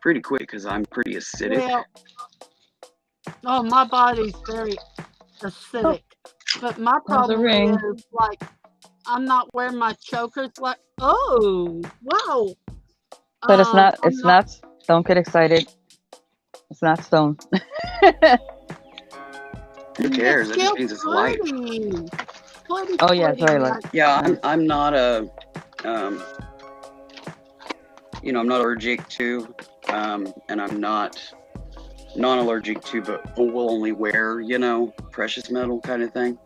pretty quick because I'm pretty acidic. Well, oh, my body's very acidic. But my There's a problem ring. is, like, I'm not wearing my chokers. Like, oh, wow. But it's not. I'm It's not. Don't get excited. It's not stone. Who cares? It's That just still means it's light. pretty. Pretty, Oh yeah, it's very pretty. light. Yeah, I'm not a, you know, I'm not allergic to, and I'm not non-allergic to, but will only wear, you know, precious metal kind of thing.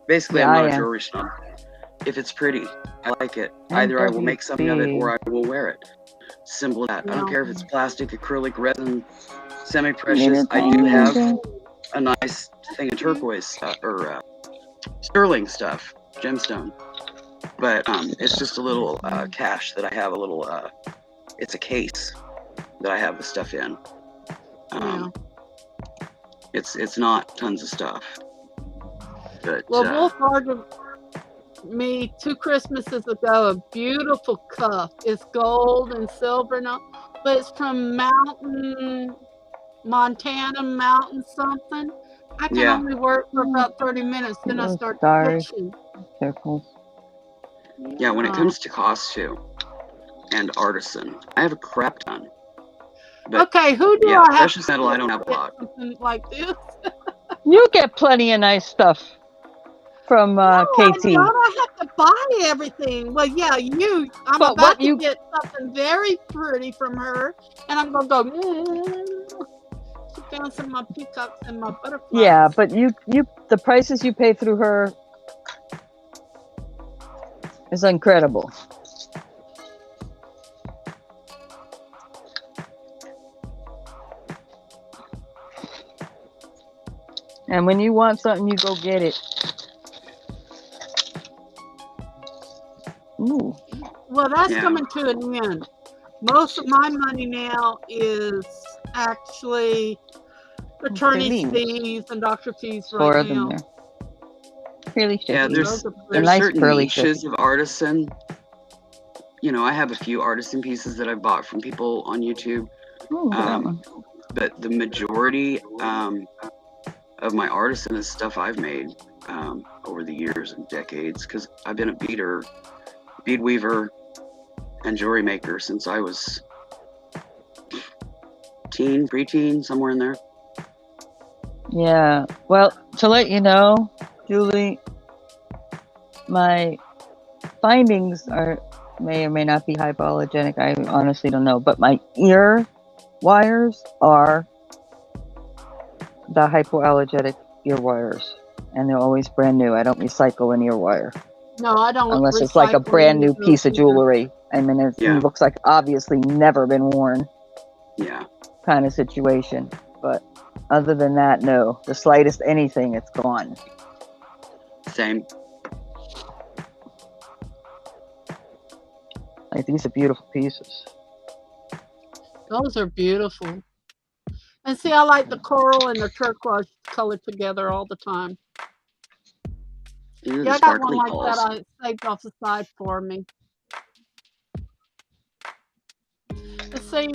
Basically, Yeah, I'm I not a am. jewelry snob. If it's pretty, I like it. And Either I will make something of it WB. or I will wear it. Simple as that. I don't Yeah. care if it's plastic, acrylic, resin, Need semi-precious. a I do have thing. a nice thing of turquoise stuff or sterling stuff, gemstone. But it's just a little cache that I have. A little. It's a case that I have the stuff in. Yeah. It's not tons of stuff. But Well, Wolf ordered me 2 Christmases ago a beautiful cuff. It's gold and silver. Now, but it's from Montana Mountain something. I can Yeah. only work for about 30 minutes, then I Those start stars. itching. Circles. Yeah, when it comes to cost too, and artisan, I have a crap ton. But Okay, who do yeah, I have precious to metal, I get don't have to a get lot. something like this? You get plenty of nice stuff from No, I KT. don't. I have to buy everything. Well, yeah, I'm But about what to you- get something very pretty from her, and I'm gonna go. She found some of my peacocks and my butterflies. Yeah, but the prices you pay through her is incredible. And when you want something, you go get it. Ooh. Well, that's Yeah. coming to an end. Most of my money now is actually attorney's Okay. fees and doctor fees Four right of them now. there. Really Yeah, shitty. there's Those are They're there's nice certain curly niches shit. of artisan. You know, I have a few artisan pieces that I bought from people on YouTube, Ooh, that one. but the majority of my artisan is stuff I've made over the years and decades, because I've been a bead weaver, and jewelry maker since I was preteen, somewhere in there. Yeah. Well, to let you know, Julie, my findings may or may not be hypoallergenic. I honestly don't know. But my ear wires are the hypoallergenic ear wires. And they're always brand new. I don't recycle an ear wire. No, I don't. Unless it's like a brand new piece of jewelry. I mean, it looks like obviously never been worn. Yeah. Kind of situation. But other than that, no. The slightest anything, it's gone. Same. Like, these are beautiful pieces. Those are beautiful. And see, I like the coral and the turquoise colored together all the time. Ooh, Yeah, I got one like that I saved off the side for me. And see,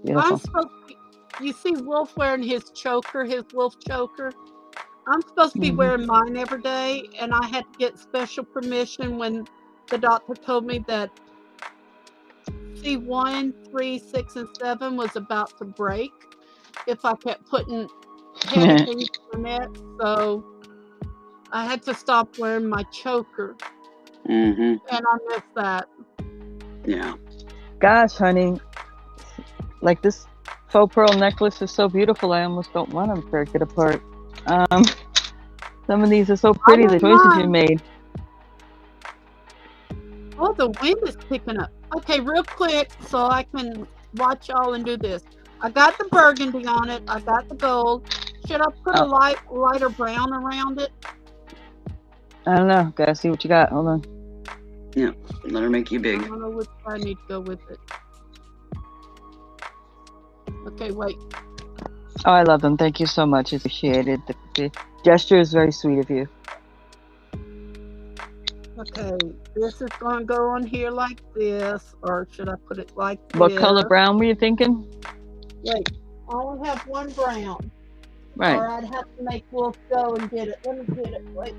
I'm supposed to, you see Wolf wearing his choker, his wolf choker. I'm supposed to be wearing mine every day, and I had to get special permission when the doctor told me that C1, 3, 6, and 7 was about to break if I kept putting heavy things in my neck. So I had to stop wearing my choker. Mm-hmm. And I missed that. Yeah. Gosh, honey. Like, this faux pearl necklace is so beautiful, I almost don't want to break it apart. Some of these are so pretty, the choices you made. Oh, the wind is picking up. Okay, real quick, so I can watch y'all and do this. I got the burgundy on it. I got the gold. Should I put a lighter brown around it? I don't know. Gotta see what you got. Hold on. Yeah, let her make you big. I don't know which I need to go with it. Okay, wait. Oh, I love them. Thank you so much. It's appreciated. The gesture is very sweet of you. Okay, this is going to go on here like this, or should I put it like this? What color brown were you thinking? Wait, I only have one brown. Right. Or I'd have to make Wolf go and get it. Let me get it. Wait.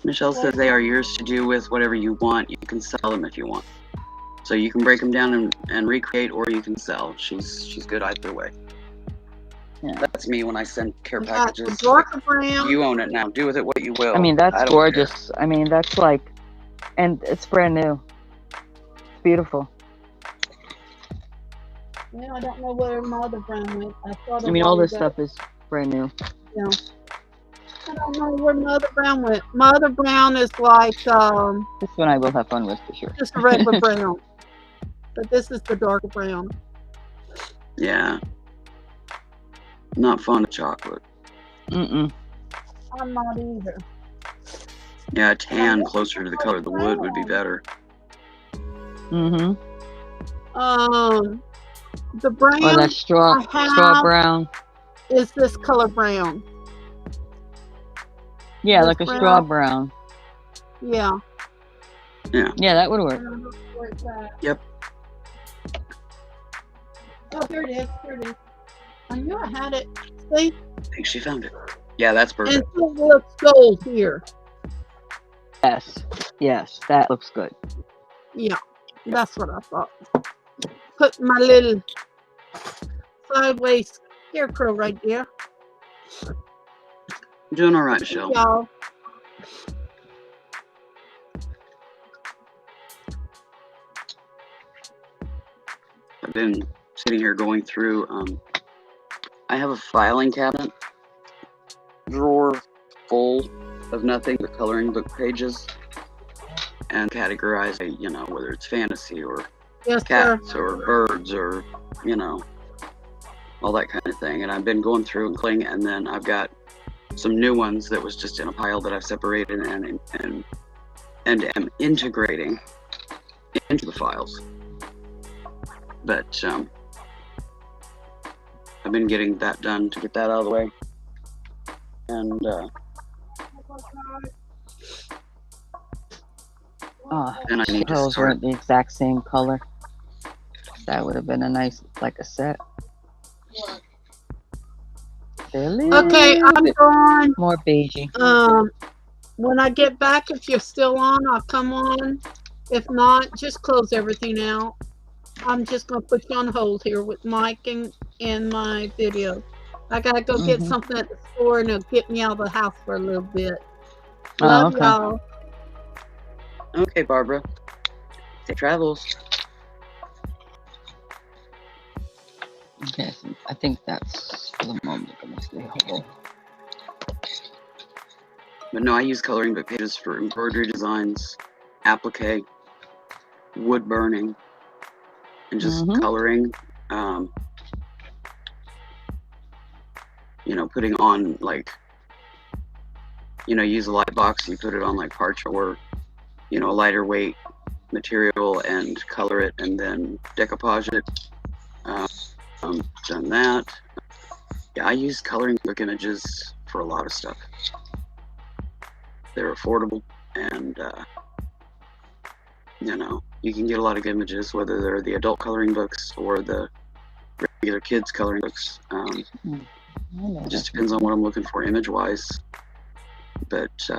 Michelle says they are yours to do with whatever you want. You can sell them if you want. So you can break them down and recreate, or you can sell. She's good either way. Yeah. That's me when I send care packages. You own it now. Do with it what you will. I mean, that's gorgeous. I mean, that's like, and it's brand new. It's beautiful. Yeah, I don't know where my other brown went. I mean, all this stuff is brand new. Yeah. I don't know where my other brown went. My other brown is like this one I will have fun with for sure. Just a regular brown. But this is the darker brown. Yeah. Not fond of chocolate. I'm not either. Yeah, tan closer to the color of the wood would be better. The brown. Oh, that straw brown. Is this color brown? Yeah, like a straw brown. Yeah. Yeah, that would work. Yep. Oh, here it is. Here it is. I knew I had it. See? I think she found it. Yeah, that's And perfect. it looks gold here. Yes, that looks good. Yeah, that's what I thought. Put my little sideways scarecrow right there. Doing all right, Michelle. Y'all. I've been sitting here going through. I have a filing cabinet drawer full of nothing but coloring book pages, and categorize, you know, whether it's fantasy or Yes, sir. cats or birds or, you know, all that kind of thing. And I've been going through and cleaning, and then I've got some new ones that was just in a pile that I've separated and am integrating into the files. But I've been getting that done to get that out of the way. And and I need to those start. weren't the exact same color. That would have been a nice, like a set. They're a Okay, little I'm bit gone. more beigey. When I get back, if you're still on, I'll come on. If not, just close everything out. I'm just gonna put you on hold here with Mike and my video. I gotta go get something at the store, and it'll get me out of the house for a little bit. Love okay. y'all. Okay, Barbara. Safe travels. Okay, so I think that's for the moment gonna stay whole. But no, I use coloring book pages for embroidery designs, applique, wood burning, and just coloring. You know, putting on, like, you know, use a light box, you put it on like parchment or, you know, a lighter weight material and color it and then decoupage it. Done that. Yeah, I use coloring book images for a lot of stuff. They're affordable, and you know, you can get a lot of images, whether they're the adult coloring books or the regular kids coloring books. It just depends on what I'm looking for image-wise. But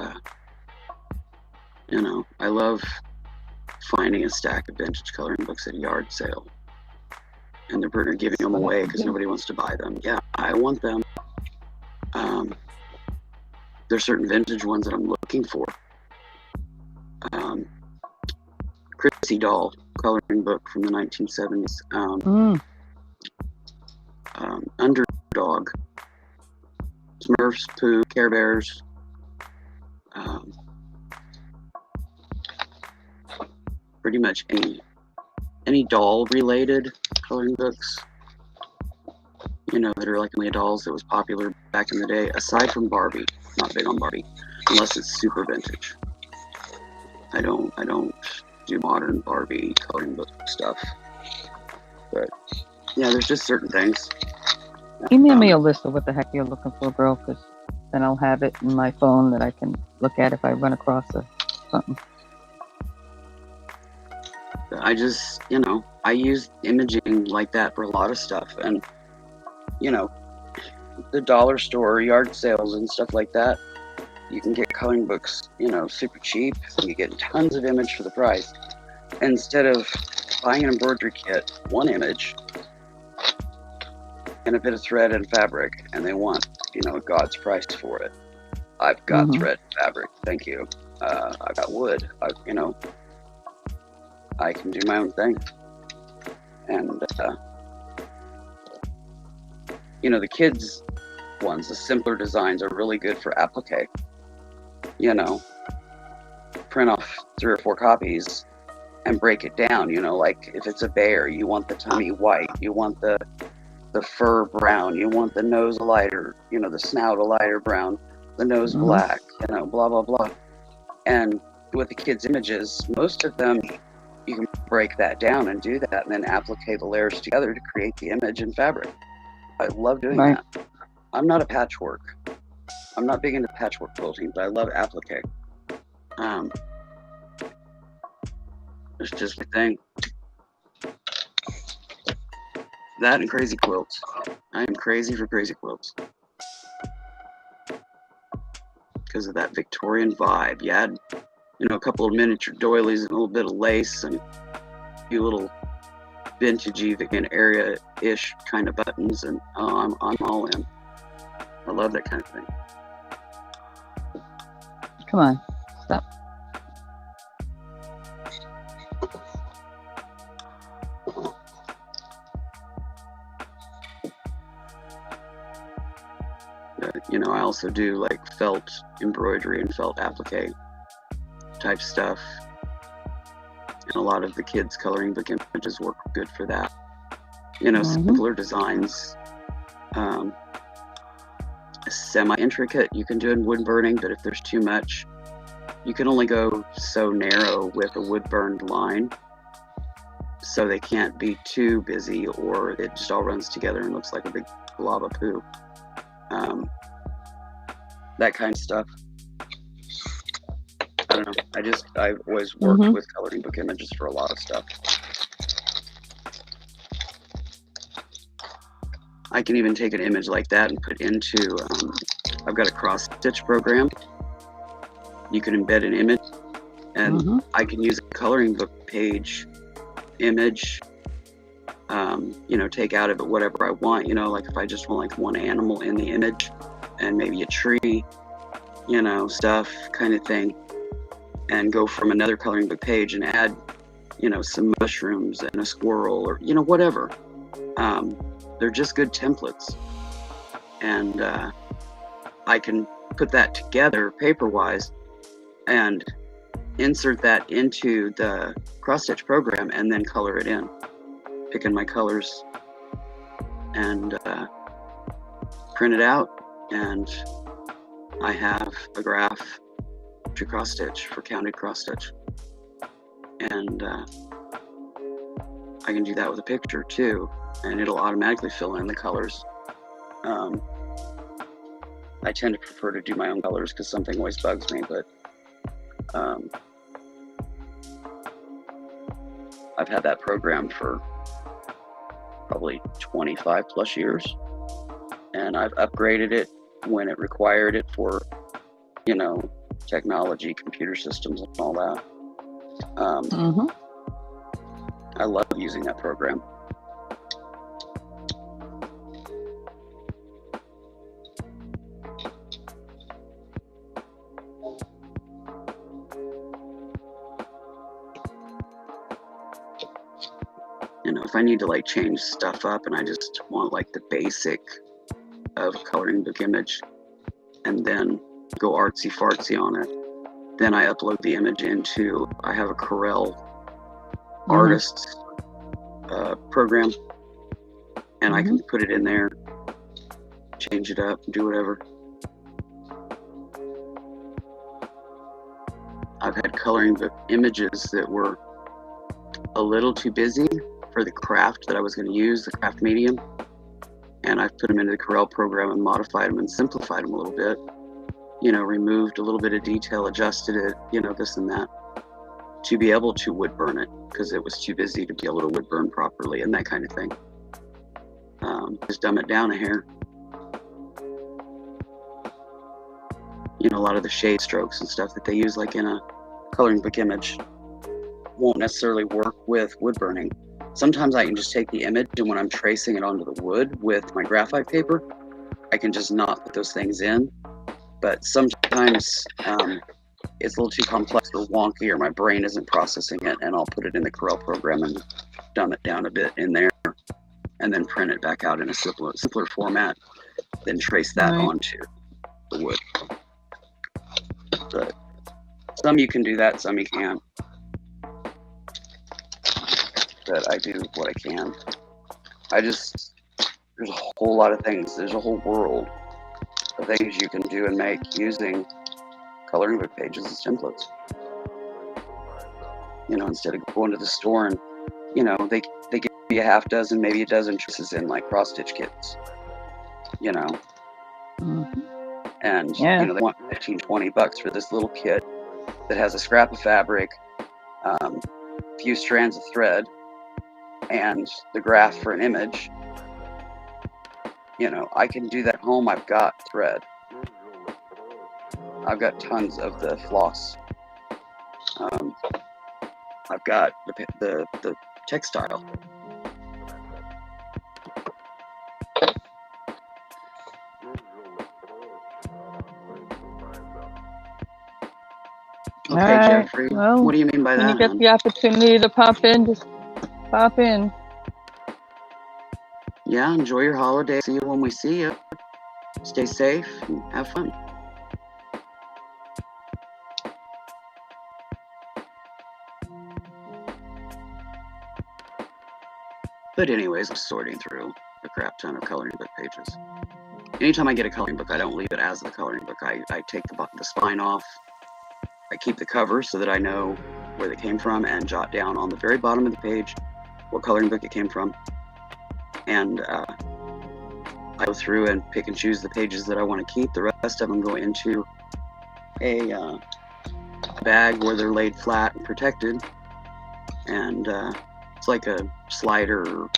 you know, I love finding a stack of vintage coloring books at a yard sale, and they're giving them away because nobody wants to buy them. Yeah, I want them. There's certain vintage ones that I'm looking for. Chrissy Doll coloring book from the 1970s. Underdog, Smurfs, Pooh, Care Bears. Pretty much any doll related coloring books, you know, that are like only dolls that was popular back in the day, aside from Barbie. Not big on Barbie unless it's super vintage. I don't do modern Barbie coloring book stuff. But yeah, there's just certain things. Email me a list of what the heck you're looking for, girl, because then I'll have it in my phone that I can look at if I run across something. I just, you know, I use imaging like that for a lot of stuff. And, you know, the dollar store, yard sales and stuff like that, you can get coloring books, you know, super cheap. You get tons of image for the price. Instead of buying an embroidery kit, one image and a bit of thread and fabric, and they want, you know, God's price for it. I've got thread and fabric, thank you. I've got wood, you know, I can do my own thing. And, you know, the kids' ones, the simpler designs are really good for applique. You know, print off 3 or 4 copies and break it down. You know, like if it's a bear, you want the tummy white, you want the fur brown, you want the nose lighter, you know, the snout a lighter brown, the nose black, you know, blah, blah, blah. And with the kids' images, most of them, you can break that down and do that and then applique the layers together to create the image in fabric. I love doing that. I'm not a patchwork. I'm not big into patchwork quilting, but I love applique. It's just a thing. That and crazy quilts. I am crazy for crazy quilts. Because of that Victorian vibe. You add, a couple of miniature doilies and a little bit of lace and a few little vintagey Victorian area-ish kind of buttons, and I'm all in. I love that kind of thing. Come on, stop. I also do like felt embroidery and felt applique type stuff. And a lot of the kids' coloring book images work good for that. Simpler designs. Semi-intricate you can do in wood burning, but if there's too much, you can only go so narrow with a wood burned line, so they can't be too busy or it just all runs together and looks like a big blob of poo. That kind of stuff. I don't know. I've always worked with coloring book images for a lot of stuff. I can even take an image like that and put into, I've got a cross stitch program. You can embed an image, and I can use a coloring book page image, take out of it whatever I want, like if I just want like one animal in the image and maybe a tree, stuff kind of thing, and go from another coloring book page and add, some mushrooms and a squirrel or, whatever. They're just good templates, and I can put that together paper-wise and insert that into the cross-stitch program and then color it in, picking my colors, and print it out, and I have a graph to cross-stitch for counted cross-stitch, and I can do that with a picture too, and it'll automatically fill in the colors. I tend to prefer to do my own colors because something always bugs me, but I've had that program for probably 25 plus years, and I've upgraded it when it required it for, technology, computer systems and all that. I love using that program. If I need to like change stuff up and I just want like the basic of a coloring book image and then go artsy fartsy on it, then I upload the image into, I have a Corel artists program, and I can put it in there, change it up, do whatever. I've had coloring book images that were a little too busy for the craft that I was going to use, the craft medium, and I've put them into the Corel program and modified them and simplified them a little bit, removed a little bit of detail, adjusted it, this and that, to be able to wood burn it, because it was too busy to be able to wood burn properly and that kind of thing. Just dumb it down a hair. A lot of the shade strokes and stuff that they use like in a coloring book image won't necessarily work with wood burning. Sometimes I can just take the image, and when I'm tracing it onto the wood with my graphite paper, I can just not put those things in. But sometimes it's a little too complex or wonky, or my brain isn't processing it, and I'll put it in the Corel program and dumb it down a bit in there, and then print it back out in a simpler format, then trace that onto the wood. But some you can do that, some you can't. But I do what I can. There's a whole lot of things. There's a whole world of things you can do and make using coloring book pages as templates. Instead of going to the store and, they give you a half dozen, maybe a dozen choices in like cross stitch kits, and they want 15, $20 for this little kit that has a scrap of fabric, few strands of thread and the graph for an image, you know, I can do that at home. I've got thread. I've got tons of the floss. I've got the textile. Okay, All right. Jeffrey. Well, What do you mean by when that? you get hon? the opportunity to pop in, just pop in. Yeah, enjoy your holiday. See you when we see you. Stay safe and have fun. But anyways, I'm sorting through a crap ton of coloring book pages. Anytime I get a coloring book, I don't leave it as the coloring book. I take the spine off. I keep the cover so that I know where they came from and jot down on the very bottom of the page what coloring book it came from. And I go through and pick and choose the pages that I want to keep. The rest of them go into a bag where they're laid flat and protected. And it's like a slider or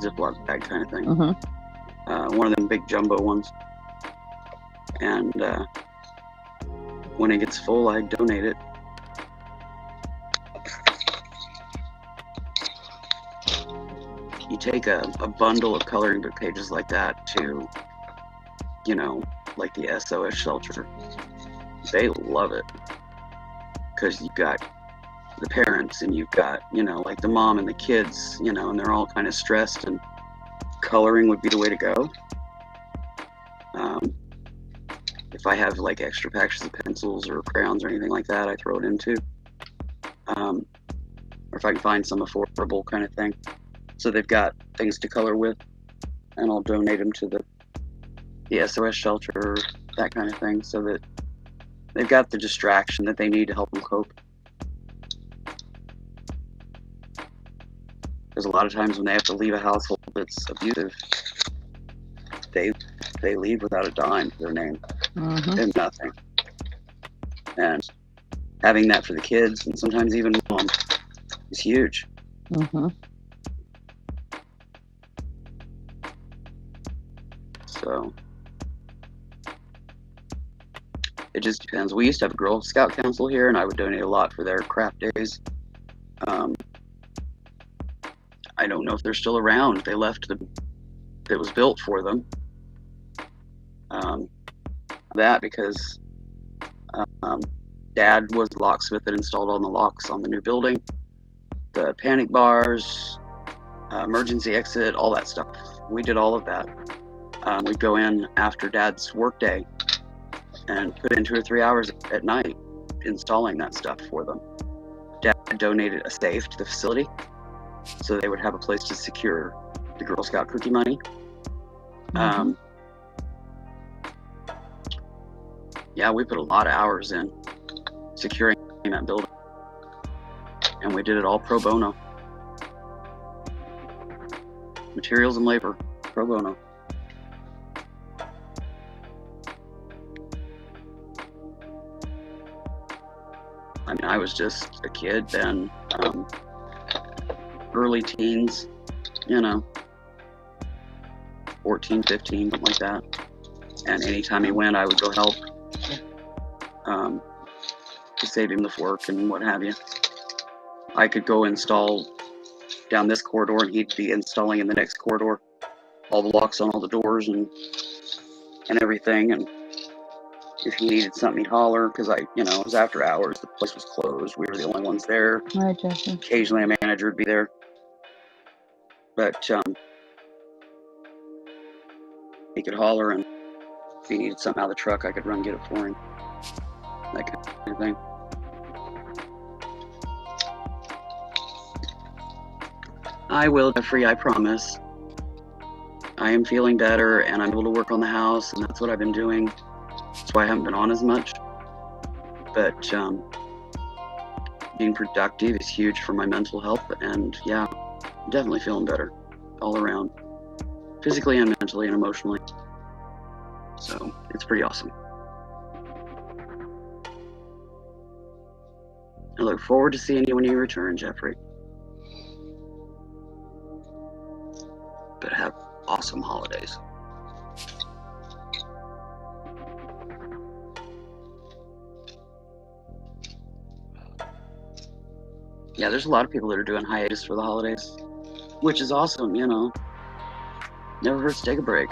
Ziploc bag kind of thing. Mm-hmm. One of them big jumbo ones. And when it gets full, I donate it. You take a bundle of coloring book pages like that to, you know, like the SOS shelter. They love it because you've got the parents and you've got, you know, like the mom and the kids, you know, and they're all kind of stressed, and coloring would be the way to go. If I have like extra packages of pencils or crayons or anything like that, I throw it into. Or if I can find some affordable kind of thing. So they've got things to color with, and I'll donate them to the SOS shelter, that kind of thing, so that they've got the distraction that they need to help them cope. Because a lot of times when they have to leave a household that's abusive, they leave without a dime to their name. Mm-hmm. They have nothing. And having that for the kids, and sometimes even mom, is huge. Mm-hmm. So it just depends. We used to have a Girl Scout Council here, and I would donate a lot for their craft days. I don't know if they're still around. They left that was built for them. That because Dad was the locksmith that installed all the locks on the new building, the panic bars, emergency exit, all that stuff. We did all of that. We'd go in after Dad's work day and put in 2 or 3 hours at night installing that stuff for them. Dad donated a safe to the facility so they would have a place to secure the Girl Scout cookie money. Mm-hmm. Yeah, we put a lot of hours in securing that building, and we did it all pro bono. Materials and labor, pro bono. I mean, I was just a kid then, early teens, you know, 14, 15, something like that. And anytime he went, I would go help to save him the work and what have you. I could go install down this corridor, and he'd be installing in the next corridor all the locks on all the doors and everything. And if he needed something, he'd holler, because it was after hours. The place was closed. We were the only ones there. Right, Jesse. Occasionally a manager would be there. But he could holler, and if he needed something out of the truck, I could run and get it for him. That kind of thing. I will, Jeffrey, I promise. I am feeling better, and I'm able to work on the house, and that's what I've been doing. That's why I haven't been on as much. But being productive is huge for my mental health, and yeah, I'm definitely feeling better all around, physically and mentally and emotionally. So it's pretty awesome. I look forward to seeing you when you return, Jeffrey. But have awesome holidays. Yeah, there's a lot of people that are doing hiatus for the holidays, which is awesome, you know. Never hurts to take a break.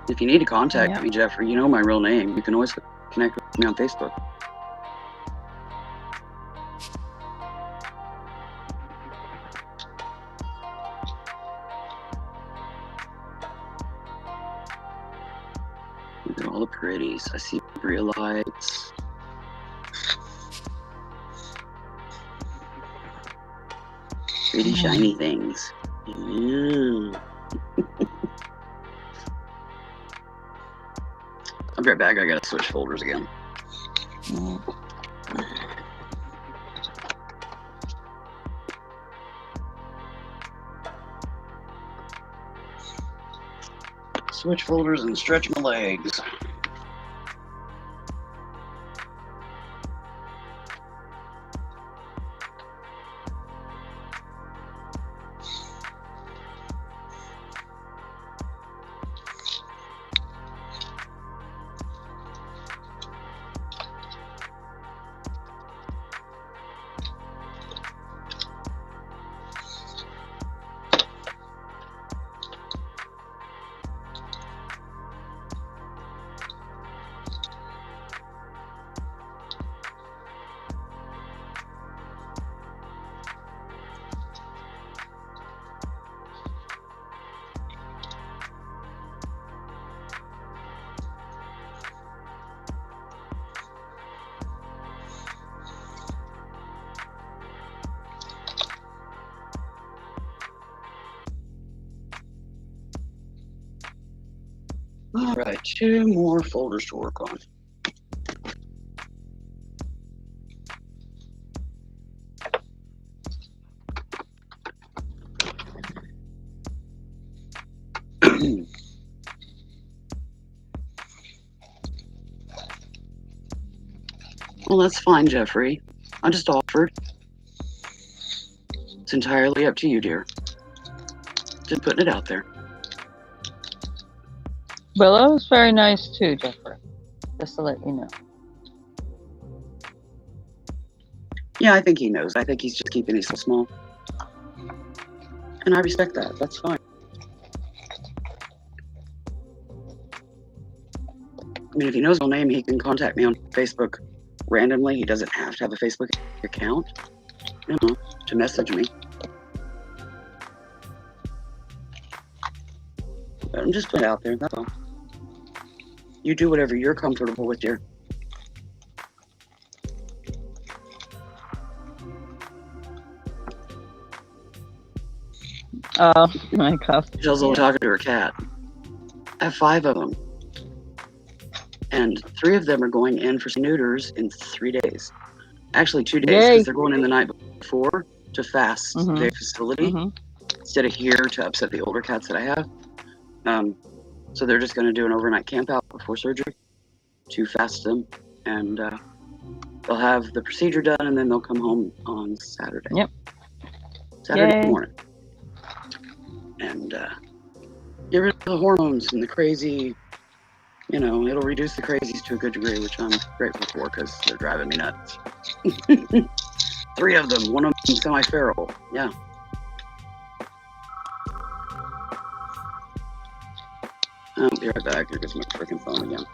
If you need to contact me, Jeffrey, you know my real name. You can always connect with me on Facebook. Look at all the pretties. I see Bria lights. Pretty shiny things. Yeah. I'll be right back. I gotta switch folders again. Switch folders and stretch my legs. All right, 2 more folders to work on. Well, that's fine, Jeffrey. I just offered. It's entirely up to you, dear. Just putting it out there. Willow's very nice too, Jeffrey. Just to let you know. Yeah, I think he knows. I think he's just keeping it so small. And I respect that. That's fine. I mean, if he knows my name, he can contact me on Facebook randomly. He doesn't have to have a Facebook account, you know, to message me. But I'm just putting it out there, that's all. You do whatever you're comfortable with, dear. Oh my gosh. Michelle's only talking to her cat. I have 5 of them. And 3 of them are going in for neuters in 3 days. Actually, 2 days, because they're going in the night before to fast their facility instead of here to upset the older cats that I have. So they're just going to do an overnight camp out before surgery to fast them. And they'll have the procedure done, and then they'll come home on Saturday. Yep. Saturday morning. And get rid of the hormones and the crazy, you know, it'll reduce the crazies to a good degree, which I'm grateful for because they're driving me nuts. 3 of them, one of them semi-feral. Yeah. I'll be right back. Here goes my freaking phone again.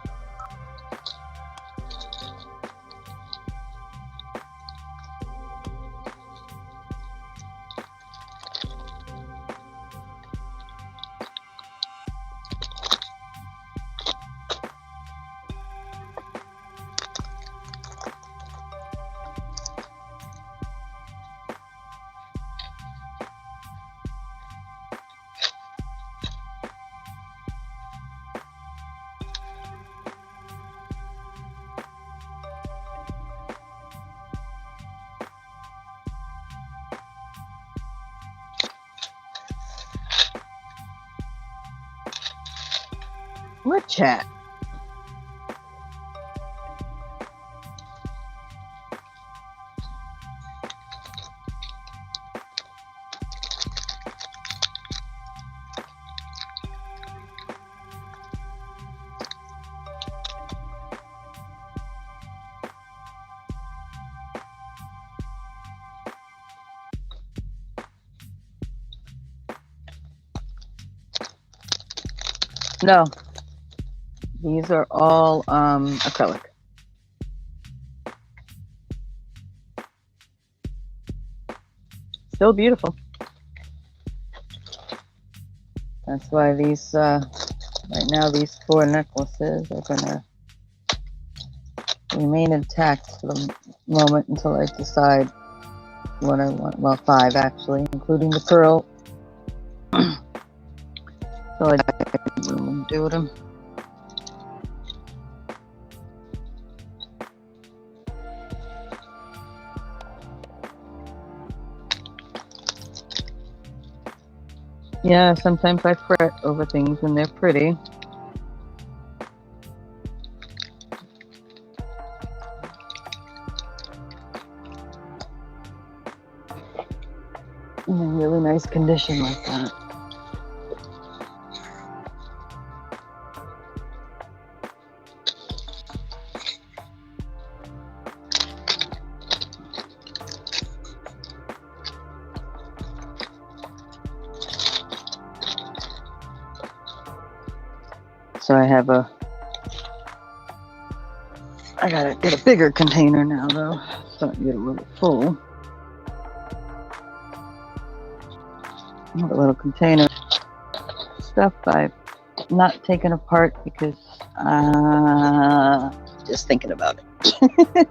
What chat? No, these are all acrylic. Still beautiful. That's why these, right now, these 4 necklaces are gonna remain intact for the moment until I decide what I want. Well, 5 actually, including the pearl. So I do with them. Yeah, sometimes I fret over things when they're pretty. In really nice condition like that. So I gotta get a bigger container now though. Starting to get a little full. Another little container. Stuff I've not taken apart because just thinking about it.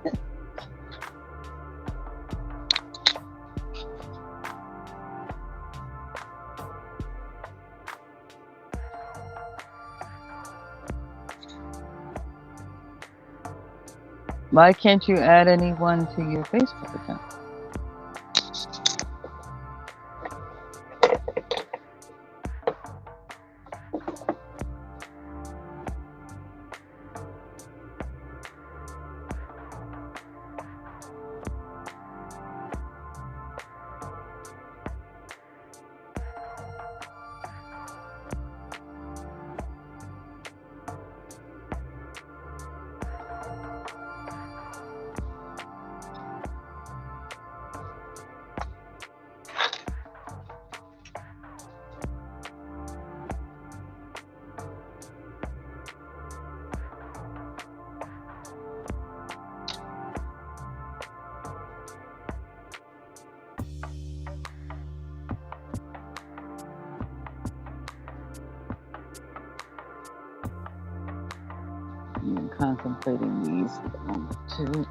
Why can't you add anyone to your Facebook account? I'm contemplating these at the moment too.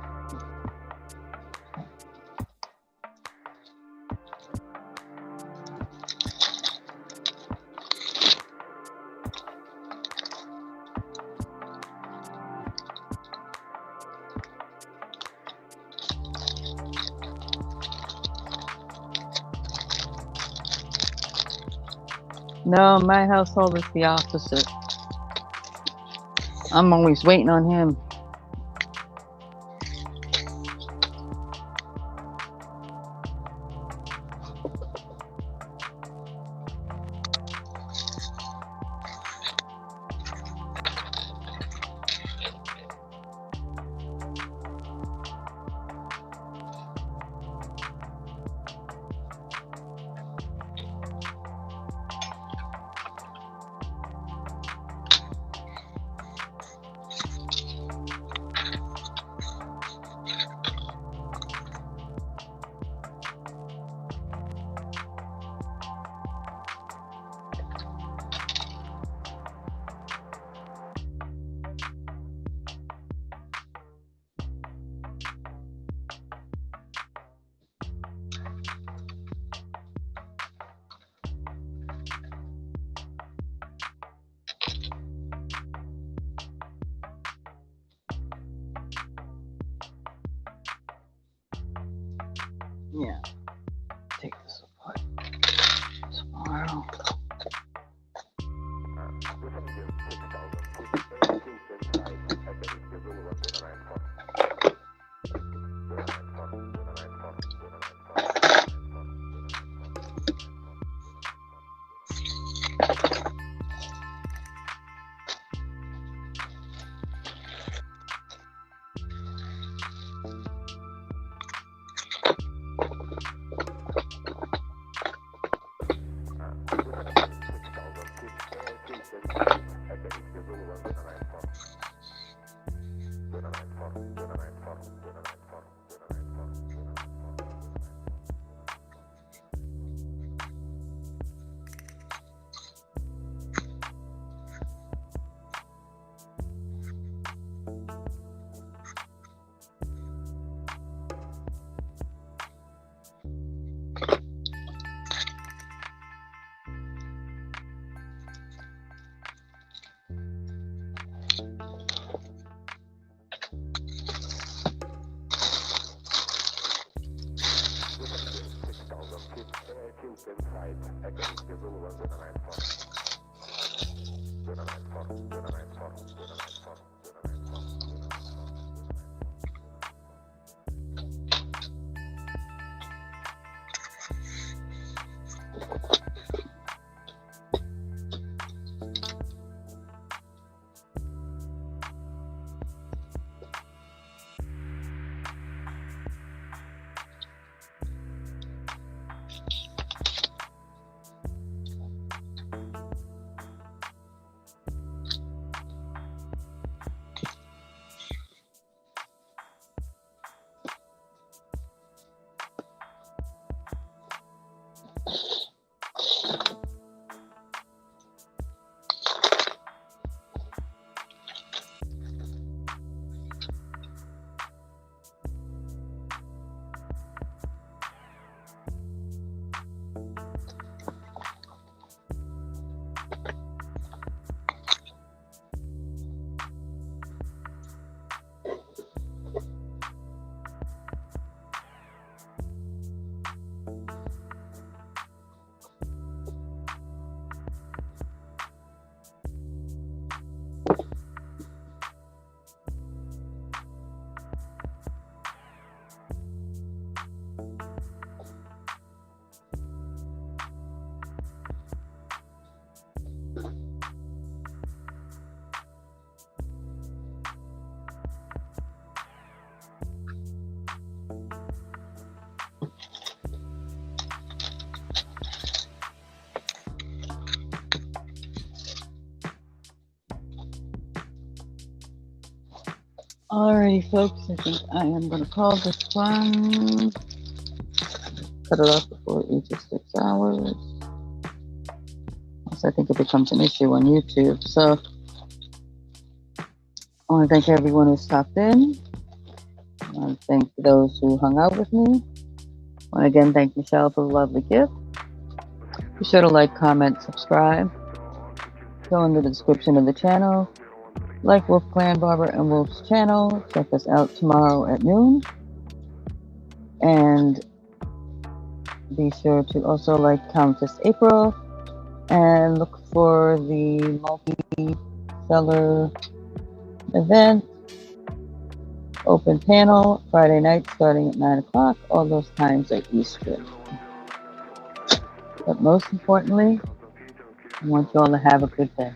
No, my household is the opposite. I'm always waiting on him. Yeah, take this apart tomorrow. Alrighty, folks, I think I am going to call this one. Cut it off before it reaches 6 hours. I think it becomes an issue on YouTube. So I want to thank everyone who stopped in. I want to thank those who hung out with me. I want to again thank Michelle for the lovely gift. Be sure to like, comment, subscribe. Go in the description of the channel. Like Wolf Clan Barber and Wolf's channel. Check us out tomorrow at noon. And be sure to also like Countess April. And look for the multi-seller event. Open panel Friday night starting at 9 o'clock. All those times are Eastern. But most importantly, I want you all to have a good day.